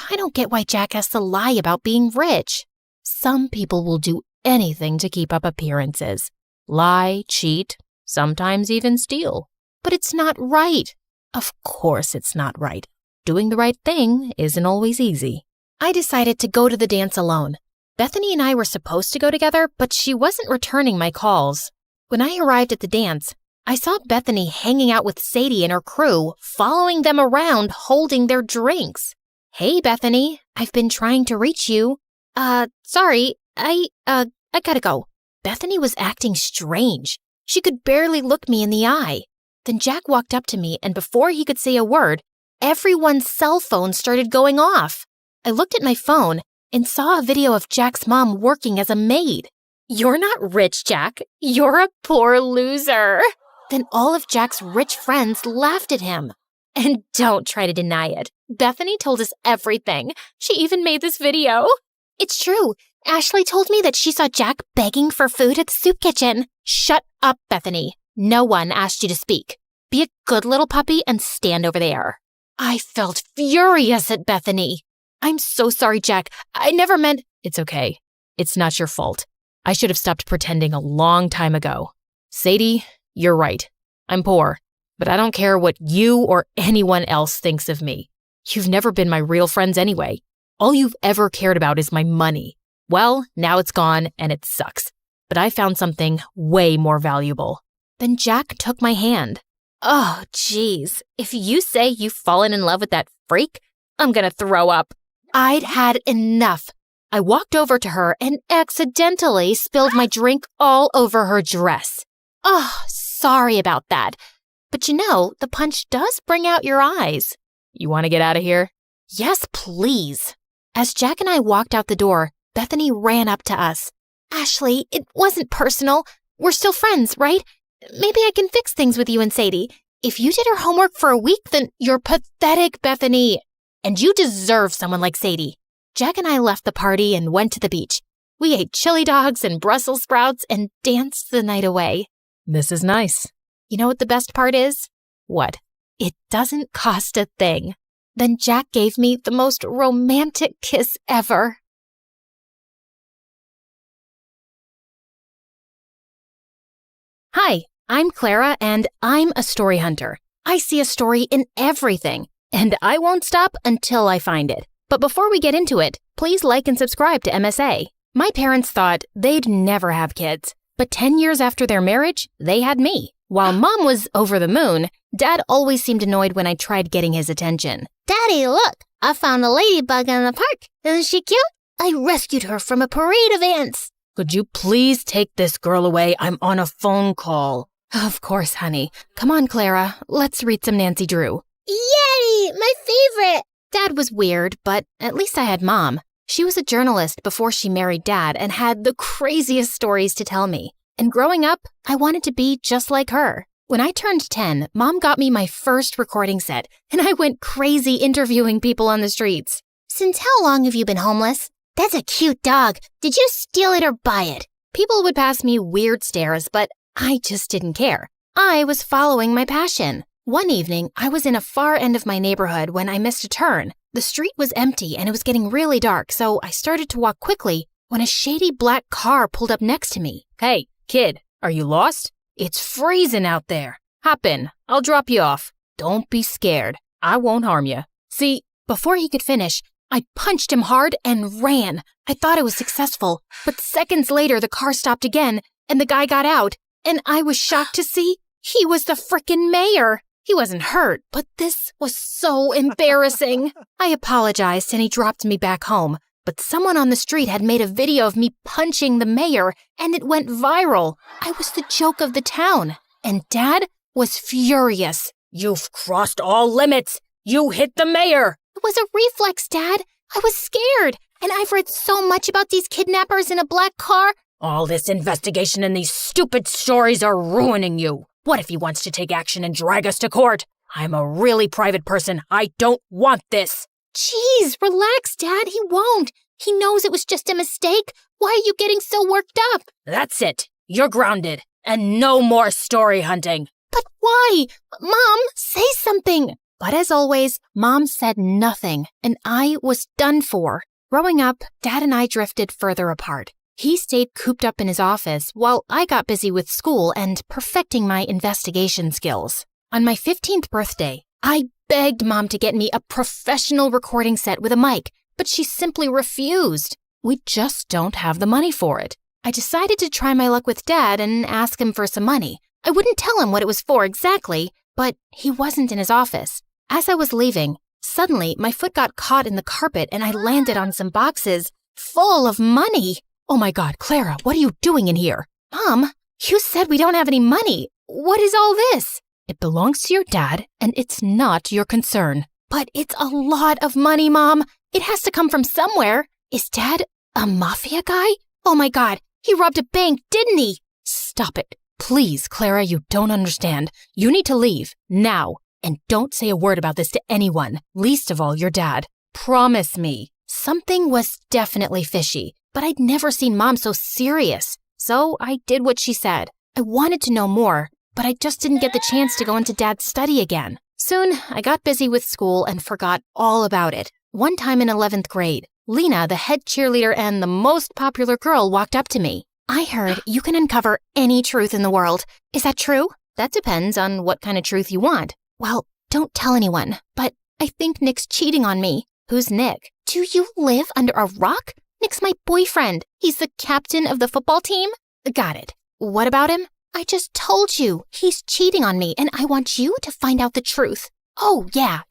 I don't get why Jack has to lie about being rich. Some people will do anything to keep up appearances. lie, cheat, sometimes even steal. But it's not right. Of course it's not right. Doing the right thing isn't always easy. I decided to go to the dance alone. Bethany and I were supposed to go together, but she wasn't returning my calls. When I arrived at the dance, I saw Bethany hanging out with Sadie and her crew, following them around, holding their drinks. Hey, Bethany, I've been trying to reach you. Sorry, I gotta go. Bethany was acting strange. She could barely look me in the eye. Then Jack walked up to me, and before he could say a word, everyone's cell phone started going off. I looked at my phone and saw a video of Jack's mom working as a maid. You're not rich, Jack. You're a poor loser. Then all of Jack's rich friends laughed at him. And don't try to deny it. Bethany told us everything. She even made this video. It's true. Ashley told me that she saw Jack begging for food at the soup kitchen. Shut up, Bethany. No one asked you to speak. Be a good little puppy and stand over there. I felt furious at Bethany. I'm so sorry, Jack. I never meant... It's okay. It's not your fault. I should have stopped pretending a long time ago. Sadie, you're right. I'm poor, but I don't care what you or anyone else thinks of me. You've never been my real friends anyway. All you've ever cared about is my money. Well, now it's gone and it sucks. But I found something way more valuable. Then Jack took my hand. Oh, geez. If you say you've fallen in love with that freak, I'm gonna throw up. I'd had enough. I walked over to her and accidentally spilled my drink all over her dress. Oh, sorry about that. But you know, the punch does bring out your eyes. You want to get out of here? Yes, please. As Jack and I walked out the door, Bethany ran up to us. Ashley, it wasn't personal. We're still friends, right? Maybe I can fix things with you and Sadie. If you did her homework for a week, then you're pathetic, Bethany. And you deserve someone like Sadie. Jack and I left the party and went to the beach. We ate chili dogs and Brussels sprouts and danced the night away. This is nice. You know what the best part is? What? It doesn't cost a thing. Then Jack gave me the most romantic kiss ever. Hi, I'm Clara, and I'm a story hunter. I see a story in everything, and I won't stop until I find it. But before we get into it, please like and subscribe to MSA. My parents thought they'd never have kids, but 10 years after their marriage, they had me. While Mom was over the moon, Dad always seemed annoyed when I tried getting his attention. Daddy, look, I found a ladybug in the park. Isn't she cute? I rescued her from a parade of ants. Could you please take this girl away? I'm on a phone call. Of course, honey. Come on, Clara. Let's read some Nancy Drew. Yay! My favorite! Dad was weird, but at least I had Mom. She was a journalist before she married Dad and had the craziest stories to tell me. And growing up, I wanted to be just like her. When I turned 10, Mom got me my first recording set, and I went crazy interviewing people on the streets. Since how long have you been homeless? That's a cute dog. Did you steal it or buy it? People would pass me weird stares, but I just didn't care. I was following my passion. One evening, I was in a far end of my neighborhood when I missed a turn. The street was empty and it was getting really dark, so I started to walk quickly when a shady black car pulled up next to me. Hey, kid, are you lost? It's freezing out there. Hop in. I'll drop you off. Don't be scared. I won't harm you. See, before he could finish, I punched him hard and ran. I thought I was successful, but seconds later the car stopped again and the guy got out, and I was shocked to see he was the frickin' mayor. He wasn't hurt, but this was so embarrassing. I apologized and he dropped me back home, but someone on the street had made a video of me punching the mayor and it went viral. I was the joke of the town, and Dad was furious. You've crossed all limits. You hit the mayor. It was a reflex, Dad. I was scared, and I've read so much about these kidnappers in a black car. All this investigation and these stupid stories are ruining you. What if he wants to take action and drag us to court? I'm a really private person. I don't want this. Jeez, relax, Dad. He won't. He knows it was just a mistake. Why are you getting so worked up? That's it. You're grounded. And no more story hunting. But why? Mom, say something. But as always, Mom said nothing, and I was done for. Growing up, Dad and I drifted further apart. He stayed cooped up in his office while I got busy with school and perfecting my investigation skills. On my 15th birthday, I begged Mom to get me a professional recording set with a mic, but she simply refused. We just don't have the money for it. I decided to try my luck with Dad and ask him for some money. I wouldn't tell him what it was for exactly, but he wasn't in his office. As I was leaving, suddenly my foot got caught in the carpet and I landed on some boxes full of money. Oh my God, Clara, what are you doing in here? Mom, you said we don't have any money. What is all this? It belongs to your dad and it's not your concern. But it's a lot of money, Mom. It has to come from somewhere. Is Dad a mafia guy? Oh my God, he robbed a bank, didn't he? Stop it. Please, Clara, you don't understand. You need to leave, now. And don't say a word about this to anyone, least of all your dad. Promise me. Something was definitely fishy, but I'd never seen Mom so serious. So I did what she said. I wanted to know more, but I just didn't get the chance to go into Dad's study again. Soon, I got busy with school and forgot all about it. One time in 11th grade, Lena, the head cheerleader and the most popular girl, walked up to me. I heard you can uncover any truth in the world. Is that true? That depends on what kind of truth you want. Well, don't tell anyone, but I think Nick's cheating on me. Who's Nick? Do you live under a rock? Nick's my boyfriend. He's the captain of the football team. Got it. What about him? I just told you. He's cheating on me, and I want you to find out the truth. Oh, yeah.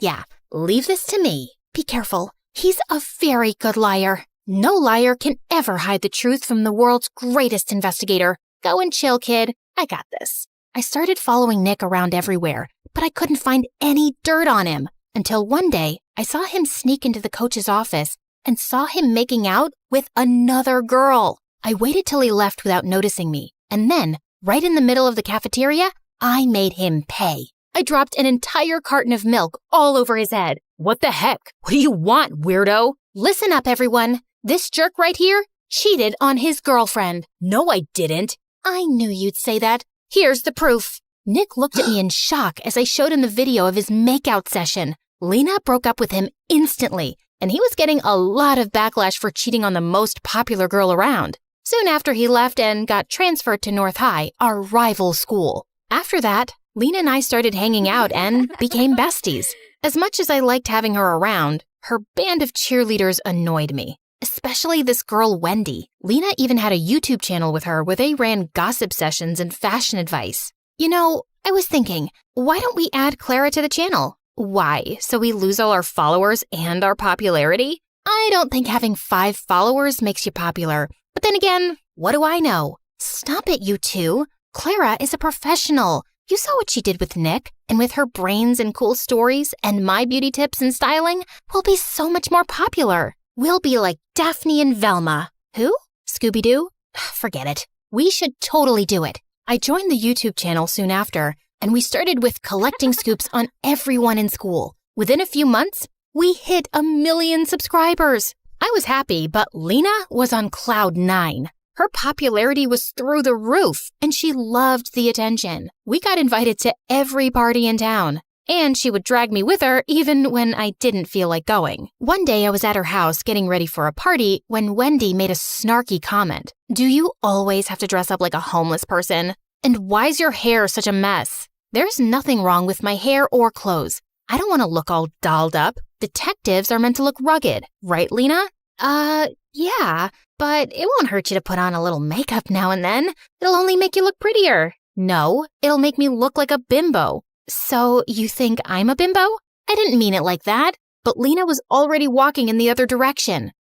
Leave this to me. Be careful. He's a very good liar. No liar can ever hide the truth from the world's greatest investigator. Go and chill, kid. I got this. I started following Nick around everywhere, but I couldn't find any dirt on him. Until one day, I saw him sneak into the coach's office and saw him making out with another girl. I waited till he left without noticing me, and then, right in the middle of the cafeteria, I made him pay. I dropped an entire carton of milk all over his head. What the heck? What do you want, weirdo? Listen up, everyone. This jerk right here cheated on his girlfriend. No, I didn't. I knew you'd say that. Here's the proof. Nick looked at me in shock as I showed him the video of his makeout session. Lena broke up with him instantly, and he was getting a lot of backlash for cheating on the most popular girl around. Soon after, he left and got transferred to North High, our rival school. After that, Lena and I started hanging out and became besties. As much as I liked having her around, her band of cheerleaders annoyed me. Especially this girl, Wendy. Lena even had a YouTube channel with her where they ran gossip sessions and fashion advice. You know, I was thinking, why don't we add Clara to the channel? Why? So we lose all our followers and our popularity? I don't think having 5 followers makes you popular. But then again, what do I know? Stop it, you two. Clara is a professional. You saw what she did with Nick, and with her brains and cool stories and my beauty tips and styling, we'll be so much more popular. We'll be like Daphne and Velma. Who? Scooby-Doo? Forget it. We should totally do it. I joined the YouTube channel soon after, and we started with collecting scoops on everyone in school. Within a few months, we hit 1 million subscribers. I was happy, but Lena was on cloud 9. Her popularity was through the roof, and she loved the attention. We got invited to every party in town, and she would drag me with her even when I didn't feel like going. One day I was at her house getting ready for a party when Wendy made a snarky comment. Do you always have to dress up like a homeless person? And why's your hair such a mess? There's nothing wrong with my hair or clothes. I don't want to look all dolled up. Detectives are meant to look rugged, right, Lena? Yeah, but it won't hurt you to put on a little makeup now and then. It'll only make you look prettier. No, it'll make me look like a bimbo. So you think I'm a bimbo? I didn't mean it like that. But Lena was already walking in the other direction.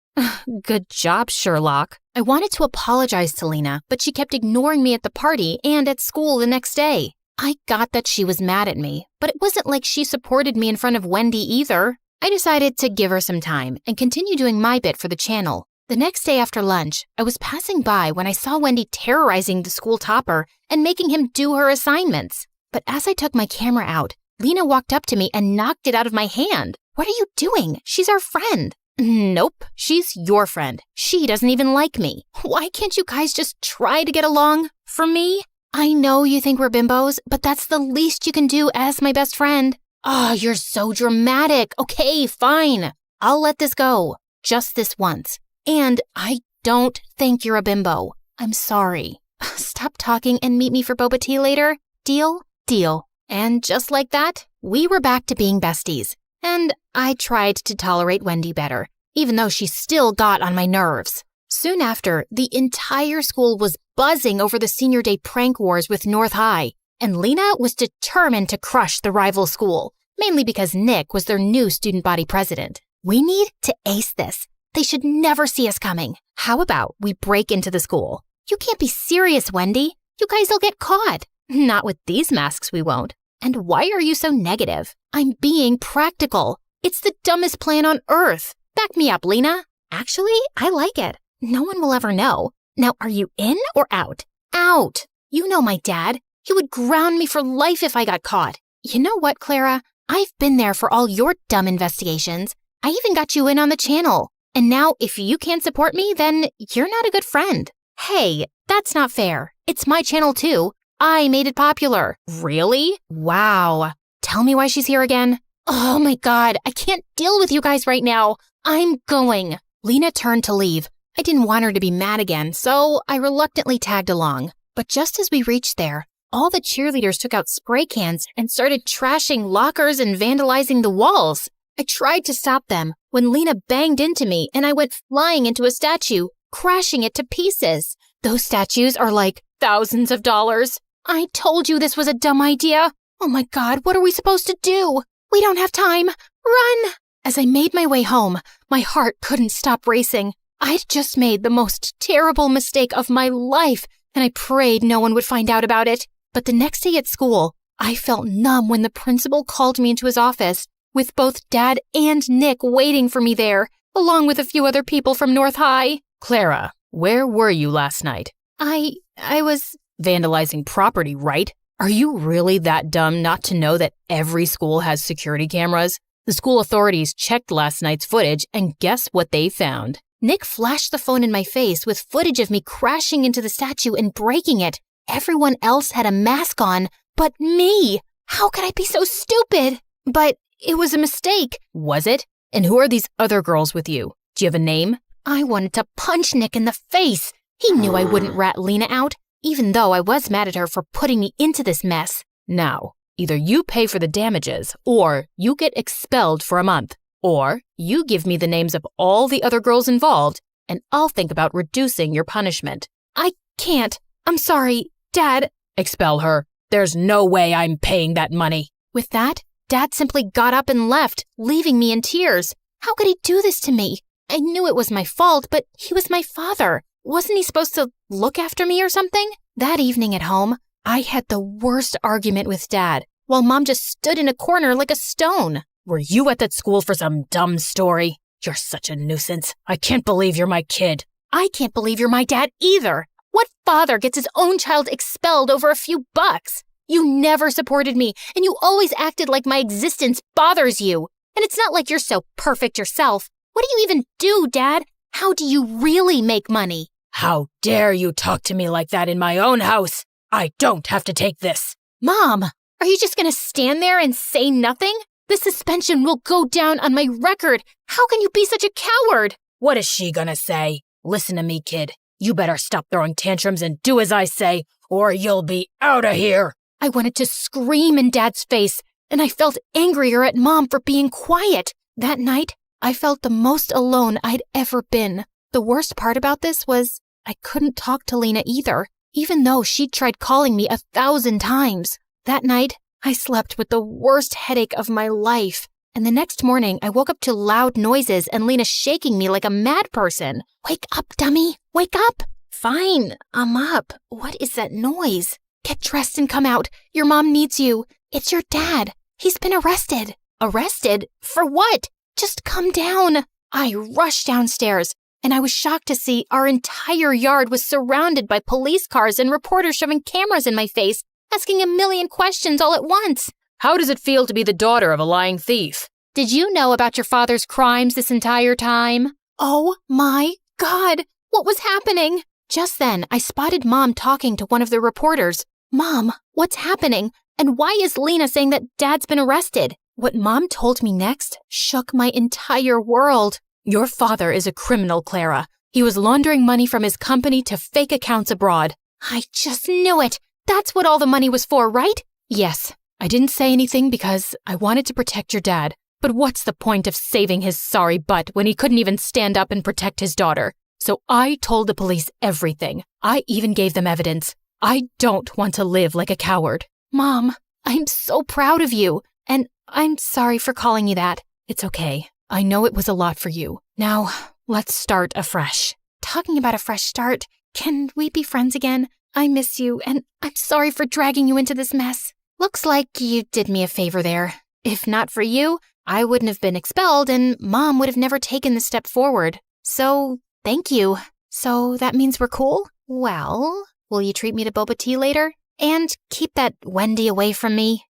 Good job, Sherlock. I wanted to apologize to Lena, but she kept ignoring me at the party and at school the next day. I got that she was mad at me, but it wasn't like she supported me in front of Wendy either. I decided to give her some time and continue doing my bit for the channel. The next day after lunch, I was passing by when I saw Wendy terrorizing the school topper and making him do her assignments. But as I took my camera out, Lena walked up to me and knocked it out of my hand. What are you doing? She's our friend. Nope, she's your friend. She doesn't even like me. Why can't you guys just try to get along? For me? I know you think we're bimbos, but that's the least you can do as my best friend. Oh, you're so dramatic. Okay, fine. I'll let this go. Just this once. And I don't think you're a bimbo. I'm sorry. Stop talking and meet me for boba tea later. Deal? Deal. And just like that, we were back to being besties. And I tried to tolerate Wendy better, even though she still got on my nerves. Soon after, the entire school was buzzing over the senior day prank wars with North High, and Lena was determined to crush the rival school, mainly because Nick was their new student body president. We need to ace this. They should never see us coming. How about we break into the school? You can't be serious, Wendy. You guys will get caught. Not with these masks, we won't. And why are you so negative? I'm being practical. It's the dumbest plan on earth. Back me up, Lena. Actually, I like it. No one will ever know. Now, are you in or out? Out. You know my dad. He would ground me for life if I got caught. You know what, Clara? I've been there for all your dumb investigations. I even got you in on the channel. And now, if you can't support me, then you're not a good friend. Hey, that's not fair. It's my channel too. I made it popular. Really? Wow. Tell me why she's here again. Oh my God, I can't deal with you guys right now. I'm going. Lena turned to leave. I didn't want her to be mad again, so I reluctantly tagged along. But just as we reached there, all the cheerleaders took out spray cans and started trashing lockers and vandalizing the walls. I tried to stop them when Lena banged into me and I went flying into a statue, crashing it to pieces. Those statues are like thousands of dollars. I told you this was a dumb idea. Oh my God, what are we supposed to do? We don't have time. Run! As I made my way home, my heart couldn't stop racing. I'd just made the most terrible mistake of my life, and I prayed no one would find out about it. But the next day at school, I felt numb when the principal called me into his office, with both Dad and Nick waiting for me there, along with a few other people from North High. Clara, where were you last night? I was vandalizing property, right? Are you really that dumb not to know that every school has security cameras? The school authorities checked last night's footage, and guess what they found? Nick flashed the phone in my face with footage of me crashing into the statue and breaking it. Everyone else had a mask on, but me. How could I be so stupid? But it was a mistake. Was it? And who are these other girls with you? Do you have a name? I wanted to punch Nick in the face. He knew I wouldn't rat Lena out, even though I was mad at her for putting me into this mess. Now, either you pay for the damages, or you get expelled for a month, or you give me the names of all the other girls involved, and I'll think about reducing your punishment. I can't. I'm sorry, Dad. Expel her. There's no way I'm paying that money. With that, Dad simply got up and left, leaving me in tears. How could he do this to me? I knew it was my fault, but he was my father. Wasn't he supposed to look after me or something? That evening at home, I had the worst argument with Dad, while Mom just stood in a corner like a stone. Were you at that school for some dumb story? You're such a nuisance. I can't believe you're my kid. I can't believe you're my dad either. What father gets his own child expelled over a few bucks? You never supported me, and you always acted like my existence bothers you. And it's not like you're so perfect yourself. What do you even do, Dad? How do you really make money? How dare you talk to me like that in my own house? I don't have to take this. Mom, are you just going to stand there and say nothing? The suspension will go down on my record. How can you be such a coward? What is she gonna say? Listen to me, kid. You better stop throwing tantrums and do as I say, or you'll be out of here. I wanted to scream in Dad's face, and I felt angrier at Mom for being quiet. That night, I felt the most alone I'd ever been. The worst part about this was I couldn't talk to Lena either, even though she'd tried calling me 1,000 times. That night, I slept with the worst headache of my life. And the next morning, I woke up to loud noises and Lena shaking me like a mad person. Wake up, dummy. Wake up. Fine, I'm up. What is that noise? Get dressed and come out. Your mom needs you. It's your dad. He's been arrested. Arrested? For what? Just come down. I rushed downstairs, and I was shocked to see our entire yard was surrounded by police cars and reporters shoving cameras in my face, asking a million questions all at once. How does it feel to be the daughter of a lying thief? Did you know about your father's crimes this entire time? Oh my God, what was happening? Just then, I spotted Mom talking to one of the reporters. Mom, what's happening? And why is Lena saying that Dad's been arrested? What Mom told me next shook my entire world. Your father is a criminal, Clara. He was laundering money from his company to fake accounts abroad. I just knew it. That's what all the money was for, right? Yes. I didn't say anything because I wanted to protect your dad. But what's the point of saving his sorry butt when he couldn't even stand up and protect his daughter? So I told the police everything. I even gave them evidence. I don't want to live like a coward. Mom, I'm so proud of you. And I'm sorry for calling you that. It's okay. I know it was a lot for you. Now, let's start afresh. Talking about a fresh start, can we be friends again? I miss you, and I'm sorry for dragging you into this mess. Looks like you did me a favor there. If not for you, I wouldn't have been expelled, and Mom would have never taken the step forward. So, thank you. So that means we're cool? Well, will you treat me to boba tea later? And keep that Wendy away from me?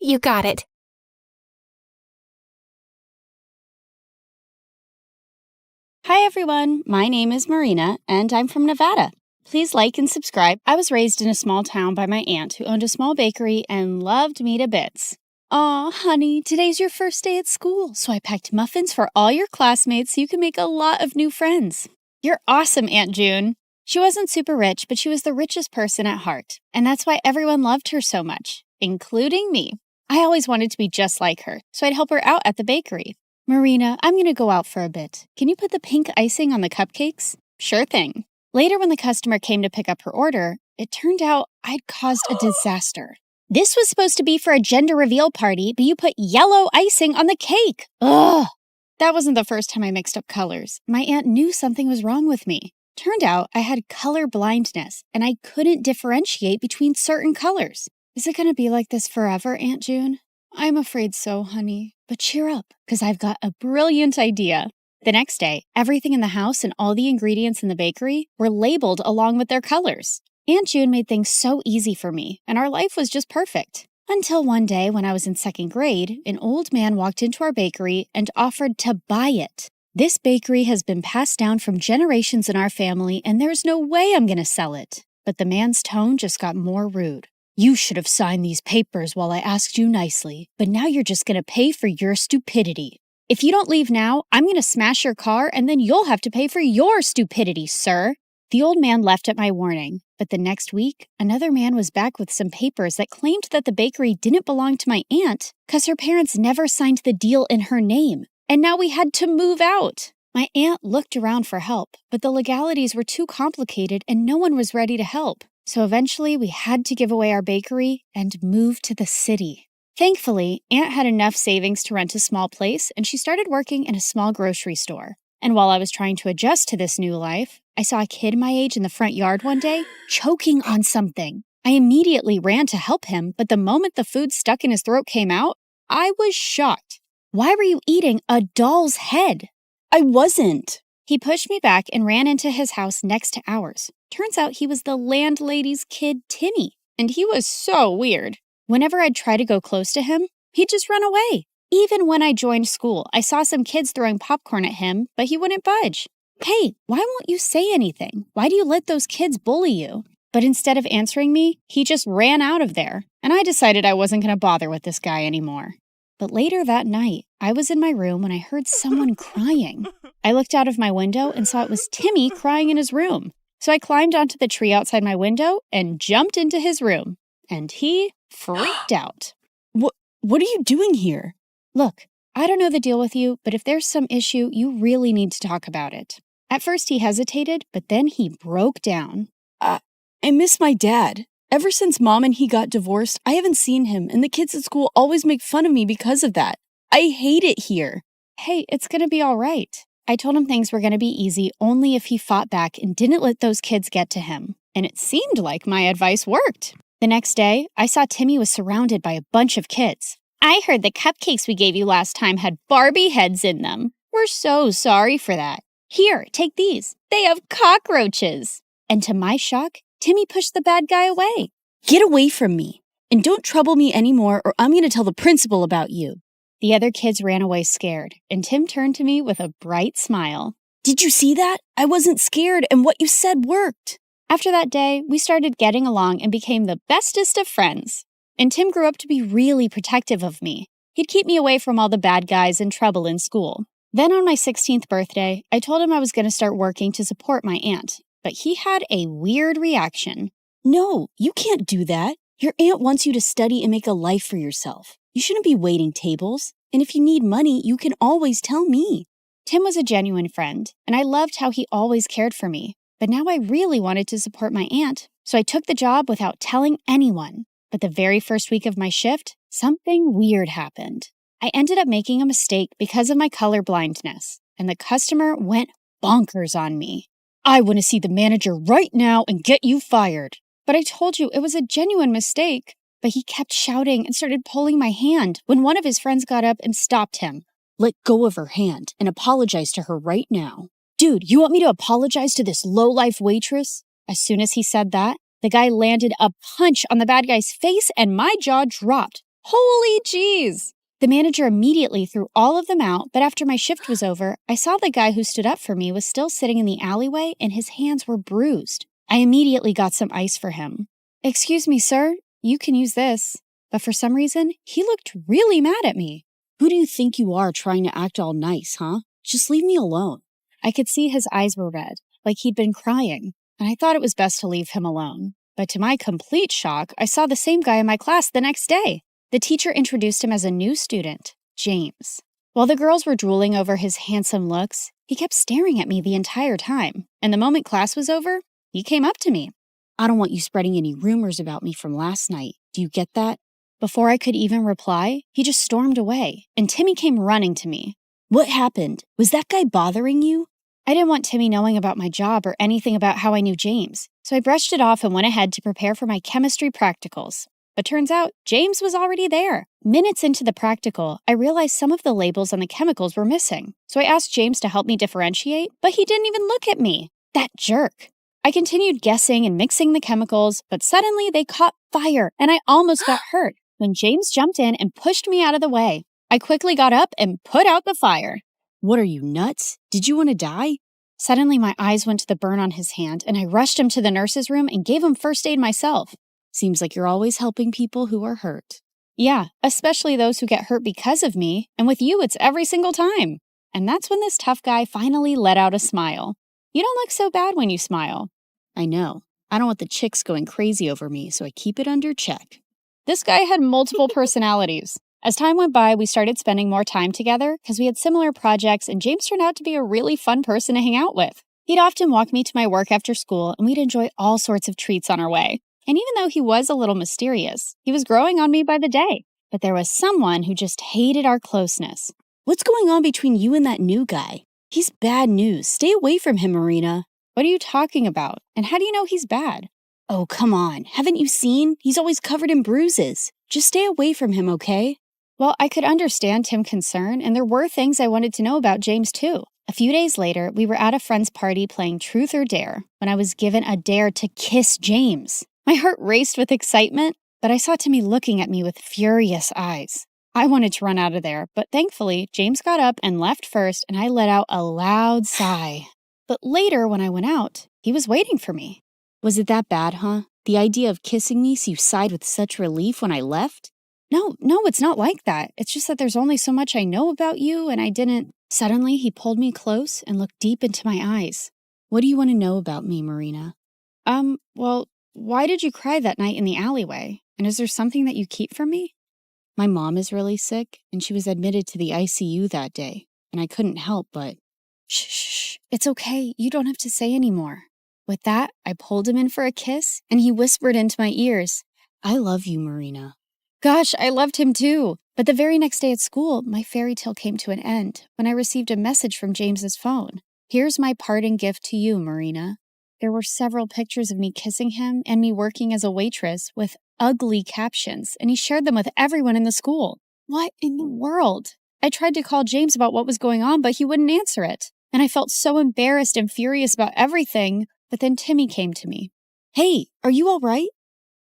You got it. Hi everyone, my name is Marina, and I'm from Nevada. Please like and subscribe. I was raised in a small town by my aunt who owned a small bakery and loved me to bits. Aw, honey, today's your first day at school, so I packed muffins for all your classmates so you can make a lot of new friends. You're awesome, Aunt June. She wasn't super rich, but she was the richest person at heart, and that's why everyone loved her so much, including me. I always wanted to be just like her, so I'd help her out at the bakery. Marina, I'm going to go out for a bit. Can you put the pink icing on the cupcakes? Sure thing. Later, when the customer came to pick up her order, it turned out I'd caused a disaster. This was supposed to be for a gender reveal party, but you put yellow icing on the cake. Ugh! That wasn't the first time I mixed up colors. My aunt knew something was wrong with me. Turned out I had color blindness, and I couldn't differentiate between certain colors. Is it going to be like this forever, Aunt June? I'm afraid so, honey. But cheer up, because I've got a brilliant idea. The next day, everything in the house and all the ingredients in the bakery were labeled along with their colors. Aunt June made things so easy for me, and our life was just perfect. Until one day, when I was in second grade, an old man walked into our bakery and offered to buy it. This bakery has been passed down from generations in our family, and there's no way I'm going to sell it. But the man's tone just got more rude. You should have signed these papers while I asked you nicely, but now you're just going to pay for your stupidity. If you don't leave now, I'm going to smash your car and then you'll have to pay for your stupidity, sir. The old man left at my warning, but the next week, another man was back with some papers that claimed that the bakery didn't belong to my aunt because her parents never signed the deal in her name, and now we had to move out. My aunt looked around for help, but the legalities were too complicated and no one was ready to help. So eventually we had to give away our bakery and move to the city. Thankfully, Aunt had enough savings to rent a small place, and she started working in a small grocery store. And while I was trying to adjust to this new life, I saw a kid my age in the front yard one day, choking on something. I immediately ran to help him, but the moment the food stuck in his throat came out, I was shocked. Why were you eating a doll's head? I wasn't. He pushed me back and ran into his house next to ours. Turns out he was the landlady's kid, Timmy, and he was so weird. Whenever I'd try to go close to him, he'd just run away. Even when I joined school, I saw some kids throwing popcorn at him, but he wouldn't budge. Hey, why won't you say anything? Why do you let those kids bully you? But instead of answering me, he just ran out of there, and I decided I wasn't going to bother with this guy anymore. But later that night, I was in my room when I heard someone crying. I looked out of my window and saw it was Timmy crying in his room. So I climbed onto the tree outside my window and jumped into his room. And he freaked out. What are you doing here? Look, I don't know the deal with you, but if there's some issue, you really need to talk about it. At first he hesitated, but then he broke down. I miss my dad. Ever since Mom and he got divorced, I haven't seen him, and the kids at school always make fun of me because of that. I hate it here. Hey, it's gonna be all right. I told him things were gonna be easy only if he fought back and didn't let those kids get to him. And it seemed like my advice worked. The next day, I saw Timmy was surrounded by a bunch of kids. I heard the cupcakes we gave you last time had Barbie heads in them. We're so sorry for that. Here, take these. They have cockroaches. And to my shock, Timmy pushed the bad guy away. Get away from me. And don't trouble me anymore or I'm going to tell the principal about you. The other kids ran away scared, and Tim turned to me with a bright smile. Did you see that? I wasn't scared, and what you said worked. After that day, we started getting along and became the bestest of friends. And Tim grew up to be really protective of me. He'd keep me away from all the bad guys and trouble in school. Then on my 16th birthday, I told him I was going to start working to support my aunt, but he had a weird reaction. No, you can't do that. Your aunt wants you to study and make a life for yourself. You shouldn't be waiting tables. And if you need money, you can always tell me. Tim was a genuine friend, and I loved how he always cared for me. But now I really wanted to support my aunt, so I took the job without telling anyone. But the very first week of my shift, something weird happened. I ended up making a mistake because of my color blindness, and the customer went bonkers on me. I want to see the manager right now and get you fired. But I told you it was a genuine mistake. But he kept shouting and started pulling my hand when one of his friends got up and stopped him. Let go of her hand and apologize to her right now. Dude, you want me to apologize to this low-life waitress? As soon as he said that, the guy landed a punch on the bad guy's face and my jaw dropped. Holy jeez! The manager immediately threw all of them out, but after my shift was over, I saw the guy who stood up for me was still sitting in the alleyway and his hands were bruised. I immediately got some ice for him. Excuse me, sir, you can use this. But for some reason, he looked really mad at me. Who do you think you are trying to act all nice, huh? Just leave me alone. I could see his eyes were red, like he'd been crying, and I thought it was best to leave him alone. But to my complete shock, I saw the same guy in my class the next day. The teacher introduced him as a new student, James. While the girls were drooling over his handsome looks, he kept staring at me the entire time, and the moment class was over, he came up to me. I don't want you spreading any rumors about me from last night. Do you get that? Before I could even reply, he just stormed away, and Timmy came running to me. What happened? Was that guy bothering you? I didn't want Timmy knowing about my job or anything about how I knew James, so I brushed it off and went ahead to prepare for my chemistry practicals. But turns out, James was already there. Minutes into the practical, I realized some of the labels on the chemicals were missing, so I asked James to help me differentiate, but he didn't even look at me. That jerk. I continued guessing and mixing the chemicals, but suddenly they caught fire, and I almost got hurt when James jumped in and pushed me out of the way. I quickly got up and put out the fire. What are you, nuts? Did you want to die? Suddenly, my eyes went to the burn on his hand, and I rushed him to the nurse's room and gave him first aid myself. Seems like you're always helping people who are hurt. Yeah, especially those who get hurt because of me, and with you, it's every single time. And that's when this tough guy finally let out a smile. You don't look so bad when you smile. I know. I don't want the chicks going crazy over me, so I keep it under check. This guy had multiple personalities. As time went by, we started spending more time together because we had similar projects, and James turned out to be a really fun person to hang out with. He'd often walk me to my work after school, and we'd enjoy all sorts of treats on our way. And even though he was a little mysterious, he was growing on me by the day. But there was someone who just hated our closeness. What's going on between you and that new guy? He's bad news. Stay away from him, Marina. What are you talking about? And how do you know he's bad? Oh, come on. Haven't you seen? He's always covered in bruises. Just stay away from him, okay? Well, I could understand Tim's concern, and there were things I wanted to know about James, too. A few days later, we were at a friend's party playing Truth or Dare when I was given a dare to kiss James. My heart raced with excitement, but I saw Timmy looking at me with furious eyes. I wanted to run out of there, but thankfully, James got up and left first, and I let out a loud sigh. But later, when I went out, he was waiting for me. Was it that bad, huh? The idea of kissing me so you sighed with such relief when I left? No, it's not like that. It's just that there's only so much I know about you, and I didn't... Suddenly, he pulled me close and looked deep into my eyes. What do you want to know about me, Marina? Well, why did you cry that night in the alleyway? And is there something that you keep from me? My mom is really sick, and she was admitted to the ICU that day, and I couldn't help but... Shh, it's okay. You don't have to say any more. With that, I pulled him in for a kiss, and he whispered into my ears, I love you, Marina. Gosh, I loved him too. But the very next day at school, my fairy tale came to an end when I received a message from James's phone. Here's my parting gift to you, Marina. There were several pictures of me kissing him and me working as a waitress with ugly captions, and he shared them with everyone in the school. What in the world? I tried to call James about what was going on, but he wouldn't answer it. And I felt so embarrassed and furious about everything, but then Timmy came to me. Hey, are you all right?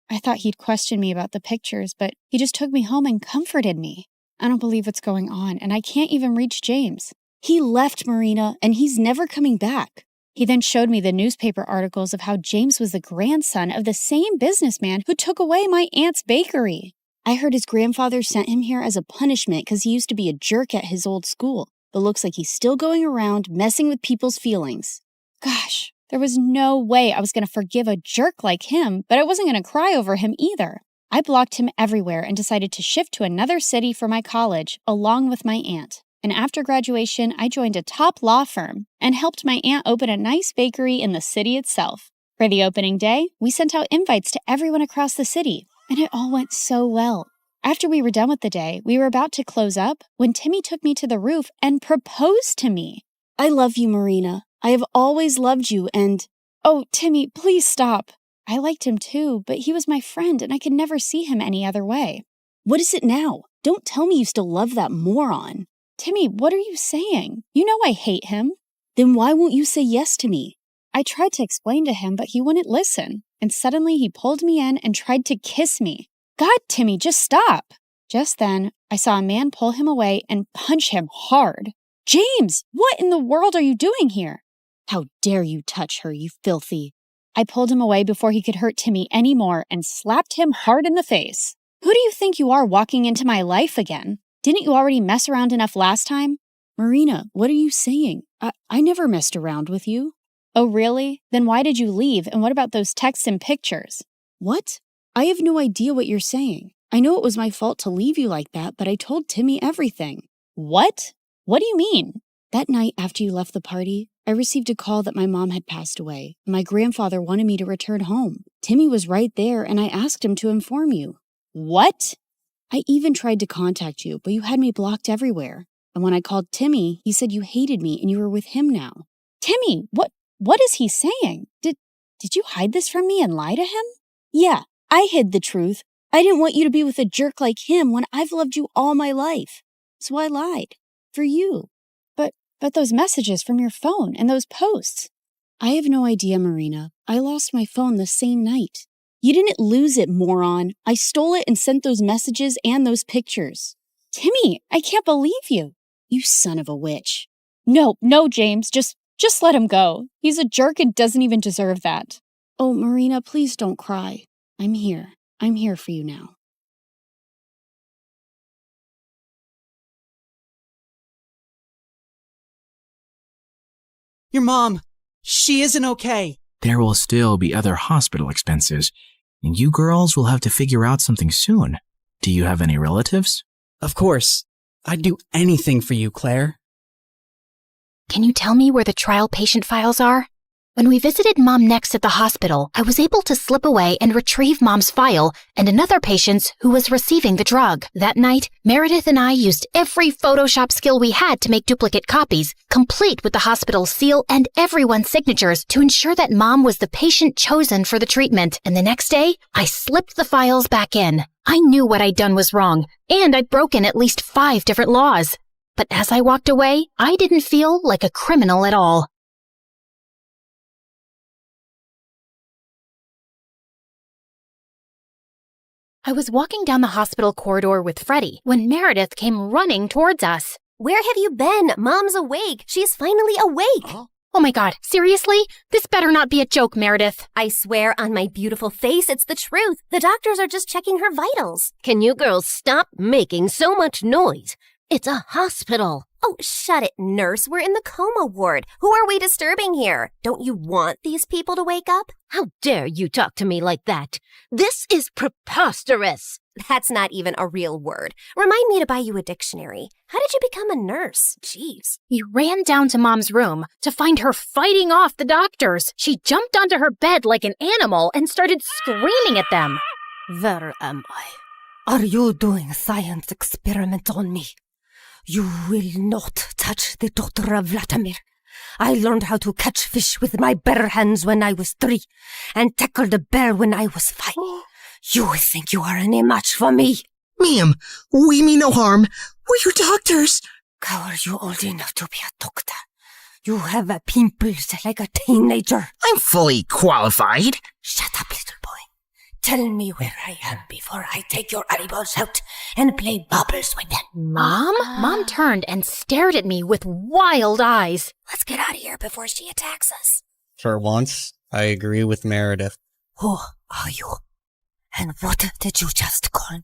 I thought he'd question me about the pictures, but he just took me home and comforted me. I don't believe what's going on, and I can't even reach James. He left, Marina, and he's never coming back. He then showed me the newspaper articles of how James was the grandson of the same businessman who took away my aunt's bakery. I heard his grandfather sent him here as a punishment because he used to be a jerk at his old school. but looks like he's still going around messing with people's feelings. Gosh, there was no way I was going to forgive a jerk like him, but I wasn't going to cry over him either. I blocked him everywhere and decided to shift to another city for my college, along with my aunt. And after graduation, I joined a top law firm and helped my aunt open a nice bakery in the city itself. For the opening day, we sent out invites to everyone across the city, and it all went so well. After we were done with the day, we were about to close up when Timmy took me to the roof and proposed to me. I love you, Marina. I have always loved you and... Oh, Timmy, please stop. I liked him too, but he was my friend and I could never see him any other way. What is it now? Don't tell me you still love that moron. Timmy, what are you saying? You know I hate him. Then why won't you say yes to me? I tried to explain to him, but he wouldn't listen. And suddenly he pulled me in and tried to kiss me. God, Timmy, just stop. Just then, I saw a man pull him away and punch him hard. James, what in the world are you doing here? How dare you touch her, you filthy. I pulled him away before he could hurt Timmy anymore and slapped him hard in the face. Who do you think you are walking into my life again? Didn't you already mess around enough last time? Marina, what are you saying? I never messed around with you. Oh, really? Then why did you leave? And what about those texts and pictures? What? I have no idea what you're saying. I know it was my fault to leave you like that, but I told Timmy everything. What? What do you mean? That night after you left the party, I received a call that my mom had passed away. My grandfather wanted me to return home. Timmy was right there, and I asked him to inform you. What? I even tried to contact you, but you had me blocked everywhere. And when I called Timmy, he said you hated me and you were with him now. Timmy, what is he saying? Did you hide this from me and lie to him? Yeah, I hid the truth. I didn't want you to be with a jerk like him when I've loved you all my life. So I lied. For you. But those messages from your phone and those posts. I have no idea, Marina. I lost my phone the same night. You didn't lose it, moron. I stole it and sent those messages and those pictures. Timmy, I can't believe you. You son of a witch. No, James, just let him go. He's a jerk and doesn't even deserve that. Oh, Marina, please don't cry. I'm here. I'm here for you now. Your mom, she isn't okay. There will still be other hospital expenses, and you girls will have to figure out something soon. Do you have any relatives? Of course. I'd do anything for you, Claire. Can you tell me where the trial patient files are? When we visited Mom next at the hospital, I was able to slip away and retrieve Mom's file and another patient's who was receiving the drug. That night, Meredith and I used every Photoshop skill we had to make duplicate copies, complete with the hospital seal and everyone's signatures to ensure that Mom was the patient chosen for the treatment. And the next day, I slipped the files back in. I knew what I'd done was wrong, and I'd broken at least 5 different laws. But as I walked away, I didn't feel like a criminal at all. I was walking down the hospital corridor with Freddie when Meredith came running towards us. Where have you been? Mom's awake. She's finally awake. Oh my God, seriously? This better not be a joke, Meredith. I swear on my beautiful face, it's the truth. The doctors are just checking her vitals. Can you girls stop making so much noise? It's a hospital. Oh, shut it, nurse. We're in the coma ward. Who are we disturbing here? Don't you want these people to wake up? How dare you talk to me like that? This is preposterous. That's not even a real word. Remind me to buy you a dictionary. How did you become a nurse? Jeez. We ran down to Mom's room to find her fighting off the doctors. She jumped onto her bed like an animal and started screaming at them. Where am I? Are you doing a science experiment on me? You will not touch the daughter of Vladimir. I learned how to catch fish with my bare hands when I was 3 and tackled a bear when I was 5. You think you are any match for me? Ma'am, we mean no harm. We're your doctors. How are you old enough to be a doctor? You have pimples like a teenager. I'm fully qualified. Shut up, little boy. Tell me where I am before I take your eyeballs out and play bubbles with them. Mom? Mom turned and stared at me with wild eyes. Let's get out of here before she attacks us. For once, I agree with Meredith. Who are you? And what did you just call me?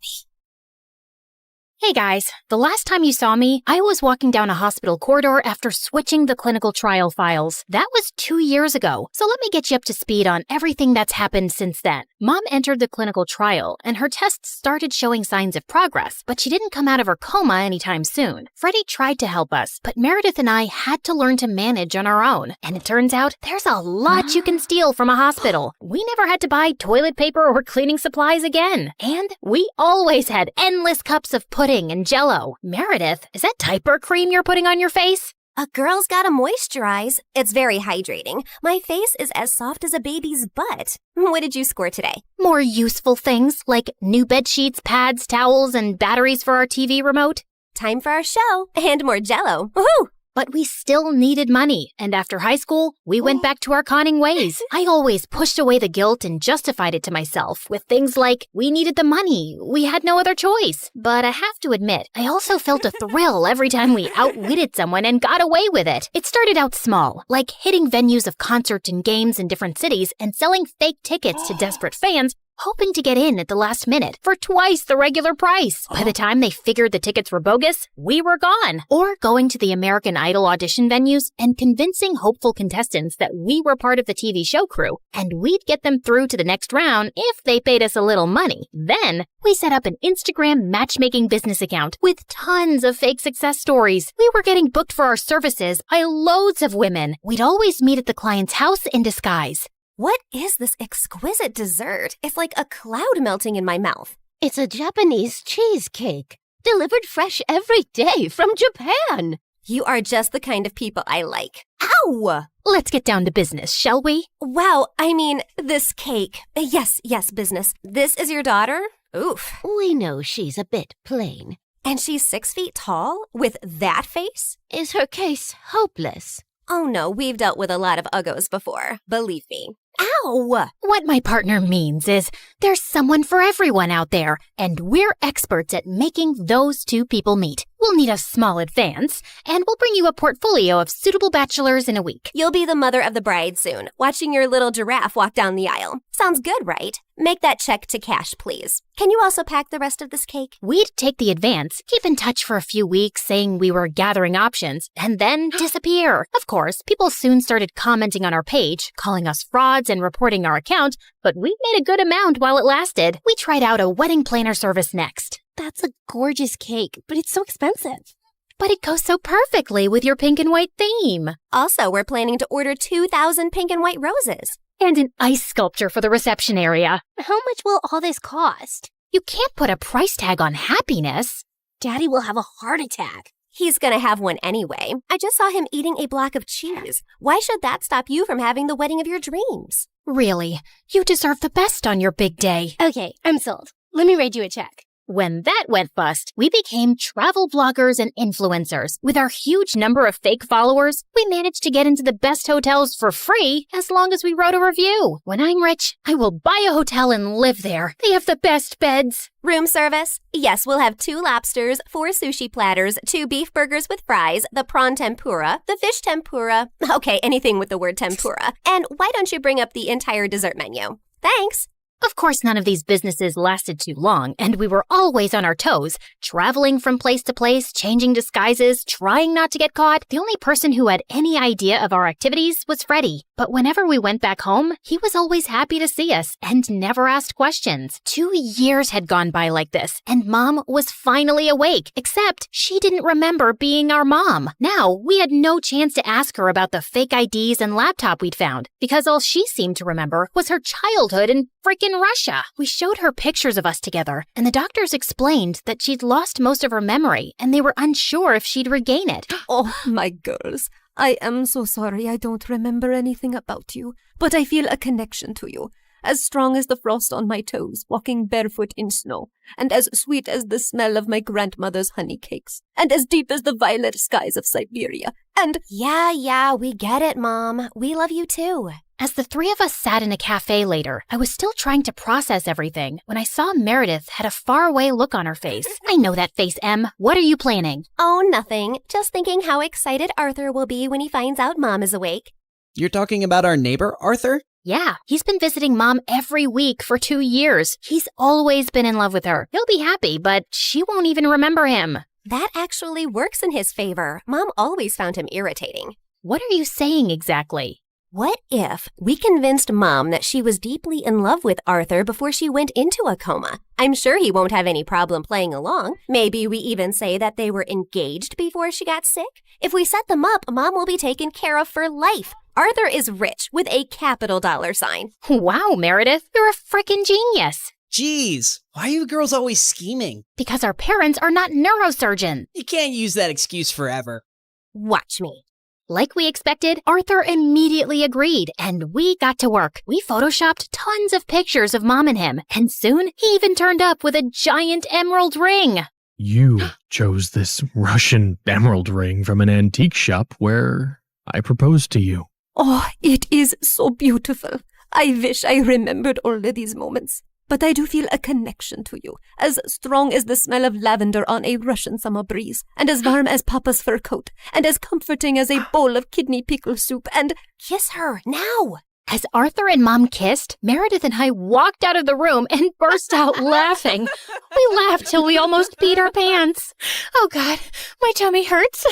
Hey guys, the last time you saw me, I was walking down a hospital corridor after switching the clinical trial files. That was 2 years ago, so let me get you up to speed on everything that's happened since then. Mom entered the clinical trial, and her tests started showing signs of progress, but she didn't come out of her coma anytime soon. Freddie tried to help us, but Meredith and I had to learn to manage on our own, and it turns out there's a lot you can steal from a hospital. We never had to buy toilet paper or cleaning supplies again, and we always had endless cups of pudding and Jell-O. Meredith, is that diaper cream you're putting on your face? A girl's gotta moisturize. It's very hydrating. My face is as soft as a baby's butt. What did you score today? More useful things like new bed sheets, pads, towels, and batteries for our TV remote. Time for our show and more Jell-O. Woohoo! But we still needed money, and after high school, we went back to our conning ways. I always pushed away the guilt and justified it to myself with things like, we needed the money, we had no other choice. But I have to admit, I also felt a thrill every time we outwitted someone and got away with it. It started out small, like hitting venues of concerts and games in different cities and selling fake tickets to desperate fans, hoping to get in at the last minute for twice the regular price. By the time they figured the tickets were bogus, we were gone. Or going to the American Idol audition venues and convincing hopeful contestants that we were part of the TV show crew, and we'd get them through to the next round if they paid us a little money. Then, we set up an Instagram matchmaking business account with tons of fake success stories. We were getting booked for our services by loads of women. We'd always meet at the client's house in disguise. What is this exquisite dessert? It's like a cloud melting in my mouth. It's a Japanese cheesecake, delivered fresh every day from Japan. You are just the kind of people I like. Ow! Let's get down to business, shall we? Wow, I mean, this cake. Yes, business. This is your daughter? Oof. We know she's a bit plain. And she's 6 feet tall? With that face? Is her case hopeless? Oh no, we've dealt with a lot of uggos before. Believe me. Ow! What my partner means is there's someone for everyone out there, and we're experts at making those two people meet. We'll need a small advance, and we'll bring you a portfolio of suitable bachelors in a week. You'll be the mother of the bride soon, watching your little giraffe walk down the aisle. Sounds good, right? Make that check to cash, please. Can you also pack the rest of this cake? We'd take the advance, keep in touch for a few weeks saying we were gathering options, and then disappear. Of course, people soon started commenting on our page, calling us frauds and reporting our account, but we made a good amount while it lasted. We tried out a wedding planner service next. That's a gorgeous cake, but it's so expensive. But it goes so perfectly with your pink and white theme. Also, we're planning to order 2,000 pink and white roses. And an ice sculpture for the reception area. How much will all this cost? You can't put a price tag on happiness. Daddy will have a heart attack. He's gonna have one anyway. I just saw him eating a block of cheese. Why should that stop you from having the wedding of your dreams? Really, you deserve the best on your big day. Okay, I'm sold. Let me write you a check. When that went bust, we became travel bloggers and influencers. With our huge number of fake followers, we managed to get into the best hotels for free as long as we wrote a review. When I'm rich, I will buy a hotel and live there. They have the best beds. Room service? Yes, we'll have 2 lobsters, 4 sushi platters, 2 beef burgers with fries, the prawn tempura, the fish tempura. Okay, anything with the word tempura. And why don't you bring up the entire dessert menu? Thanks. Of course, none of these businesses lasted too long, and we were always on our toes, traveling from place to place, changing disguises, trying not to get caught. The only person who had any idea of our activities was Freddie. But whenever we went back home, he was always happy to see us and never asked questions. 2 years had gone by like this, and Mom was finally awake, except she didn't remember being our mom. Now, we had no chance to ask her about the fake IDs and laptop we'd found, because all she seemed to remember was her childhood in frickin' Russia. We showed her pictures of us together, and the doctors explained that she'd lost most of her memory, and they were unsure if she'd regain it. Oh, my girls, I am so sorry I don't remember anything about you, but I feel a connection to you, as strong as the frost on my toes, walking barefoot in snow, and as sweet as the smell of my grandmother's honey cakes, and as deep as the violet skies of Siberia, and— Yeah, we get it, Mom. We love you too. As the 3 of us sat in a cafe later, I was still trying to process everything when I saw Meredith had a faraway look on her face. I know that face, Em. What are you planning? Oh, nothing. Just thinking how excited Arthur will be when he finds out Mom is awake. You're talking about our neighbor, Arthur? Yeah, he's been visiting Mom every week for 2 years. He's always been in love with her. He'll be happy, but she won't even remember him. That actually works in his favor. Mom always found him irritating. What are you saying exactly? What if we convinced Mom that she was deeply in love with Arthur before she went into a coma? I'm sure he won't have any problem playing along. Maybe we even say that they were engaged before she got sick. If we set them up, Mom will be taken care of for life. Arthur is rich with a capital $sign. Wow, Meredith, you're a frickin' genius. Jeez, why are you girls always scheming? Because our parents are not neurosurgeons. You can't use that excuse forever. Watch me. Like we expected, Arthur immediately agreed, and we got to work. We photoshopped tons of pictures of Mom and him, and soon he even turned up with a giant emerald ring. You chose this Russian emerald ring from an antique shop where I proposed to you. Oh, it is so beautiful. I wish I remembered all of these moments. But I do feel a connection to you, as strong as the smell of lavender on a Russian summer breeze, and as warm as Papa's fur coat, and as comforting as a bowl of kidney pickle soup, and... Kiss her, now! As Arthur and Mom kissed, Meredith and I walked out of the room and burst out laughing. We laughed till we almost peed our pants. Oh God, my tummy hurts.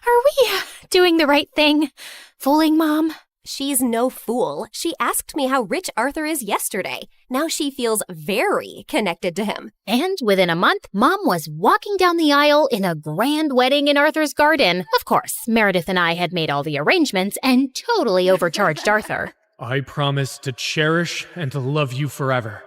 Are we doing the right thing? Fooling Mom? She's no fool. She asked me how rich Arthur is yesterday. Now she feels very connected to him. And within a month, Mom was walking down the aisle in a grand wedding in Arthur's garden. Of course, Meredith and I had made all the arrangements and totally overcharged Arthur. I promise to cherish and to love you forever,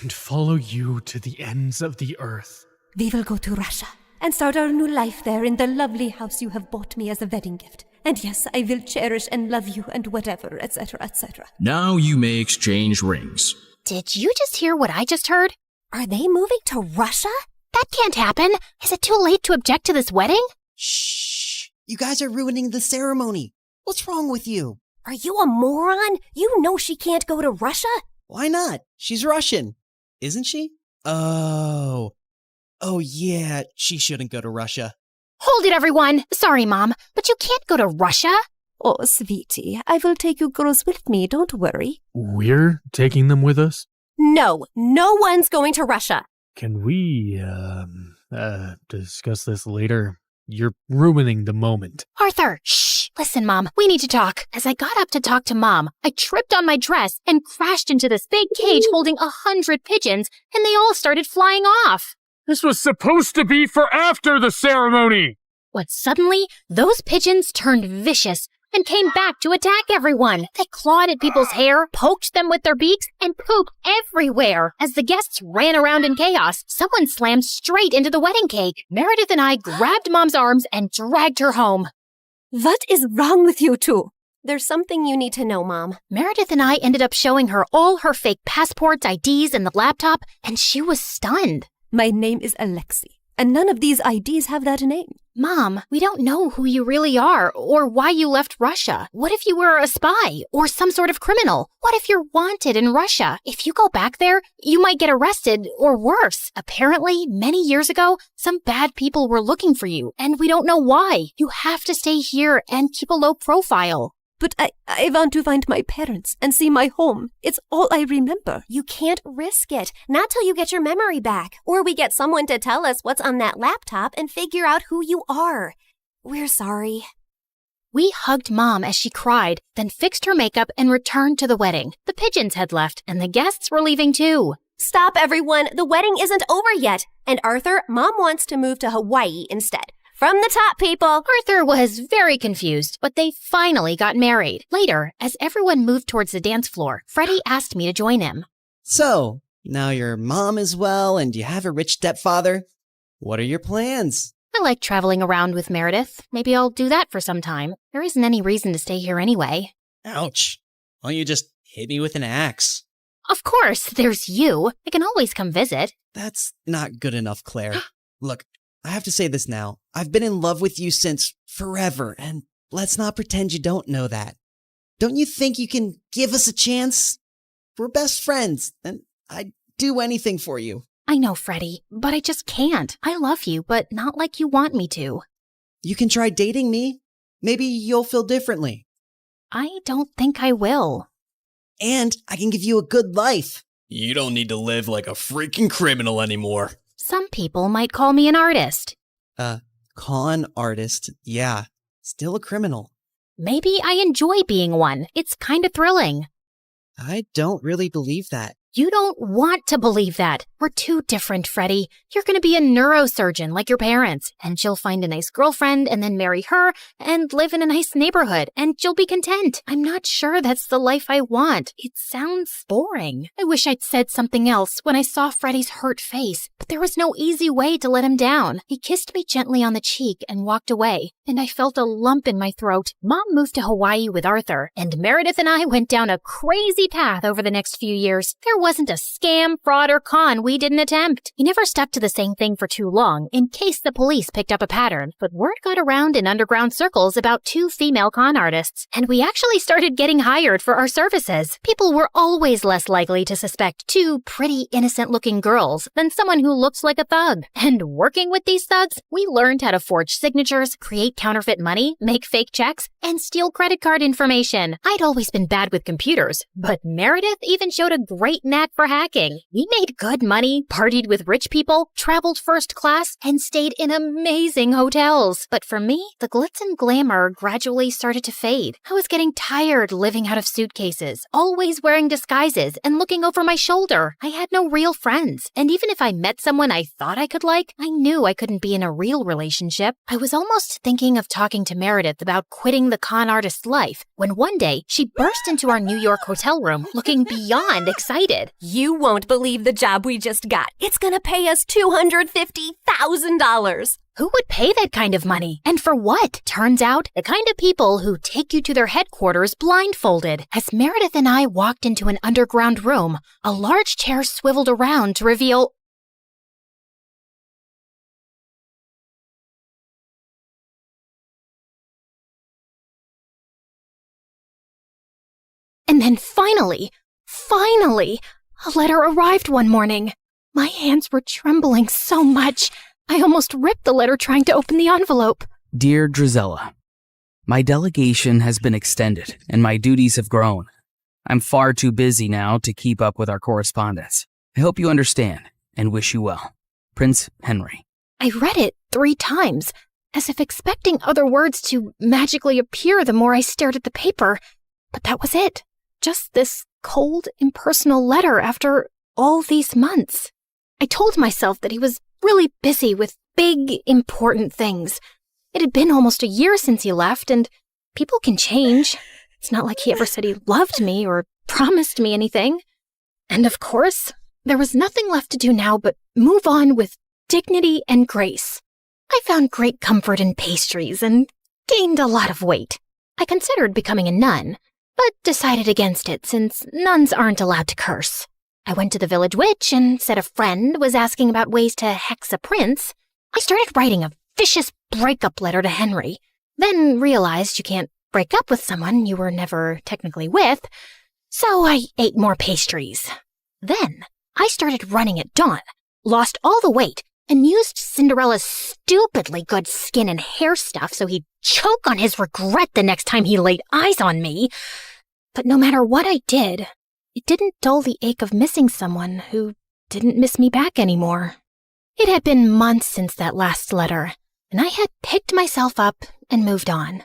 and follow you to the ends of the earth. We will go to Russia and start our new life there in the lovely house you have bought me as a wedding gift. And yes, I will cherish and love you and whatever, etc., etc. Now you may exchange rings. Did you just hear what I just heard? Are they moving to Russia? That can't happen. Is it too late to object to this wedding? Shh! You guys are ruining the ceremony. What's wrong with you? Are you a moron? You know she can't go to Russia? Why not? She's Russian, isn't she? Oh, yeah, she shouldn't go to Russia. Hold it, everyone! Sorry, Mom, but you can't go to Russia. Oh, sweetie, I will take you girls with me, don't worry. We're taking them with us? No one's going to Russia. Can we, discuss this later? You're ruining the moment. Arthur, shh! Listen, Mom, we need to talk. As I got up to talk to Mom, I tripped on my dress and crashed into this big cage holding 100 pigeons, and they all started flying off. This was supposed to be for after the ceremony! But suddenly, those pigeons turned vicious and came back to attack everyone. They clawed at people's hair, poked them with their beaks, and pooped everywhere. As the guests ran around in chaos, someone slammed straight into the wedding cake. Meredith and I grabbed Mom's arms and dragged her home. What is wrong with you two? There's something you need to know, Mom. Meredith and I ended up showing her all her fake passports, IDs, and the laptop, and she was stunned. My name is Alexei, and none of these IDs have that name. Mom, we don't know who you really are or why you left Russia. What if you were a spy or some sort of criminal? What if you're wanted in Russia? If you go back there, you might get arrested or worse. Apparently, many years ago, some bad people were looking for you, and we don't know why. You have to stay here and keep a low profile. But I want to find my parents and see my home. It's all I remember. You can't risk it. Not till you get your memory back. Or we get someone to tell us what's on that laptop and figure out who you are. We're sorry. We hugged Mom as she cried, then fixed her makeup and returned to the wedding. The pigeons had left, and the guests were leaving too. Stop, everyone. The wedding isn't over yet. And Arthur, Mom wants to move to Hawaii instead. From the top, people! Arthur was very confused, but they finally got married. Later, as everyone moved towards the dance floor, Freddie asked me to join him. So, now your mom is well and you have a rich stepfather. What are your plans? I like traveling around with Meredith. Maybe I'll do that for some time. There isn't any reason to stay here anyway. Ouch. Why don't you just hit me with an axe? Of course, there's you. I can always come visit. That's not good enough, Claire. Look, I have to say this now. I've been in love with you since forever, and let's not pretend you don't know that. Don't you think you can give us a chance? We're best friends, and I'd do anything for you. I know, Freddie, but I just can't. I love you, but not like you want me to. You can try dating me. Maybe you'll feel differently. I don't think I will. and I can give you a good life. You don't need to live like a freaking criminal anymore. Some people might call me an artist. Con artist, yeah. Still a criminal. Maybe I enjoy being one. It's kind of thrilling. I don't really believe that. You don't want to believe that. We're too different, Freddie. You're going to be a neurosurgeon like your parents, and she'll find a nice girlfriend and then marry her and live in a nice neighborhood, and you'll be content. I'm not sure that's the life I want. It sounds boring. I wish I'd said something else when I saw Freddie's hurt face, but there was no easy way to let him down. He kissed me gently on the cheek and walked away, and I felt a lump in my throat. Mom moved to Hawaii with Arthur, and Meredith and I went down a crazy path over the next few years. There wasn't a scam, fraud, or con we didn't attempt. We never stuck to the same thing for too long, in case the police picked up a pattern, but word got around in underground circles about 2 female con artists, and we actually started getting hired for our services. People were always less likely to suspect 2 pretty, innocent-looking girls than someone who looked like a thug. And working with these thugs, we learned how to forge signatures, create counterfeit money, make fake checks, and steal credit card information. I'd always been bad with computers, but Meredith even showed a great knack for hacking. We made good money, partied with rich people, traveled first class, and stayed in amazing hotels. But for me, the glitz and glamour gradually started to fade. I was getting tired living out of suitcases, always wearing disguises and looking over my shoulder. I had no real friends, and even if I met someone I thought I could like, I knew I couldn't be in a real relationship. I was almost thinking of talking to Meredith about quitting the con artist life when one day she burst into our New York hotel room looking beyond excited. You won't believe the job we just got. It's gonna pay us $250,000. Who would pay that kind of money? And for what? Turns out, the kind of people who take you to their headquarters blindfolded. As Meredith and I walked into an underground room, a large chair swiveled around to reveal... And then finally, a letter arrived one morning. My hands were trembling so much, I almost ripped the letter trying to open the envelope. Dear Drizella, my delegation has been extended and my duties have grown. I'm far too busy now to keep up with our correspondence. I hope you understand and wish you well. Prince Henry. I read it 3 times, as if expecting other words to magically appear the more I stared at the paper. But that was it. Just this cold, impersonal letter after all these months. I told myself that he was really busy with big, important things. It had been almost a year since he left, and people can change. It's not like he ever said he loved me or promised me anything. And of course, there was nothing left to do now but move on with dignity and grace. I found great comfort in pastries and gained a lot of weight. I considered becoming a nun, but decided against it since nuns aren't allowed to curse. I went to the village witch and said a friend was asking about ways to hex a prince. I started writing a vicious breakup letter to Henry, then realized you can't break up with someone you were never technically with, so I ate more pastries. Then I started running at dawn, lost all the weight, and used Cinderella's stupidly good skin and hair stuff so he'd choke on his regret the next time he laid eyes on me. But no matter what I did, it didn't dull the ache of missing someone who didn't miss me back anymore. It had been months since that last letter, and I had picked myself up and moved on.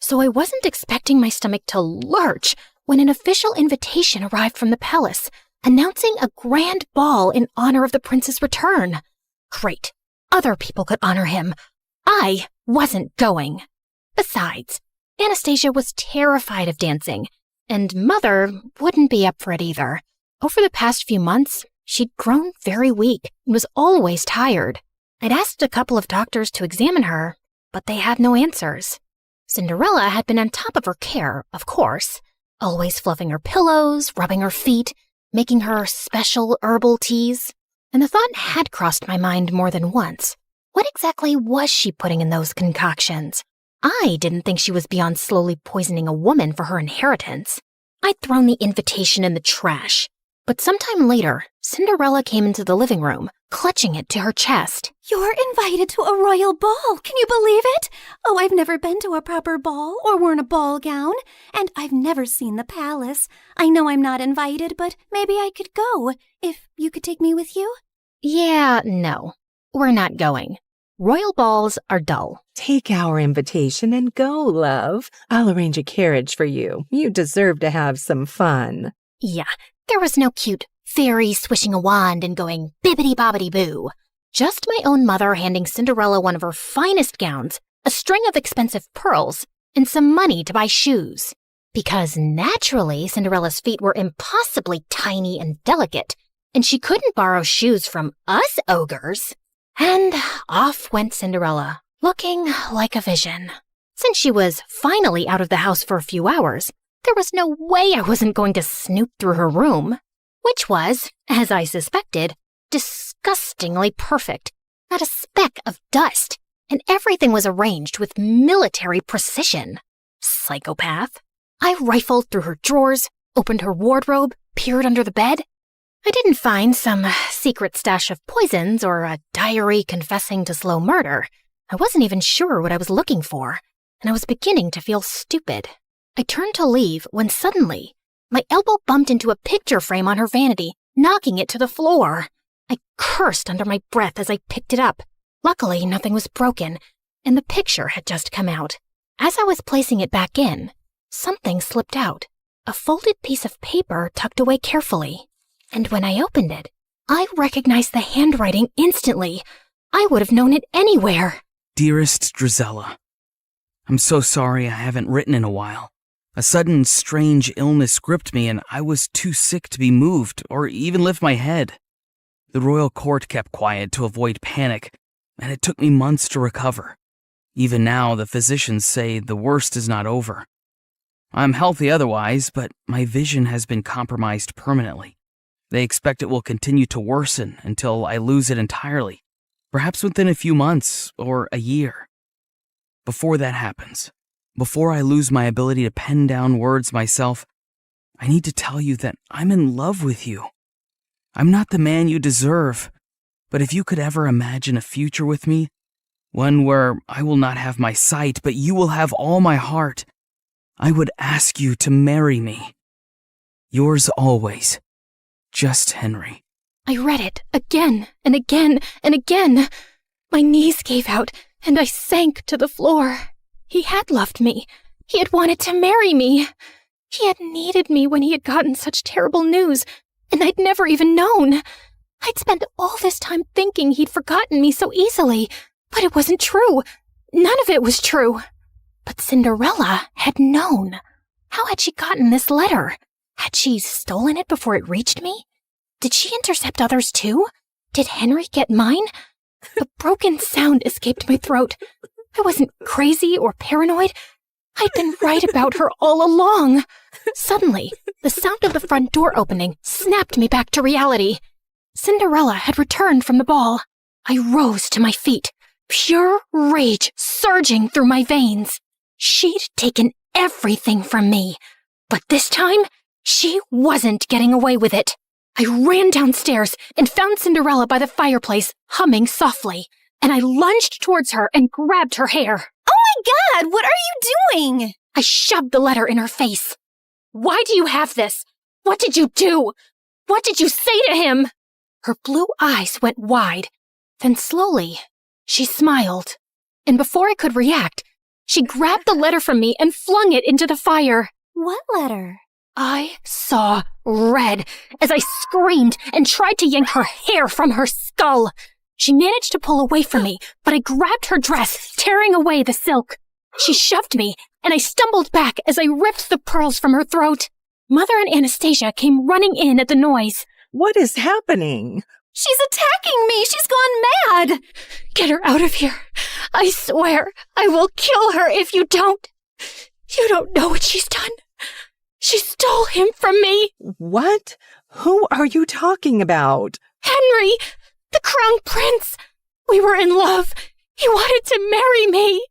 So I wasn't expecting my stomach to lurch when an official invitation arrived from the palace, announcing a grand ball in honor of the prince's return. Great. Other people could honor him. I wasn't going. Besides, Anastasia was terrified of dancing, and Mother wouldn't be up for it either. Over the past few months, she'd grown very weak and was always tired. I'd asked a couple of doctors to examine her, but they had no answers. Cinderella had been on top of her care, of course, always fluffing her pillows, rubbing her feet, making her special herbal teas. And the thought had crossed my mind more than once. What exactly was she putting in those concoctions? I didn't think she was beyond slowly poisoning a woman for her inheritance. I'd thrown the invitation in the trash. But sometime later, Cinderella came into the living room, clutching it to her chest. You're invited to a royal ball. Can you believe it? Oh, I've never been to a proper ball or worn a ball gown, and I've never seen the palace. I know I'm not invited, but maybe I could go if you could take me with you. Yeah, no. We're not going. Royal balls are dull. Take our invitation and go, love. I'll arrange a carriage for you. You deserve to have some fun. Yeah, there was no cute fairy swishing a wand and going bibbidi-bobbidi-boo. Just my own mother handing Cinderella one of her finest gowns, a string of expensive pearls, and some money to buy shoes. Because naturally, Cinderella's feet were impossibly tiny and delicate, and she couldn't borrow shoes from us ogres. And off went Cinderella, looking like a vision. Since she was finally out of the house for a few hours, there was no way I wasn't going to snoop through her room, which was, as I suspected, disgustingly perfect. Not a speck of dust, and everything was arranged with military precision. Psychopath. I rifled through her drawers, opened her wardrobe, peered under the bed. I didn't find some secret stash of poisons or a diary confessing to slow murder. I wasn't even sure what I was looking for, and I was beginning to feel stupid. I turned to leave when suddenly, my elbow bumped into a picture frame on her vanity, knocking it to the floor. I cursed under my breath as I picked it up. Luckily, nothing was broken, and the picture had just come out. As I was placing it back in, something slipped out, a folded piece of paper tucked away carefully. And when I opened it, I recognized the handwriting instantly. I would have known it anywhere. Dearest Drizella, I'm so sorry I haven't written in a while. A sudden, strange illness gripped me and I was too sick to be moved or even lift my head. The royal court kept quiet to avoid panic, and it took me months to recover. Even now, the physicians say the worst is not over. I'm healthy otherwise, but my vision has been compromised permanently. They expect it will continue to worsen until I lose it entirely, perhaps within a few months or a year. Before that happens, before I lose my ability to pen down words myself, I need to tell you that I'm in love with you. I'm not the man you deserve, but if you could ever imagine a future with me, one where I will not have my sight, but you will have all my heart, I would ask you to marry me. Yours always, Just Henry. I read it again and again and again. My knees gave out and I sank to the floor. He had loved me. He had wanted to marry me. He had needed me when he had gotten such terrible news, and I'd never even known. I'd spent all this time thinking he'd forgotten me so easily, but it wasn't true. None of it was true. But Cinderella had known. How had she gotten this letter? Had she stolen it before it reached me? Did she intercept others too? Did Henry get mine? A broken sound escaped my throat. I wasn't crazy or paranoid. I'd been right about her all along. Suddenly, the sound of the front door opening snapped me back to reality. Cinderella had returned from the ball. I rose to my feet, pure rage surging through my veins. She'd taken everything from me, but this time, she wasn't getting away with it. I ran downstairs and found Cinderella by the fireplace, humming softly, and I lunged towards her and grabbed her hair. Oh my God, what are you doing? I shoved the letter in her face. Why do you have this? What did you do? What did you say to him? Her blue eyes went wide. Then slowly, she smiled. And before I could react, she grabbed the letter from me and flung it into the fire. What letter? I saw red as I screamed and tried to yank her hair from her skull. She managed to pull away from me, but I grabbed her dress, tearing away the silk. She shoved me, and I stumbled back as I ripped the pearls from her throat. Mother and Anastasia came running in at the noise. What is happening? She's attacking me! She's gone mad! Get her out of here. I swear I will kill her if you don't. You don't know what she's done. She stole him from me. What? Who are you talking about? Henry, the crown prince. We were in love. He wanted to marry me.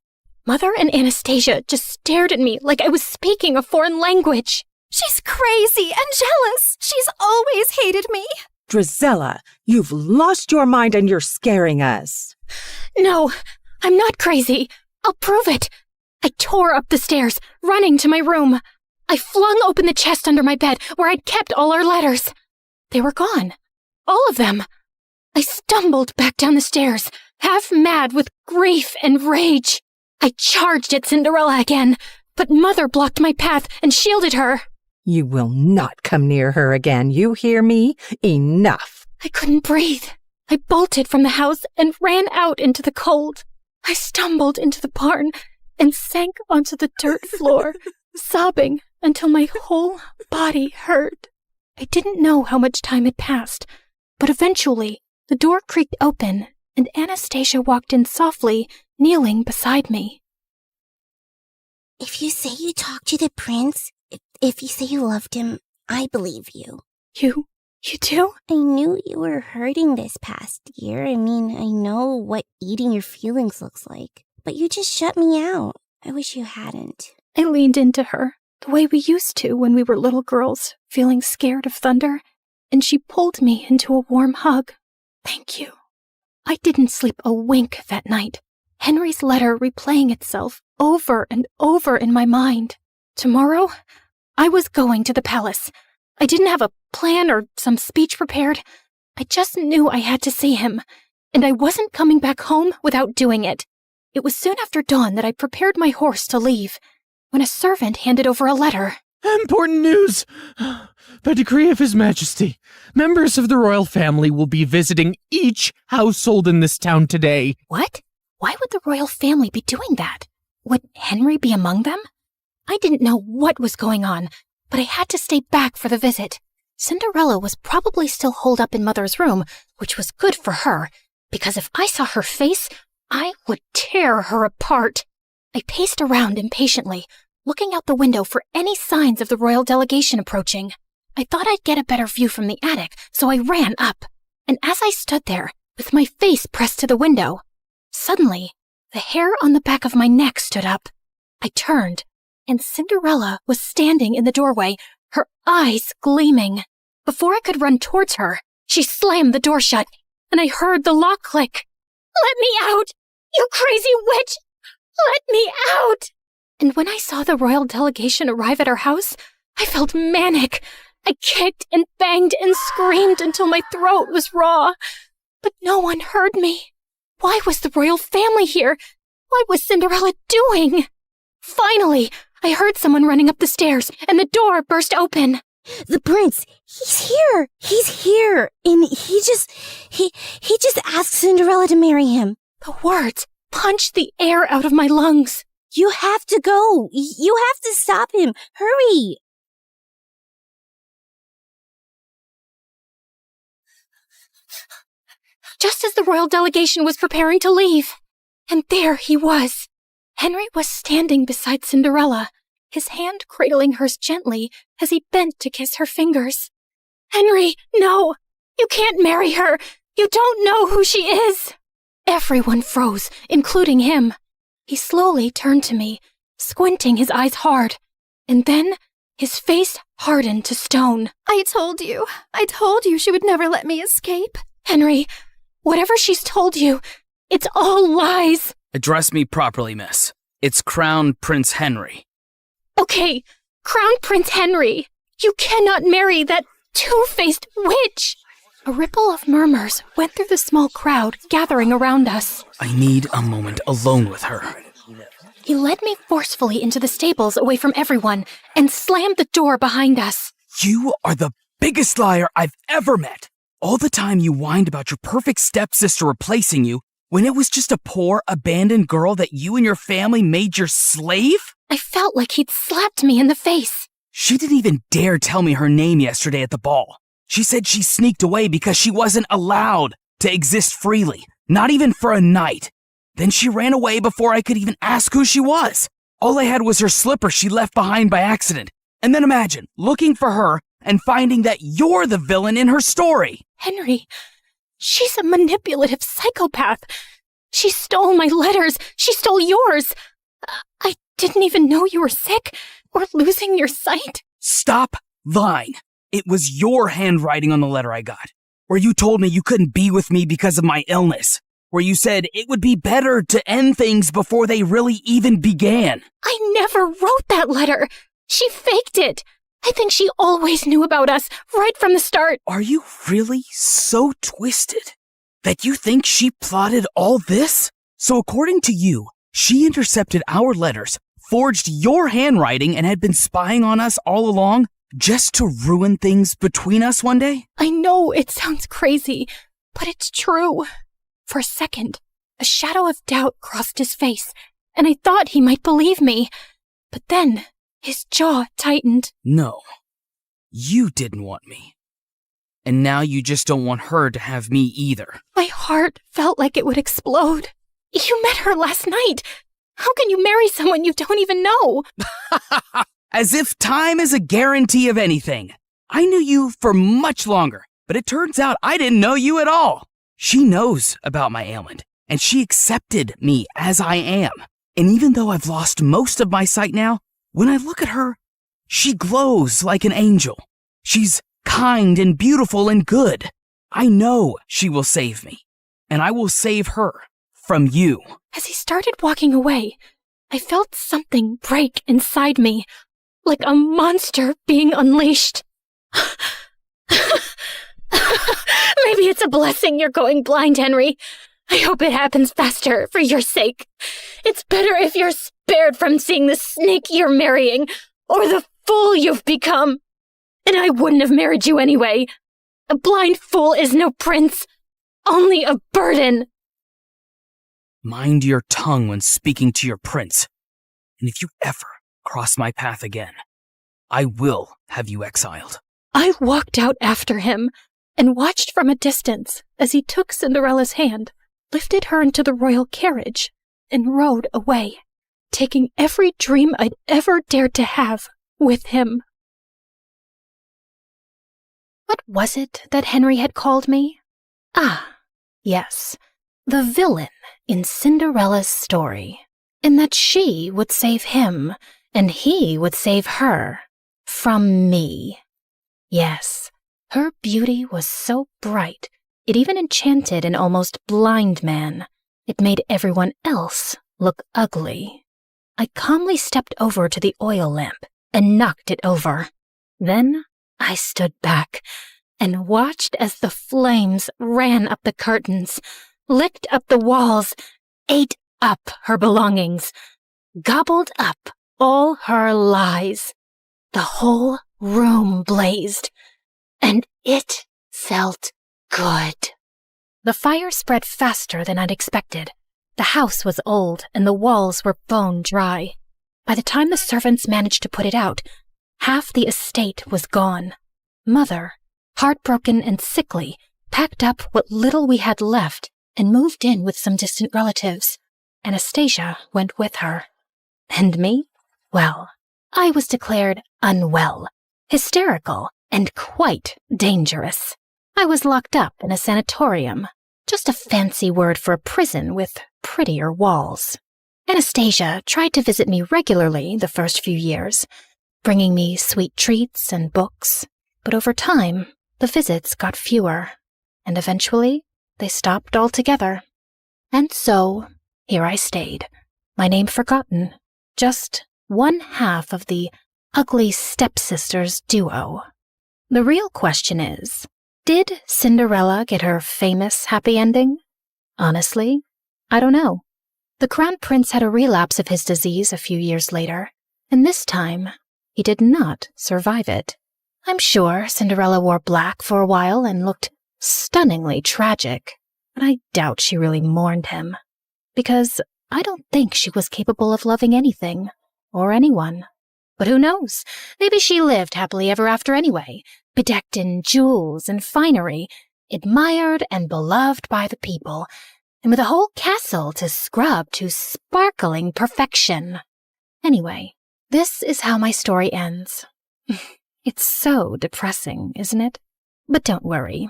Mother and Anastasia just stared at me like I was speaking a foreign language. She's crazy and jealous. She's always hated me. Drizella, you've lost your mind and you're scaring us. No, I'm not crazy. I'll prove it. I tore up the stairs, running to my room. I flung open the chest under my bed where I'd kept all our letters. They were gone. All of them. I stumbled back down the stairs, half mad with grief and rage. I charged at Cinderella again, but Mother blocked my path and shielded her. You will not come near her again, you hear me? Enough. I couldn't breathe. I bolted from the house and ran out into the cold. I stumbled into the barn and sank onto the dirt floor, sobbing until my whole body hurt. I didn't know how much time had passed, but eventually the door creaked open and Anastasia walked in softly, kneeling beside me. If you say you talked to the prince, if you say you loved him, I believe you. You do? I knew you were hurting this past year. I mean, I know what eating your feelings looks like. But you just shut me out. I wish you hadn't. I leaned into her, the way we used to when we were little girls, feeling scared of thunder, and she pulled me into a warm hug. Thank you. I didn't sleep a wink that night. Henry's letter replaying itself over and over in my mind. Tomorrow, I was going to the palace. I didn't have a plan or some speech prepared. I just knew I had to see him, and I wasn't coming back home without doing it. It was soon after dawn that I prepared my horse to leave, when a servant handed over a letter. Important news! By decree of His Majesty, members of the royal family will be visiting each household in this town today. What? Why would the royal family be doing that? Would Henry be among them? I didn't know what was going on, but I had to stay back for the visit. Cinderella was probably still holed up in Mother's room, which was good for her, because if I saw her face, I would tear her apart. I paced around impatiently, looking out the window for any signs of the royal delegation approaching. I thought I'd get a better view from the attic, so I ran up. And as I stood there, with my face pressed to the window, suddenly, the hair on the back of my neck stood up. I turned, and Cinderella was standing in the doorway, her eyes gleaming. Before I could run towards her, she slammed the door shut, and I heard the lock click. "Let me out! You crazy witch! Let me out!" And when I saw the royal delegation arrive at our house, I felt manic. I kicked and banged and screamed until my throat was raw. But no one heard me. Why was the royal family here? What was Cinderella doing? Finally, I heard someone running up the stairs, and the door burst open. The prince, he's here. He's here. And he just asked Cinderella to marry him. The words punched the air out of my lungs. You have to go. You have to stop him. Hurry. Just as the royal delegation was preparing to leave. And there he was. Henry was standing beside Cinderella, his hand cradling hers gently as he bent to kiss her fingers. "Henry, no! You can't marry her! You don't know who she is!" Everyone froze, including him. He slowly turned to me, squinting his eyes hard, and then his face hardened to stone. I told you she would never let me escape. Henry, whatever she's told you, it's all lies. Address me properly, miss. It's Crown Prince Henry. Okay, Crown Prince Henry. You cannot marry that two-faced witch. A ripple of murmurs went through the small crowd gathering around us. I need a moment alone with her. He led me forcefully into the stables away from everyone and slammed the door behind us. You are the biggest liar I've ever met. All the time you whined about your perfect stepsister replacing you when it was just a poor, abandoned girl that you and your family made your slave? I felt like he'd slapped me in the face. She didn't even dare tell me her name yesterday at the ball. She said she sneaked away because she wasn't allowed to exist freely, not even for a night. Then she ran away before I could even ask who she was. All I had was her slipper she left behind by accident. And then imagine looking for her and finding that you're the villain in her story. Henry, she's a manipulative psychopath. She stole my letters. She stole yours. I didn't even know you were sick or losing your sight. Stop lying. It was your handwriting on the letter I got. where you told me you couldn't be with me because of my illness, where you said it would be better to end things before they really even began. I never wrote that letter. She faked it. I think she always knew about us right from the start. Are you really so twisted that you think she plotted all this? So according to you, she intercepted our letters, forged your handwriting, and had been spying on us all along just to ruin things between us one day? I know it sounds crazy, but it's true. For a second, a shadow of doubt crossed his face, and I thought he might believe me. But then his jaw tightened. No, you didn't want me. And now you just don't want her to have me either. My heart felt like it would explode. You met her last night. How can you marry someone you don't even know? As if time is a guarantee of anything. I knew you for much longer, but it turns out I didn't know you at all. She knows about my ailment, and she accepted me as I am. And even though I've lost most of my sight now, when I look at her, she glows like an angel. She's kind and beautiful and good. I know she will save me, and I will save her from you. As he started walking away, I felt something break inside me, like a monster being unleashed. Maybe it's a blessing you're going blind, Henry. I hope it happens faster for your sake. It's better if you're spared from seeing the snake you're marrying, or the fool you've become. And I wouldn't have married you anyway. A blind fool is no prince, only a burden. Mind your tongue when speaking to your prince. And if you ever cross my path again, I will have you exiled. I walked out after him and watched from a distance as he took Cinderella's hand, lifted her into the royal carriage, and rode away, taking every dream I'd ever dared to have with him. What was it that Henry had called me? Ah, yes, the villain in Cinderella's story, in that she would save him and he would save her from me. Yes, her beauty was so bright, it even enchanted an almost blind man. It made everyone else look ugly. I calmly stepped over to the oil lamp and knocked it over. Then I stood back and watched as the flames ran up the curtains, licked up the walls, ate up her belongings, gobbled up all her lies. The whole room blazed, and it felt good. The fire spread faster than I'd expected. The house was old, and the walls were bone dry. By the time the servants managed to put it out, half the estate was gone. Mother, heartbroken and sickly, packed up what little we had left and moved in with some distant relatives. Anastasia went with her. And me? Well, I was declared unwell, hysterical, and quite dangerous. I was locked up in a sanatorium, just a fancy word for a prison with prettier walls. Anastasia tried to visit me regularly the first few years, bringing me sweet treats and books, but over time, the visits got fewer, and eventually they stopped altogether. And so, here I stayed, my name forgotten, just one half of the ugly stepsisters duo. The real question is, did Cinderella get her famous happy ending? Honestly, I don't know. The Crown Prince had a relapse of his disease a few years later, and this time, he did not survive it. I'm sure Cinderella wore black for a while and looked stunningly tragic, but I doubt she really mourned him, because I don't think she was capable of loving anything or anyone. But who knows? Maybe she lived happily ever after anyway, bedecked in jewels and finery, admired and beloved by the people, and with a whole castle to scrub to sparkling perfection. Anyway, this is how my story ends. It's so depressing, isn't it? But don't worry.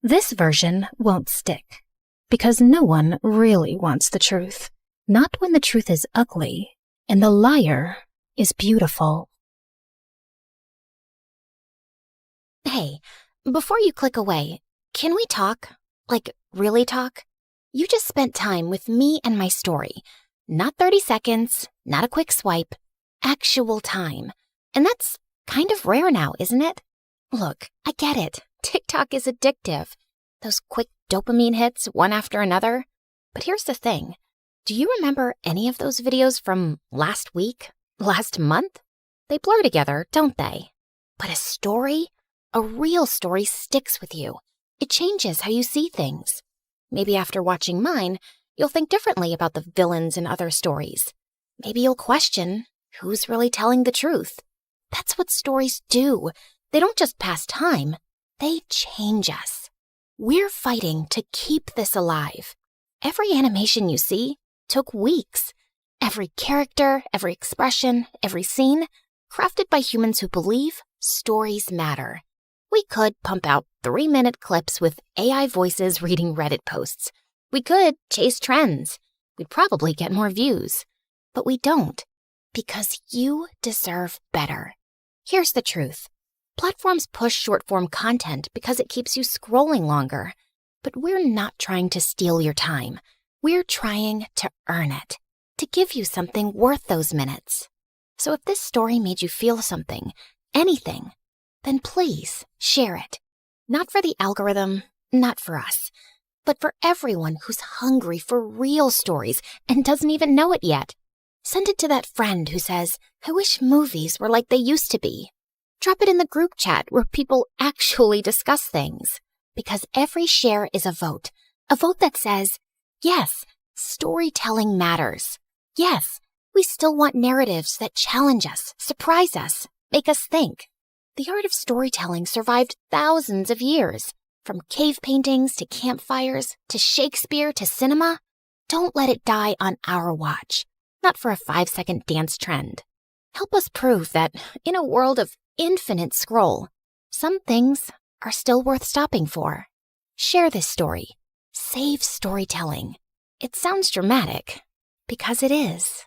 This version won't stick, because no one really wants the truth. Not when the truth is ugly, and the liar is beautiful. Hey, before you click away, Can we talk? Like, really talk? You just spent time with me and my story. Not 30 seconds, not a quick swipe, actual time. And that's kind of rare now, isn't it? Look, I get it. TikTok is addictive. Those quick dopamine hits, one after another. But here's the thing. Do you remember any of those videos from last week? Last month? They blur together, don't they? But a story? A real story sticks with you. It changes how you see things. Maybe after watching mine, you'll think differently about the villains in other stories. Maybe you'll question who's really telling the truth. That's what stories do. They don't just pass time, they change us. We're fighting to keep this alive. Every animation you see took weeks. Every character, every expression, every scene, crafted by humans who believe stories matter. We could pump out 3-minute clips with AI voices reading Reddit posts. We could chase trends. We'd probably get more views. But we don't, because you deserve better. Here's the truth. Platforms push short-form content because it keeps you scrolling longer. But we're not trying to steal your time. We're trying to earn it, to give you something worth those minutes. So if this story made you feel something, anything, then please share it. Not for the algorithm, not for us, but for everyone who's hungry for real stories and doesn't even know it yet. Send it to that friend who says, I wish movies were like they used to be. Drop it in the group chat where people actually discuss things. Because every share is a vote that says, yes, storytelling matters. Yes, we still want narratives that challenge us, surprise us, make us think. The art of storytelling survived thousands of years. From cave paintings to campfires to Shakespeare to cinema. Don't let it die on our watch. Not for a 5-second dance trend. Help us prove that in a world of infinite scroll, some things are still worth stopping for. Share this story. Save storytelling. It sounds dramatic, because it is.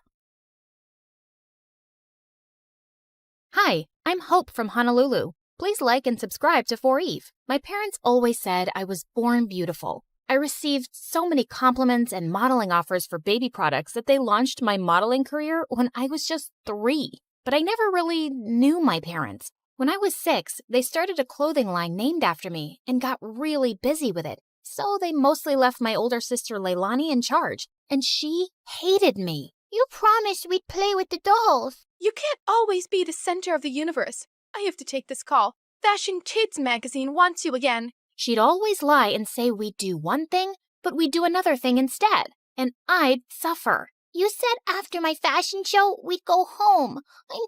Hi, I'm Hope from Honolulu. Please like and subscribe to 4Eve. My parents always said I was born beautiful. I received so many compliments and modeling offers for baby products that they launched my modeling career when I was just 3. But I never really knew my parents. When I was 6, they started a clothing line named after me and got really busy with it. So they mostly left my older sister Leilani in charge, and she hated me. You promised we'd play with the dolls. You can't always be the center of the universe. I have to take this call. Fashion Kids magazine wants you again. She'd always lie and say we'd do one thing, but we'd do another thing instead, and I'd suffer. You said after my fashion show, we'd go home. I'm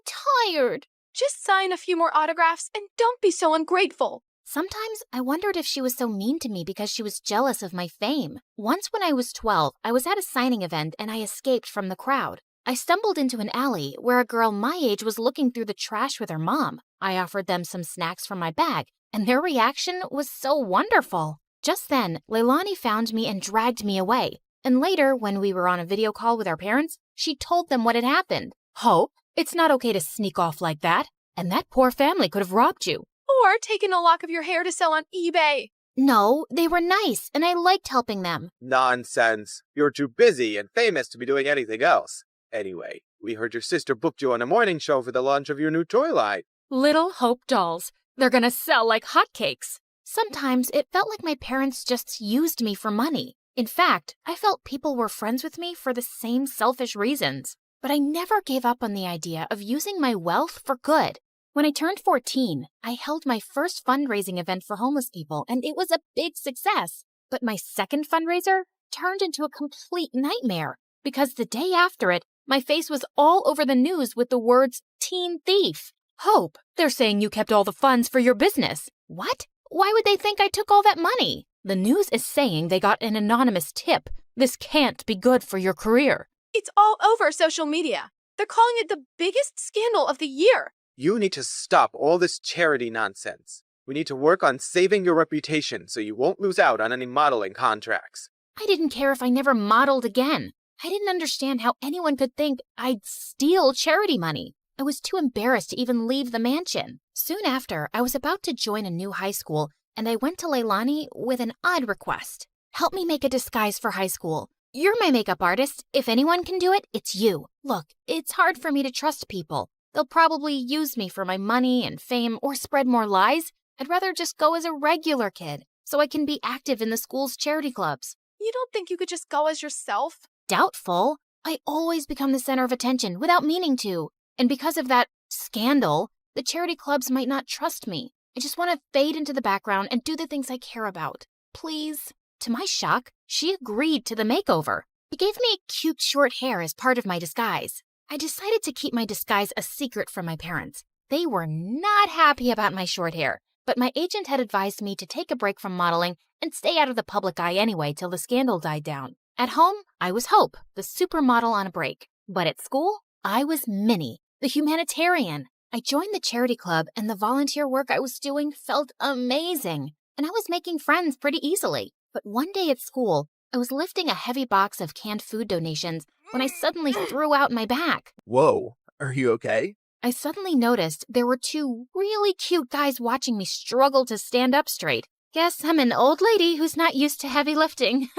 tired. Just sign a few more autographs and don't be so ungrateful. Sometimes I wondered if she was so mean to me because she was jealous of my fame. Once when I was 12, I was at a signing event and I escaped from the crowd. I stumbled into an alley where a girl my age was looking through the trash with her mom. I offered them some snacks from my bag, and their reaction was so wonderful. Just then, Leilani found me and dragged me away. And later, when we were on a video call with our parents, she told them what had happened. Hope, it's not okay to sneak off like that. And that poor family could have robbed you. Or taken a lock of your hair to sell on eBay. No, they were nice, and I liked helping them. Nonsense. You're too busy and famous to be doing anything else. Anyway, we heard your sister booked you on a morning show for the launch of your new toy line. Little Hope dolls. They're gonna sell like hotcakes. Sometimes it felt like my parents just used me for money. In fact, I felt people were friends with me for the same selfish reasons. But I never gave up on the idea of using my wealth for good. When I turned 14, I held my first fundraising event for homeless people, and it was a big success. But my second fundraiser turned into a complete nightmare, because the day after it, my face was all over the news with the words, teen thief. Hope, they're saying you kept all the funds for your business. What? Why would they think I took all that money? The news is saying they got an anonymous tip. This can't be good for your career. It's all over social media. They're calling it the biggest scandal of the year. You need to stop all this charity nonsense. We need to work on saving your reputation so you won't lose out on any modeling contracts. I didn't care if I never modeled again. I didn't understand how anyone could think I'd steal charity money. I was too embarrassed to even leave the mansion. Soon after, I was about to join a new high school and I went to Leilani with an odd request. Help me make a disguise for high school. You're my makeup artist. If anyone can do it, it's you. Look, it's hard for me to trust people. They'll probably use me for my money and fame or spread more lies. I'd rather just go as a regular kid so I can be active in the school's charity clubs. You don't think you could just go as yourself? Doubtful. I always become the center of attention without meaning to. And because of that scandal, the charity clubs might not trust me. I just want to fade into the background and do the things I care about. Please. To my shock, she agreed to the makeover. She gave me cute short hair as part of my disguise. I decided to keep my disguise a secret from my parents. They were not happy about my short hair, but my agent had advised me to take a break from modeling and stay out of the public eye anyway till the scandal died down. At home, I was Hope, the supermodel on a break. But at school, I was Minnie, the humanitarian. I joined the charity club, and the volunteer work I was doing felt amazing. And I was making friends pretty easily. But one day at school, I was lifting a heavy box of canned food donations when I suddenly threw out my back. Whoa, are you okay? I suddenly noticed there were two really cute guys watching me struggle to stand up straight. Guess I'm an old lady who's not used to heavy lifting.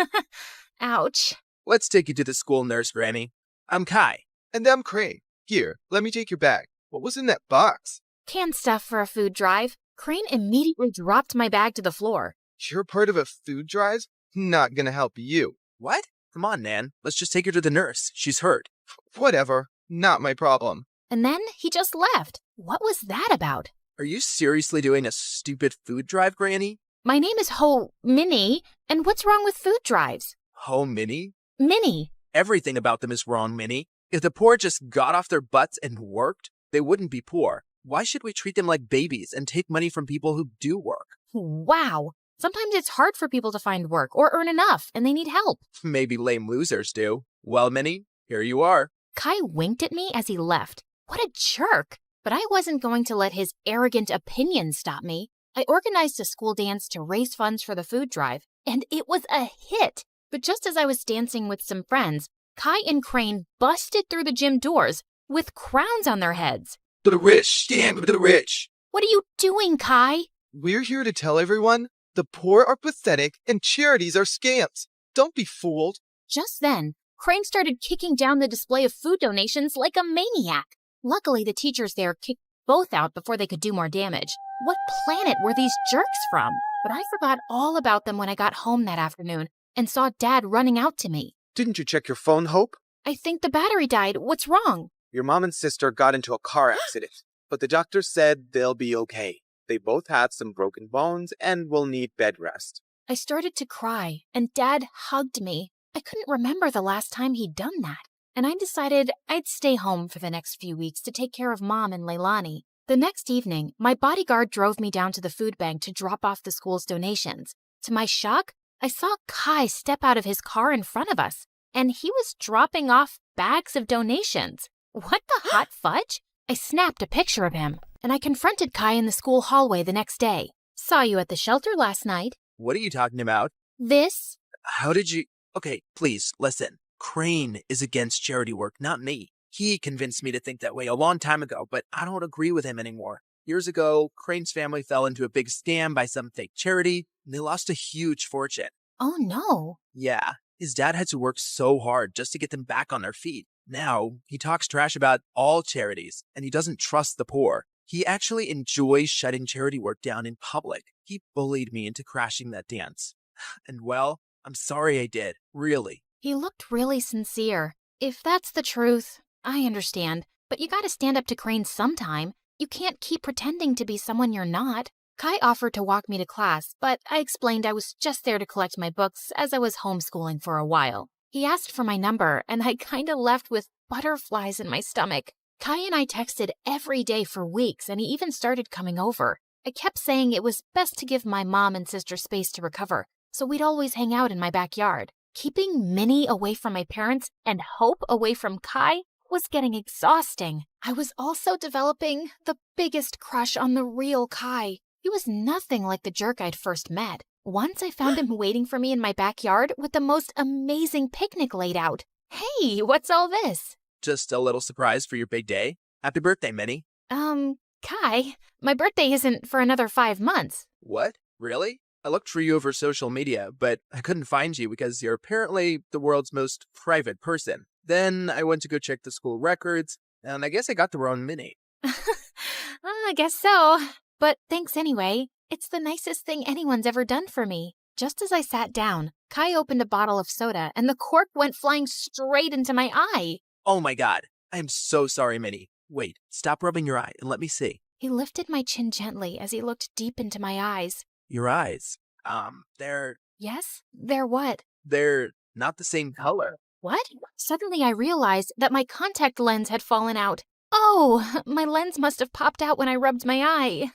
Ouch. Let's take you to the school nurse, Granny. I'm Kai. And I'm Crane. Here, let me take your bag. What was in that box? Canned stuff for a food drive. Crane immediately dropped my bag to the floor. You're part of a food drive? Not gonna help you. What? Come on, Nan. Let's just take her to the nurse. She's hurt. Whatever. Not my problem. And then he just left. What was that about? Are you seriously doing a stupid food drive, Granny? My name is Minnie, and what's wrong with food drives? Minnie? Minnie. Everything about them is wrong, Minnie. If the poor just got off their butts and worked, they wouldn't be poor. Why should we treat them like babies and take money from people who do work? Wow. Sometimes it's hard for people to find work or earn enough, and they need help. Maybe lame losers do. Well, Minnie, here you are. Kai winked at me as he left. What a jerk. But I wasn't going to let his arrogant opinions stop me. I organized a school dance to raise funds for the food drive, and it was a hit. But just as I was dancing with some friends, Kai and Crane busted through the gym doors with crowns on their heads. To the rich, stand with the rich. What are you doing, Kai? We're here to tell everyone the poor are pathetic and charities are scams. Don't be fooled. Just then, Crane started kicking down the display of food donations like a maniac. Luckily, the teachers there kicked both out before they could do more damage. What planet were these jerks from? But I forgot all about them when I got home that afternoon and saw Dad running out to me. Didn't you check your phone, Hope? I think the battery died. What's wrong? Your mom and sister got into a car accident, but the doctor said they'll be okay. They both had some broken bones and will need bed rest. I started to cry, and Dad hugged me. I couldn't remember the last time he'd done that, and I decided I'd stay home for the next few weeks to take care of Mom and Leilani. The next evening, my bodyguard drove me down to the food bank to drop off the school's donations. To my shock, I saw Kai step out of his car in front of us, and he was dropping off bags of donations. What the hot fudge? I snapped a picture of him, and I confronted Kai in the school hallway the next day. Saw you at the shelter last night. What are you talking about? This? How did you... Okay, please, listen. Crane is against charity work, not me. He convinced me to think that way a long time ago, but I don't agree with him anymore. Years ago, Crane's family fell into a big scam by some fake charity, and they lost a huge fortune. Oh, no. Yeah, his dad had to work so hard just to get them back on their feet. Now, he talks trash about all charities, and he doesn't trust the poor. He actually enjoys shutting charity work down in public. He bullied me into crashing that dance. And well, I'm sorry I did, really. He looked really sincere. If that's the truth, I understand. But you gotta stand up to Crane sometime. You can't keep pretending to be someone you're not. Kai offered to walk me to class, but I explained I was just there to collect my books as I was homeschooling for a while. He asked for my number, and I kinda left with butterflies in my stomach. Kai and I texted every day for weeks, and he even started coming over. I kept saying it was best to give my mom and sister space to recover, so we'd always hang out in my backyard. Keeping Minnie away from my parents and Hope away from Kai was getting exhausting. I was also developing the biggest crush on the real Kai. He was nothing like the jerk I'd first met. Once I found him waiting for me in my backyard with the most amazing picnic laid out. Hey, what's all this? Just a little surprise for your big day. Happy birthday, Minnie. Kai, my birthday isn't for another 5 months. What? Really? I looked for you over social media, but I couldn't find you because you're apparently the world's most private person. Then I went to go check the school records, and I guess I got the wrong Minnie. I guess so. But thanks anyway. It's the nicest thing anyone's ever done for me. Just as I sat down, Kai opened a bottle of soda, and the cork went flying straight into my eye. Oh my god. I am so sorry, Minnie. Wait, stop rubbing your eye and let me see. He lifted my chin gently as he looked deep into my eyes. Your eyes. They're Yes? They're what? they're not the same color. What? Suddenly I realized that my contact lens had fallen out. Oh, my lens must have popped out when I rubbed my eye.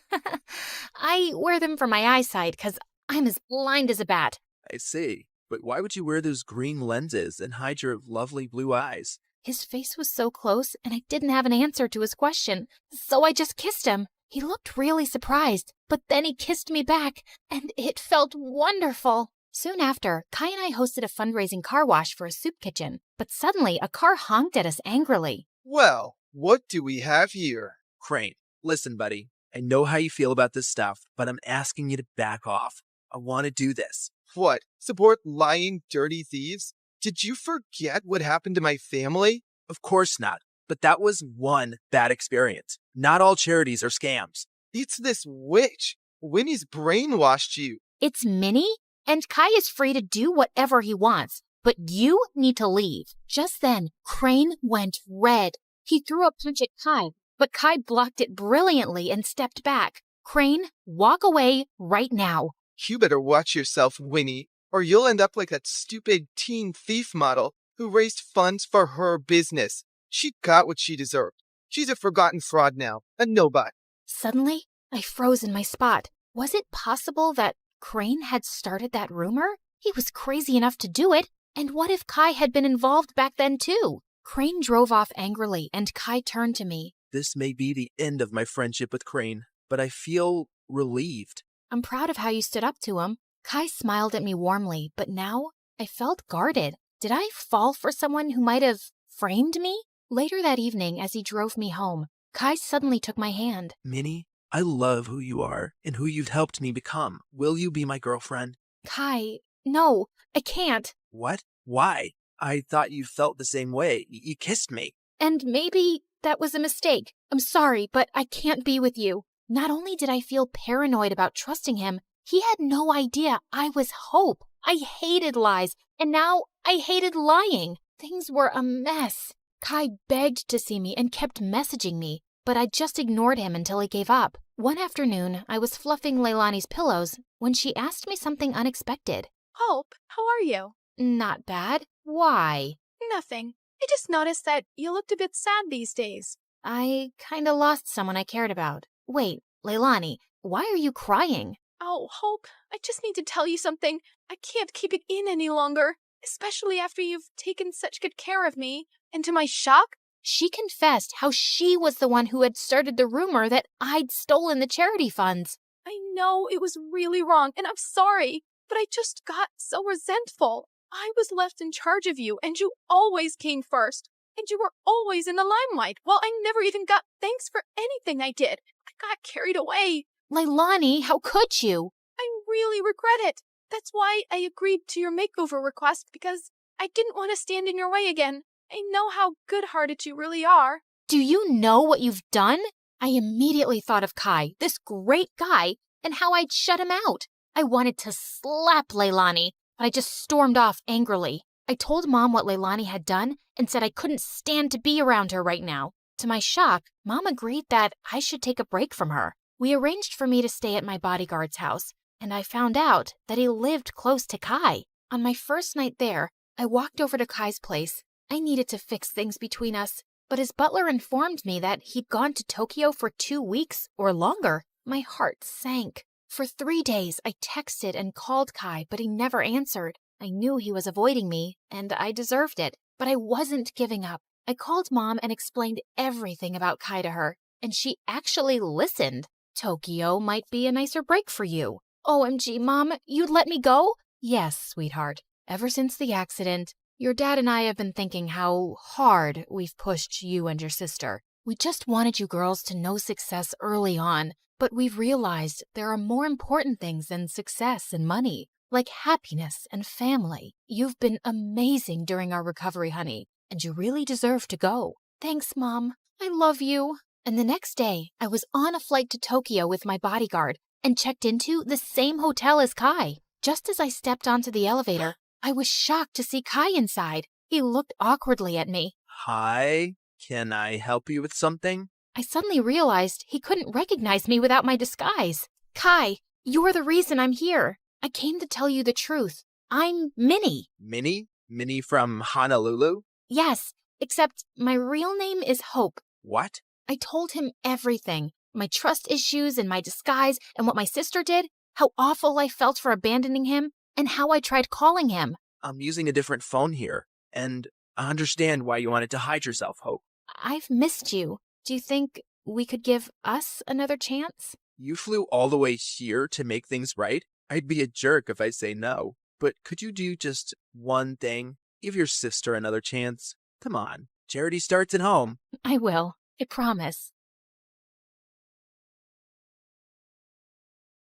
I wear them for my eyesight because I'm as blind as a bat. I see. But why would you wear those green lenses and hide your lovely blue eyes? His face was so close, and I didn't have an answer to his question, so I just kissed him. He looked really surprised, but then he kissed me back, and it felt wonderful. Soon after, Kai and I hosted a fundraising car wash for a soup kitchen, but suddenly a car honked at us angrily. Well, what do we have here? Crane, listen, buddy. I know how you feel about this stuff, but I'm asking you to back off. I want to do this. What? Support lying, dirty thieves? Did you forget what happened to my family? Of course not. But that was one bad experience. Not all charities are scams. It's this witch. Winnie's brainwashed you. It's Minnie, and Kai is free to do whatever he wants, but you need to leave. Just then, Crane went red. He threw a punch at Kai, but Kai blocked it brilliantly and stepped back. Crane, walk away right now. You better watch yourself, Winnie, or you'll end up like that stupid teen thief model who raised funds for her business. She got what she deserved. She's a forgotten fraud now, a nobody. Suddenly, I froze in my spot. Was it possible that Crane had started that rumor? He was crazy enough to do it. And what if Kai had been involved back then too? Crane drove off angrily, and Kai turned to me. This may be the end of my friendship with Crane, but I feel relieved. I'm proud of how you stood up to him. Kai smiled at me warmly, but now I felt guarded. Did I fall for someone who might have framed me? Later that evening, as he drove me home, Kai suddenly took my hand. Minnie, I love who you are and who you've helped me become. Will you be my girlfriend? Kai, no, I can't. What? Why? I thought you felt the same way. You kissed me. And maybe that was a mistake. I'm sorry, but I can't be with you. Not only did I feel paranoid about trusting him, he had no idea I was Hope. I hated lies, and now I hated lying. Things were a mess. Kai begged to see me and kept messaging me, but I just ignored him until he gave up. One afternoon, I was fluffing Leilani's pillows when she asked me something unexpected. Hope, how are you? Not bad. Why? Nothing. I just noticed that you looked a bit sad these days. I kinda lost someone I cared about. Wait, Leilani, why are you crying? Oh, Hope, I just need to tell you something. I can't keep it in any longer, especially after you've taken such good care of me. And to my shock, she confessed how she was the one who had started the rumor that I'd stolen the charity funds. I know it was really wrong, and I'm sorry, but I just got so resentful. I was left in charge of you, and you always came first. And you were always in the limelight, while I never even got thanks for anything I did. I got carried away. Leilani, how could you? I really regret it. That's why I agreed to your makeover request, because I didn't want to stand in your way again. I know how good-hearted you really are. Do you know what you've done? I immediately thought of Kai, this great guy, and how I'd shut him out. I wanted to slap Leilani, but I just stormed off angrily. I told Mom what Leilani had done and said I couldn't stand to be around her right now. To my shock, Mom agreed that I should take a break from her. We arranged for me to stay at my bodyguard's house, and I found out that he lived close to Kai. On my first night there, I walked over to Kai's place. I needed to fix things between us, but his butler informed me that he'd gone to Tokyo for 2 weeks or longer. My heart sank. For 3 days, I texted and called Kai, but he never answered. I knew he was avoiding me, and I deserved it, but I wasn't giving up. I called Mom and explained everything about Kai to her, and she actually listened. Tokyo might be a nicer break for you. OMG, Mom, you'd let me go? Yes, sweetheart. Ever since the accident, your dad and I have been thinking how hard we've pushed you and your sister. We just wanted you girls to know success early on, but we've realized there are more important things than success and money, like happiness and family. You've been amazing during our recovery, honey, and you really deserve to go. Thanks, Mom. I love you. And the next day, I was on a flight to Tokyo with my bodyguard and checked into the same hotel as Kai. Just as I stepped onto the elevator, I was shocked to see Kai inside. He looked awkwardly at me. Hi, can I help you with something? I suddenly realized he couldn't recognize me without my disguise. Kai, you're the reason I'm here. I came to tell you the truth. I'm Minnie. Minnie? Minnie from Honolulu? Yes, except my real name is Hope. What? I told him everything. My trust issues and my disguise and what my sister did, how awful I felt for abandoning him, and how I tried calling him. I'm using a different phone here, and I understand why you wanted to hide yourself, Hope. I've missed you. Do you think we could give us another chance? You flew all the way here to make things right? I'd be a jerk if I say no. But could you do just one thing? Give your sister another chance. Come on, charity starts at home. I will. I promise.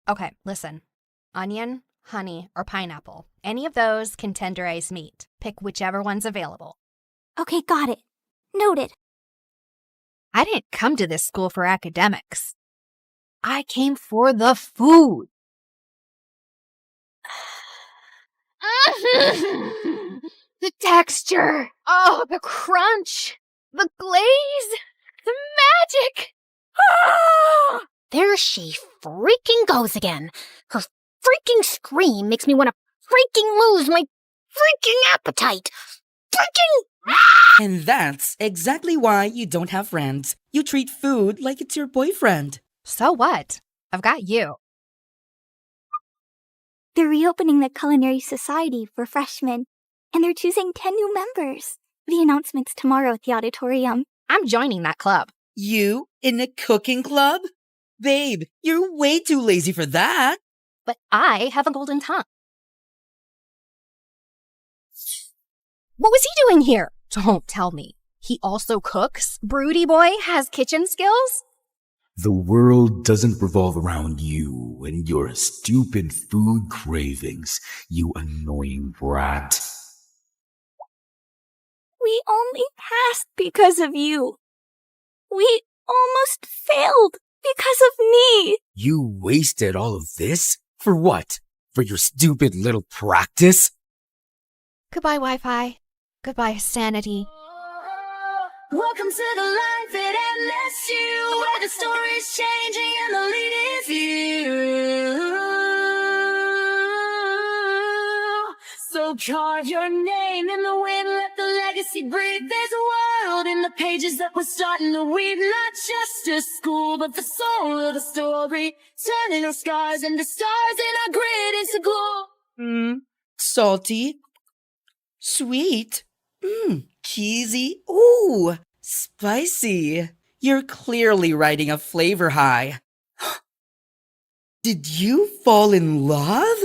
Okay, listen. Onion, honey, or pineapple. Any of those can tenderize meat. Pick whichever one's available. Okay, got it. Noted. I didn't come to this school for academics. I came for the food. The texture. Oh, the crunch. The glaze. The magic. Ah! There she freaking goes again. Her freaking scream makes me want to freaking lose my freaking appetite. Freaking... And that's exactly why you don't have friends. You treat food like it's your boyfriend. So what? I've got you. They're reopening the Culinary Society for freshmen, and they're choosing 10 new members. The announcement's tomorrow at the auditorium. I'm joining that club. You in a cooking club? Babe, you're way too lazy for that. But I have a golden tongue. What was he doing here? Don't tell me. He also cooks? Broody boy has kitchen skills? The world doesn't revolve around you and your stupid food cravings, you annoying brat. We only passed because of you. We almost failed because of me. You wasted all of this? For what? For your stupid little practice? Goodbye, Wi-Fi. Goodbye, sanity. Welcome to the life that outlasts you, where the story's changing and the lead is you. So carve your name in the wind, let the legacy breathe. There's a world in the pages that we're starting to weave. Not just a school, but the soul of the story, turning our scars into stars and our grit into glory. Salty. Sweet. Cheesy. Ooh, spicy. You're clearly riding a flavor high. Did you fall in love?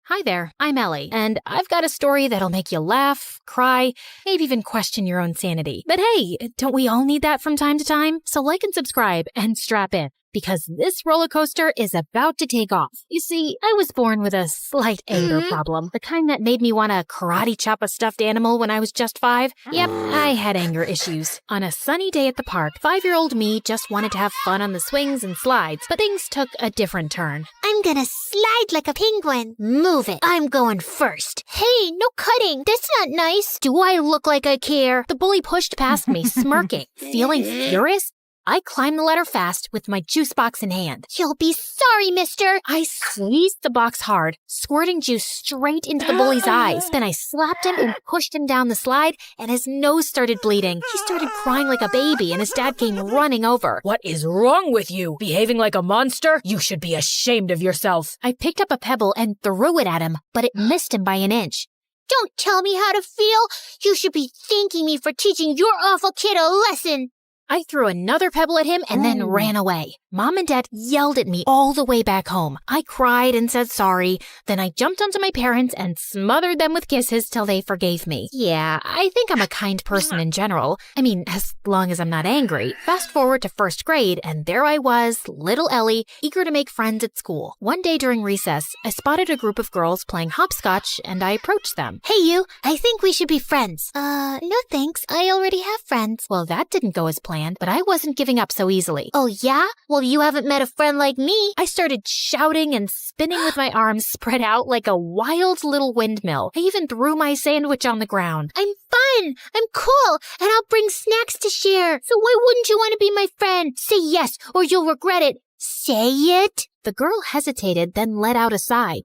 Hi there, I'm Ellie, and I've got a story that'll make you laugh, cry, maybe even question your own sanity. But hey, don't we all need that from time to time? So like and subscribe and strap in, because this roller coaster is about to take off. You see, I was born with a slight anger problem, the kind that made me want to karate chop a stuffed animal when I was just 5. Yep, I had anger issues. On a sunny day at the park, 5-year-old me just wanted to have fun on the swings and slides, but things took a different turn. I'm gonna slide like a penguin. Move it. I'm going first. Hey, no cutting. That's not nice. Do I look like I care? The bully pushed past me, smirking. Feeling furious, I climbed the ladder fast with my juice box in hand. You'll be sorry, mister. I squeezed the box hard, squirting juice straight into the bully's eyes. Then I slapped him and pushed him down the slide, and his nose started bleeding. He started crying like a baby, and his dad came running over. What is wrong with you? Behaving like a monster? You should be ashamed of yourself. I picked up a pebble and threw it at him, but it missed him by an inch. Don't tell me how to feel. You should be thanking me for teaching your awful kid a lesson. I threw another pebble at him and then ran away. Mom and Dad yelled at me all the way back home. I cried and said sorry. Then I jumped onto my parents and smothered them with kisses till they forgave me. Yeah, I think I'm a kind person in general. I mean, as long as I'm not angry. Fast forward to first grade, and there I was, little Ellie, eager to make friends at school. One day during recess, I spotted a group of girls playing hopscotch, and I approached them. Hey you, I think we should be friends. No thanks, I already have friends. Well, that didn't go as planned, but I wasn't giving up so easily. Oh yeah? Well, you haven't met a friend like me. I started shouting and spinning with my arms spread out like a wild little windmill. I even threw my sandwich on the ground. I'm fun, I'm cool, and I'll bring snacks to share. So why wouldn't you want to be my friend? Say yes, or you'll regret it. Say it. The girl hesitated, then let out a sigh.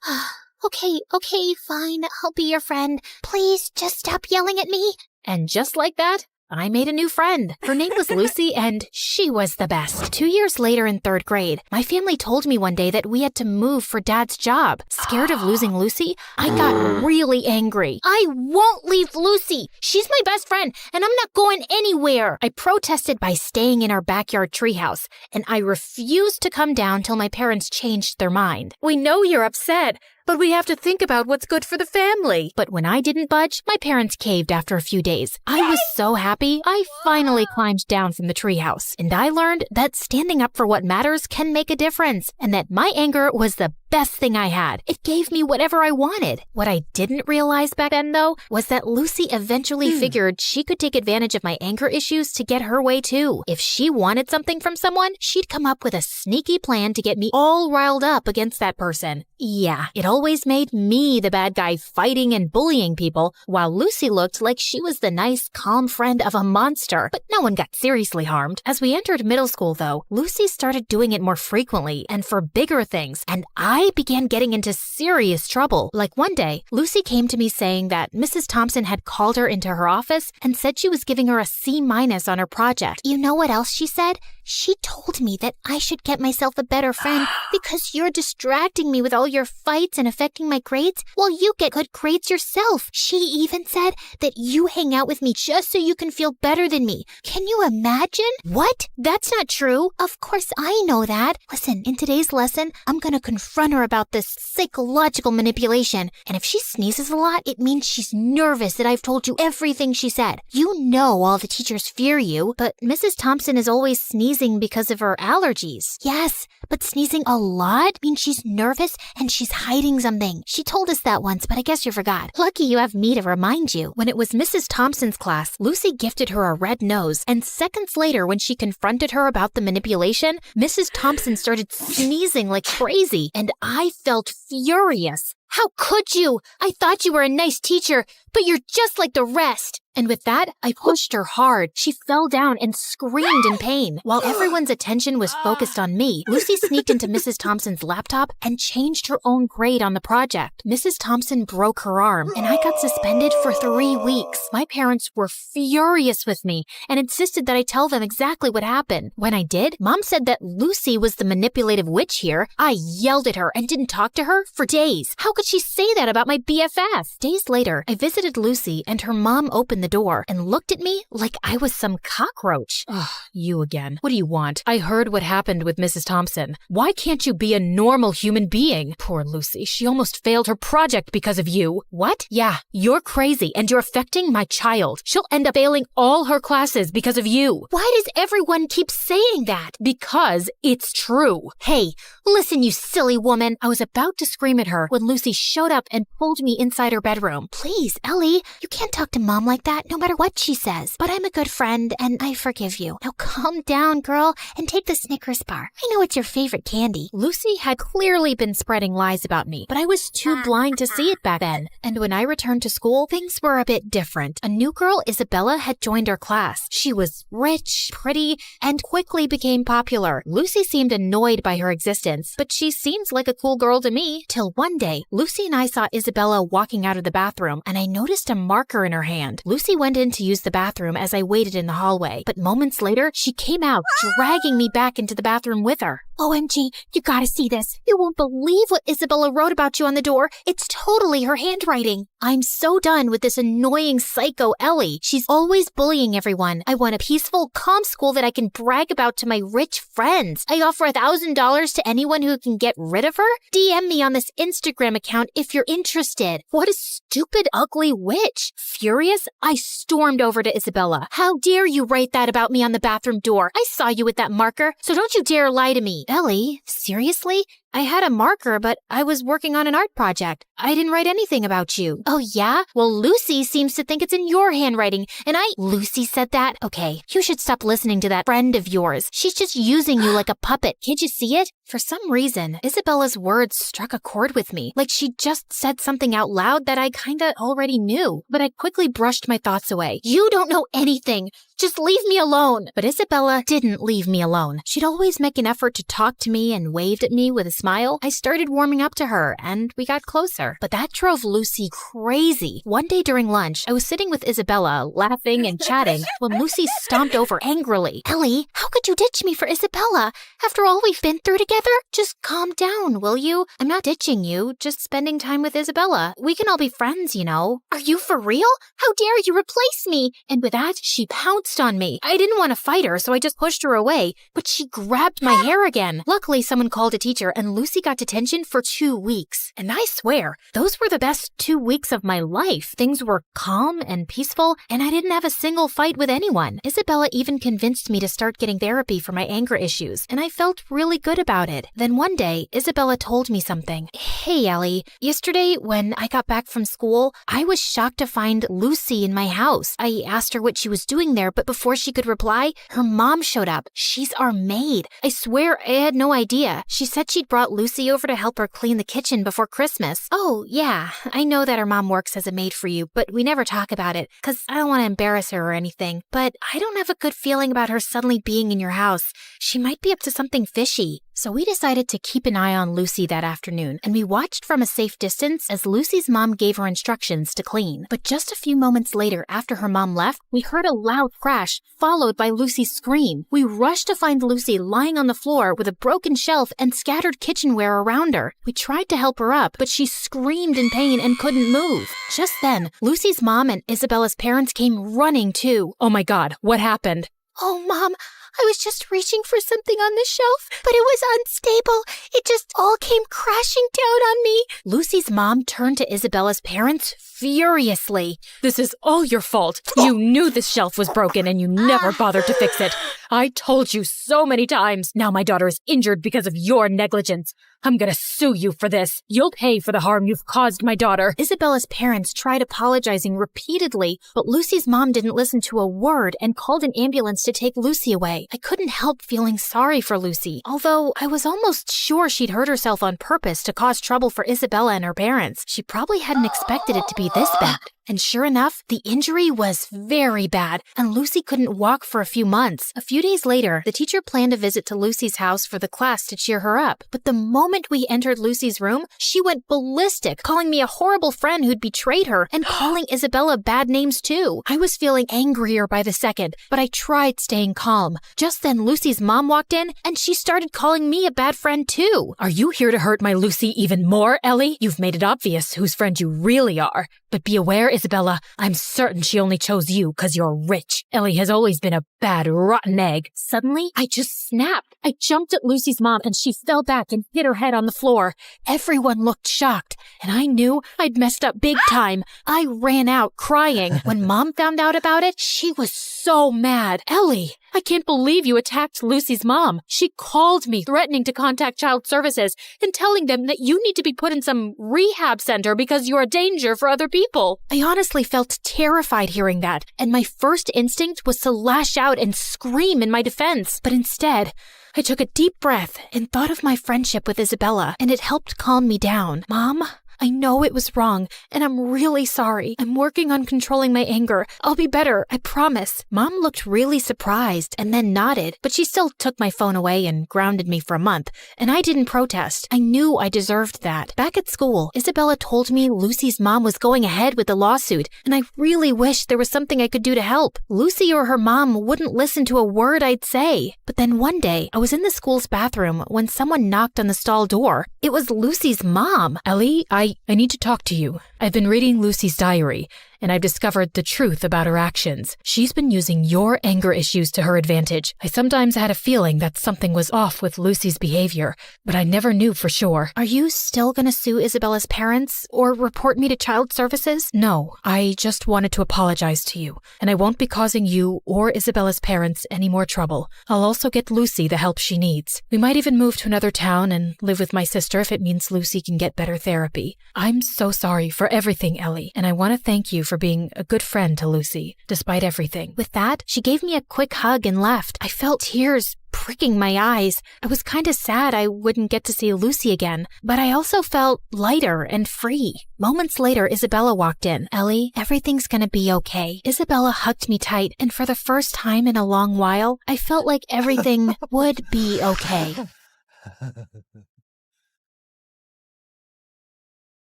Okay, fine, I'll be your friend. Please, just stop yelling at me. And just like that, I made a new friend. Her name was Lucy, and she was the best. 2 years later in third grade, my family told me one day that we had to move for Dad's job. Scared of losing Lucy, I got really angry. I won't leave Lucy. She's my best friend, and I'm not going anywhere. I protested by staying in our backyard treehouse, and I refused to come down till my parents changed their mind. We know you're upset, but we have to think about what's good for the family. But when I didn't budge, my parents caved after a few days. I was so happy, I finally climbed down from the treehouse. And I learned that standing up for what matters can make a difference, and that my anger was the best thing I had. It gave me whatever I wanted. What I didn't realize back then, though, was that Lucy eventually figured she could take advantage of my anger issues to get her way, too. If she wanted something from someone, she'd come up with a sneaky plan to get me all riled up against that person. Yeah, it always made me the bad guy fighting and bullying people, while Lucy looked like she was the nice, calm friend of a monster. But no one got seriously harmed. As we entered middle school, though, Lucy started doing it more frequently and for bigger things, and I began getting into serious trouble. Like one day, Lucy came to me saying that Mrs. Thompson had called her into her office and said she was giving her a C- on her project. You know what else she said? She told me that I should get myself a better friend because you're distracting me with all your fights and affecting my grades while you get good grades yourself. She even said that you hang out with me just so you can feel better than me. Can you imagine? What? That's not true. Of course I know that. Listen, in today's lesson, I'm gonna confront her about this psychological manipulation. And if she sneezes a lot, it means she's nervous that I've told you everything she said. You know all the teachers fear you, but Mrs. Thompson is always sneezing because of her allergies. Yes, but sneezing a lot means she's nervous and she's hiding something. She told us that once, but I guess you forgot. Lucky you have me to remind you. When it was Mrs. Thompson's class, Lucy gifted her a red nose, and seconds later, when she confronted her about the manipulation, Mrs. Thompson started sneezing like crazy, and I felt furious. How could you? I thought you were a nice teacher, but you're just like the rest. And with that, I pushed her hard. She fell down and screamed in pain. While everyone's attention was focused on me, Lucy sneaked into Mrs. Thompson's laptop and changed her own grade on the project. Mrs. Thompson broke her arm, and I got suspended for 3 weeks. My parents were furious with me and insisted that I tell them exactly what happened. When I did, Mom said that Lucy was the manipulative witch here. I yelled at her and didn't talk to her for days. How could she say that about my BFF? Days later, I visited Lucy, and her mom opened the door and looked at me like I was some cockroach. Ugh, you again. What do you want? I heard what happened with Mrs. Thompson. Why can't you be a normal human being? Poor Lucy, she almost failed her project because of you. What? Yeah, you're crazy and you're affecting my child. She'll end up failing all her classes because of you. Why does everyone keep saying that? Because it's true. Hey, listen, you silly woman. I was about to scream at her when Lucy showed up and pulled me inside her bedroom. Please, Ellie, you can't talk to Mom like that no matter what she says. But I'm a good friend and I forgive you. Now calm down, girl, and take the Snickers bar. I know it's your favorite candy. Lucy had clearly been spreading lies about me, but I was too blind to see it back then. And when I returned to school, things were a bit different. A new girl, Isabella, had joined our class. She was rich, pretty, and quickly became popular. Lucy seemed annoyed by her existence, but she seems like a cool girl to me. Till one day, Lucy and I saw Isabella walking out of the bathroom, and I noticed a marker in her hand. Lucy went in to use the bathroom as I waited in the hallway, but moments later, she came out, dragging me back into the bathroom with her. OMG, you gotta see this. You won't believe what Isabella wrote about you on the door. It's totally her handwriting. I'm so done with this annoying psycho Ellie. She's always bullying everyone. I want a peaceful, calm school that I can brag about to my rich friends. I offer $1,000 to anyone who can get rid of her. DM me on this Instagram account if you're interested. What a stupid, ugly witch. Furious, I stormed over to Isabella. How dare you write that about me on the bathroom door? I saw you with that marker, so don't you dare lie to me. Ellie, seriously? I had a marker, but I was working on an art project. I didn't write anything about you. Oh, yeah? Well, Lucy seems to think it's in your handwriting, and Lucy said that? Okay, you should stop listening to that friend of yours. She's just using you like a puppet. Can't you see it? For some reason, Isabella's words struck a chord with me, like she just said something out loud that I kinda already knew. But I quickly brushed my thoughts away. You don't know anything. Just leave me alone. But Isabella didn't leave me alone. She'd always make an effort to talk to me and waved at me with a smile. I started warming up to her, and we got closer. But that drove Lucy crazy. One day during lunch, I was sitting with Isabella, laughing and chatting, when Lucy stomped over angrily. Ellie, how could you ditch me for Isabella? After all we've been through together? Just calm down, will you? I'm not ditching you, just spending time with Isabella. We can all be friends, you know. Are you for real? How dare you replace me? And with that, she pounced on me. I didn't want to fight her, so I just pushed her away, but she grabbed my hair again. Luckily, someone called a teacher, and Lucy got detention for 2 weeks. And I swear, those were the best 2 weeks of my life. Things were calm and peaceful, and I didn't have a single fight with anyone. Isabella even convinced me to start getting therapy for my anger issues, and I felt really good about it. Then one day, Isabella told me something. Hey, Ellie, yesterday when I got back from school, I was shocked to find Lucy in my house. I asked her what she was doing there, but before she could reply, her mom showed up. She's our maid. I swear I had no idea. She said she'd brought Lucy over to help her clean the kitchen before Christmas. Oh, yeah, I know that her mom works as a maid for you, but we never talk about it, because I don't want to embarrass her or anything. But I don't have a good feeling about her suddenly being in your house. She might be up to something fishy. So we decided to keep an eye on Lucy that afternoon, and we watched from a safe distance as Lucy's mom gave her instructions to clean. But just a few moments later, after her mom left, we heard a loud crash, followed by Lucy's scream. We rushed to find Lucy lying on the floor with a broken shelf and scattered kitchenware around her. We tried to help her up, but she screamed in pain and couldn't move. Just then, Lucy's mom and Isabella's parents came running too. Oh my God, what happened? Oh, Mom, I was just reaching for something on the shelf, but it was unstable. It just all came crashing down on me. Lucy's mom turned to Isabella's parents furiously. This is all your fault. You knew this shelf was broken and you never bothered to fix it. I told you so many times. Now my daughter is injured because of your negligence. I'm gonna sue you for this. You'll pay for the harm you've caused my daughter. Isabella's parents tried apologizing repeatedly, but Lucy's mom didn't listen to a word and called an ambulance to take Lucy away. I couldn't help feeling sorry for Lucy, although I was almost sure she'd hurt herself on purpose to cause trouble for Isabella and her parents. She probably hadn't expected it to be this bad. And sure enough, the injury was very bad, and Lucy couldn't walk for a few months. A few days later, the teacher planned a visit to Lucy's house for the class to cheer her up. But the moment we entered Lucy's room, she went ballistic, calling me a horrible friend who'd betrayed her, and calling Isabella bad names too. I was feeling angrier by the second, but I tried staying calm. Just then, Lucy's mom walked in, and she started calling me a bad friend too. Are you here to hurt my Lucy even more, Ellie? You've made it obvious whose friend you really are. But be aware, Isabella, I'm certain she only chose you because you're rich. Ellie has always been a bad, rotten egg. Suddenly, I just snapped. I jumped at Lucy's mom and she fell back and hit her head on the floor. Everyone looked shocked, and I knew I'd messed up big time. I ran out crying. When Mom found out about it, she was so mad. Ellie, I can't believe you attacked Lucy's mom. She called me, threatening to contact Child Services and telling them that you need to be put in some rehab center because you're a danger for other people. I honestly felt terrified hearing that, and my first instinct was to lash out and scream in my defense. But instead, I took a deep breath and thought of my friendship with Isabella, and it helped calm me down. Mom, I know it was wrong, and I'm really sorry. I'm working on controlling my anger. I'll be better, I promise. Mom looked really surprised and then nodded, but she still took my phone away and grounded me for a month, and I didn't protest. I knew I deserved that. Back at school, Isabella told me Lucy's mom was going ahead with the lawsuit, and I really wished there was something I could do to help. Lucy or her mom wouldn't listen to a word I'd say. But then one day, I was in the school's bathroom when someone knocked on the stall door. It was Lucy's mom. Ellie, I need to talk to you. I've been reading Lucy's diary, and I've discovered the truth about her actions. She's been using your anger issues to her advantage. I sometimes had a feeling that something was off with Lucy's behavior, but I never knew for sure. Are you still gonna sue Isabella's parents or report me to child services? No, I just wanted to apologize to you, and I won't be causing you or Isabella's parents any more trouble. I'll also get Lucy the help she needs. We might even move to another town and live with my sister if it means Lucy can get better therapy. I'm so sorry for everything, Ellie, and I want to thank you for being a good friend to Lucy, despite everything. With that, she gave me a quick hug and left. I felt tears pricking my eyes. I was kinda sad I wouldn't get to see Lucy again, but I also felt lighter and free. Moments later, Isabella walked in. Ellie, everything's gonna be okay. Isabella hugged me tight, and for the first time in a long while, I felt like everything would be okay.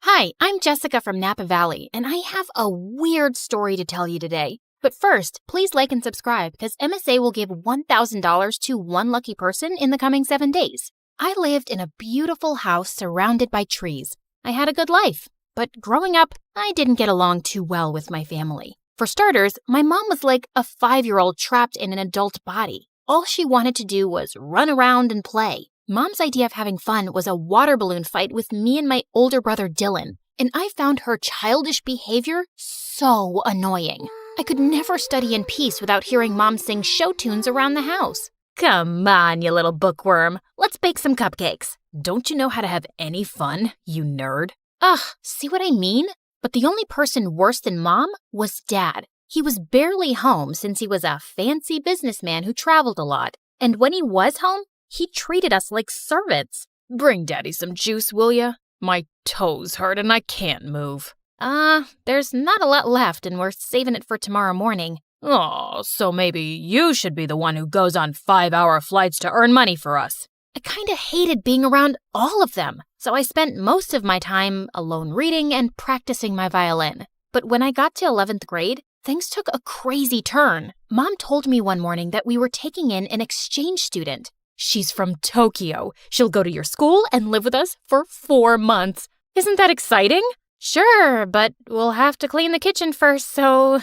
Hi, I'm Jessica from Napa Valley, and I have a weird story to tell you today. But first, please like and subscribe because MSA will give $1,000 to one lucky person in the coming 7 days. I lived in a beautiful house surrounded by trees. I had a good life, but growing up, I didn't get along too well with my family. For starters, my mom was like a 5-year-old trapped in an adult body. All she wanted to do was run around and play. Mom's idea of having fun was a water balloon fight with me and my older brother Dylan, and I found her childish behavior so annoying. I could never study in peace without hearing Mom sing show tunes around the house. Come on, you little bookworm. Let's bake some cupcakes. Don't you know how to have any fun, you nerd? Ugh, see what I mean? But the only person worse than Mom was Dad. He was barely home since he was a fancy businessman who traveled a lot. And when he was home, he treated us like servants. Bring Daddy some juice, will ya? My toes hurt and I can't move. There's not a lot left and we're saving it for tomorrow morning. Oh, so maybe you should be the one who goes on 5-hour flights to earn money for us. I kinda hated being around all of them, so I spent most of my time alone reading and practicing my violin. But when I got to 11th grade, things took a crazy turn. Mom told me one morning that we were taking in an exchange student. She's from Tokyo. She'll go to your school and live with us for 4 months. Isn't that exciting? Sure, but we'll have to clean the kitchen first so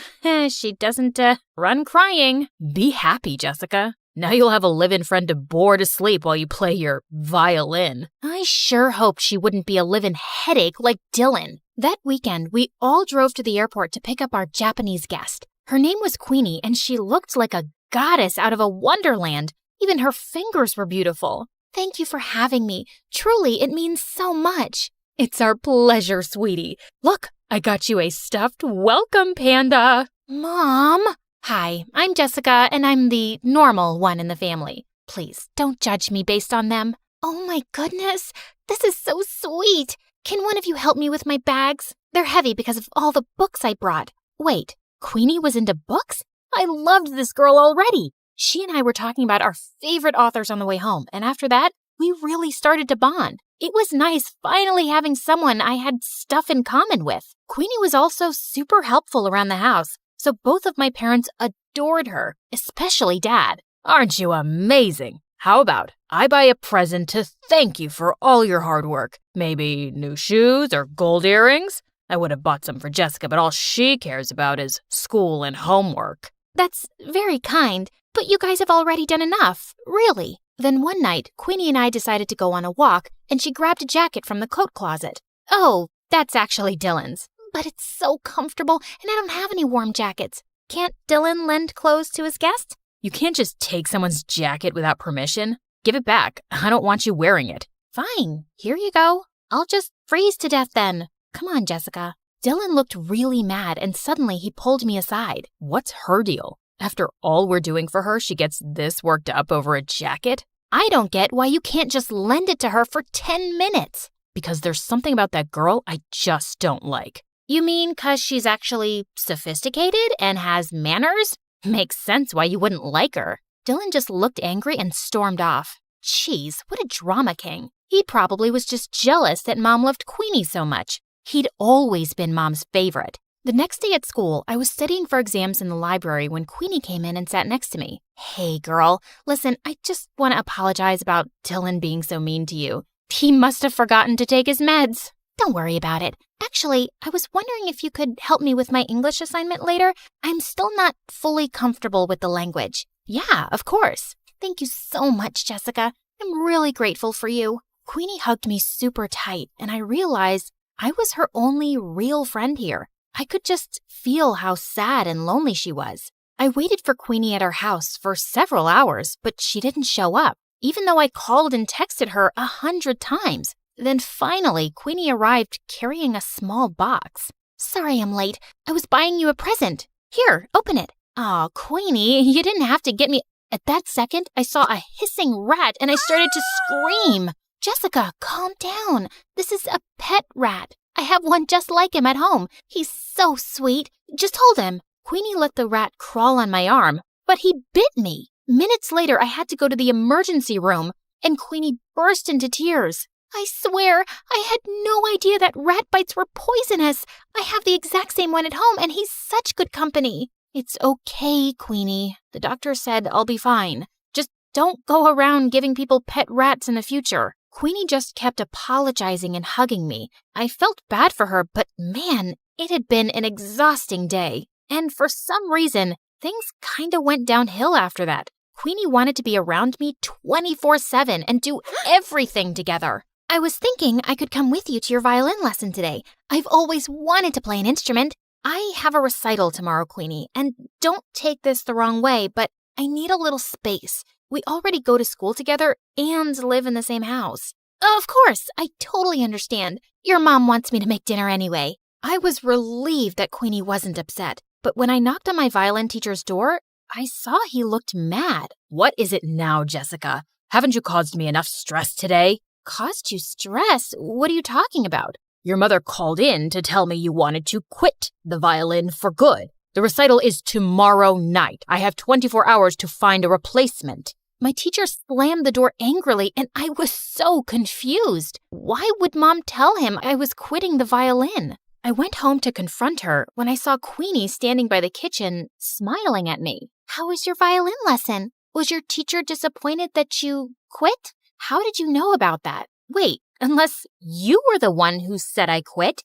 she doesn't run crying. Be happy, Jessica. Now you'll have a live-in friend to bore to sleep while you play your violin. I sure hoped she wouldn't be a live-in headache like Dylan. That weekend, we all drove to the airport to pick up our Japanese guest. Her name was Queenie, and she looked like a goddess out of a wonderland. Even her fingers were beautiful. Thank you for having me. Truly, it means so much. It's our pleasure, sweetie. Look, I got you a stuffed welcome panda. Mom? Hi, I'm Jessica, and I'm the normal one in the family. Please, don't judge me based on them. Oh my goodness, this is so sweet. Can one of you help me with my bags? They're heavy because of all the books I brought. Wait, Queenie was into books? I loved this girl already. She and I were talking about our favorite authors on the way home, and after that, we really started to bond. It was nice finally having someone I had stuff in common with. Queenie was also super helpful around the house, so both of my parents adored her, especially Dad. Aren't you amazing? How about I buy a present to thank you for all your hard work? Maybe new shoes or gold earrings? I would have bought some for Jessica, but all she cares about is school and homework. That's very kind, but you guys have already done enough, really. Then one night, Queenie and I decided to go on a walk, and she grabbed a jacket from the coat closet. Oh, that's actually Dylan's. But it's so comfortable, and I don't have any warm jackets. Can't Dylan lend clothes to his guest? You can't just take someone's jacket without permission. Give it back. I don't want you wearing it. Fine, here you go. I'll just freeze to death then. Come on, Jessica. Dylan looked really mad, and suddenly he pulled me aside. What's her deal? After all we're doing for her, she gets this worked up over a jacket? I don't get why you can't just lend it to her for 10 minutes. because there's something about that girl I just don't like. You mean 'cause she's actually sophisticated and has manners? Makes sense why you wouldn't like her. Dylan just looked angry and stormed off. Jeez, what a drama king. He probably was just jealous that Mom loved Queenie so much. He'd always been Mom's favorite. The next day at school, I was studying for exams in the library when Queenie came in and sat next to me. Hey, girl, listen, I just want to apologize about Dylan being so mean to you. He must have forgotten to take his meds. Don't worry about it. Actually, I was wondering if you could help me with my English assignment later. I'm still not fully comfortable with the language. Yeah, of course. Thank you so much, Jessica. I'm really grateful for you. Queenie hugged me super tight, and I realized I was her only real friend here. I could just feel how sad and lonely she was. I waited for Queenie at her house for several hours, but she didn't show up, even though I called and texted her 100 times. Then finally, Queenie arrived carrying a small box. Sorry I'm late. I was buying you a present. Here, open it. Aw, Queenie, you didn't have to get me. At that second, I saw a hissing rat and I started to scream. Jessica, calm down. This is a pet rat. I have one just like him at home. He's so sweet. Just hold him. Queenie let the rat crawl on my arm, but he bit me. Minutes later, I had to go to the emergency room, and Queenie burst into tears. I swear, I had no idea that rat bites were poisonous. I have the exact same one at home, and he's such good company. It's okay, Queenie. The doctor said I'll be fine. Just don't go around giving people pet rats in the future. Queenie just kept apologizing and hugging me. I felt bad for her, but man, it had been an exhausting day. And for some reason, things kinda went downhill after that. Queenie wanted to be around me 24/7 and do everything together. I was thinking I could come with you to your violin lesson today. I've always wanted to play an instrument. I have a recital tomorrow, Queenie, and don't take this the wrong way, but I need a little space. We already go to school together and live in the same house. Of course, I totally understand. Your mom wants me to make dinner anyway. I was relieved that Queenie wasn't upset, but when I knocked on my violin teacher's door, I saw he looked mad. What is it now, Jessica? Haven't you caused me enough stress today? Caused you stress? What are you talking about? Your mother called in to tell me you wanted to quit the violin for good. The recital is tomorrow night. I have 24 hours to find a replacement. My teacher slammed the door angrily, and I was so confused. Why would Mom tell him I was quitting the violin? I went home to confront her when I saw Queenie standing by the kitchen, smiling at me. How was your violin lesson? Was your teacher disappointed that you quit? How did you know about that? Wait, unless you were the one who said I quit?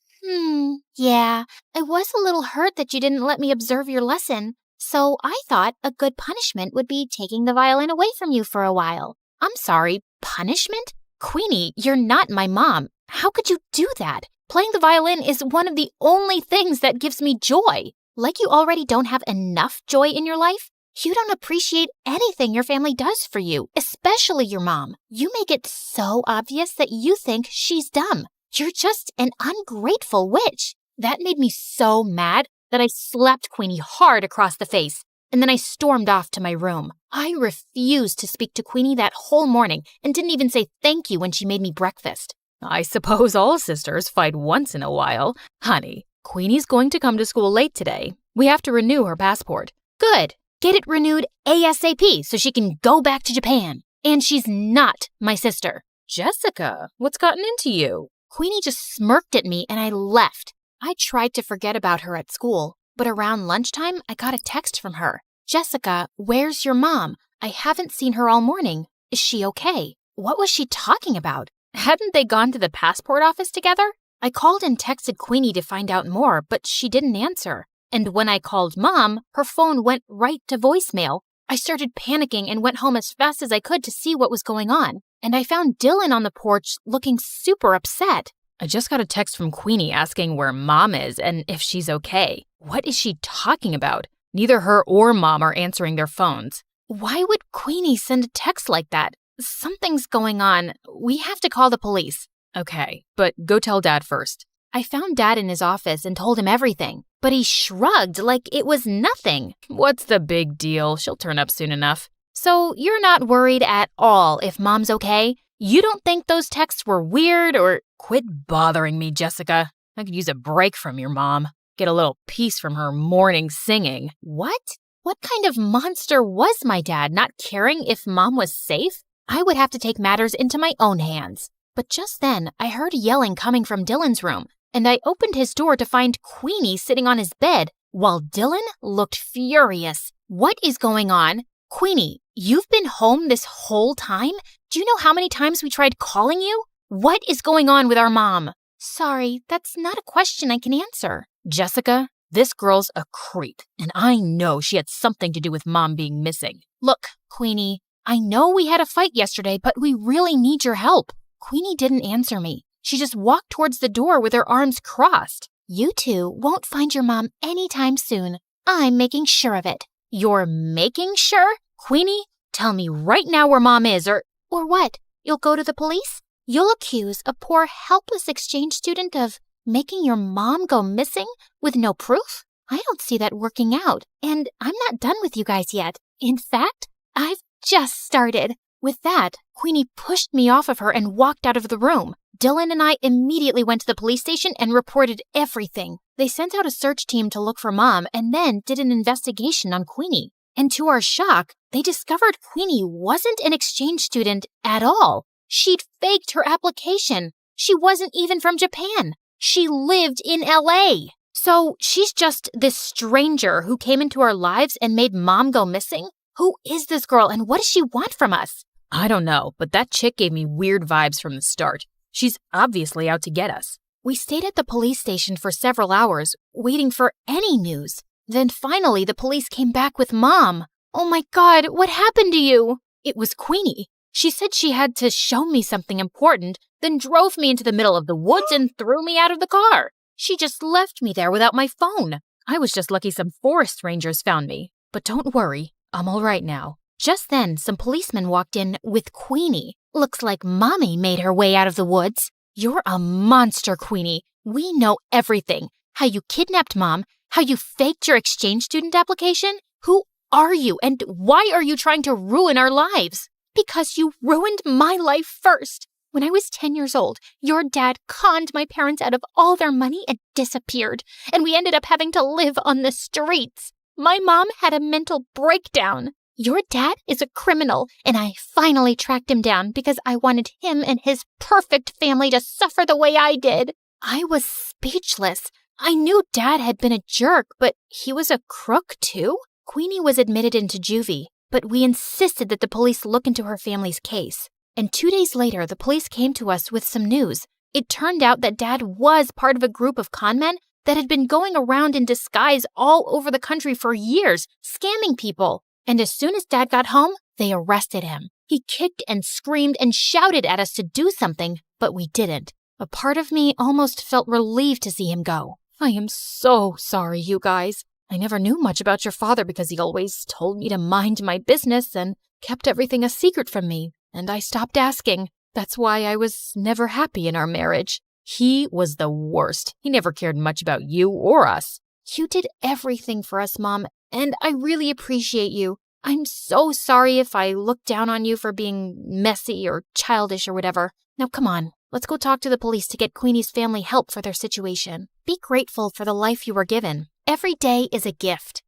Yeah, I was a little hurt that you didn't let me observe your lesson. So I thought a good punishment would be taking the violin away from you for a while. I'm sorry, punishment? Queenie, you're not my mom. How could you do that? Playing the violin is one of the only things that gives me joy. Like you already don't have enough joy in your life? You don't appreciate anything your family does for you, especially your mom. You make it so obvious that you think she's dumb. You're just an ungrateful witch. That made me so mad that I slapped Queenie hard across the face, and then I stormed off to my room. I refused to speak to Queenie that whole morning and didn't even say thank you when she made me breakfast. I suppose all sisters fight once in a while. Honey, Queenie's going to come to school late today. We have to renew her passport. Good. Get it renewed ASAP so she can go back to Japan. And she's not my sister. Jessica, what's gotten into you? Queenie just smirked at me and I left. I tried to forget about her at school, but around lunchtime, I got a text from her. Jessica, where's your mom? I haven't seen her all morning. Is she okay? What was she talking about? Hadn't they gone to the passport office together? I called and texted Queenie to find out more, but she didn't answer. And when I called Mom, her phone went right to voicemail. I started panicking and went home as fast as I could to see what was going on. And I found Dylan on the porch looking super upset. I just got a text from Queenie asking where Mom is and if she's okay. What is she talking about? Neither her or Mom are answering their phones. Why would Queenie send a text like that? Something's going on. We have to call the police. Okay, but go tell Dad first. I found Dad in his office and told him everything, but he shrugged like it was nothing. What's the big deal? She'll turn up soon enough. So you're not worried at all if Mom's okay? You don't think those texts were weird or— Quit bothering me, Jessica. I could use a break from your mom. Get a little peace from her morning singing. What? What kind of monster was my dad, not caring if mom was safe? I would have to take matters into my own hands. But just then, I heard yelling coming from Dylan's room, and I opened his door to find Queenie sitting on his bed, while Dylan looked furious. What is going on? Queenie, you've been home this whole time? Do you know how many times we tried calling you? What is going on with our mom? Sorry, that's not a question I can answer. Jessica, this girl's a creep, and I know she had something to do with mom being missing. Look, Queenie, I know we had a fight yesterday, but we really need your help. Queenie didn't answer me. She just walked towards the door with her arms crossed. You two won't find your mom anytime soon. I'm making sure of it. You're making sure? Queenie, tell me right now where mom is, or what? You'll go to the police? You'll accuse a poor, helpless exchange student of making your mom go missing with no proof? I don't see that working out, and I'm not done with you guys yet. In fact, I've just started. With that, Queenie pushed me off of her and walked out of the room. Dylan and I immediately went to the police station and reported everything. They sent out a search team to look for mom and then did an investigation on Queenie. And to our shock, they discovered Queenie wasn't an exchange student at all. She'd faked her application. She wasn't even from Japan. She lived in LA. So she's just this stranger who came into our lives and made mom go missing? Who is this girl and what does she want from us? I don't know, but that chick gave me weird vibes from the start. She's obviously out to get us. We stayed at the police station for several hours, waiting for any news. Then finally the police came back with mom. Oh my God, what happened to you? It was Queenie. She said she had to show me something important, then drove me into the middle of the woods and threw me out of the car. She just left me there without my phone. I was just lucky some forest rangers found me. But don't worry, I'm all right now. Just then, some policemen walked in with Queenie. Looks like Mommy made her way out of the woods. You're a monster, Queenie. We know everything. How you kidnapped Mom, how you faked your exchange student application. Who are you and why are you trying to ruin our lives? Because you ruined my life first. When I was 10 years old, your dad conned my parents out of all their money and disappeared, and we ended up having to live on the streets. My mom had a mental breakdown. Your dad is a criminal, and I finally tracked him down because I wanted him and his perfect family to suffer the way I did. I was speechless. I knew Dad had been a jerk, but he was a crook too? Queenie was admitted into juvie, but we insisted that the police look into her family's case. And 2 days later, the police came to us with some news. It turned out that Dad was part of a group of con men that had been going around in disguise all over the country for years, scamming people. And as soon as Dad got home, they arrested him. He kicked and screamed and shouted at us to do something, but we didn't. A part of me almost felt relieved to see him go. I am so sorry, you guys. I never knew much about your father because he always told me to mind my business and kept everything a secret from me, and I stopped asking. That's why I was never happy in our marriage. He was the worst. He never cared much about you or us. You did everything for us, Mom, and I really appreciate you. I'm so sorry if I looked down on you for being messy or childish or whatever. Now come on, let's go talk to the police to get Queenie's family help for their situation. Be grateful for the life you were given. Every day is a gift.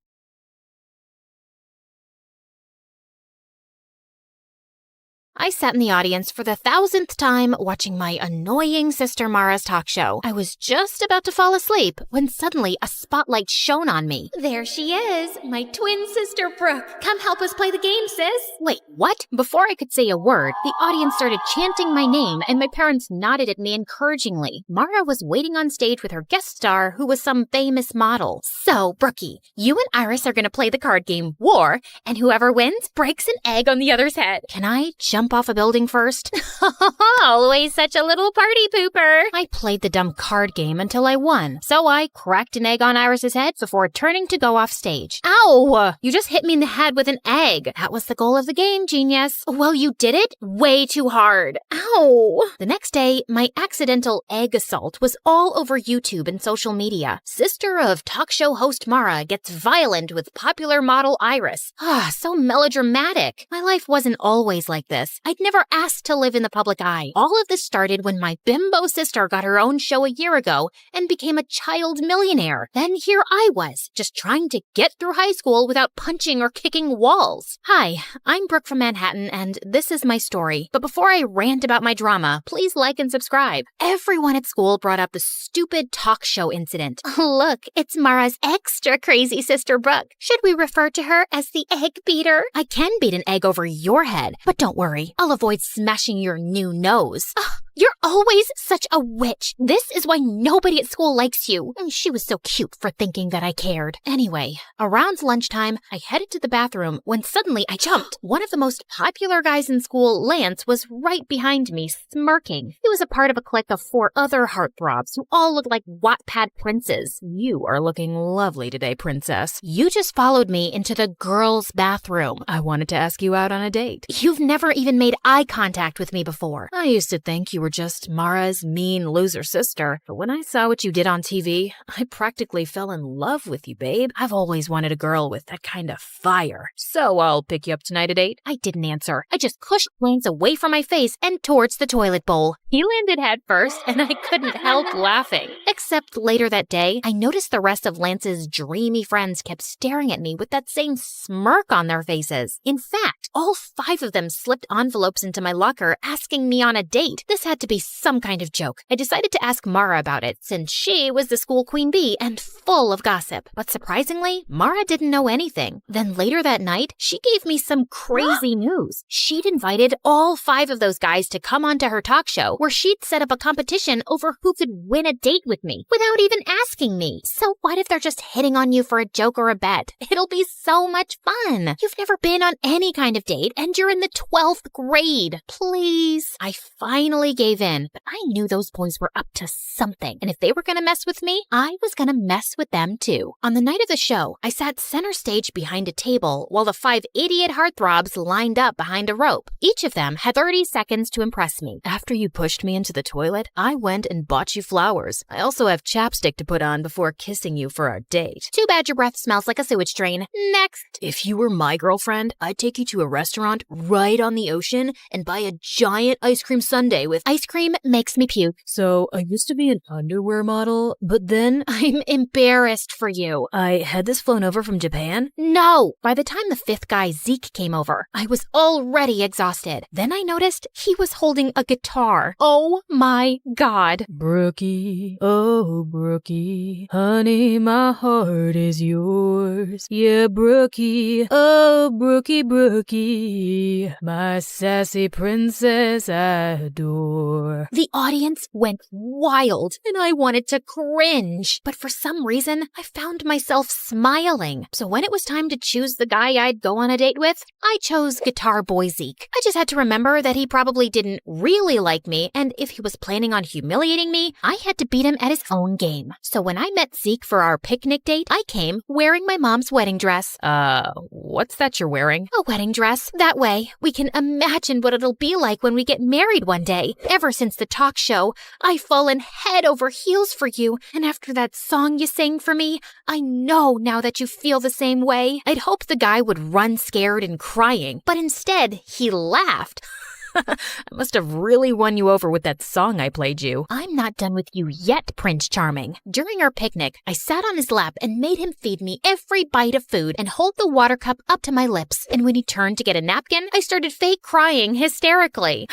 I sat in the audience for the 1,000th time watching my annoying sister Mara's talk show. I was just about to fall asleep when suddenly a spotlight shone on me. There she is, my twin sister Brooke. Come help us play the game, sis. Wait, what? Before I could say a word, the audience started chanting my name and my parents nodded at me encouragingly. Mara was waiting on stage with her guest star, who was some famous model. So, Brookie, you and Iris are going to play the card game War, and whoever wins breaks an egg on the other's head. Can I jump off a building first? Always such a little party pooper. I played the dumb card game until I won, so I cracked an egg on Iris's head before turning to go off stage. Ow! You just hit me in the head with an egg. That was the goal of the game, genius. Well, you did it way too hard. Ow! The next day, my accidental egg assault was all over YouTube and social media. Sister of talk show host Mara gets violent with popular model Iris. So melodramatic. My life wasn't always like this. face. I'd never asked to live in the public eye. All of this started when my bimbo sister got her own show a year ago and became a child millionaire. Then here I was, just trying to get through high school without punching or kicking walls. Hi, I'm Brooke from Manhattan, and this is my story. But before I rant about my drama, please like and subscribe. Everyone at school brought up the stupid talk show incident. Look, it's Mara's extra crazy sister Brooke. Should we refer to her as the egg beater? I can beat an egg over your head, but don't worry, I'll avoid smashing your new nose. You're always such a witch. This is why nobody at school likes you. She was so cute for thinking that I cared. Anyway, around lunchtime, I headed to the bathroom when suddenly I jumped. One of the most popular guys in school, Lance, was right behind me, smirking. He was a part of a clique of 4 other heartthrobs who all looked like Wattpad princes. You are looking lovely today, princess. You just followed me into the girls' bathroom. I wanted to ask you out on a date. You've never even made eye contact with me before. I used to think you were just Mara's mean loser sister, but when I saw what you did on TV, I practically fell in love with you, babe. I've always wanted a girl with that kind of fire. So I'll pick you up tonight at 8. I didn't answer. I just pushed Lance away from my face and towards the toilet bowl. He landed head first, and I couldn't help laughing. Except later that day, I noticed the rest of Lance's dreamy friends kept staring at me with that same smirk on their faces. In fact, all 5 of them slipped envelopes into my locker asking me on a date. This had to be some kind of joke. I decided to ask Mara about it since she was the school queen bee and full of gossip. But surprisingly, Mara didn't know anything. Then later that night, she gave me some crazy news. She'd invited all 5 of those guys to come onto her talk show where she'd set up a competition over who could win a date with me without even asking me. So what if they're just hitting on you for a joke or a bet? It'll be so much fun. You've never been on any kind of date and you're in the 12th grade. Please. I finally gave in, but I knew those boys were up to something. And if they were going to mess with me, I was going to mess with them too. On the night of the show, I sat center stage behind a table while the 5 idiot heartthrobs lined up behind a rope. Each of them had 30 seconds to impress me. After you pushed me into the toilet, I went and bought you flowers. I also have chapstick to put on before kissing you for our date. Too bad your breath smells like a sewage drain. Next. If you were my girlfriend, I'd take you to a restaurant right on the ocean and buy a giant ice cream sundae with ice cream makes me puke. So I used to be an underwear model, but then I'm embarrassed for you. I had this flown over from Japan. No! By the time the 5th guy, Zeke, came over, I was already exhausted. Then I noticed he was holding a guitar. Oh my God. Brookie, oh Brookie, honey, my heart is yours. Yeah, Brookie, oh Brookie, Brookie, my sassy princess I adore. The audience went wild, and I wanted to cringe. But for some reason, I found myself smiling. So when it was time to choose the guy I'd go on a date with, I chose Guitar Boy Zeke. I just had to remember that he probably didn't really like me, and if he was planning on humiliating me, I had to beat him at his own game. So when I met Zeke for our picnic date, I came wearing my mom's wedding dress. What's that you're wearing? A wedding dress. That way, we can imagine what it'll be like when we get married one day. Ever since the talk show, I've fallen head over heels for you, and after that song you sang for me, I know now that you feel the same way. I'd hoped the guy would run scared and crying, but instead, he laughed. I must have really won you over with that song I played you. I'm not done with you yet, Prince Charming. During our picnic, I sat on his lap and made him feed me every bite of food and hold the water cup up to my lips. And when he turned to get a napkin, I started fake crying hysterically.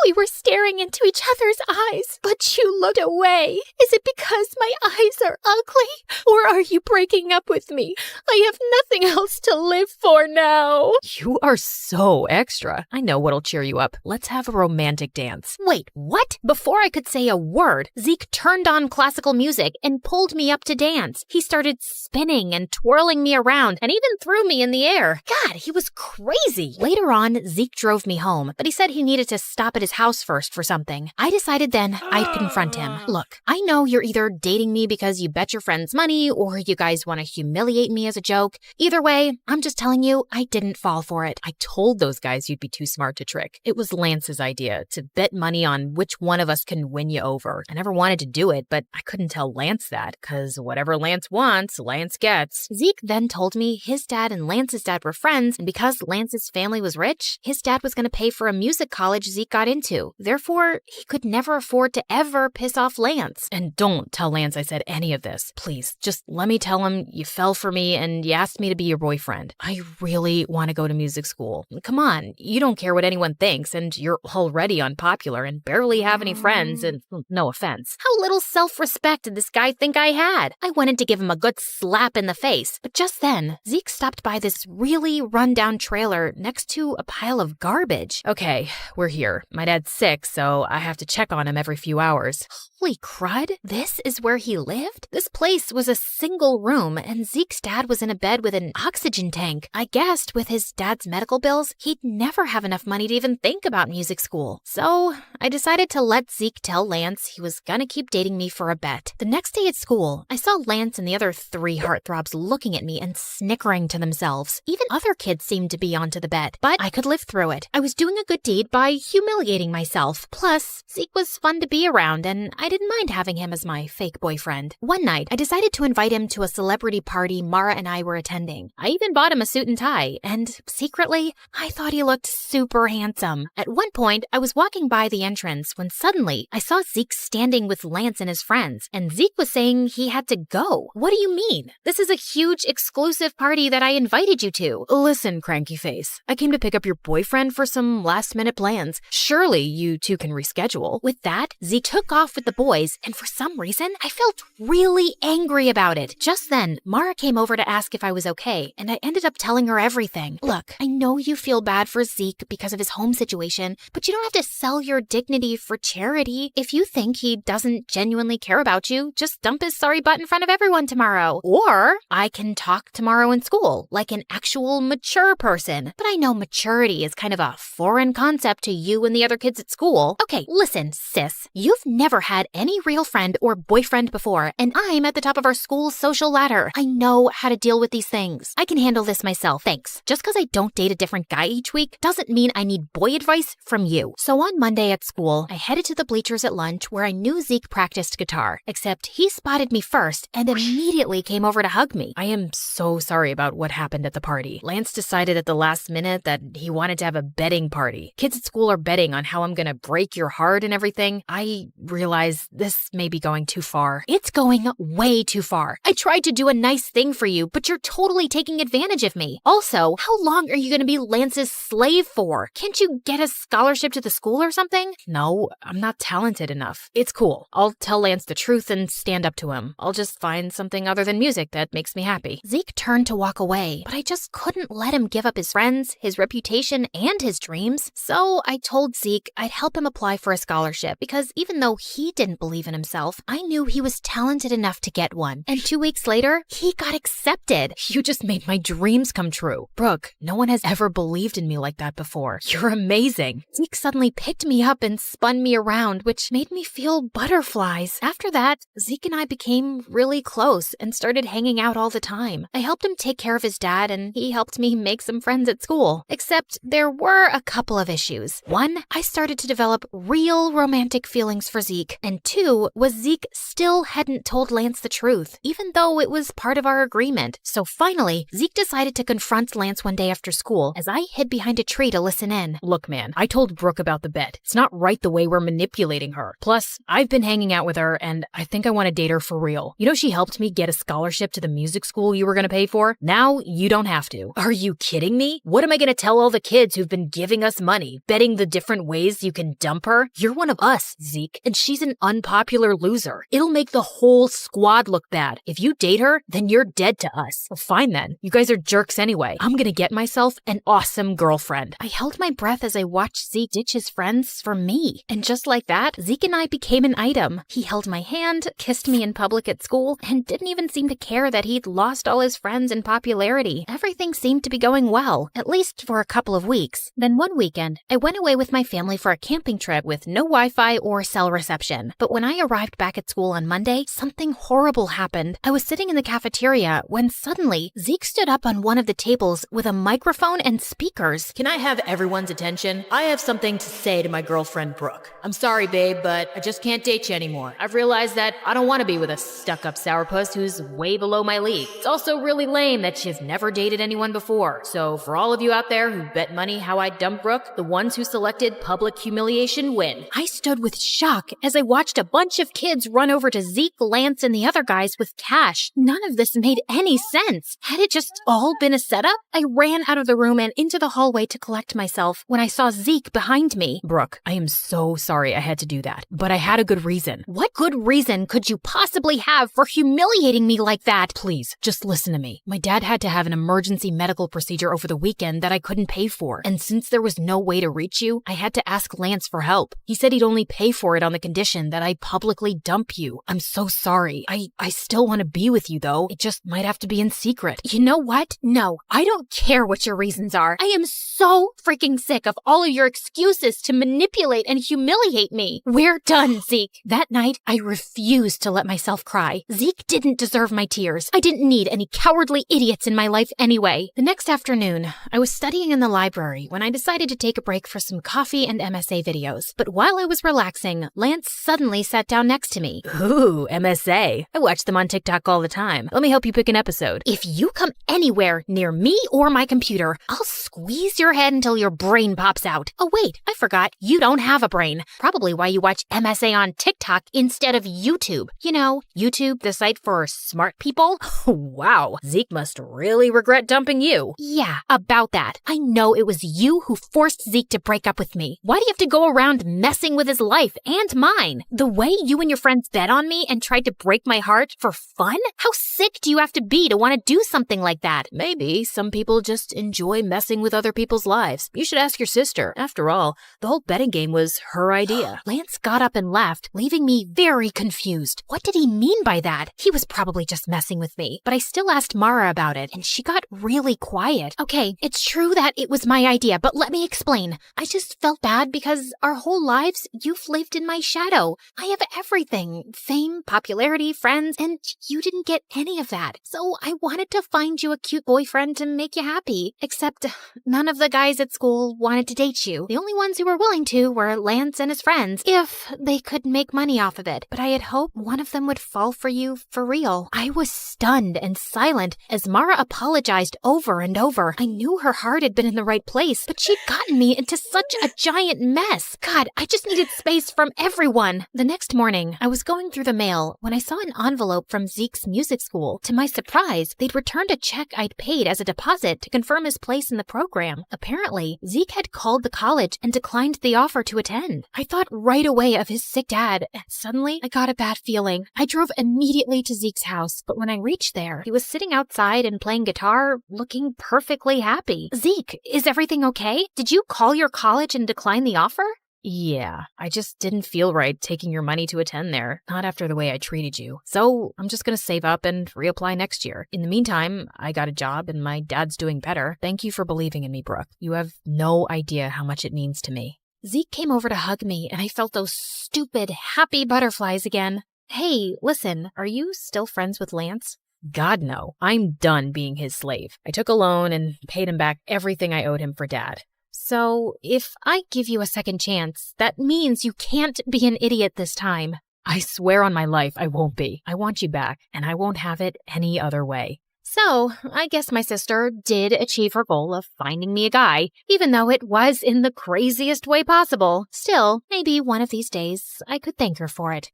We were staring into each other's eyes, but you looked away. Is it because my eyes are ugly? Or are you breaking up with me? I have nothing else to live for now. You are so extra. I know what'll cheer you up. Let's have a romantic dance. Wait, what? Before I could say a word, Zeke turned on classical music and pulled me up to dance. He started spinning and twirling me around and even threw me in the air. God, he was crazy. Later on, Zeke drove me home, but he said he needed to stop at his house first for something. I decided then I'd confront him. Look, I know you're either dating me because you bet your friends money or you guys want to humiliate me as a joke. Either way, I'm just telling you, I didn't fall for it. I told those guys you'd be too smart to trick. It was Lance's idea to bet money on which one of us can win you over. I never wanted to do it, but I couldn't tell Lance that, because whatever Lance wants, Lance gets. Zeke then told me his dad and Lance's dad were friends, and because Lance's family was rich, his dad was going to pay for a music college Zeke got into. Therefore, he could never afford to ever piss off Lance. And don't tell Lance I said any of this. Please, just let me tell him you fell for me and you asked me to be your boyfriend. I really want to go to music school. Come on, you don't care what anyone thinks, and you're already unpopular and barely have any friends, and no offense. How little self-respect did this guy think I had? I wanted to give him a good slap in the face, but just then, Zeke stopped by this really run-down trailer next to a pile of garbage. Okay, we're here. My dad's sick, so I have to check on him every few hours. Holy crud, this is where he lived? This place was a single room, and Zeke's dad was in a bed with an oxygen tank. I guessed with his dad's medical bills, he'd never have enough money to even think about music school. So I decided to let Zeke tell Lance he was gonna keep dating me for a bet. The next day at school, I saw Lance and the other 3 heartthrobs looking at me and snickering to themselves. Even other kids seemed to be onto the bet, but I could live through it. I was doing a good deed by humiliating myself. Plus, Zeke was fun to be around, and I didn't mind having him as my fake boyfriend. One night, I decided to invite him to a celebrity party Mara and I were attending. I even bought him a suit and tie, and secretly, I thought he looked super handsome. At one point, I was walking by the entrance when suddenly I saw Zeke standing with Lance and his friends, and Zeke was saying he had to go. What do you mean? This is a huge exclusive party that I invited you to. Listen, cranky face, I came to pick up your boyfriend for some last-minute plans. Surely you two can reschedule. With that, Zeke took off with the boys, and for some reason, I felt really angry about it. Just then, Mara came over to ask if I was okay, and I ended up telling her everything. Look, I know you feel bad for Zeke because of his home situation, but you don't have to sell your dignity for charity. If you think he doesn't genuinely care about you, just dump his sorry butt in front of everyone tomorrow. Or I can talk tomorrow in school, like an actual mature person. But I know maturity is kind of a foreign concept to you and the other kids at school. Okay, listen, sis. You've never had any real friend or boyfriend before, and I'm at the top of our school's social ladder. I know how to deal with these things. I can handle this myself, thanks. Just because I don't date a different guy each week doesn't mean I need boy advice from you. So on Monday at school, I headed to the bleachers at lunch where I knew Zeke practiced guitar, except he spotted me first and immediately came over to hug me. I am so sorry about what happened at the party. Lance decided at the last minute that he wanted to have a betting party. Kids at school are betting on how I'm gonna break your heart and everything. I realize this may be going too far. It's going way too far. I tried to do a nice thing for you, but you're totally taking advantage of me. Also, how long are you gonna be Lance's slave for? Can't you get a scholarship to the school or something? No, I'm not talented enough. It's cool. I'll tell Lance the truth and stand up to him. I'll just find something other than music that makes me happy. Zeke turned to walk away, but I just couldn't let him give up his friends, his reputation, and his dreams. So I told Zeke I'd help him apply for a scholarship because even though he didn't believe in himself, I knew he was talented enough to get one. And 2 weeks later, he got accepted. You just made my dreams come true. Brooke, no one has ever believed in me like that before. You're amazing. Zeke suddenly picked me up and spun me around, which made me feel butterflies. After that, Zeke and I became really close and started hanging out all the time. I helped him take care of his dad, and he helped me make some friends at school. Except there were a couple of issues. One, I started to develop real romantic feelings for Zeke. And 2 was Zeke still hadn't told Lance the truth, even though it was part of our agreement. So finally, Zeke decided to confront Lance one day after school as I hid behind a tree to listen in. Look, man, I told Brooke about the bet. It's not right the way we're manipulating her. Plus, I've been hanging out with her, and I think I want to date her for real. You know, she helped me get a scholarship to the music school you were going to pay for. Now, you don't have to. Are you kidding me? What am I going to tell all the kids who've been giving us money, betting the different ways you can dump her? You're one of us, Zeke, and she's an unpopular loser. It'll make the whole squad look bad. If you date her, then you're dead to us. Well, fine then. You guys are jerks anyway. I'm going to get myself an awesome girlfriend. I held my breath as I watched Zeke ditch his friends for me. And just like that, Zeke and I became an item. He held my hand, kissed me in public at school, and didn't even seem to care that he'd lost all his friends in popularity. Everything seemed to be going well, at least for a couple of weeks. Then one weekend, I went away with my family for a camping trip with no Wi-Fi or cell reception. But when I arrived back at school on Monday, something horrible happened. I was sitting in the cafeteria when suddenly Zeke stood up on one of the tables with a microphone and speakers. Can I have everyone everyone's attention, I have something to say to my girlfriend, Brooke. I'm sorry, babe, but I just can't date you anymore. I've realized that I don't want to be with a stuck-up sourpuss who's way below my league. It's also really lame that you've never dated anyone before. So for all of you out there who bet money how I dump Brooke, the ones who selected public humiliation win. I stood with shock as I watched a bunch of kids run over to Zeke, Lance, and the other guys with cash. None of this made any sense. Had it just all been a setup? I ran out of the room and into the hallway to collect myself when I saw Zeke behind me. Brooke, I am so sorry I had to do that, but I had a good reason. What good reason could you possibly have for humiliating me like that? Please, just listen to me. My dad had to have an emergency medical procedure over the weekend that I couldn't pay for, and since there was no way to reach you, I had to ask Lance for help. He said he'd only pay for it on the condition that I publicly dump you. I'm so sorry. I still want to be with you, though. It just might have to be in secret. You know what? No, I don't care what your reasons are. I am so freaking sick of all of your excuses to manipulate and humiliate me. We're done, Zeke. That night, I refused to let myself cry. Zeke didn't deserve my tears. I didn't need any cowardly idiots in my life anyway. The next afternoon, I was studying in the library when I decided to take a break for some coffee and MSA videos. But while I was relaxing, Lance suddenly sat down next to me. Ooh, MSA. I watch them on TikTok all the time. Let me help you pick an episode. If you come anywhere near me or my computer, I'll squeeze your head until your brain pops out. Oh wait, I forgot. You don't have a brain. Probably why you watch MSA on TikTok instead of YouTube. You know, YouTube, the site for smart people. Wow, Zeke must really regret dumping you. Yeah, about that. I know it was you who forced Zeke to break up with me. Why do you have to go around messing with his life and mine? The way you and your friends bet on me and tried to break my heart for fun? How sick do you have to be to want to do something like that? Maybe some people just enjoy messing with other people's lives. You should ask your sister. After all, the whole betting game was her idea. Lance got up and left, leaving me very confused. What did he mean by that? He was probably just messing with me, but I still asked Mara about it, and she got really quiet. Okay, it's true that it was my idea, but let me explain. I just felt bad because our whole lives, you've lived in my shadow. I have everything. Fame, popularity, friends, and you didn't get any of that. So I wanted to find you a cute boyfriend to make you happy. Except none of the guys at school wanted to date you. The only ones who were willing to were Lance and his friends, if they could make money off of it. But I had hoped one of them would fall for you for real. I was stunned and silent as Mara apologized over and over. I knew her heart had been in the right place, but she'd gotten me into such a giant mess. God, I just needed space from everyone. The next morning, I was going through the mail when I saw an envelope from Zeke's music school. To my surprise, they'd returned a check I'd paid as a deposit to confirm his place in the program. Apparently, Zeke had called the college and declined the offer to attend. I thought right away of his sick dad, and suddenly I got a bad feeling. I drove immediately to Zeke's house, but when I reached there, he was sitting outside and playing guitar, looking perfectly happy. Zeke, is everything okay? Did you call your college and decline the offer? Yeah, I just didn't feel right taking your money to attend there, not after the way I treated you. So I'm just gonna save up and reapply next year. In the meantime, I got a job and my dad's doing better. Thank you for believing in me, Brooke. You have no idea how much it means to me. Zeke came over to hug me and I felt those stupid, happy butterflies again. Hey, listen, are you still friends with Lance? God, no. I'm done being his slave. I took a loan and paid him back everything I owed him for Dad. So, if I give you a second chance, that means you can't be an idiot this time. I swear on my life I won't be. I want you back, and I won't have it any other way. So, I guess my sister did achieve her goal of finding me a guy, even though it was in the craziest way possible. Still, maybe one of these days I could thank her for it.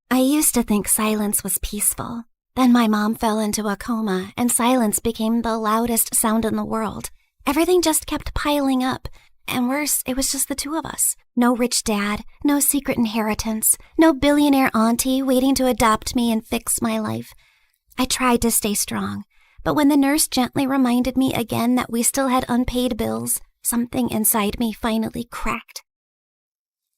I used to think silence was peaceful. Then my mom fell into a coma, and silence became the loudest sound in the world. Everything just kept piling up. And worse, it was just the two of us. No rich dad, no secret inheritance, no billionaire auntie waiting to adopt me and fix my life. I tried to stay strong, but when the nurse gently reminded me again that we still had unpaid bills, something inside me finally cracked.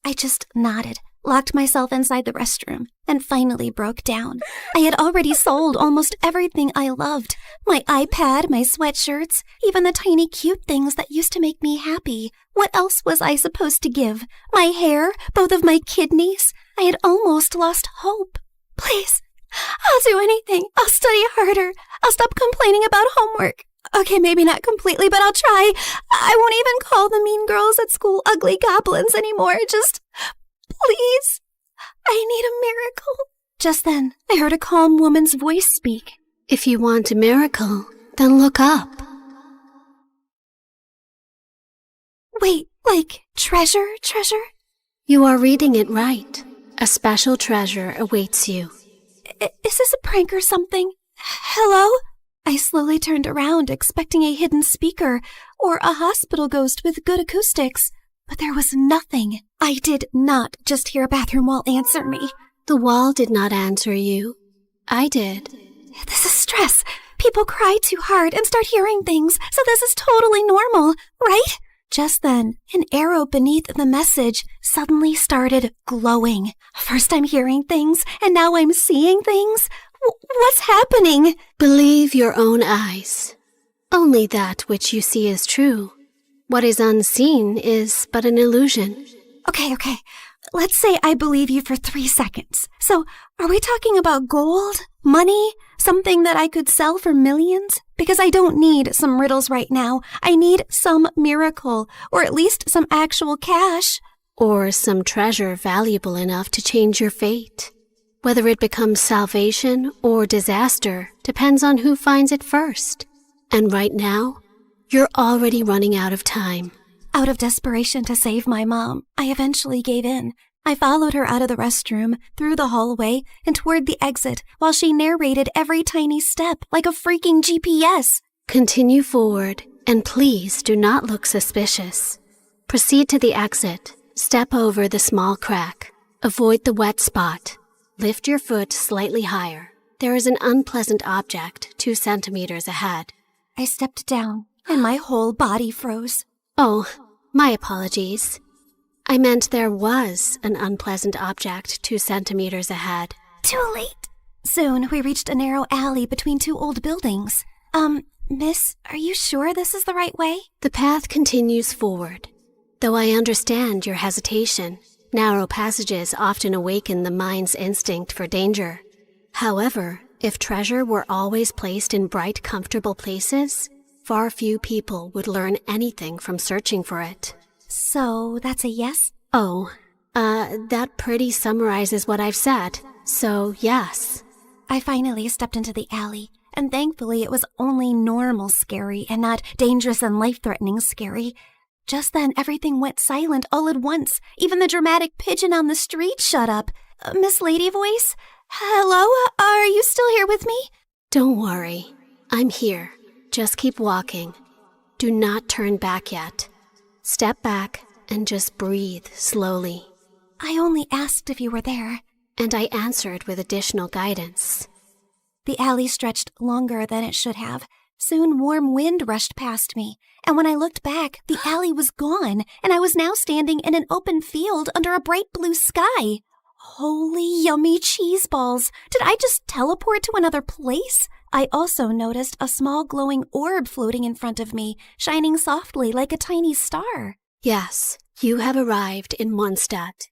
I just nodded, locked myself inside the restroom, and finally broke down. I had already sold almost everything I loved. My iPad, my sweatshirts, even the tiny cute things that used to make me happy. What else was I supposed to give? My hair, both of my kidneys? I had almost lost hope. Please, I'll do anything. I'll study harder. I'll stop complaining about homework. Okay, maybe not completely, but I'll try. I won't even call the mean girls at school ugly goblins anymore. Just, please, I need a miracle. Just then, I heard a calm woman's voice speak. If you want a miracle, then look up. Wait, like treasure? You are reading it right. A special treasure awaits you. Is this a prank or something? Hello? I slowly turned around, expecting a hidden speaker or a hospital ghost with good acoustics, but there was nothing. I did not just hear a bathroom wall answer me. The wall did not answer you. I did. This is stress. People cry too hard and start hearing things, so this is totally normal, right? Just then, an arrow beneath the message suddenly started glowing. First I'm hearing things, and now I'm seeing things. What's happening? Believe your own eyes. Only that which you see is true. What is unseen is but an illusion. Okay. Let's say I believe you for 3 seconds. So, are we talking about gold? Money? Something that I could sell for millions? Because I don't need some riddles right now. I need some miracle, or at least some actual cash. Or some treasure valuable enough to change your fate. Whether it becomes salvation or disaster depends on who finds it first. And right now, you're already running out of time. Out of desperation to save my mom, I eventually gave in. I followed her out of the restroom, through the hallway, and toward the exit, while she narrated every tiny step like a freaking GPS. Continue forward, and please do not look suspicious. Proceed to the exit. Step over the small crack. Avoid the wet spot. Lift your foot slightly higher. There is an unpleasant object 2 centimeters ahead. I stepped down, and my whole body froze. Oh, my apologies. I meant there was an unpleasant object 2 centimeters ahead. Too late. Soon, we reached a narrow alley between 2 old buildings. Miss, are you sure this is the right way? The path continues forward. Though I understand your hesitation, narrow passages often awaken the mind's instinct for danger. However, if treasure were always placed in bright, comfortable places, far few people would learn anything from searching for it. So, that's a yes? Oh, that pretty summarizes what I've said. So, yes. I finally stepped into the alley, and thankfully it was only normal scary and not dangerous and life-threatening scary. Just then, everything went silent all at once. Even the dramatic pigeon on the street shut up. Miss Lady Voice? Hello? Are you still here with me? Don't worry. I'm here. Just keep walking. Do not turn back yet. Step back and just breathe slowly. I only asked if you were there. And I answered with additional guidance. The alley stretched longer than it should have. Soon warm wind rushed past me, and when I looked back, the alley was gone, and I was now standing in an open field under a bright blue sky. Holy yummy cheese balls! Did I just teleport to another place? I also noticed a small glowing orb floating in front of me, shining softly like a tiny star. Yes, you have arrived in Mondstadt,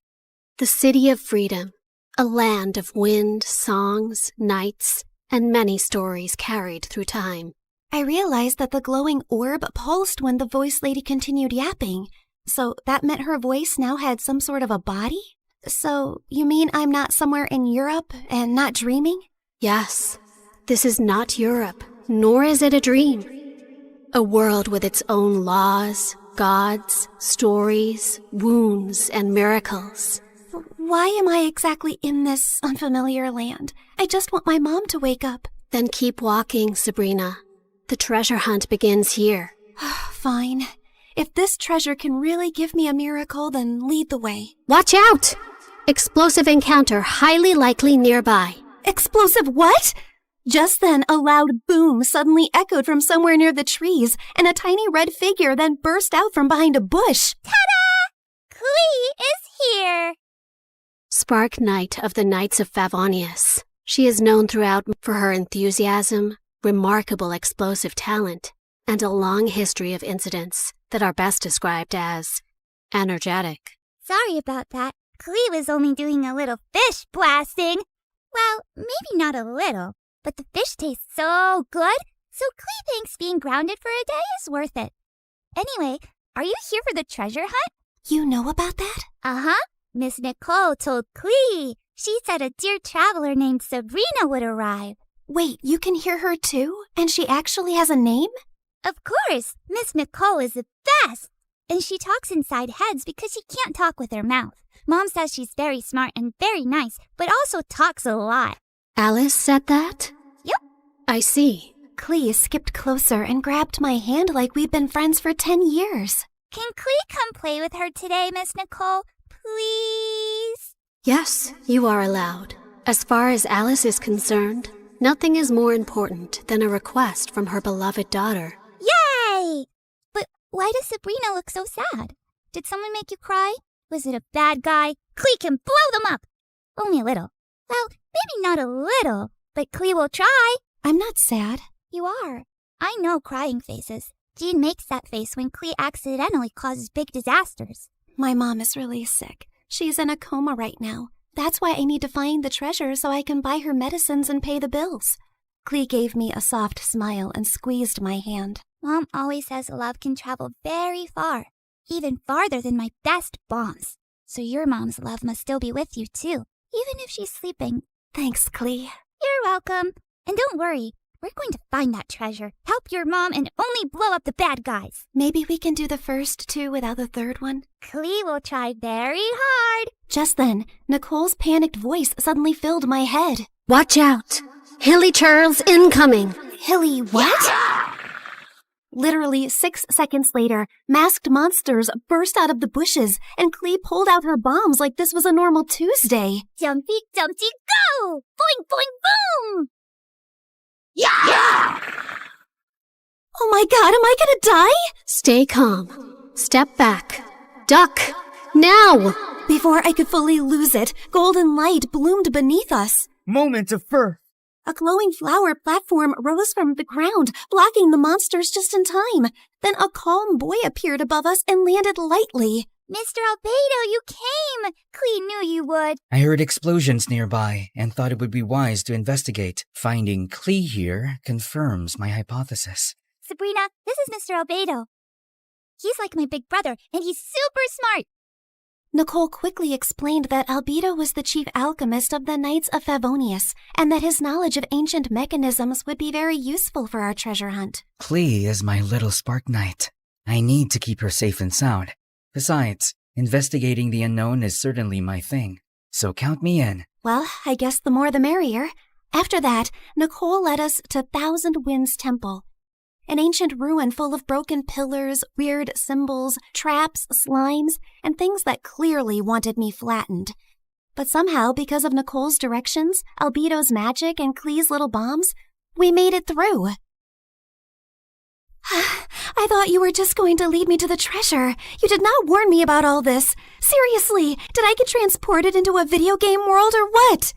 the city of freedom, a land of wind, songs, nights, and many stories carried through time. I realized that the glowing orb pulsed when the voice lady continued yapping. So that meant her voice now had some sort of a body? So you mean I'm not somewhere in Europe and not dreaming? Yes. This is not Europe, nor is it a dream. A world with its own laws, gods, stories, wounds, and miracles. Why am I exactly in this unfamiliar land? I just want my mom to wake up. Then keep walking, Sabrina. The treasure hunt begins here. Fine. If this treasure can really give me a miracle, then lead the way. Watch out! Explosive encounter highly likely nearby. Explosive what? Just then, a loud boom suddenly echoed from somewhere near the trees, and a tiny red figure then burst out from behind a bush. Ta-da! Clee is here! Spark Knight of the Knights of Favonius. She is known throughout for her enthusiasm, remarkable explosive talent, and a long history of incidents that are best described as energetic. Sorry about that. Clee was only doing a little fish blasting. Well, maybe not a little, but the fish tastes so good, so Clee thinks being grounded for a day is worth it. Anyway, are you here for the treasure hunt? You know about that? Uh-huh. Miss Nicole told Clee. She said a dear traveler named Sabrina would arrive. Wait, you can hear her too? And she actually has a name? Of course, Miss Nicole is the best. And she talks inside heads because she can't talk with her mouth. Mom says she's very smart and very nice, but also talks a lot. Alice said that? Yep. I see. Clee skipped closer and grabbed my hand like we'd been friends for 10 years. Can Clee come play with her today, Miss Nicole? Please? Yes, you are allowed. As far as Alice is concerned, nothing is more important than a request from her beloved daughter. Yay! But why does Sabrina look so sad? Did someone make you cry? Was it a bad guy? Clee can blow them up! Only a little. Well, maybe not a little, but Clee will try. I'm not sad. You are. I know crying faces. Jean makes that face when Clee accidentally causes big disasters. My mom is really sick. She's in a coma right now. That's why I need to find the treasure so I can buy her medicines and pay the bills. Clee gave me a soft smile and squeezed my hand. Mom always says love can travel very far, even farther than my best bombs. So your mom's love must still be with you too, even if she's sleeping. Thanks, Clee. You're welcome. And don't worry, we're going to find that treasure, help your mom, and only blow up the bad guys. Maybe we can do the first two without the third one? Clee will try very hard. Just then, Nicole's panicked voice suddenly filled my head. Watch out! Hilly Charles incoming! Hilly what? Literally 6 seconds later, masked monsters burst out of the bushes, and Clee pulled out her bombs like this was a normal Tuesday. Jumpy, jumpy, go! Boing, boing, boom! Yeah! Oh my god, am I gonna die? Stay calm. Step back. Duck! Now! Before I could fully lose it, golden light bloomed beneath us. Moment of birth. A glowing flower platform rose from the ground, blocking the monsters just in time. Then a calm boy appeared above us and landed lightly. Mr. Albedo, you came! Clee knew you would. I heard explosions nearby and thought it would be wise to investigate. Finding Clee here confirms my hypothesis. Sabrina, this is Mr. Albedo. He's like my big brother, and he's super smart. Nicole quickly explained that Albedo was the chief alchemist of the Knights of Favonius, and that his knowledge of ancient mechanisms would be very useful for our treasure hunt. Clee is my little spark knight. I need to keep her safe and sound. Besides, investigating the unknown is certainly my thing, so count me in. Well, I guess the more the merrier. After that, Nicole led us to Thousand Winds Temple, an ancient ruin full of broken pillars, weird symbols, traps, slimes, and things that clearly wanted me flattened. But somehow, because of Nicole's directions, Albedo's magic, and Clee's little bombs, we made it through. I thought you were just going to lead me to the treasure. You did not warn me about all this. Seriously, did I get transported into a video game world or what?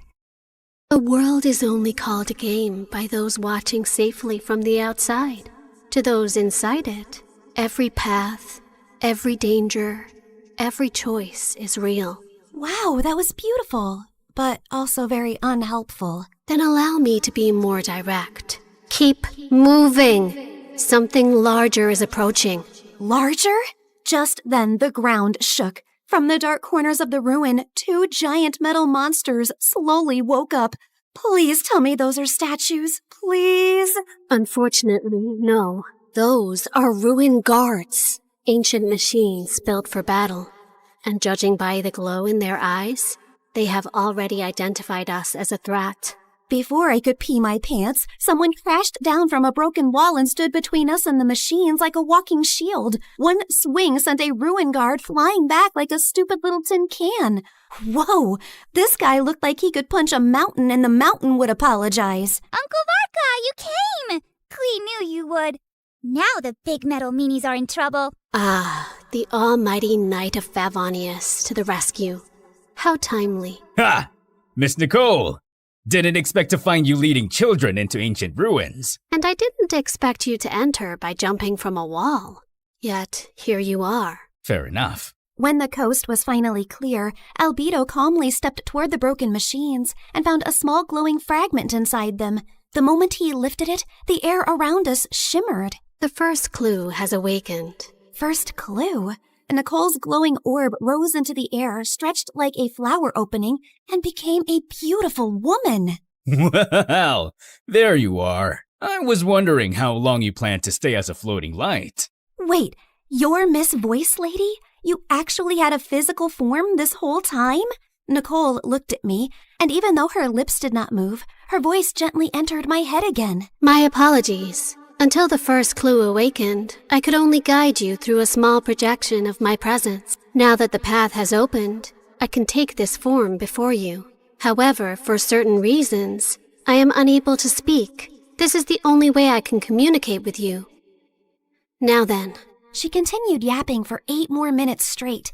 A world is only called a game by those watching safely from the outside. To those inside it, every path, every danger, every choice is real. Wow, that was beautiful, but also very unhelpful. Then allow me to be more direct. Keep moving. Something larger is approaching. Larger? Just then the ground shook. From the dark corners of the ruin, 2 giant metal monsters slowly woke up. Please tell me those are statues. Please? Unfortunately, no. Those are ruin guards. Ancient machines built for battle. And judging by the glow in their eyes, they have already identified us as a threat. Before I could pee my pants, someone crashed down from a broken wall and stood between us and the machines like a walking shield. One swing sent a ruin guard flying back like a stupid little tin can. Whoa, this guy looked like he could punch a mountain and the mountain would apologize. Uncle Varka, you came! Clee knew you would. Now the big metal meanies are in trouble. Ah, the almighty Knight of Favonius to the rescue. How timely. Ha! Miss Nicole! Didn't expect to find you leading children into ancient ruins. And I didn't expect you to enter by jumping from a wall. Yet, here you are. Fair enough. When the coast was finally clear, Albedo calmly stepped toward the broken machines and found a small glowing fragment inside them. The moment he lifted it, the air around us shimmered. The first clue has awakened. First clue? Nicole's glowing orb rose into the air, stretched like a flower opening, and became a beautiful woman. Well, there you are. I was wondering how long you planned to stay as a floating light. Wait, you're Miss Voice Lady? You actually had a physical form this whole time? Nicole looked at me, and even though her lips did not move, her voice gently entered my head again. My apologies. Until the first clue awakened, I could only guide you through a small projection of my presence. Now that the path has opened, I can take this form before you. However, for certain reasons, I am unable to speak. This is the only way I can communicate with you. Now then. She continued yapping for 8 more minutes straight.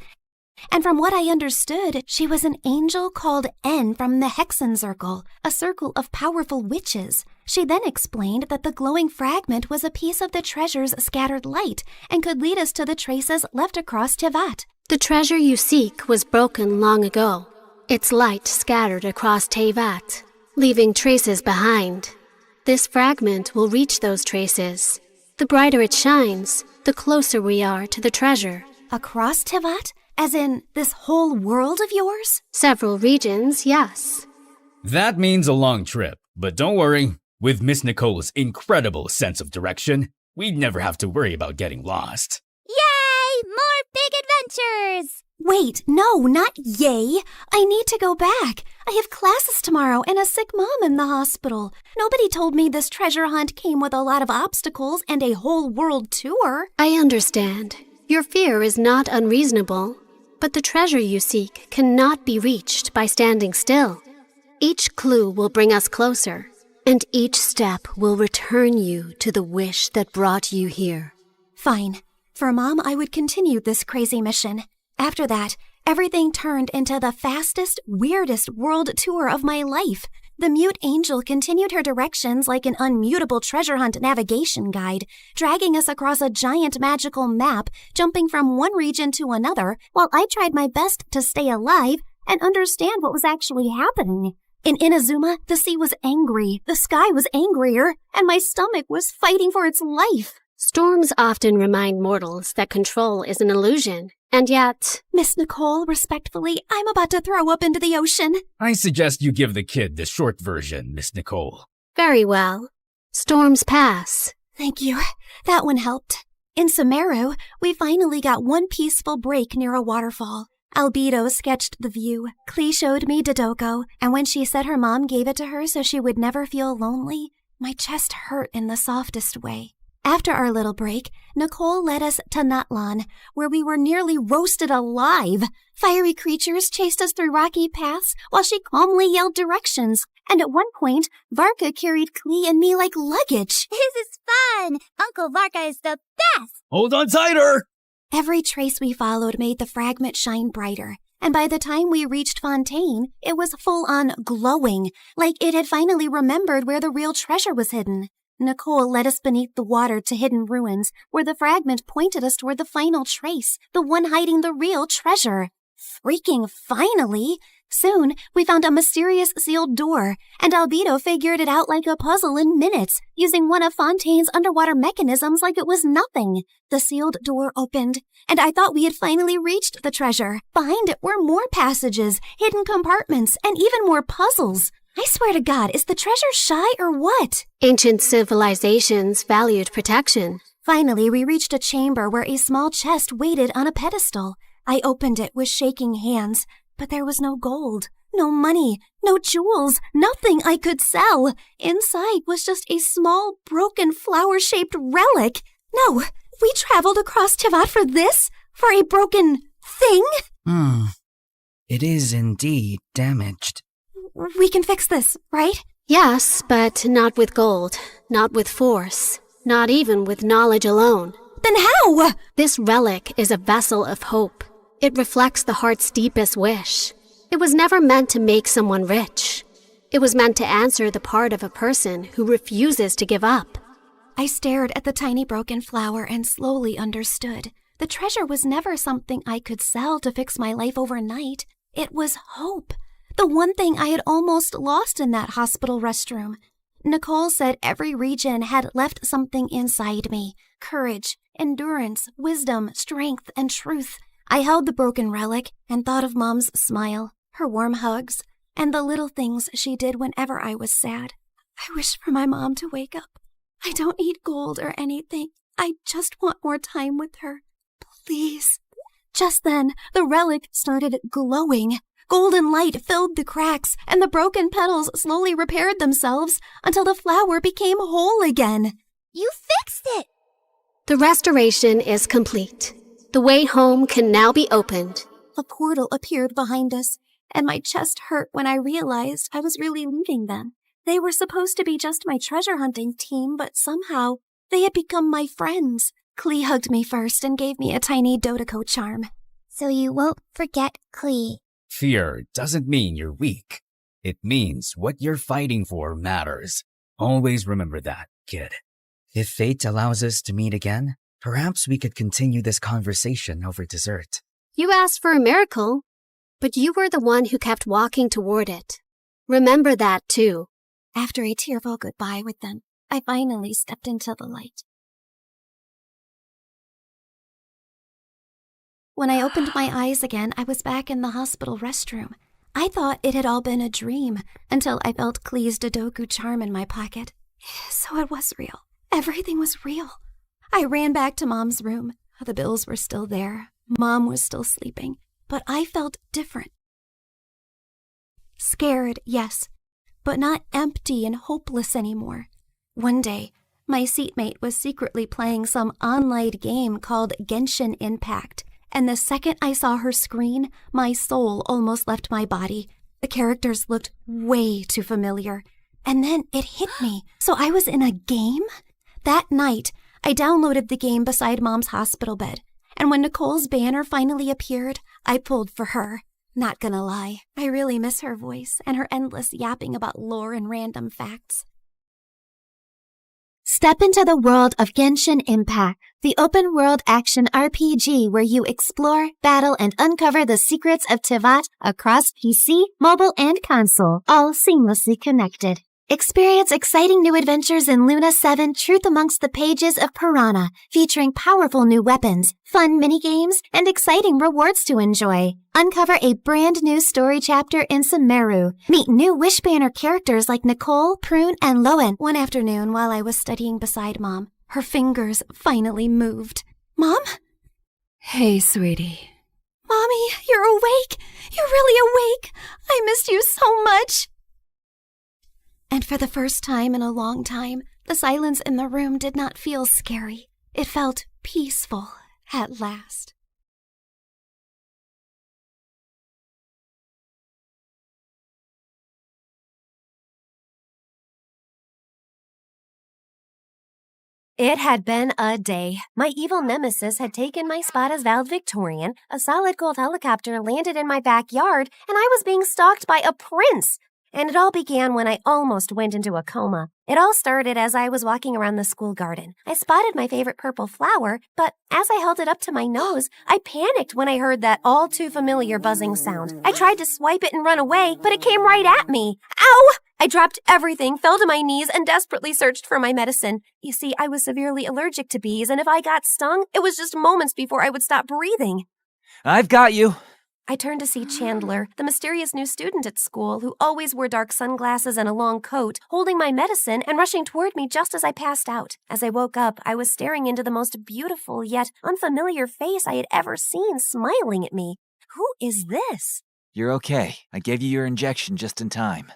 And from what I understood, she was an angel called N from the Hexen Circle, a circle of powerful witches. She then explained that the glowing fragment was a piece of the treasure's scattered light and could lead us to the traces left across Tevat. The treasure you seek was broken long ago. Its light scattered across Tevat, leaving traces behind. This fragment will reach those traces. The brighter it shines, the closer we are to the treasure. Across Tevat? As in, this whole world of yours? Several regions, yes. That means a long trip, but don't worry. With Miss Nicole's incredible sense of direction, we'd never have to worry about getting lost. Yay! More big adventures! Wait, no, not yay. I need to go back. I have classes tomorrow and a sick mom in the hospital. Nobody told me this treasure hunt came with a lot of obstacles and a whole world tour. I understand. Your fear is not unreasonable, but the treasure you seek cannot be reached by standing still. Each clue will bring us closer, and each step will return you to the wish that brought you here. Fine. For Mom, I would continue this crazy mission. After that, everything turned into the fastest, weirdest world tour of my life. The mute angel continued her directions like an unmutable treasure hunt navigation guide, dragging us across a giant magical map, jumping from one region to another, while I tried my best to stay alive and understand what was actually happening. In Inazuma, the sea was angry, the sky was angrier, and my stomach was fighting for its life. Storms often remind mortals that control is an illusion, and yet... Miss Nicole, respectfully, I'm about to throw up into the ocean. I suggest you give the kid the short version, Miss Nicole. Very well. Storms pass. Thank you. That one helped. In Sumeru, we finally got one peaceful break near a waterfall. Albedo sketched the view. Klee showed me Dodoko, and when she said her mom gave it to her so she would never feel lonely, my chest hurt in the softest way. After our little break, Nicole led us to Natlan, where we were nearly roasted alive. Fiery creatures chased us through rocky paths while she calmly yelled directions. And at one point, Varka carried Klee and me like luggage. This is fun! Uncle Varka is the best! Hold on tighter! Every trace we followed made the fragment shine brighter. And by the time we reached Fontaine, it was full-on glowing, like it had finally remembered where the real treasure was hidden. Nicole led us beneath the water to hidden ruins, where the fragment pointed us toward the final trace, the one hiding the real treasure. Freaking finally! Soon, we found a mysterious sealed door, and Albedo figured it out like a puzzle in minutes, using one of Fontaine's underwater mechanisms like it was nothing. The sealed door opened, and I thought we had finally reached the treasure. Behind it were more passages, hidden compartments, and even more puzzles. I swear to God, is the treasure shy or what? Ancient civilizations valued protection. Finally, we reached a chamber where a small chest waited on a pedestal. I opened it with shaking hands, but there was no gold, no money, no jewels, nothing I could sell. Inside was just a small, broken, flower-shaped relic. No, we traveled across Tevat for this? For a broken thing? It is indeed damaged. We can fix this, right? Yes, but not with gold, not with force, not even with knowledge alone. Then how? This relic is a vessel of hope. It reflects the heart's deepest wish. It was never meant to make someone rich. It was meant to answer the part of a person who refuses to give up. I stared at the tiny broken flower and slowly understood. The treasure was never something I could sell to fix my life overnight. It was hope. The one thing I had almost lost in that hospital restroom. Nicole said every region had left something inside me. Courage, endurance, wisdom, strength, and truth. I held the broken relic and thought of Mom's smile, her warm hugs, and the little things she did whenever I was sad. I wish for my mom to wake up. I don't need gold or anything. I just want more time with her. Please. Just then, the relic started glowing. Golden light filled the cracks, and the broken petals slowly repaired themselves until the flower became whole again. You fixed it! The restoration is complete. The way home can now be opened. A portal appeared behind us, and my chest hurt when I realized I was really leaving them. They were supposed to be just my treasure hunting team, but somehow they had become my friends. Klee hugged me first and gave me a tiny Dodoko charm. So you won't forget Klee. Fear doesn't mean you're weak. It means what you're fighting for matters. Always remember that, kid. If fate allows us to meet again, perhaps we could continue this conversation over dessert. You asked for a miracle, but you were the one who kept walking toward it. Remember that, too. After a tearful goodbye with them, I finally stepped into the light. When I opened my eyes again, I was back in the hospital restroom. I thought it had all been a dream until I felt Klee's Dodoku charm in my pocket. So it was real. Everything was real. I ran back to Mom's room. The bills were still there. Mom was still sleeping. But I felt different. Scared, yes, but not empty and hopeless anymore. One day, my seatmate was secretly playing some online game called Genshin Impact. And the second I saw her screen, my soul almost left my body. The characters looked way too familiar. And then it hit me. So I was in a game? That night, I downloaded the game beside Mom's hospital bed. And when Nicole's banner finally appeared, I pulled for her. Not gonna lie, I really miss her voice and her endless yapping about lore and random facts. Step into the world of Genshin Impact, the open-world action RPG where you explore, battle, and uncover the secrets of Tivat across PC, mobile, and console, all seamlessly connected. Experience exciting new adventures in Luna 7 Truth Amongst the Pages of Piranha, featuring powerful new weapons, fun minigames, and exciting rewards to enjoy. Uncover a brand new story chapter in Sumeru. Meet new Wishbanner characters like Nicole, Prune, and Lowen. One afternoon while I was studying beside Mom, her fingers finally moved. Mom? Hey, sweetie. Mommy, you're awake. You're really awake. I missed you so much. And for the first time in a long time, the silence in the room did not feel scary. It felt peaceful at last. It had been a day. My evil nemesis had taken my spot as valedictorian, a solid gold helicopter landed in my backyard, and I was being stalked by a prince. And it all began when I almost went into a coma. It all started as I was walking around the school garden. I spotted my favorite purple flower, but as I held it up to my nose, I panicked when I heard that all too familiar buzzing sound. I tried to swipe it and run away, but it came right at me. Ow! I dropped everything, fell to my knees, and desperately searched for my medicine. You see, I was severely allergic to bees, and if I got stung, it was just moments before I would stop breathing. I've got you. I turned to see Chandler, the mysterious new student at school who always wore dark sunglasses and a long coat, holding my medicine and rushing toward me just as I passed out. As I woke up, I was staring into the most beautiful yet unfamiliar face I had ever seen smiling at me. Who is this? You're okay. I gave you your injection just in time.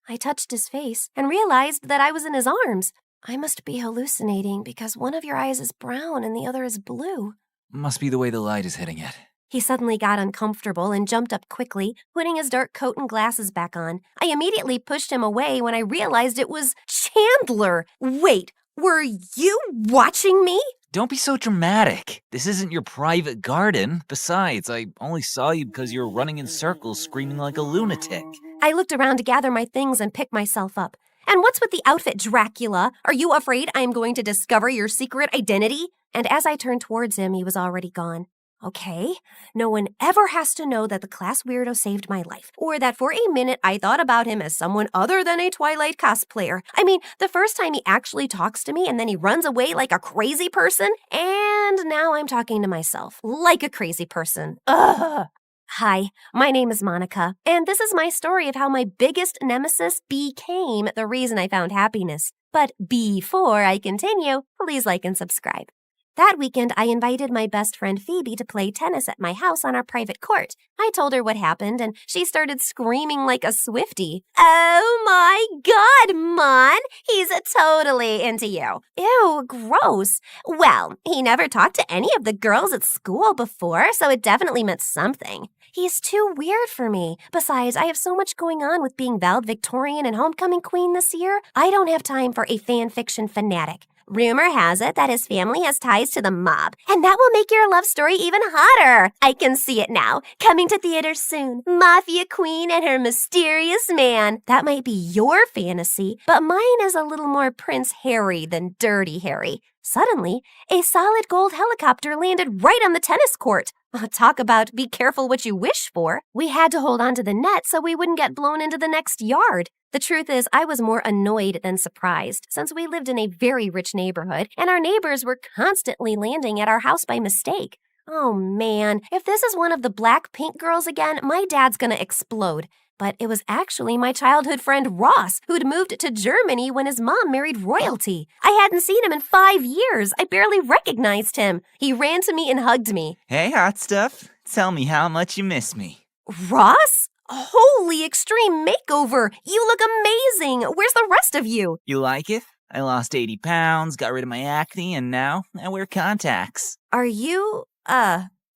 I touched his face and realized that I was in his arms. I must be hallucinating because one of your eyes is brown and the other is blue. Must be the way the light is hitting it. He suddenly got uncomfortable and jumped up quickly, putting his dark coat and glasses back on. I immediately pushed him away when I realized it was Chandler. Wait, were you watching me? Don't be so dramatic. This isn't your private garden. Besides, I only saw you because you were running in circles screaming like a lunatic. I looked around to gather my things and pick myself up. And what's with the outfit, Dracula? Are you afraid I'm going to discover your secret identity? And as I turned towards him, he was already gone. Okay, no one ever has to know that the class weirdo saved my life, or that for a minute I thought about him as someone other than a Twilight cosplayer. I mean, the first time he actually talks to me and then he runs away like a crazy person, and now I'm talking to myself like a crazy person. Ugh. Hi, my name is Monica, and this is my story of how my biggest nemesis became the reason I found happiness. But before I continue, please like and subscribe. That weekend, I invited my best friend Phoebe to play tennis at my house on our private court. I told her what happened, and she started screaming like a Swiftie. Oh my God, Mon! He's totally into you. Ew, gross. Well, he never talked to any of the girls at school before, so it definitely meant something. He's too weird for me. Besides, I have so much going on with being valedictorian and homecoming queen this year. I don't have time for a fan fiction fanatic. Rumor has it that his family has ties to the mob, and that will make your love story even hotter. I can see it now. Coming to theaters soon. Mafia Queen and her mysterious man. That might be your fantasy, but mine is a little more Prince Harry than Dirty Harry. Suddenly, a solid gold helicopter landed right on the tennis court. Talk about be careful what you wish for. We had to hold on to the net so we wouldn't get blown into the next yard. The truth is, I was more annoyed than surprised, since we lived in a very rich neighborhood, and our neighbors were constantly landing at our house by mistake. Oh man, if this is one of the Blackpink girls again, my dad's gonna explode. But it was actually my childhood friend Ross, who'd moved to Germany when his mom married royalty. I hadn't seen him in 5 years. I barely recognized him. He ran to me and hugged me. Hey, hot stuff. Tell me how much you miss me. Ross? Holy extreme makeover! You look amazing! Where's the rest of you? You like it? I lost 80 pounds, got rid of my acne, and now I wear contacts. Are you,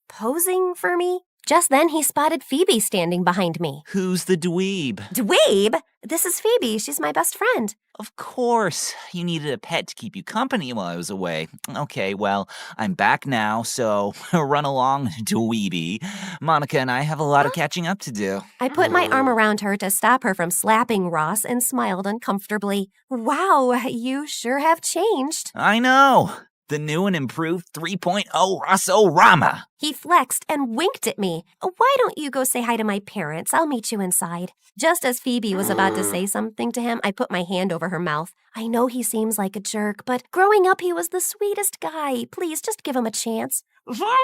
posing for me? Just then, he spotted Phoebe standing behind me. Who's the dweeb? Dweeb? This is Phoebe. She's my best friend. Of course. You needed a pet to keep you company while I was away. Okay, well, I'm back now, so run along, dweeby. Monica and I have a lot of catching up to do. I put my arm around her to stop her from slapping Ross and smiled uncomfortably. Wow, you sure have changed. I know. The new and improved 3.0 Rosso-Rama. He flexed and winked at me. Why don't you go say hi to my parents? I'll meet you inside. Just as Phoebe was about to say something to him, I put my hand over her mouth. I know he seems like a jerk, but growing up he was the sweetest guy. Please, just give him a chance. What?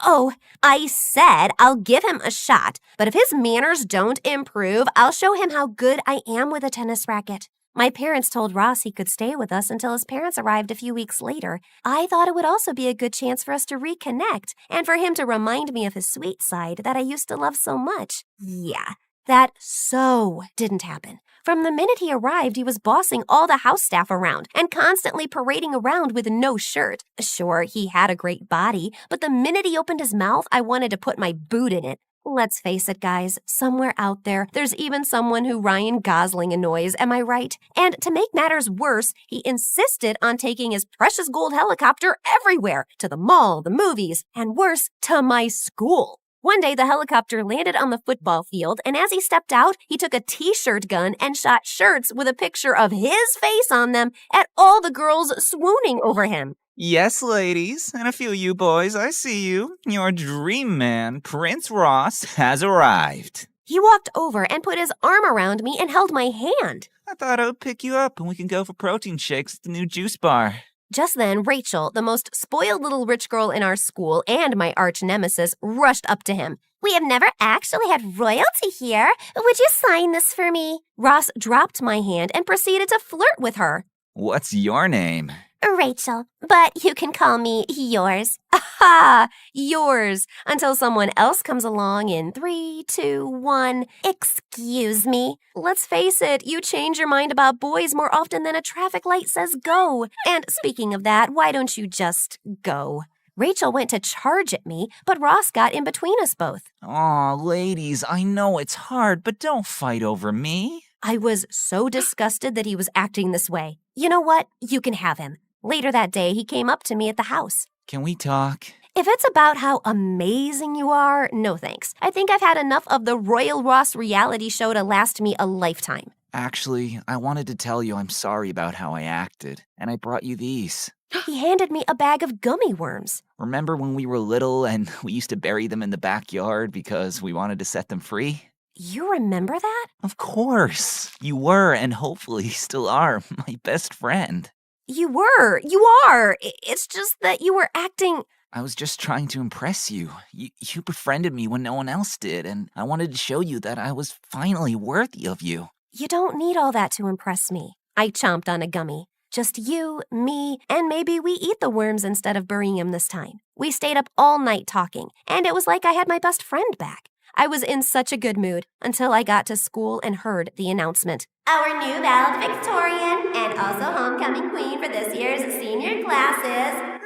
Oh, I said I'll give him a shot, but if his manners don't improve, I'll show him how good I am with a tennis racket. My parents told Ross he could stay with us until his parents arrived a few weeks later. I thought it would also be a good chance for us to reconnect and for him to remind me of his sweet side that I used to love so much. Yeah, that so didn't happen. From the minute he arrived, he was bossing all the house staff around and constantly parading around with no shirt. Sure, he had a great body, but the minute he opened his mouth, I wanted to put my boot in it. Let's face it, guys, somewhere out there, there's even someone who Ryan Gosling annoys, am I right? And to make matters worse, he insisted on taking his precious gold helicopter everywhere, to the mall, the movies, and worse, to my school. One day, the helicopter landed on the football field, and as he stepped out, he took a t-shirt gun and shot shirts with a picture of his face on them at all the girls swooning over him. Yes, ladies, and a few of you boys, I see you. Your dream man, Prince Ross, has arrived. He walked over and put his arm around me and held my hand. I thought I would pick you up and we can go for protein shakes at the new juice bar. Just then, Rachel, the most spoiled little rich girl in our school and my arch nemesis, rushed up to him. We have never actually had royalty here. Would you sign this for me? Ross dropped my hand and proceeded to flirt with her. What's your name? Rachel, but you can call me yours. Aha! Yours. Until someone else comes along in 3, 2, 1. Excuse me. Let's face it, you change your mind about boys more often than a traffic light says go. And speaking of that, why don't you just go? Rachel went to charge at me, but Ross got in between us both. Aw, ladies, I know it's hard, but don't fight over me. I was so disgusted that he was acting this way. You know what? You can have him. Later that day, he came up to me at the house. Can we talk? If it's about how amazing you are, no thanks. I think I've had enough of the Royal Ross reality show to last me a lifetime. Actually, I wanted to tell you I'm sorry about how I acted, and I brought you these. He handed me a bag of gummy worms. Remember when we were little and we used to bury them in the backyard because we wanted to set them free? You remember that? Of course. You were, and hopefully still are, my best friend. You were. You are. It's just that you were acting... I was just trying to impress you. You befriended me when no one else did, and I wanted to show you that I was finally worthy of you. You don't need all that to impress me. I chomped on a gummy. Just you, me, and maybe we eat the worms instead of burying them this time. We stayed up all night talking, and it was like I had my best friend back. I was in such a good mood until I got to school and heard the announcement. Our new valedictorian and also homecoming queen for this year's senior classes, Rachel.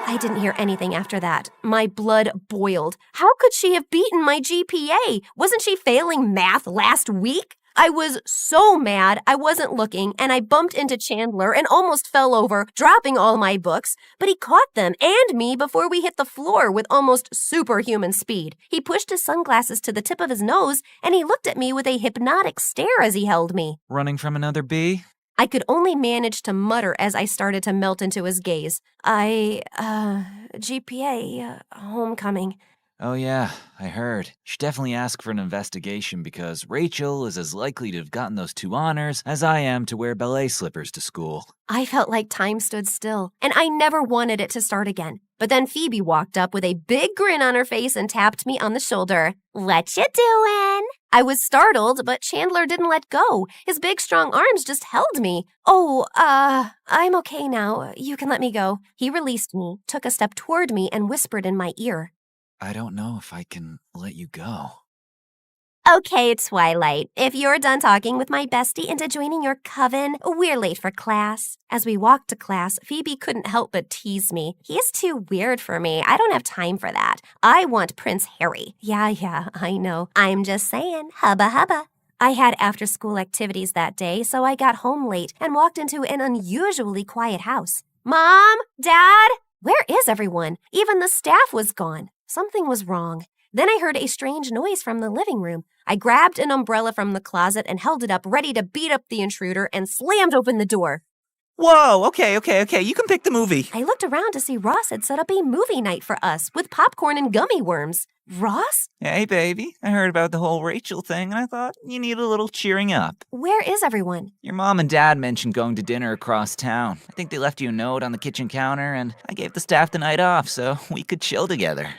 I didn't hear anything after that. My blood boiled. How could she have beaten my GPA? Wasn't she failing math last week? I was so mad I wasn't looking, and I bumped into Chandler and almost fell over, dropping all my books, but he caught them and me before we hit the floor with almost superhuman speed. He pushed his sunglasses to the tip of his nose, and he looked at me with a hypnotic stare as he held me. Running from another bee? I could only manage to mutter as I started to melt into his gaze. GPA, homecoming. Oh yeah, I heard. You should definitely ask for an investigation because Rachel is as likely to have gotten those 2 honors as I am to wear ballet slippers to school. I felt like time stood still, and I never wanted it to start again. But then Phoebe walked up with a big grin on her face and tapped me on the shoulder. What you doing? I was startled, but Chandler didn't let go. His big, strong arms just held me. I'm okay now. You can let me go. He released me, took a step toward me, and whispered in my ear. I don't know if I can let you go. Okay, Twilight. If you're done talking with my bestie into joining your coven, we're late for class. As we walked to class, Phoebe couldn't help but tease me. He's too weird for me. I don't have time for that. I want Prince Harry. Yeah, I know. I'm just saying, hubba hubba. I had after-school activities that day, so I got home late and walked into an unusually quiet house. Mom? Dad? Where is everyone? Even the staff was gone. Something was wrong. Then I heard a strange noise from the living room. I grabbed an umbrella from the closet and held it up, ready to beat up the intruder, and slammed open the door. Whoa, okay, you can pick the movie. I looked around to see Ross had set up a movie night for us with popcorn and gummy worms. Ross? Hey, baby, I heard about the whole Rachel thing, and I thought you need a little cheering up. Where is everyone? Your mom and dad mentioned going to dinner across town. I think they left you a note on the kitchen counter, and I gave the staff the night off so we could chill together.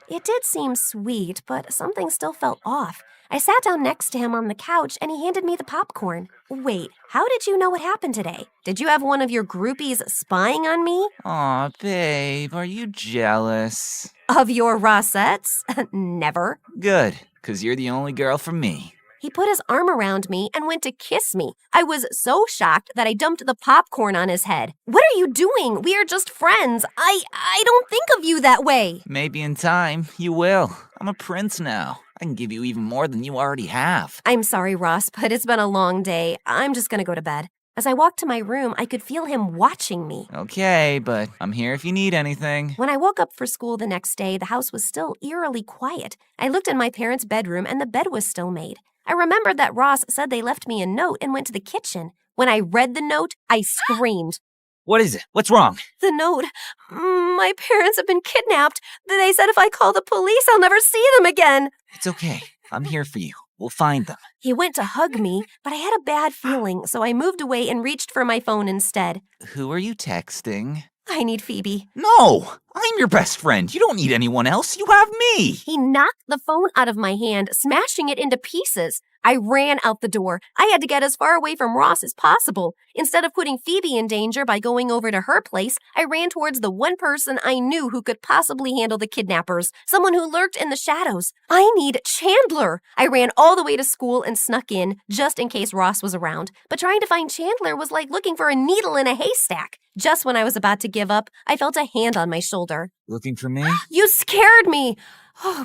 It did seem sweet, but something still felt off. I sat down next to him on the couch, and he handed me the popcorn. Wait, how did you know what happened today? Did you have one of your groupies spying on me? Aw, babe, are you jealous? Of your Rossettes? Never. Good, 'cause you're the only girl for me. He put his arm around me and went to kiss me. I was so shocked that I dumped the popcorn on his head. What are you doing? We are just friends. I don't think of you that way. Maybe in time, you will. I'm a prince now. I can give you even more than you already have. I'm sorry, Ross, but it's been a long day. I'm just gonna go to bed. As I walked to my room, I could feel him watching me. Okay, but I'm here if you need anything. When I woke up for school the next day, the house was still eerily quiet. I looked in my parents' bedroom and the bed was still made. I remembered that Ross said they left me a note and went to the kitchen. When I read the note, I screamed. What is it? What's wrong? The note. My parents have been kidnapped. They said if I call the police, I'll never see them again. It's okay. I'm here for you. We'll find them. He went to hug me, but I had a bad feeling, so I moved away and reached for my phone instead. Who are you texting? I need Phoebe. No! I'm your best friend. You don't need anyone else. You have me. He knocked the phone out of my hand, smashing it into pieces. I ran out the door. I had to get as far away from Ross as possible. Instead of putting Phoebe in danger by going over to her place, I ran towards the one person I knew who could possibly handle the kidnappers, someone who lurked in the shadows. I need Chandler. I ran all the way to school and snuck in, just in case Ross was around. But trying to find Chandler was like looking for a needle in a haystack. Just when I was about to give up, I felt a hand on my shoulder. Looking for me? You scared me!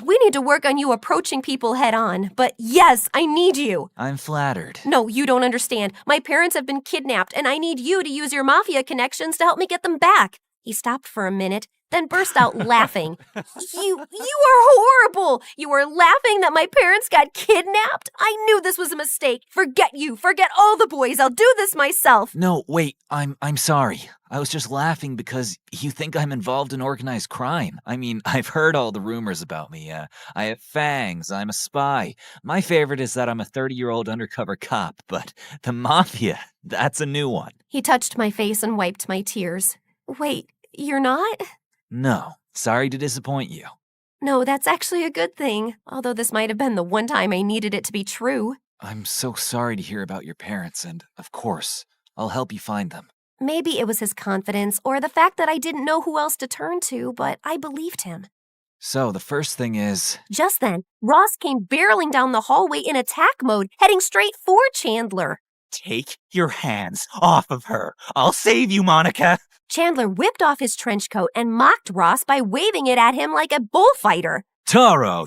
We need to work on you approaching people head on. But yes, I need you. I'm flattered. No, you don't understand. My parents have been kidnapped, and I need you to use your mafia connections to help me get them back. He stopped for a minute, then burst out laughing. You are horrible! You are laughing that my parents got kidnapped? I knew this was a mistake. Forget you. Forget all the boys. I'll do this myself. No, wait. I'm sorry. I was just laughing because you think I'm involved in organized crime. I mean, I've heard all the rumors about me. I have fangs. I'm a spy. My favorite is that I'm a 30-year-old undercover cop, but the mafia, that's a new one. He touched my face and wiped my tears. Wait, you're not? No, sorry to disappoint you. No, that's actually a good thing, although this might have been the one time I needed it to be true. I'm so sorry to hear about your parents, and of course, I'll help you find them. Maybe it was his confidence or the fact that I didn't know who else to turn to, but I believed him. So, the first thing is... Just then, Ross came barreling down the hallway in attack mode, heading straight for Chandler. Take your hands off of her. I'll save you, Monica. Chandler whipped off his trench coat and mocked Ross by waving it at him like a bullfighter. Taro!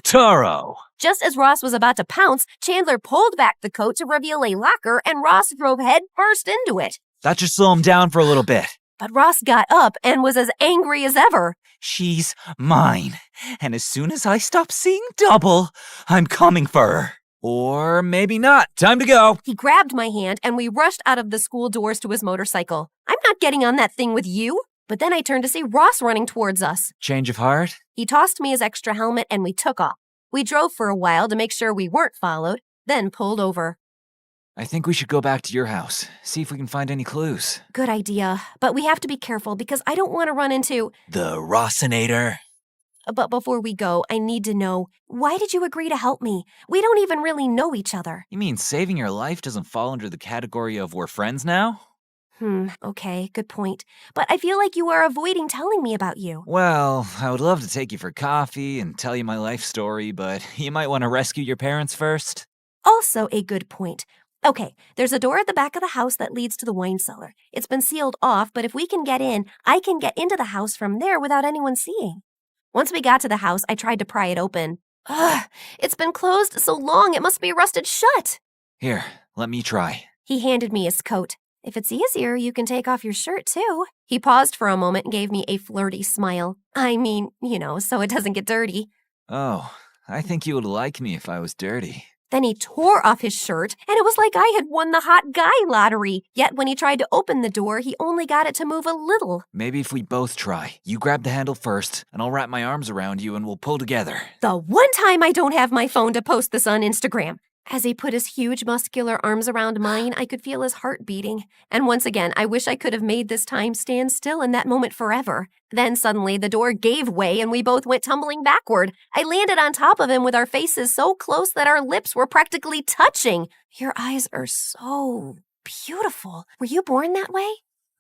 Just as Ross was about to pounce, Chandler pulled back the coat to reveal a locker, and Ross drove head first into it. That should slow him down for a little bit. But Ross got up and was as angry as ever. She's mine. And as soon as I stop seeing double, I'm coming for her. Or maybe not. Time to go. He grabbed my hand and we rushed out of the school doors to his motorcycle. I'm not getting on that thing with you. But then I turned to see Ross running towards us. Change of heart? He tossed me his extra helmet and we took off. We drove for a while to make sure we weren't followed, then pulled over. I think we should go back to your house, see if we can find any clues. Good idea, but we have to be careful because I don't want to run into... the Rossinator. But before we go, I need to know, why did you agree to help me? We don't even really know each other. You mean saving your life doesn't fall under the category of we're friends now? Okay, good point. But I feel like you are avoiding telling me about you. Well, I would love to take you for coffee and tell you my life story, but you might want to rescue your parents first. Also a good point. Okay, there's a door at the back of the house that leads to the wine cellar. It's been sealed off, but if we can get in, I can get into the house from there without anyone seeing. Once we got to the house, I tried to pry it open. Ugh, it's been closed so long it must be rusted shut. Here, let me try. He handed me his coat. If it's easier, you can take off your shirt too. He paused for a moment and gave me a flirty smile. I mean, so it doesn't get dirty. Oh, I think you would like me if I was dirty. Then he tore off his shirt, and it was like I had won the hot guy lottery. Yet when he tried to open the door, he only got it to move a little. Maybe if we both try. You grab the handle first, and I'll wrap my arms around you and we'll pull together. The one time I don't have my phone to post this on Instagram. As he put his huge muscular arms around mine, I could feel his heart beating. And once again, I wish I could have made this time stand still in that moment forever. Then suddenly the door gave way and we both went tumbling backward. I landed on top of him with our faces so close that our lips were practically touching. Your eyes are so beautiful. Were you born that way?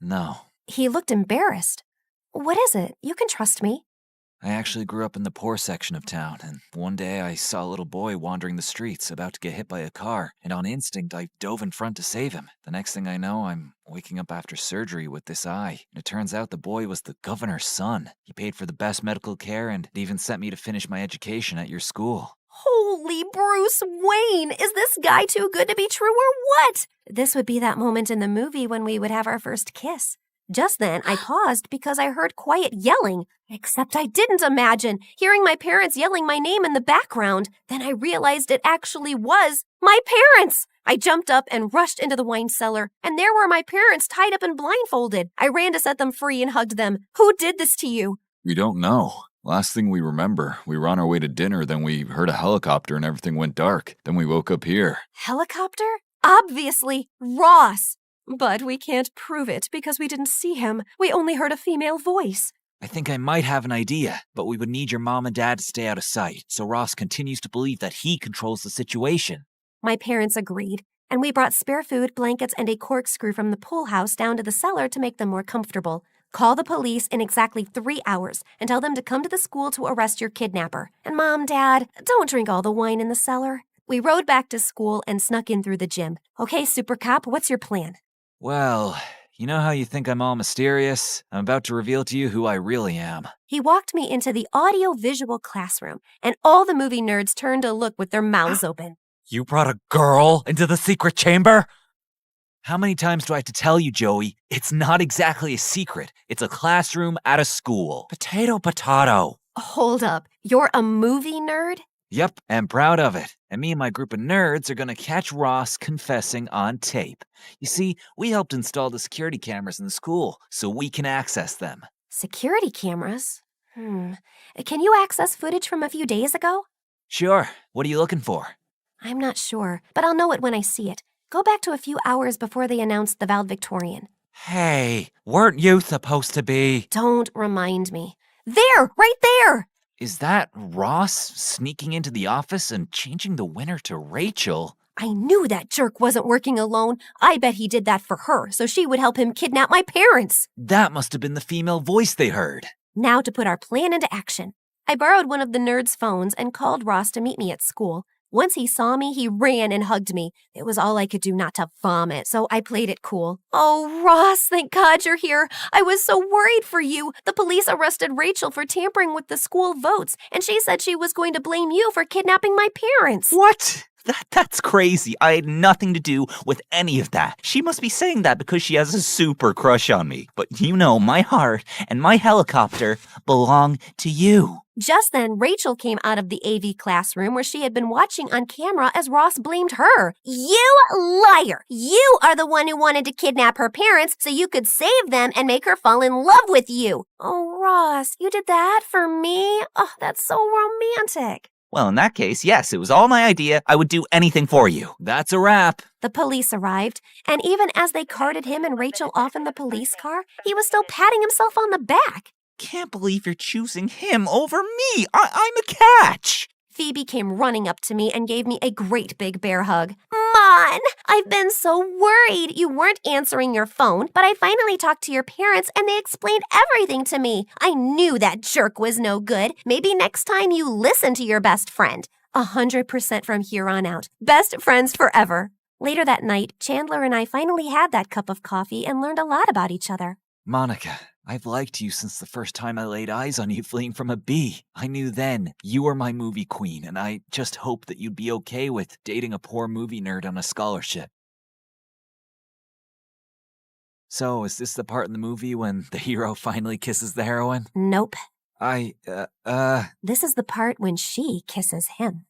No. He looked embarrassed. What is it? You can trust me. I actually grew up in the poor section of town, and one day I saw a little boy wandering the streets about to get hit by a car, and on instinct I dove in front to save him. The next thing I know, I'm waking up after surgery with this eye, and it turns out the boy was the governor's son. He paid for the best medical care and even sent me to finish my education at your school. Holy Bruce Wayne! Is this guy too good to be true or what? This would be that moment in the movie when we would have our first kiss. Just then, I paused because I heard quiet yelling, except I didn't imagine hearing my parents yelling my name in the background. Then I realized it actually was my parents. I jumped up and rushed into the wine cellar, and there were my parents tied up and blindfolded. I ran to set them free and hugged them. Who did this to you? We don't know. Last thing we remember, we were on our way to dinner, then we heard a helicopter and everything went dark. Then we woke up here. Helicopter? Obviously, Ross. But we can't prove it because we didn't see him. We only heard a female voice. I think I might have an idea, but we would need your mom and dad to stay out of sight, so Ross continues to believe that he controls the situation. My parents agreed, and we brought spare food, blankets, and a corkscrew from the pool house down to the cellar to make them more comfortable. Call the police in exactly 3 hours and tell them to come to the school to arrest your kidnapper. And Mom, Dad, don't drink all the wine in the cellar. We rode back to school and snuck in through the gym. Okay, Super Cop, what's your plan? Well, you know how you think I'm all mysterious? I'm about to reveal to you who I really am. He walked me into the audio-visual classroom, and all the movie nerds turned to look with their mouths open. You brought a girl into the secret chamber? How many times do I have to tell you, Joey? It's not exactly a secret. It's a classroom at a school. Potato, potato. Hold up. You're a movie nerd? Yep, I'm proud of it. And me and my group of nerds are gonna catch Ross confessing on tape. You see, we helped install the security cameras in the school so we can access them. Security cameras? Can you access footage from a few days ago? Sure. What are you looking for? I'm not sure, but I'll know it when I see it. Go back to a few hours before they announced the valedictorian. Hey, weren't you supposed to be? Don't remind me. There! Right there! Is that Ross sneaking into the office and changing the winner to Rachel? I knew that jerk wasn't working alone. I bet he did that for her, so she would help him kidnap my parents. That must have been the female voice they heard. Now to put our plan into action. I borrowed one of the nerds' phones and called Ross to meet me at school. Once he saw me, he ran and hugged me. It was all I could do not to vomit, so I played it cool. Oh, Ross, thank God you're here. I was so worried for you. The police arrested Rachel for tampering with the school votes, and she said she was going to blame you for kidnapping my parents. What? That's crazy. I had nothing to do with any of that. She must be saying that because she has a super crush on me. But you know, my heart and my helicopter belong to you. Just then, Rachel came out of the AV classroom where she had been watching on camera as Ross blamed her. You liar! You are the one who wanted to kidnap her parents so you could save them and make her fall in love with you. Oh, Ross, you did that for me? Oh, that's so romantic. Well, in that case, yes, it was all my idea. I would do anything for you. That's a wrap. The police arrived, and even as they carted him and Rachel off in the police car, he was still patting himself on the back. Can't believe you're choosing him over me. I'm a catch. Phoebe came running up to me and gave me a great big bear hug. Mon, I've been so worried. You weren't answering your phone, but I finally talked to your parents and they explained everything to me. I knew that jerk was no good. Maybe next time you listen to your best friend. 100% from here on out. Best friends forever. Later that night, Chandler and I finally had that cup of coffee and learned a lot about each other. Monica, I've liked you since the first time I laid eyes on you fleeing from a bee. I knew then you were my movie queen, and I just hoped that you'd be okay with dating a poor movie nerd on a scholarship. So, is this the part in the movie when the hero finally kisses the heroine? Nope. This is the part when she kisses him.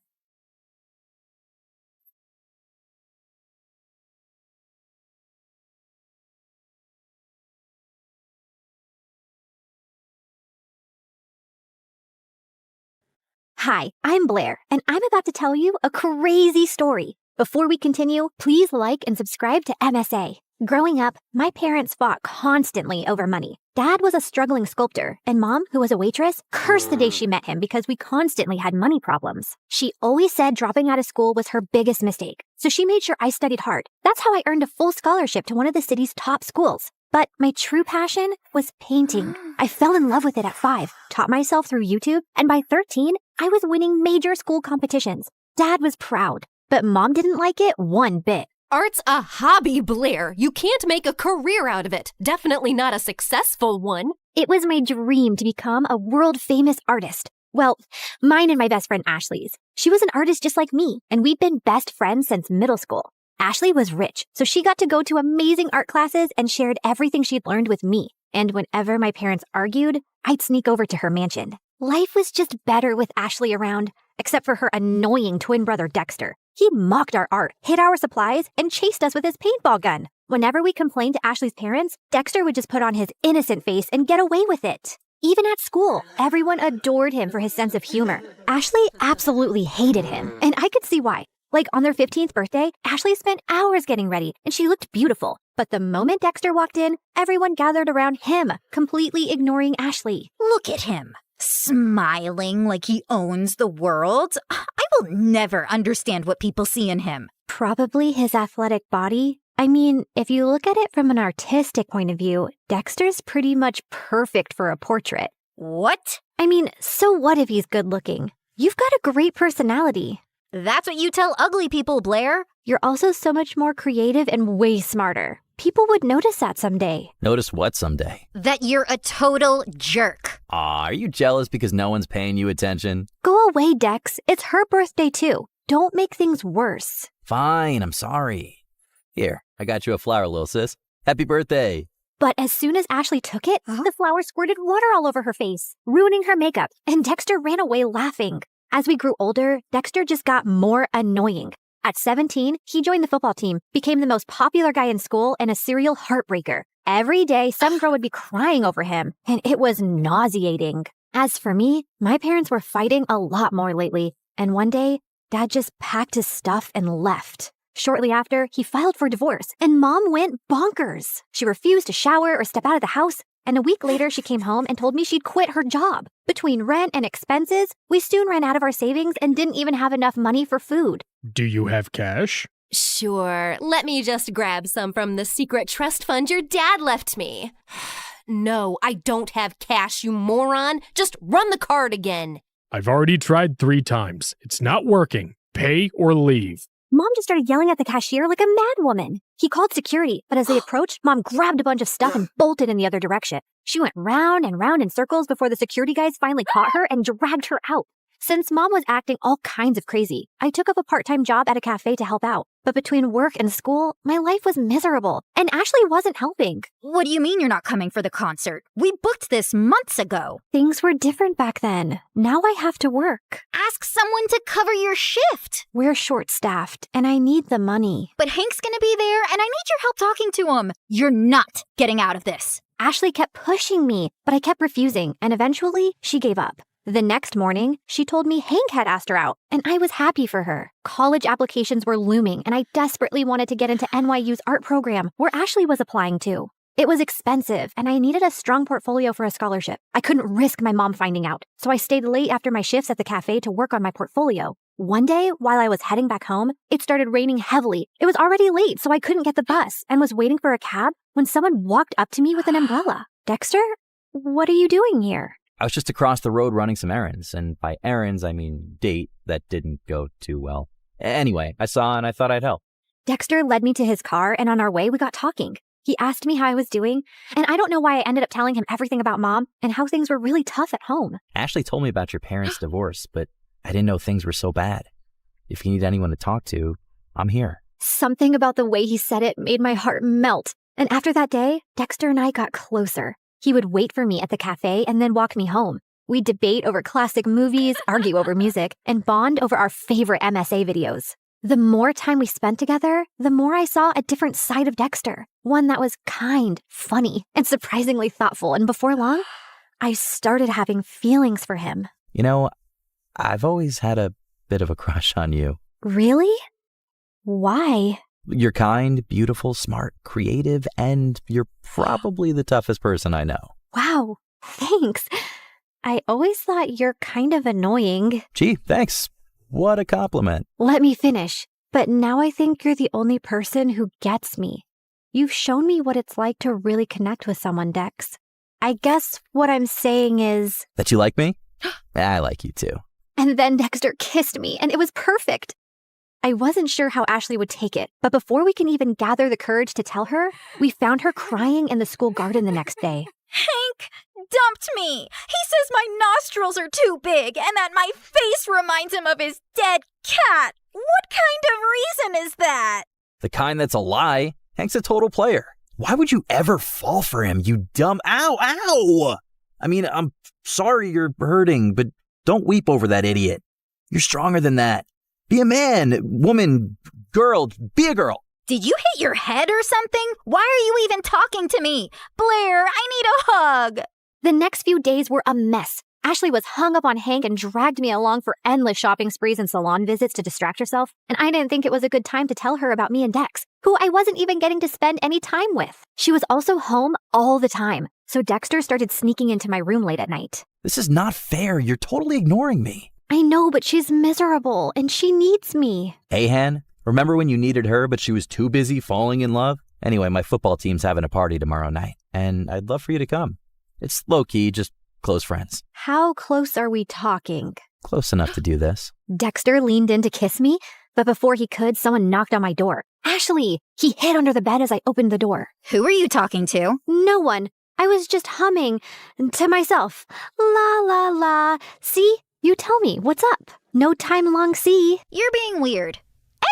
Hi, I'm Blair, and I'm about to tell you a crazy story. Before we continue, please like and subscribe to MSA. Growing up, my parents fought constantly over money. Dad was a struggling sculptor, and Mom, who was a waitress, cursed the day she met him because we constantly had money problems. She always said dropping out of school was her biggest mistake, so she made sure I studied hard. That's how I earned a full scholarship to one of the city's top schools. But my true passion was painting. I fell in love with it at 5, taught myself through YouTube, and by 13, I was winning major school competitions. Dad was proud, but Mom didn't like it one bit. Art's a hobby, Blair. You can't make a career out of it. Definitely not a successful one. It was my dream to become a world-famous artist. Well, mine and my best friend Ashley's. She was an artist just like me, and we'd been best friends since middle school. Ashley was rich, so she got to go to amazing art classes and shared everything she'd learned with me. And whenever my parents argued, I'd sneak over to her mansion. Life was just better with Ashley around, except for her annoying twin brother Dexter. He mocked our art, hid our supplies, and chased us with his paintball gun. Whenever we complained to Ashley's parents, Dexter would just put on his innocent face and get away with it. Even at school, everyone adored him for his sense of humor. Ashley absolutely hated him, and I could see why. Like on their 15th birthday, Ashley spent hours getting ready, and she looked beautiful. But the moment Dexter walked in, everyone gathered around him, completely ignoring Ashley. Look at him, smiling like he owns the world. I will never understand what people see in him. Probably his athletic body. I mean, if you look at it from an artistic point of view, Dexter's pretty much perfect for a portrait. What? I mean, so what if he's good looking? You've got a great personality. That's what you tell ugly people, Blair. You're also so much more creative and way smarter. People would notice that someday. Notice what someday? That you're a total jerk. Aw, are you jealous because no one's paying you attention? Go away, Dex. It's her birthday too. Don't make things worse. Fine, I'm sorry. Here, I got you a flower, little sis. Happy birthday. But as soon as Ashley took it, the flower squirted water all over her face, ruining her makeup, and Dexter ran away laughing. As we grew older, Dexter just got more annoying. At 17, he joined the football team, became the most popular guy in school, and a serial heartbreaker. Every day, some girl would be crying over him, and it was nauseating. As for me, my parents were fighting a lot more lately, and one day, Dad just packed his stuff and left. Shortly after, he filed for divorce, and Mom went bonkers. She refused to shower or step out of the house, and a week later, she came home and told me she'd quit her job. Between rent and expenses, we soon ran out of our savings and didn't even have enough money for food. Do you have cash? Sure, let me just grab some from the secret trust fund your dad left me. No, I don't have cash, you moron. Just run the card again. I've already tried 3 times. It's not working. Pay or leave. Mom just started yelling at the cashier like a madwoman. He called security, but as they approached, Mom grabbed a bunch of stuff and bolted in the other direction. She went round and round in circles before the security guys finally caught her and dragged her out. Since Mom was acting all kinds of crazy, I took up a part-time job at a cafe to help out. But between work and school, my life was miserable, and Ashley wasn't helping. What do you mean you're not coming for the concert? We booked this months ago. Things were different back then. Now I have to work. Ask someone to cover your shift. We're short-staffed, and I need the money. But Hank's gonna be there, and I need your help talking to him. You're not getting out of this. Ashley kept pushing me, but I kept refusing, and eventually she gave up. The next morning, she told me Hank had asked her out, and I was happy for her. College applications were looming, and I desperately wanted to get into NYU's art program, where Ashley was applying to. It was expensive, and I needed a strong portfolio for a scholarship. I couldn't risk my mom finding out, so I stayed late after my shifts at the cafe to work on my portfolio. One day, while I was heading back home, it started raining heavily. It was already late, so I couldn't get the bus, and was waiting for a cab when someone walked up to me with an umbrella. Dexter, what are you doing here? I was just across the road running some errands, and by errands, I mean date that didn't go too well. Anyway, I saw and I thought I'd help. Dexter led me to his car, and on our way, we got talking. He asked me how I was doing, and I don't know why I ended up telling him everything about Mom and how things were really tough at home. Ashley told me about your parents' divorce, but I didn't know things were so bad. If you need anyone to talk to, I'm here. Something about the way he said it made my heart melt. And after that day, Dexter and I got closer. He would wait for me at the cafe and then walk me home. We'd debate over classic movies, argue over music, and bond over our favorite MSA videos. The more time we spent together, the more I saw a different side of Dexter. One that was kind, funny, and surprisingly thoughtful. And before long, I started having feelings for him. You know, I've always had a bit of a crush on you. Really? Why? You're kind, beautiful, smart, creative, and you're probably the toughest person I know. Wow, thanks. I always thought you're kind of annoying. Gee, thanks. What a compliment. Let me finish. But now I think you're the only person who gets me. You've shown me what it's like to really connect with someone, Dex. I guess what I'm saying is... That you like me? I like you too. And then Dexter kissed me, and it was perfect. I wasn't sure how Ashley would take it, but before we can even gather the courage to tell her, we found her crying in the school garden the next day. Hank dumped me. He says my nostrils are too big and that my face reminds him of his dead cat. What kind of reason is that? The kind that's a lie. Hank's a total player. Why would you ever fall for him, you dumb... Ow! I mean, I'm sorry you're hurting, but don't weep over that idiot. You're stronger than that. Be a man, woman, girl, be a girl. Did you hit your head or something? Why are you even talking to me? Blair, I need a hug. The next few days were a mess. Ashley was hung up on Hank and dragged me along for endless shopping sprees and salon visits to distract herself, and I didn't think it was a good time to tell her about me and Dex, who I wasn't even getting to spend any time with. She was also home all the time, so Dexter started sneaking into my room late at night. This is not fair. You're totally ignoring me. I know, but she's miserable, and she needs me. Hey, Han, remember when you needed her, but she was too busy falling in love? Anyway, my football team's having a party tomorrow night, and I'd love for you to come. It's low-key, just close friends. How close are we talking? Close enough to do this. Dexter leaned in to kiss me, but before he could, someone knocked on my door. Ashley! He hid under the bed as I opened the door. Who are you talking to? No one. I was just humming to myself. La la la. See? You tell me, what's up? No time long see. You're being weird.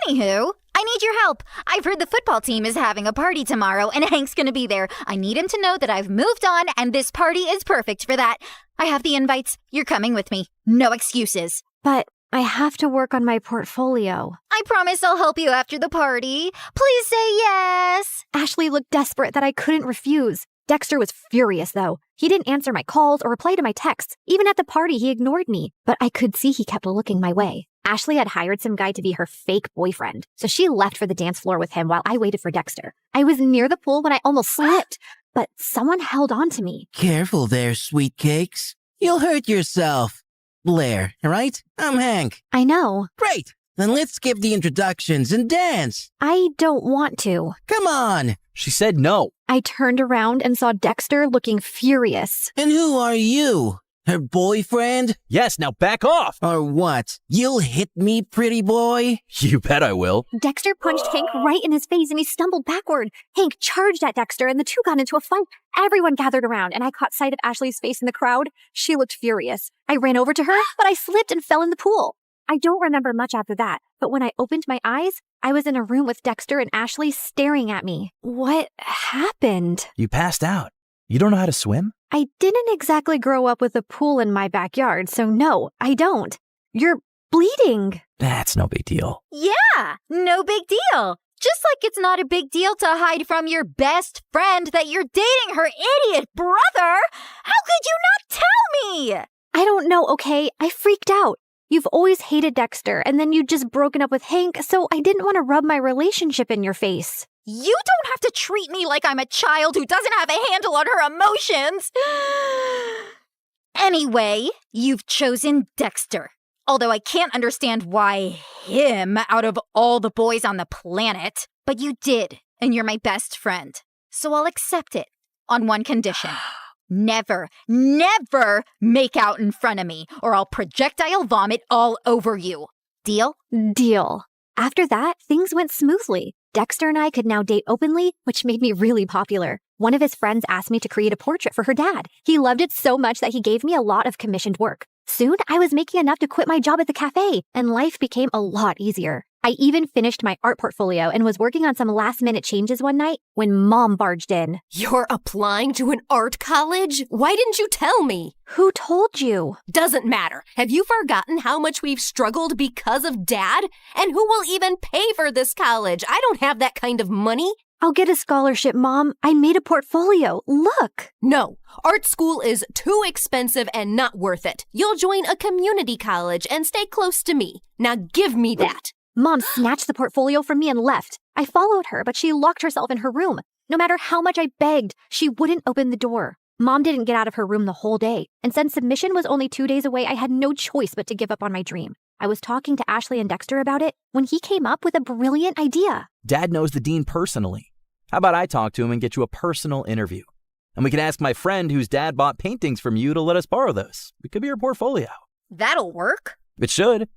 Anywho, I need your help. I've heard the football team is having a party tomorrow, and Hank's gonna be there. I need him to know that I've moved on, and this party is perfect for that. I have the invites. You're coming with me. No excuses. But I have to work on my portfolio. I promise I'll help you after the party. Please say yes. Ashley looked desperate that I couldn't refuse. Dexter was furious, though. He didn't answer my calls or reply to my texts. Even at the party, he ignored me. But I could see he kept looking my way. Ashley had hired some guy to be her fake boyfriend, so she left for the dance floor with him while I waited for Dexter. I was near the pool when I almost slipped, but someone held on to me. Careful there, sweet cakes. You'll hurt yourself. Blair, right? I'm Hank. I know. Great. Then let's skip the introductions and dance. I don't want to. Come on. She said no. I turned around and saw Dexter looking furious. And who are you? Her boyfriend? Yes, now back off. Or what? You'll hit me, pretty boy? You bet I will. Dexter punched Hank right in his face and he stumbled backward. Hank charged at Dexter and the two got into a fight. Everyone gathered around and I caught sight of Ashley's face in the crowd. She looked furious. I ran over to her, but I slipped and fell in the pool. I don't remember much after that, but when I opened my eyes, I was in a room with Dexter and Ashley staring at me. What happened? You passed out. You don't know how to swim? I didn't exactly grow up with a pool in my backyard, so no, I don't. You're bleeding. That's no big deal. Yeah, no big deal. Just like it's not a big deal to hide from your best friend that you're dating her idiot brother. How could you not tell me? I don't know, okay? I freaked out. You've always hated Dexter, and then you'd just broken up with Hank, so I didn't want to rub my relationship in your face. You don't have to treat me like I'm a child who doesn't have a handle on her emotions. Anyway, you've chosen Dexter. Although I can't understand why him out of all the boys on the planet. But you did, and you're my best friend. So I'll accept it on one condition. Never, never make out in front of me, or I'll projectile vomit all over you. Deal? Deal. After that, things went smoothly. Dexter and I could now date openly, which made me really popular. One of his friends asked me to create a portrait for her dad. He loved it so much that he gave me a lot of commissioned work. Soon, I was making enough to quit my job at the cafe, and life became a lot easier. I even finished my art portfolio and was working on some last-minute changes one night when Mom barged in. You're applying to an art college? Why didn't you tell me? Who told you? Doesn't matter. Have you forgotten how much we've struggled because of Dad? And who will even pay for this college? I don't have that kind of money. I'll get a scholarship, Mom. I made a portfolio. Look. No, art school is too expensive and not worth it. You'll join a community college and stay close to me. Now give me that. Mom snatched the portfolio from me and left. I followed her, but she locked herself in her room. No matter how much I begged, she wouldn't open the door. Mom didn't get out of her room the whole day, and since submission was only 2 days away, I had no choice but to give up on my dream. I was talking to Ashley and Dexter about it when he came up with a brilliant idea. Dad knows the dean personally. How about I talk to him and get you a personal interview? And we can ask my friend whose dad bought paintings from you to let us borrow those. It could be your portfolio. That'll work. It should.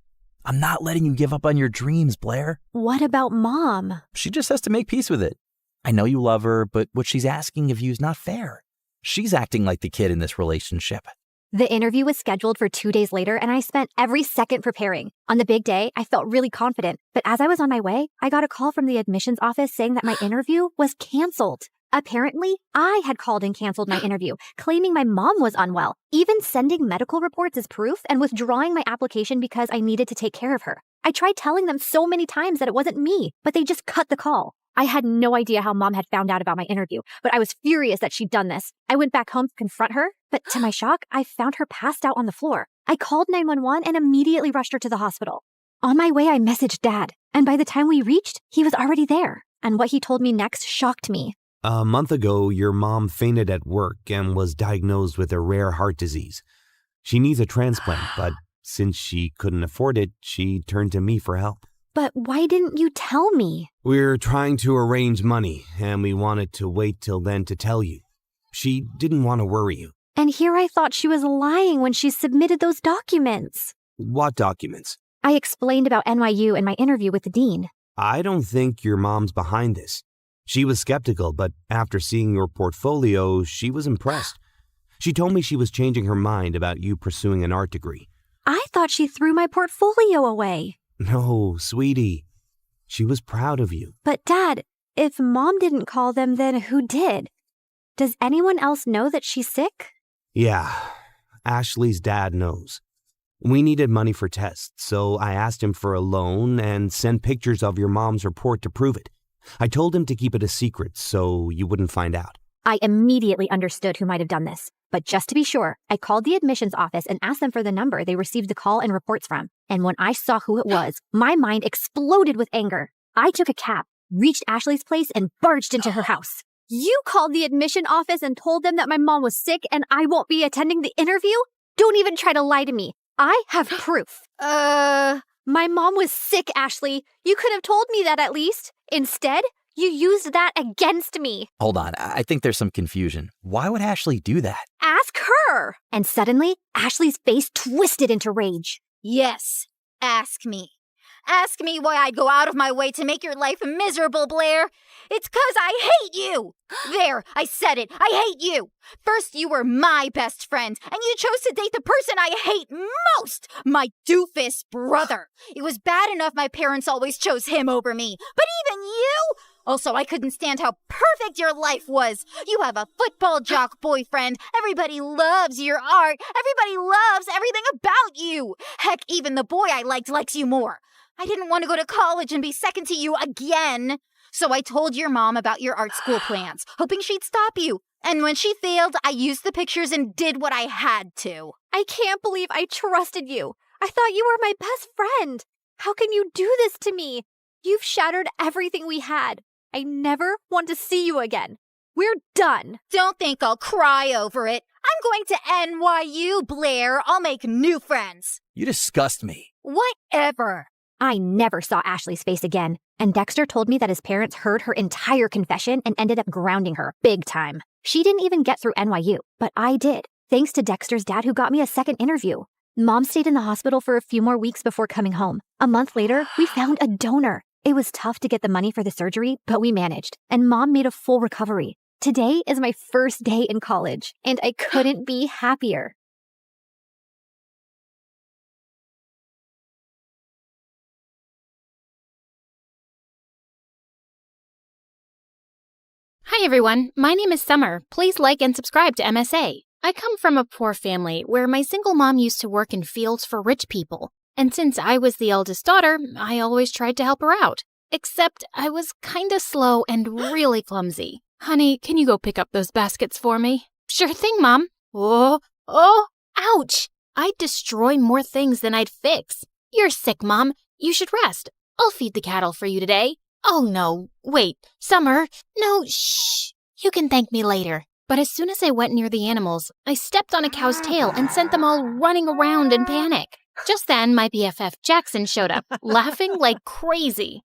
I'm not letting you give up on your dreams, Blair. What about Mom? She just has to make peace with it. I know you love her, but what she's asking of you is not fair. She's acting like the kid in this relationship. The interview was scheduled for 2 days later, and I spent every second preparing. On the big day, I felt really confident. But as I was on my way, I got a call from the admissions office saying that my interview was canceled. Apparently, I had called and canceled my interview, claiming my mom was unwell, even sending medical reports as proof and withdrawing my application because I needed to take care of her. I tried telling them so many times that it wasn't me, but they just cut the call. I had no idea how Mom had found out about my interview, but I was furious that she'd done this. I went back home to confront her, but to my shock, I found her passed out on the floor. I called 911 and immediately rushed her to the hospital. On my way, I messaged Dad, and by the time we reached, he was already there. And what he told me next shocked me. A month ago, your mom fainted at work and was diagnosed with a rare heart disease. She needs a transplant, but since she couldn't afford it, she turned to me for help. But why didn't you tell me? We're trying to arrange money, and we wanted to wait till then to tell you. She didn't want to worry you. And here I thought she was lying when she submitted those documents. What documents? I explained about NYU and my interview with the dean. I don't think your mom's behind this. She was skeptical, but after seeing your portfolio, she was impressed. She told me she was changing her mind about you pursuing an art degree. I thought she threw my portfolio away. No, sweetie. She was proud of you. But Dad, if Mom didn't call them, then who did? Does anyone else know that she's sick? Yeah, Ashley's dad knows. We needed money for tests, so I asked him for a loan and sent pictures of your mom's report to prove it. I told him to keep it a secret so you wouldn't find out. I immediately understood who might have done this. But just to be sure, I called the admissions office and asked them for the number they received the call and reports from. And when I saw who it was, my mind exploded with anger. I took a cab, reached Ashley's place, and barged into her house. You called the admission office and told them that my mom was sick and I won't be attending the interview? Don't even try to lie to me. I have proof. My mom was sick, Ashley. You could have told me that at least. Instead, you used that against me. Hold on, I think there's some confusion. Why would Ashley do that? Ask her. And suddenly, Ashley's face twisted into rage. Yes, ask me. Ask me why I'd go out of my way to make your life miserable, Blair. It's 'cause I hate you. There, I said it. I hate you. First, you were my best friend, and you chose to date the person I hate most, my doofus brother. It was bad enough my parents always chose him over me, but even you? Also, I couldn't stand how perfect your life was. You have a football jock boyfriend. Everybody loves your art. Everybody loves everything about you. Heck, even the boy I liked likes you more. I didn't want to go to college and be second to you again. So I told your mom about your art school plans, hoping she'd stop you. And when she failed, I used the pictures and did what I had to. I can't believe I trusted you. I thought you were my best friend. How can you do this to me? You've shattered everything we had. I never want to see you again. We're done. Don't think I'll cry over it. I'm going to NYU, Blair. I'll make new friends. You disgust me. Whatever. I never saw Ashley's face again, and Dexter told me that his parents heard her entire confession and ended up grounding her big time. She didn't even get through NYU, but I did, thanks to Dexter's dad who got me a second interview. Mom stayed in the hospital for a few more weeks before coming home. A month later, we found a donor. It was tough to get the money for the surgery, but we managed, and Mom made a full recovery. Today is my first day in college, and I couldn't be happier. Hi everyone, my name is Summer. Please like and subscribe to MSA. I come from a poor family where my single mom used to work in fields for rich people. And since I was the eldest daughter, I always tried to help her out. Except I was kinda slow and really clumsy. Honey, can you go pick up those baskets for me? Sure thing, Mom. Oh, ouch! I'd destroy more things than I'd fix. You're sick, Mom. You should rest. I'll feed the cattle for you today. Oh no, wait, Summer, no, shh. You can thank me later. But as soon as I went near the animals, I stepped on a cow's tail and sent them all running around in panic. Just then, my BFF Jackson showed up, laughing like crazy.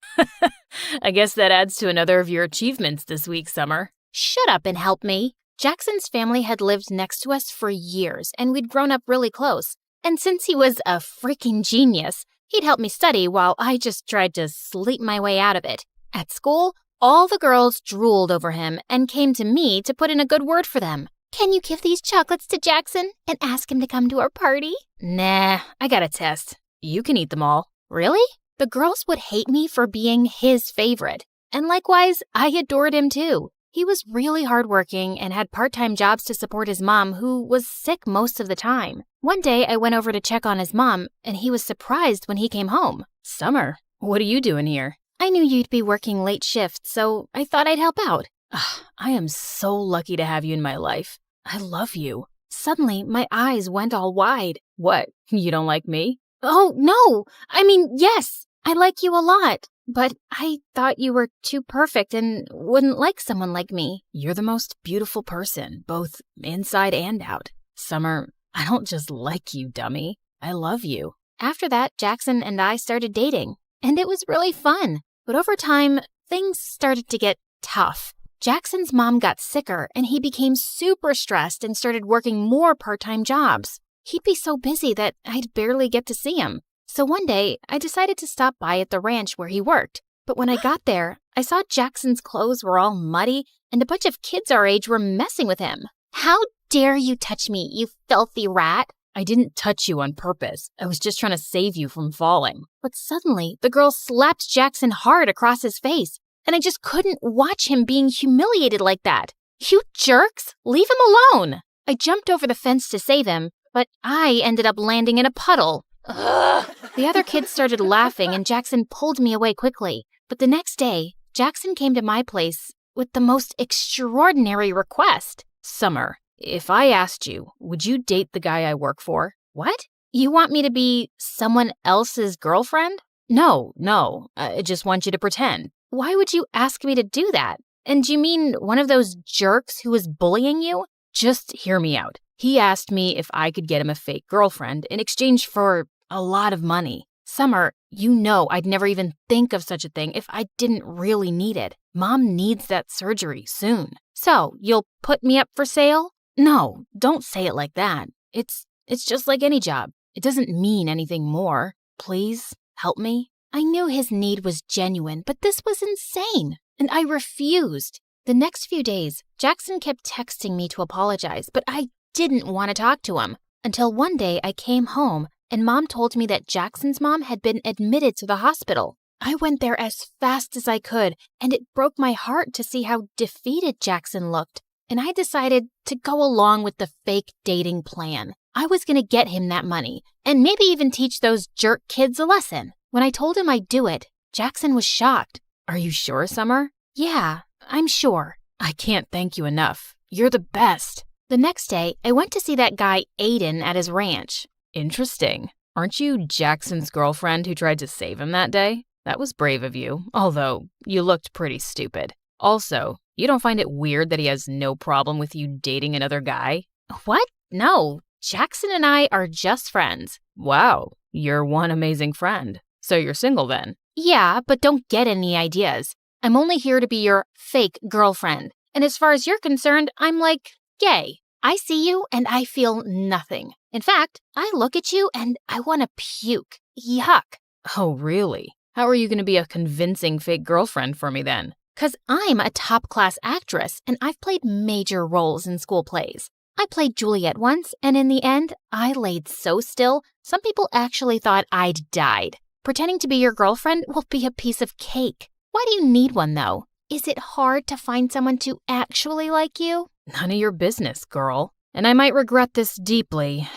I guess that adds to another of your achievements this week, Summer. Shut up and help me. Jackson's family had lived next to us for years, and we'd grown up really close. And since he was a freaking genius, he'd help me study while I just tried to sleep my way out of it. At school, all the girls drooled over him and came to me to put in a good word for them. Can you give these chocolates to Jackson and ask him to come to our party? Nah, I got a test. You can eat them all. Really? The girls would hate me for being his favorite. And likewise, I adored him too. He was really hardworking and had part-time jobs to support his mom, who was sick most of the time. One day, I went over to check on his mom, and he was surprised when he came home. Summer, what are you doing here? I knew you'd be working late shifts, so I thought I'd help out. I am so lucky to have you in my life. I love you. Suddenly, my eyes went all wide. What, you don't like me? Oh, no! I mean, yes! I like you a lot. But I thought you were too perfect and wouldn't like someone like me. You're the most beautiful person, both inside and out. Summer, I don't just like you, dummy. I love you. After that, Jackson and I started dating, and it was really fun. But over time, things started to get tough. Jackson's mom got sicker, and he became super stressed and started working more part-time jobs. He'd be so busy that I'd barely get to see him. So one day, I decided to stop by at the ranch where he worked. But when I got there, I saw Jackson's clothes were all muddy, and a bunch of kids our age were messing with him. How dare you touch me, you filthy rat? I didn't touch you on purpose. I was just trying to save you from falling. But suddenly, the girl slapped Jackson hard across his face, and I just couldn't watch him being humiliated like that. You jerks! Leave him alone! I jumped over the fence to save him, but I ended up landing in a puddle. Ugh. The other kids started laughing, and Jackson pulled me away quickly. But the next day, Jackson came to my place with the most extraordinary request. Summer, if I asked you, would you date the guy I work for? What? You want me to be someone else's girlfriend? No, I just want you to pretend. Why would you ask me to do that? And do you mean one of those jerks who was bullying you? Just hear me out. He asked me if I could get him a fake girlfriend in exchange for a lot of money. Summer, you know I'd never even think of such a thing if I didn't really need it. Mom needs that surgery soon. So, you'll put me up for sale? No, don't say it like that. It's just like any job. It doesn't mean anything more. Please, help me. I knew his need was genuine, but this was insane, and I refused. The next few days, Jackson kept texting me to apologize, but I didn't want to talk to him. Until one day I came home, and Mom told me that Jackson's mom had been admitted to the hospital. I went there as fast as I could, and it broke my heart to see how defeated Jackson looked. And I decided to go along with the fake dating plan. I was going to get him that money, and maybe even teach those jerk kids a lesson. When I told him I'd do it, Jackson was shocked. Are you sure, Summer? Yeah, I'm sure. I can't thank you enough. You're the best. The next day, I went to see that guy Aiden at his ranch. Interesting. Aren't you Jackson's girlfriend who tried to save him that day? That was brave of you, although you looked pretty stupid. Also, you don't find it weird that he has no problem with you dating another guy? What? No, Jackson and I are just friends. Wow, you're one amazing friend. So you're single then? Yeah, but don't get any ideas. I'm only here to be your fake girlfriend. And as far as you're concerned, I'm like, gay. I see you and I feel nothing. In fact, I look at you and I want to puke. Yuck. Oh, really? How are you going to be a convincing fake girlfriend for me then? 'Cause I'm a top-class actress and I've played major roles in school plays. I played Juliet once, and in the end, I laid so still, some people actually thought I'd died. Pretending to be your girlfriend will be a piece of cake. Why do you need one, though? Is it hard to find someone to actually like you? None of your business, girl. And I might regret this deeply,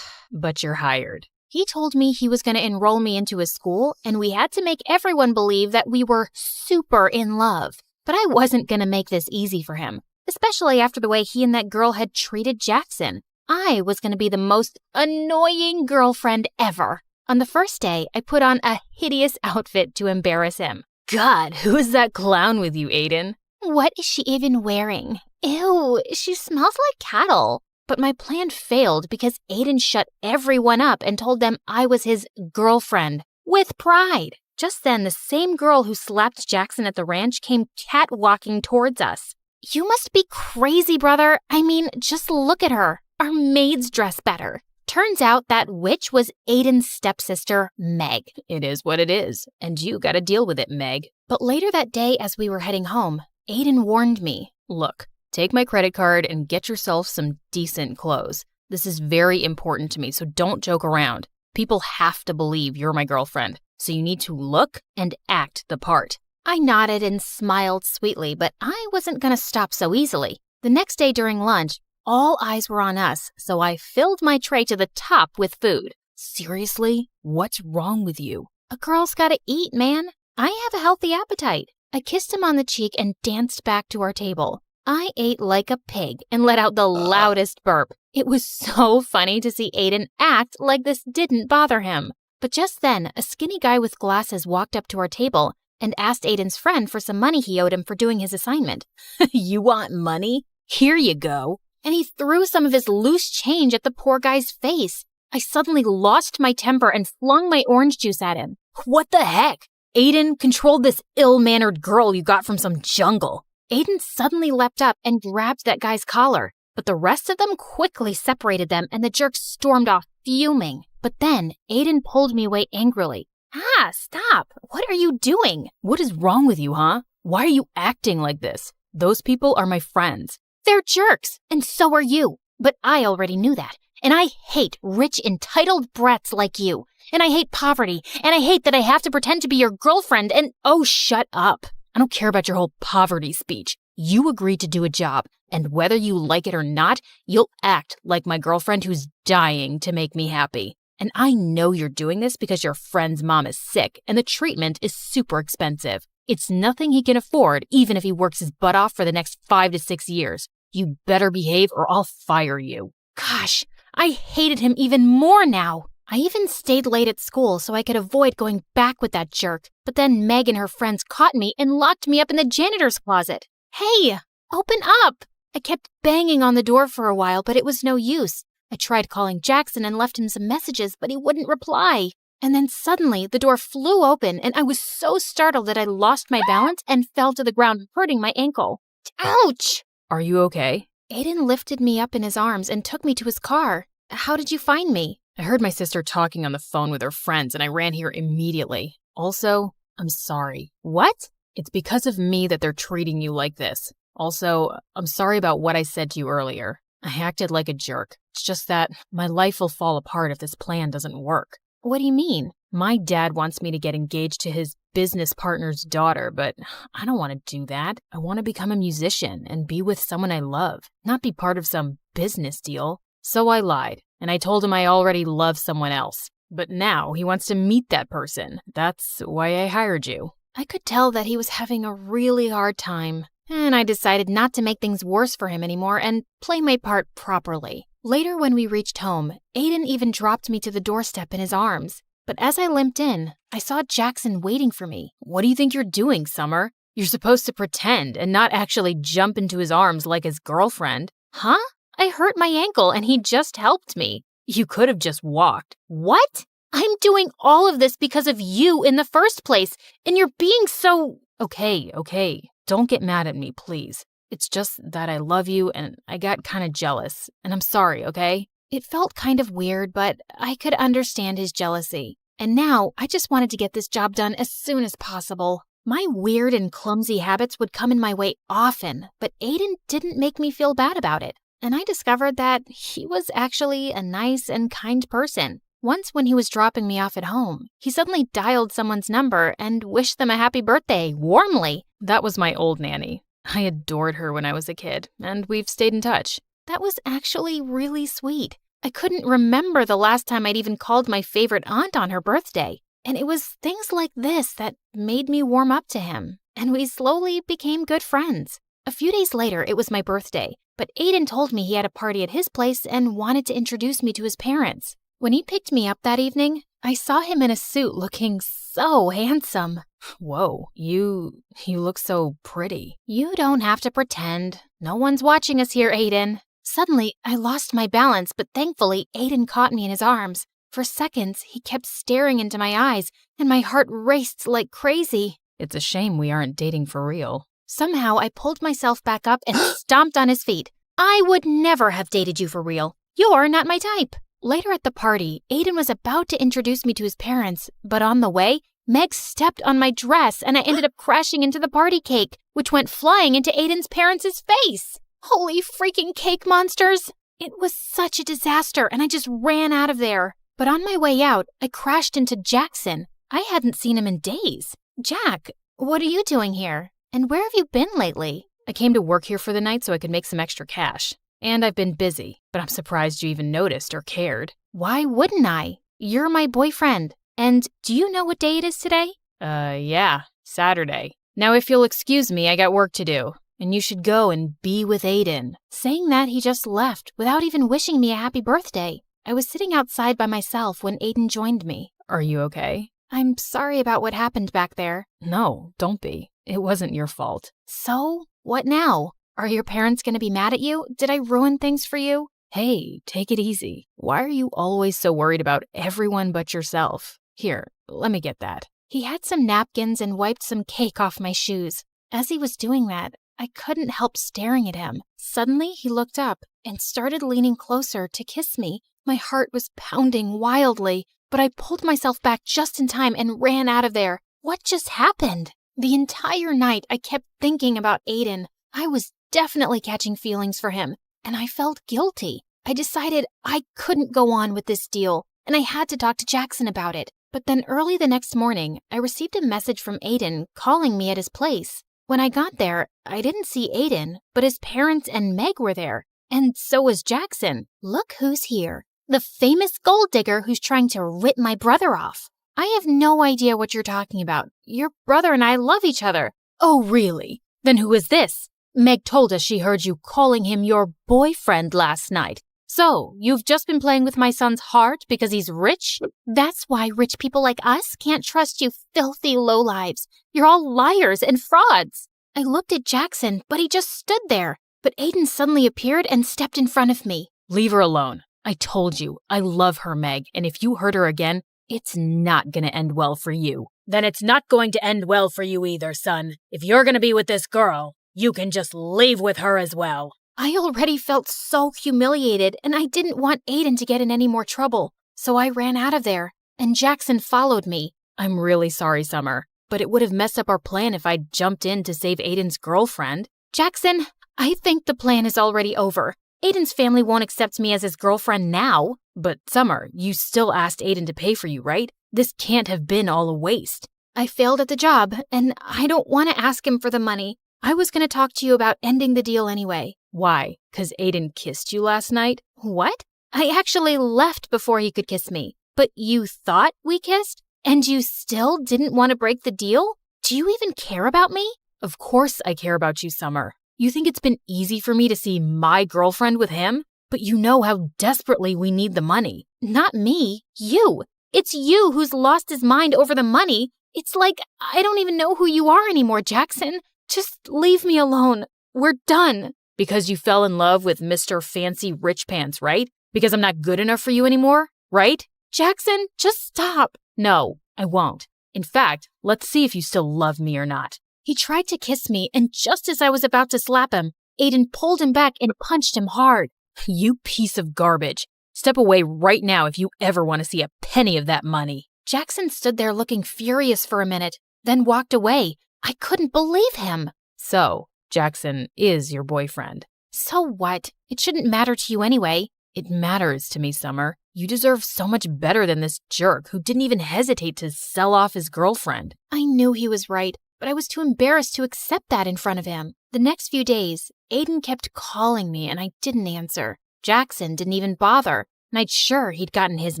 but you're hired. He told me he was going to enroll me into his school, and we had to make everyone believe that we were super in love. But I wasn't going to make this easy for him, especially after the way he and that girl had treated Jackson. I was going to be the most annoying girlfriend ever. On the first day, I put on a hideous outfit to embarrass him. God, who is that clown with you, Aiden? What is she even wearing? Ew, she smells like cattle. But my plan failed because Aiden shut everyone up and told them I was his girlfriend, with pride. Just then, the same girl who slapped Jackson at the ranch came catwalking towards us. You must be crazy, brother. I mean, just look at her. Our maids dress better. Turns out that witch was Aiden's stepsister, Meg. It is what it is, and you gotta deal with it, Meg. But later that day, as we were heading home, Aiden warned me, look, take my credit card and get yourself some decent clothes. This is very important to me, so don't joke around. People have to believe you're my girlfriend, so you need to look and act the part. I nodded and smiled sweetly, but I wasn't going to stop so easily. The next day during lunch, all eyes were on us, so I filled my tray to the top with food. Seriously? What's wrong with you? A girl's gotta eat, man. I have a healthy appetite. I kissed him on the cheek and danced back to our table. I ate like a pig and let out the loudest burp. It was so funny to see Aiden act like this didn't bother him. But just then, a skinny guy with glasses walked up to our table and asked Aiden's friend for some money he owed him for doing his assignment. You want money? Here you go. And he threw some of his loose change at the poor guy's face. I suddenly lost my temper and flung my orange juice at him. What the heck? Aiden, control this ill-mannered girl you got from some jungle. Aiden suddenly leapt up and grabbed that guy's collar, but the rest of them quickly separated them and the jerk stormed off, fuming. But then Aiden pulled me away angrily. Ah, stop! What are you doing? What is wrong with you, huh? Why are you acting like this? Those people are my friends. They're jerks, and so are you. But I already knew that, And I hate rich, entitled brats like you. And I hate poverty. And I hate that I have to pretend to be your girlfriend and— Oh, shut up. I don't care about your whole poverty speech. You agreed to do a job, and whether you like it or not, you'll act like my girlfriend who's dying to make me happy. And I know you're doing this because your friend's mom is sick, and the treatment is super expensive. It's nothing he can afford, even if he works his butt off for the next 5 to 6 years. You better behave or I'll fire you. Gosh, I hated him even more now. I even stayed late at school so I could avoid going back with that jerk. But then Meg and her friends caught me and locked me up in the janitor's closet. Hey, open up! I kept banging on the door for a while, but it was no use. I tried calling Jackson and left him some messages, but he wouldn't reply. And then suddenly, the door flew open, and I was so startled that I lost my balance and fell to the ground, hurting my ankle. Ouch! Are you okay? Aiden lifted me up in his arms and took me to his car. How did you find me? I heard my sister talking on the phone with her friends, and I ran here immediately. Also, I'm sorry. What? It's because of me that they're treating you like this. Also, I'm sorry about what I said to you earlier. I acted like a jerk. It's just that my life will fall apart if this plan doesn't work. What do you mean? My dad wants me to get engaged to his business partner's daughter, but I don't want to do that. I want to become a musician and be with someone I love, not be part of some business deal. So I lied, and I told him I already love someone else. But now he wants to meet that person. That's why I hired you. I could tell that he was having a really hard time, and I decided not to make things worse for him anymore and play my part properly. Later, when we reached home, Aiden even dropped me to the doorstep in his arms. But as I limped in, I saw Jackson waiting for me. What do you think you're doing, Summer? You're supposed to pretend and not actually jump into his arms like his girlfriend. Huh? I hurt my ankle and he just helped me. You could have just walked. What? I'm doing all of this because of you in the first place, and you're being so— Okay. Don't get mad at me, please. It's just that I love you and I got kind of jealous, and I'm sorry, okay? It felt kind of weird, but I could understand his jealousy. And now I just wanted to get this job done as soon as possible. My weird and clumsy habits would come in my way often, but Aiden didn't make me feel bad about it. And I discovered that he was actually a nice and kind person. Once when he was dropping me off at home, he suddenly dialed someone's number and wished them a happy birthday, warmly. That was my old nanny. I adored her when I was a kid, and we've stayed in touch. That was actually really sweet. I couldn't remember the last time I'd even called my favorite aunt on her birthday. And it was things like this that made me warm up to him. And we slowly became good friends. A few days later, it was my birthday, but Aiden told me he had a party at his place and wanted to introduce me to his parents. When he picked me up that evening, I saw him in a suit looking so handsome. Whoa, you look so pretty. You don't have to pretend. No one's watching us here, Aiden. Suddenly, I lost my balance, but thankfully, Aiden caught me in his arms. For seconds, he kept staring into my eyes, and my heart raced like crazy. It's a shame we aren't dating for real. Somehow, I pulled myself back up and stomped on his feet. I would never have dated you for real. You're not my type. Later at the party, Aiden was about to introduce me to his parents, but on the way, Meg stepped on my dress and I ended up crashing into the party cake, which went flying into Aiden's parents' face. Holy freaking cake monsters! It was such a disaster and I just ran out of there. But on my way out, I crashed into Jackson. I hadn't seen him in days. Jack, what are you doing here? And where have you been lately? I came to work here for the night so I could make some extra cash. And I've been busy, but I'm surprised you even noticed or cared. Why wouldn't I? You're my boyfriend. And do you know what day it is today? Yeah, Saturday. Now if you'll excuse me, I got work to do. And you should go and be with Aiden. Saying that, he just left without even wishing me a happy birthday. I was sitting outside by myself when Aiden joined me. Are you okay? I'm sorry about what happened back there. No, don't be. It wasn't your fault. So, what now? Are your parents going to be mad at you? Did I ruin things for you? Hey, take it easy. Why are you always so worried about everyone but yourself? Here, let me get that. He had some napkins and wiped some cake off my shoes. As he was doing that, I couldn't help staring at him. Suddenly, he looked up and started leaning closer to kiss me. My heart was pounding wildly, but I pulled myself back just in time and ran out of there. What just happened? The entire night, I kept thinking about Aiden. I was definitely catching feelings for him, and I felt guilty. I decided I couldn't go on with this deal, and I had to talk to Jackson about it. But then early the next morning, I received a message from Aiden calling me at his place. When I got there, I didn't see Aiden, but his parents and Meg were there. And so was Jackson. Look who's here. The famous gold digger who's trying to rip my brother off. I have no idea what you're talking about. Your brother and I love each other. Oh, really? Then who is this? Meg told us she heard you calling him your boyfriend last night. So, you've just been playing with my son's heart because he's rich? That's why rich people like us can't trust you filthy lowlives. You're all liars and frauds. I looked at Jackson, but he just stood there. But Aiden suddenly appeared and stepped in front of me. Leave her alone. I told you, I love her, Meg, and if you hurt her again, it's not gonna end well for you. Then it's not going to end well for you either, son. If you're gonna be with this girl, you can just leave with her as well. I already felt so humiliated, and I didn't want Aiden to get in any more trouble. So I ran out of there, and Jackson followed me. I'm really sorry, Summer, but it would have messed up our plan if I'd jumped in to save Aiden's girlfriend. Jackson, I think the plan is already over. Aiden's family won't accept me as his girlfriend now. But Summer, you still asked Aiden to pay for you, right? This can't have been all a waste. I failed at the job, and I don't want to ask him for the money. I was going to talk to you about ending the deal anyway. Why? 'Cause Aiden kissed you last night? What? I actually left before he could kiss me. But you thought we kissed? And you still didn't want to break the deal? Do you even care about me? Of course I care about you, Summer. You think it's been easy for me to see my girlfriend with him? But you know how desperately we need the money. Not me. You. It's you who's lost his mind over the money. It's like I don't even know who you are anymore, Jackson. Just leave me alone. We're done. Because you fell in love with Mr. Fancy Rich Pants, right? Because I'm not good enough for you anymore, right? Jackson, just stop. No, I won't. In fact, let's see if you still love me or not. He tried to kiss me, and just as I was about to slap him, Aiden pulled him back and punched him hard. You piece of garbage. Step away right now if you ever want to see a penny of that money. Jackson stood there looking furious for a minute, then walked away. I couldn't believe him. So, Jackson is your boyfriend. So what? It shouldn't matter to you anyway. It matters to me, Summer. You deserve so much better than this jerk who didn't even hesitate to sell off his girlfriend. I knew he was right, but I was too embarrassed to accept that in front of him. The next few days, Aiden kept calling me and I didn't answer. Jackson didn't even bother, and I'd sure he'd gotten his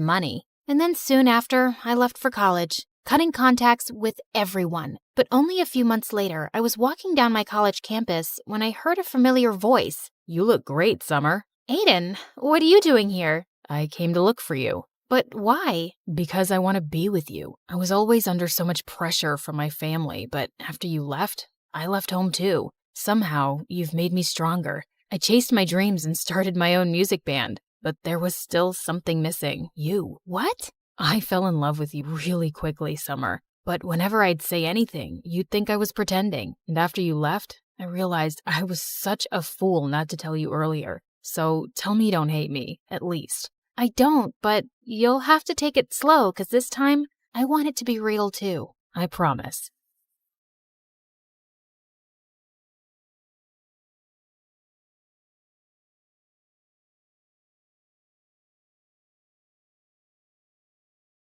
money. And then soon after, I left for college, cutting contacts with everyone. But only a few months later, I was walking down my college campus when I heard a familiar voice. You look great, Summer. Aiden, what are you doing here? I came to look for you. But why? Because I want to be with you. I was always under so much pressure from my family, but after you left, I left home too. Somehow, you've made me stronger. I chased my dreams and started my own music band, but there was still something missing. You. What? I fell in love with you really quickly, Summer. But whenever I'd say anything, you'd think I was pretending. And after you left, I realized I was such a fool not to tell you earlier. So tell me you don't hate me, at least. I don't, but you'll have to take it slow, 'cause this time, I want it to be real too. I promise.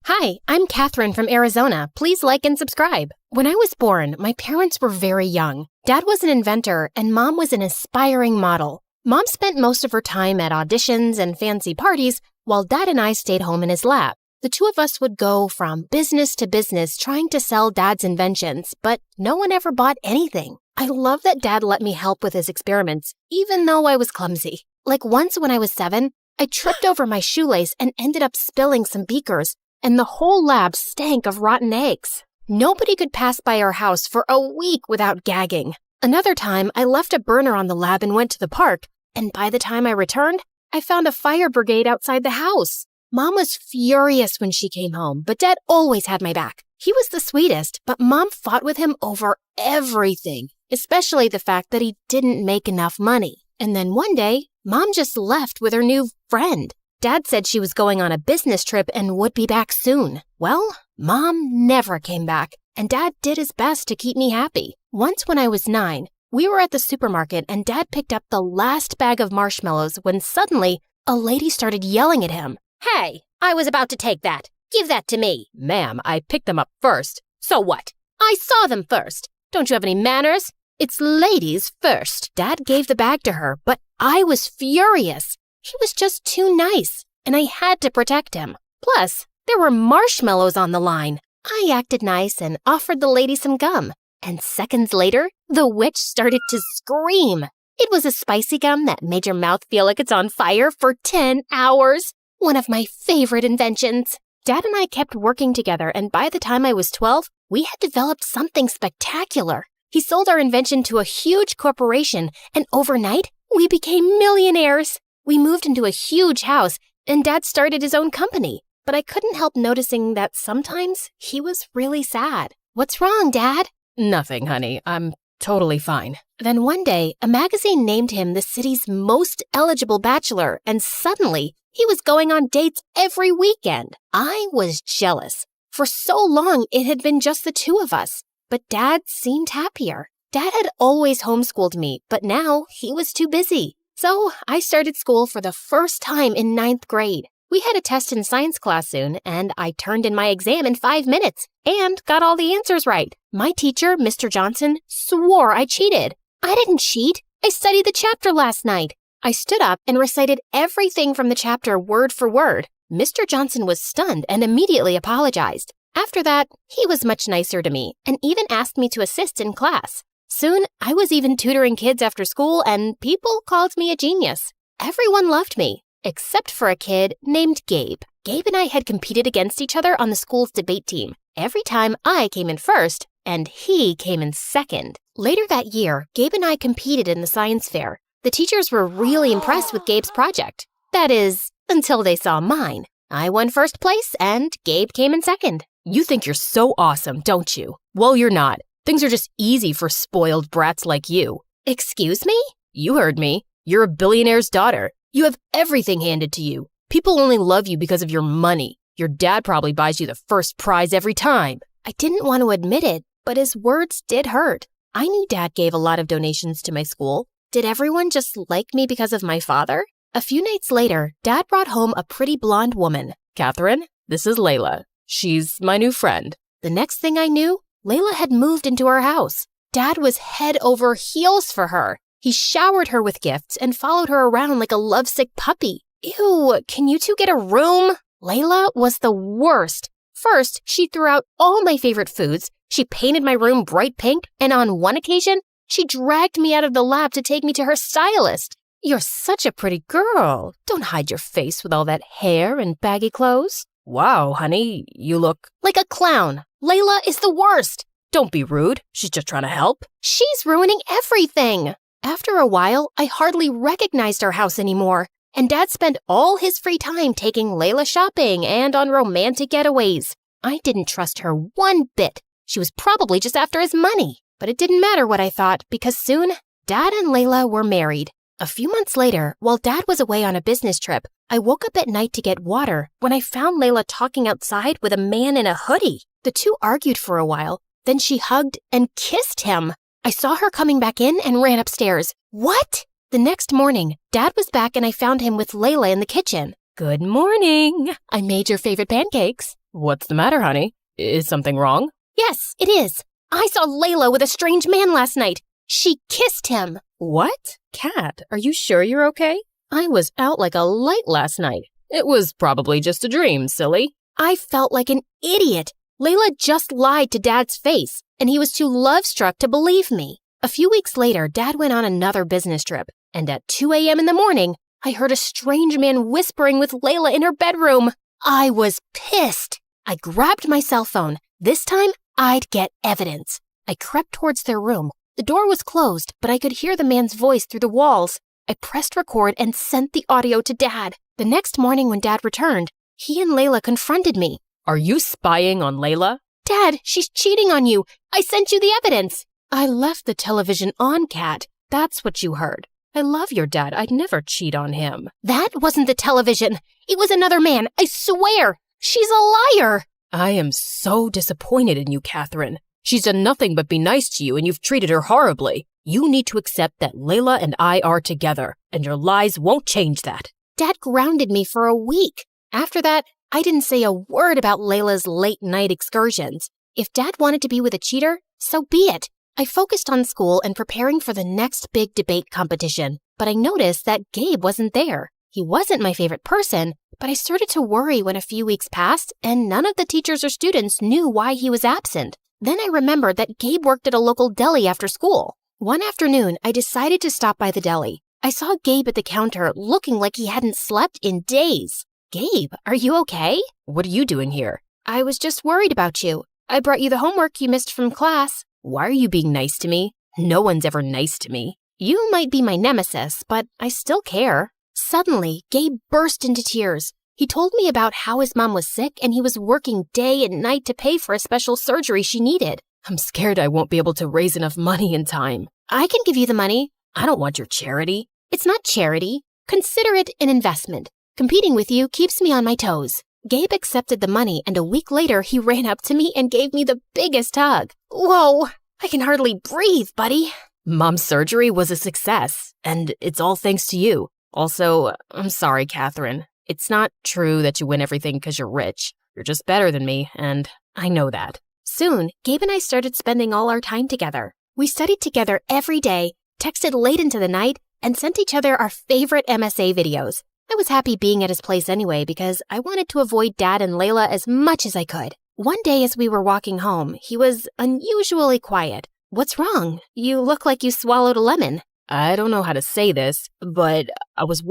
Hi, I'm Catherine from Arizona. Please like and subscribe. When I was born, my parents were very young. Dad was an inventor and Mom was an aspiring model. Mom spent most of her time at auditions and fancy parties, while Dad and I stayed home in his lab. The two of us would go from business to business trying to sell Dad's inventions, but no one ever bought anything. I love that Dad let me help with his experiments, even though I was clumsy. Like once when I was 7, I tripped over my shoelace and ended up spilling some beakers, and the whole lab stank of rotten eggs. Nobody could pass by our house for a week without gagging. Another time, I left a burner on the lab and went to the park, and by the time I returned, I found a fire brigade outside the house. Mom was furious when she came home, but Dad always had my back. He was the sweetest, but Mom fought with him over everything, especially the fact that he didn't make enough money. And then one day, Mom just left with her new friend. Dad said she was going on a business trip and would be back soon. Well, Mom never came back, and Dad did his best to keep me happy. Once when I was 9, we were at the supermarket and Dad picked up the last bag of marshmallows when suddenly a lady started yelling at him. Hey, I was about to take that. Give that to me. Ma'am, I picked them up first. So what? I saw them first. Don't you have any manners? It's ladies first. Dad gave the bag to her, but I was furious. He was just too nice, and I had to protect him. Plus, there were marshmallows on the line. I acted nice and offered the lady some gum. And seconds later, the witch started to scream. It was a spicy gum that made your mouth feel like it's on fire for 10 hours. One of my favorite inventions. Dad and I kept working together, and by the time I was 12, we had developed something spectacular. He sold our invention to a huge corporation, and overnight, we became millionaires. We moved into a huge house, and Dad started his own company. But I couldn't help noticing that sometimes he was really sad. What's wrong, Dad? Nothing, honey. I'm totally fine. Then one day, a magazine named him the city's most eligible bachelor, and suddenly, he was going on dates every weekend. I was jealous. For so long, it had been just the two of us. But Dad seemed happier. Dad had always homeschooled me, but now he was too busy. So I started school for the first time in 9th grade. We had a test in science class soon, and I turned in my exam in 5 minutes and got all the answers right. My teacher, Mr. Johnson, swore I cheated. I didn't cheat. I studied the chapter last night. I stood up and recited everything from the chapter word for word. Mr. Johnson was stunned and immediately apologized. After that, he was much nicer to me and even asked me to assist in class. Soon, I was even tutoring kids after school, and people called me a genius. Everyone loved me, except for a kid named Gabe. Gabe and I had competed against each other on the school's debate team. Every time I came in first, and he came in second. Later that year, Gabe and I competed in the science fair. The teachers were really impressed with Gabe's project. That is, until they saw mine. I won first place, and Gabe came in second. You think you're so awesome, don't you? Well, you're not. Things are just easy for spoiled brats like you. Excuse me? You heard me. You're a billionaire's daughter. You have everything handed to you. People only love you because of your money. Your dad probably buys you the first prize every time. I didn't want to admit it, but his words did hurt. I knew Dad gave a lot of donations to my school. Did everyone just like me because of my father? A few nights later, Dad brought home a pretty blonde woman. Catherine, this is Layla. She's my new friend. The next thing I knew, Layla had moved into our house. Dad was head over heels for her. He showered her with gifts and followed her around like a lovesick puppy. Ew, can you two get a room? Layla was the worst. First, she threw out all my favorite foods. She painted my room bright pink, and on one occasion, she dragged me out of the lab to take me to her stylist. You're such a pretty girl. Don't hide your face with all that hair and baggy clothes. Wow, honey, you look like a clown. Layla is the worst. Don't be rude. She's just trying to help. She's ruining everything. After a while, I hardly recognized our house anymore, and Dad spent all his free time taking Layla shopping and on romantic getaways. I didn't trust her one bit. She was probably just after his money. But it didn't matter what I thought, because soon, Dad and Layla were married. A few months later, while Dad was away on a business trip, I woke up at night to get water when I found Layla talking outside with a man in a hoodie. The two argued for a while, then she hugged and kissed him. I saw her coming back in and ran upstairs. What? The next morning, Dad was back and I found him with Layla in the kitchen. Good morning. I made your favorite pancakes. What's the matter, honey? Is something wrong? Yes, it is. I saw Layla with a strange man last night. She kissed him. What? Kat, are you sure you're okay? I was out like a light last night. It was probably just a dream, silly. I felt like an idiot. Layla just lied to Dad's face, and he was too love-struck to believe me. A few weeks later, Dad went on another business trip, and at 2 a.m. in the morning, I heard a strange man whispering with Layla in her bedroom. I was pissed. I grabbed my cell phone. This time, I'd get evidence. I crept towards their room. The door was closed, but I could hear the man's voice through the walls. I pressed record and sent the audio to Dad. The next morning when Dad returned, he and Layla confronted me. Are you spying on Layla? Dad, she's cheating on you. I sent you the evidence. I left the television on, Kat. That's what you heard. I love your dad. I'd never cheat on him. That wasn't the television. It was another man. I swear. She's a liar. I am so disappointed in you, Catherine. She's done nothing but be nice to you, and you've treated her horribly. You need to accept that Layla and I are together, and your lies won't change that. Dad grounded me for a week. After that, I didn't say a word about Layla's late-night excursions. If Dad wanted to be with a cheater, so be it. I focused on school and preparing for the next big debate competition, but I noticed that Gabe wasn't there. He wasn't my favorite person, but I started to worry when a few weeks passed and none of the teachers or students knew why he was absent. Then I remembered that Gabe worked at a local deli after school. One afternoon, I decided to stop by the deli. I saw Gabe at the counter looking like he hadn't slept in days. Gabe, are you okay? What are you doing here? I was just worried about you. I brought you the homework you missed from class. Why are you being nice to me? No one's ever nice to me. You might be my nemesis, but I still care. Suddenly, Gabe burst into tears. He told me about how his mom was sick and he was working day and night to pay for a special surgery she needed. I'm scared I won't be able to raise enough money in time. I can give you the money. I don't want your charity. It's not charity. Consider it an investment. Competing with you keeps me on my toes. Gabe accepted the money, and a week later, he ran up to me and gave me the biggest hug. Whoa, I can hardly breathe, buddy. Mom's surgery was a success, and it's all thanks to you. Also, I'm sorry, Catherine. It's not true that you win everything because you're rich. You're just better than me, and I know that. Soon, Gabe and I started spending all our time together. We studied together every day, texted late into the night, and sent each other our favorite MSA videos. I was happy being at his place anyway because I wanted to avoid Dad and Layla as much as I could. One day as we were walking home, he was unusually quiet. What's wrong? You look like you swallowed a lemon. I don't know how to say this, but I was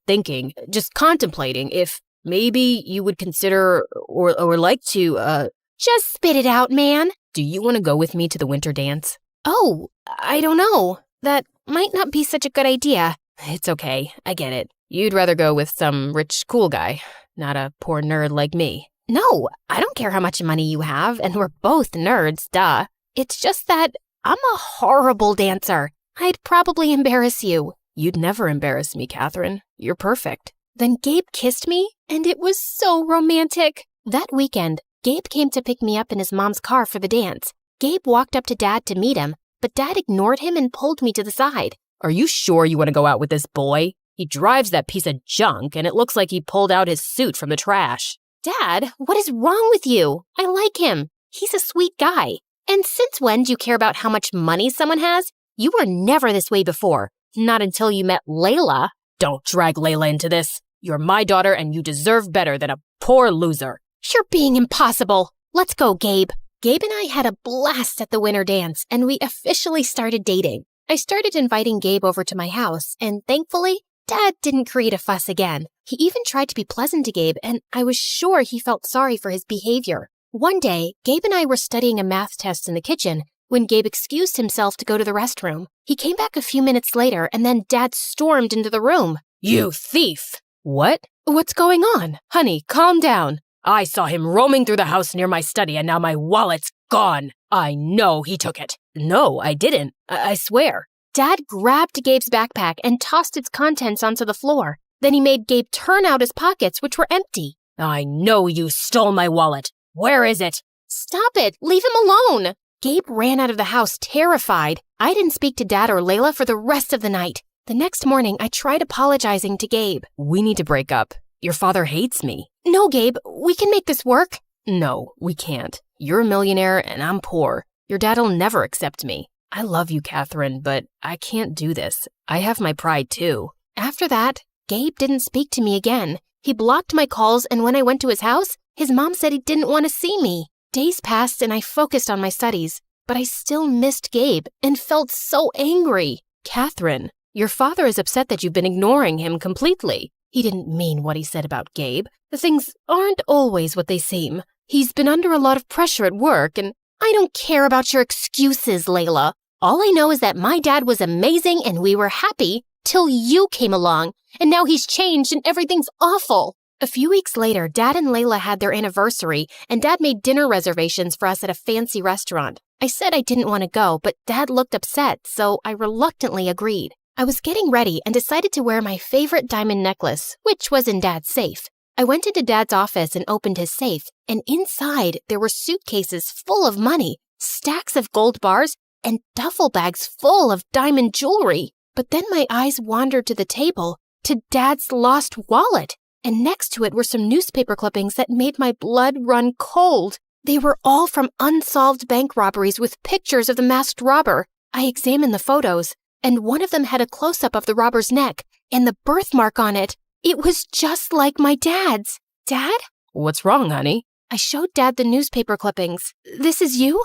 thinking, just contemplating if maybe you would consider or like to, Just spit it out, man. Do you want to go with me to the winter dance? Oh, I don't know. That might not be such a good idea. It's okay, I get it. You'd rather go with some rich, cool guy, not a poor nerd like me. No, I don't care how much money you have, and we're both nerds, duh. It's just that I'm a horrible dancer. I'd probably embarrass you. You'd never embarrass me, Catherine. You're perfect. Then Gabe kissed me, and it was so romantic. That weekend, Gabe came to pick me up in his mom's car for the dance. Gabe walked up to Dad to meet him, but Dad ignored him and pulled me to the side. Are you sure you want to go out with this boy? He drives that piece of junk, and it looks like he pulled out his suit from the trash. Dad, what is wrong with you? I like him. He's a sweet guy. And since when do you care about how much money someone has? You were never this way before. Not until you met Layla. Don't drag Layla into this. You're my daughter, and you deserve better than a poor loser. You're being impossible. Let's go, Gabe. Gabe and I had a blast at the winter dance, and we officially started dating. I started inviting Gabe over to my house, and thankfully, Dad didn't create a fuss again. He even tried to be pleasant to Gabe, and I was sure he felt sorry for his behavior. One day, Gabe and I were studying a math test in the kitchen when Gabe excused himself to go to the restroom. He came back a few minutes later, and then Dad stormed into the room. You thief! What? What's going on? Honey, calm down. I saw him roaming through the house near my study, and now my wallet's gone. I know he took it. No, I didn't. I swear. Dad grabbed Gabe's backpack and tossed its contents onto the floor. Then he made Gabe turn out his pockets, which were empty. I know you stole my wallet. Where is it? Stop it. Leave him alone. Gabe ran out of the house terrified. I didn't speak to Dad or Layla for the rest of the night. The next morning, I tried apologizing to Gabe. We need to break up. Your father hates me. No, Gabe, we can make this work. No, we can't. You're a millionaire and I'm poor. Your dad'll never accept me. I love you, Catherine, but I can't do this. I have my pride too. After that, Gabe didn't speak to me again. He blocked my calls, and when I went to his house, his mom said he didn't want to see me. Days passed and I focused on my studies, but I still missed Gabe and felt so angry. Catherine, your father is upset that you've been ignoring him completely. He didn't mean what he said about Gabe. The things aren't always what they seem. He's been under a lot of pressure at work, and I don't care about your excuses, Layla. All I know is that my dad was amazing and we were happy till you came along, and now he's changed and everything's awful. A few weeks later, Dad and Layla had their anniversary, and Dad made dinner reservations for us at a fancy restaurant. I said I didn't want to go, but Dad looked upset, so I reluctantly agreed. I was getting ready and decided to wear my favorite diamond necklace, which was in Dad's safe. I went into Dad's office and opened his safe, and inside there were suitcases full of money, stacks of gold bars, and duffel bags full of diamond jewelry. But then my eyes wandered to the table. to Dad's lost wallet. And next to it were some newspaper clippings that made my blood run cold. They were all from unsolved bank robberies with pictures of the masked robber. I examined the photos, and one of them had a close-up of the robber's neck and the birthmark on it. It was just like my dad's. Dad? What's wrong, honey? I showed Dad the newspaper clippings. This is you?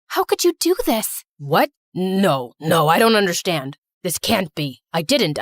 How could you do this? What? No, I don't understand. This can't be. I didn't.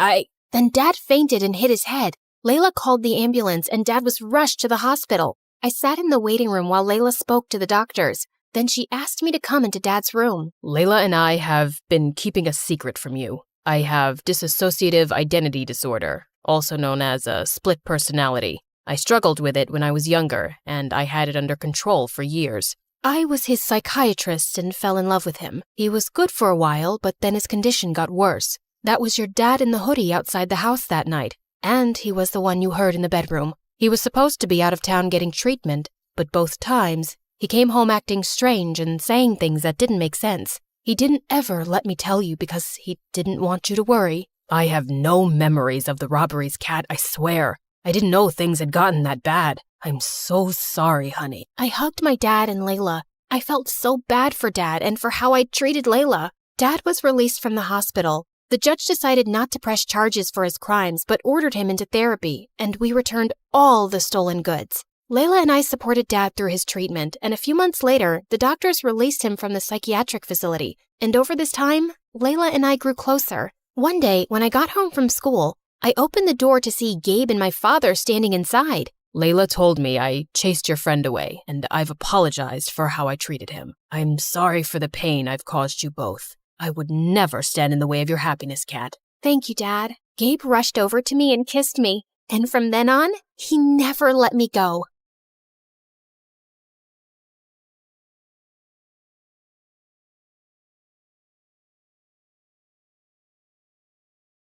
Then Dad fainted and hit his head. Layla called the ambulance and Dad was rushed to the hospital. I sat in the waiting room while Layla spoke to the doctors. Then she asked me to come into Dad's room. Layla and I have been keeping a secret from you. I have dissociative identity disorder, also known as a split personality. I struggled with it when I was younger, and I had it under control for years. I was his psychiatrist and fell in love with him. He was good for a while, but then his condition got worse. That was your dad in the hoodie outside the house that night, and he was the one you heard in the bedroom. He was supposed to be out of town getting treatment, but both times, he came home acting strange and saying things that didn't make sense. He didn't ever let me tell you because he didn't want you to worry. I have no memories of the robberies, Kat, I swear. I didn't know things had gotten that bad. I'm so sorry, honey. I hugged my dad and Layla. I felt so bad for Dad and for how I'd treated Layla. Dad was released from the hospital. The judge decided not to press charges for his crimes, but ordered him into therapy, and we returned all the stolen goods. Layla and I supported Dad through his treatment, and a few months later, the doctors released him from the psychiatric facility. And over this time, Layla and I grew closer. One day, when I got home from school, I opened the door to see Gabe and my father standing inside. Layla told me I chased your friend away, and I've apologized for how I treated him. I'm sorry for the pain I've caused you both. I would never stand in the way of your happiness, Kat. Thank you, Dad. Gabe rushed over to me and kissed me. And from then on, he never let me go.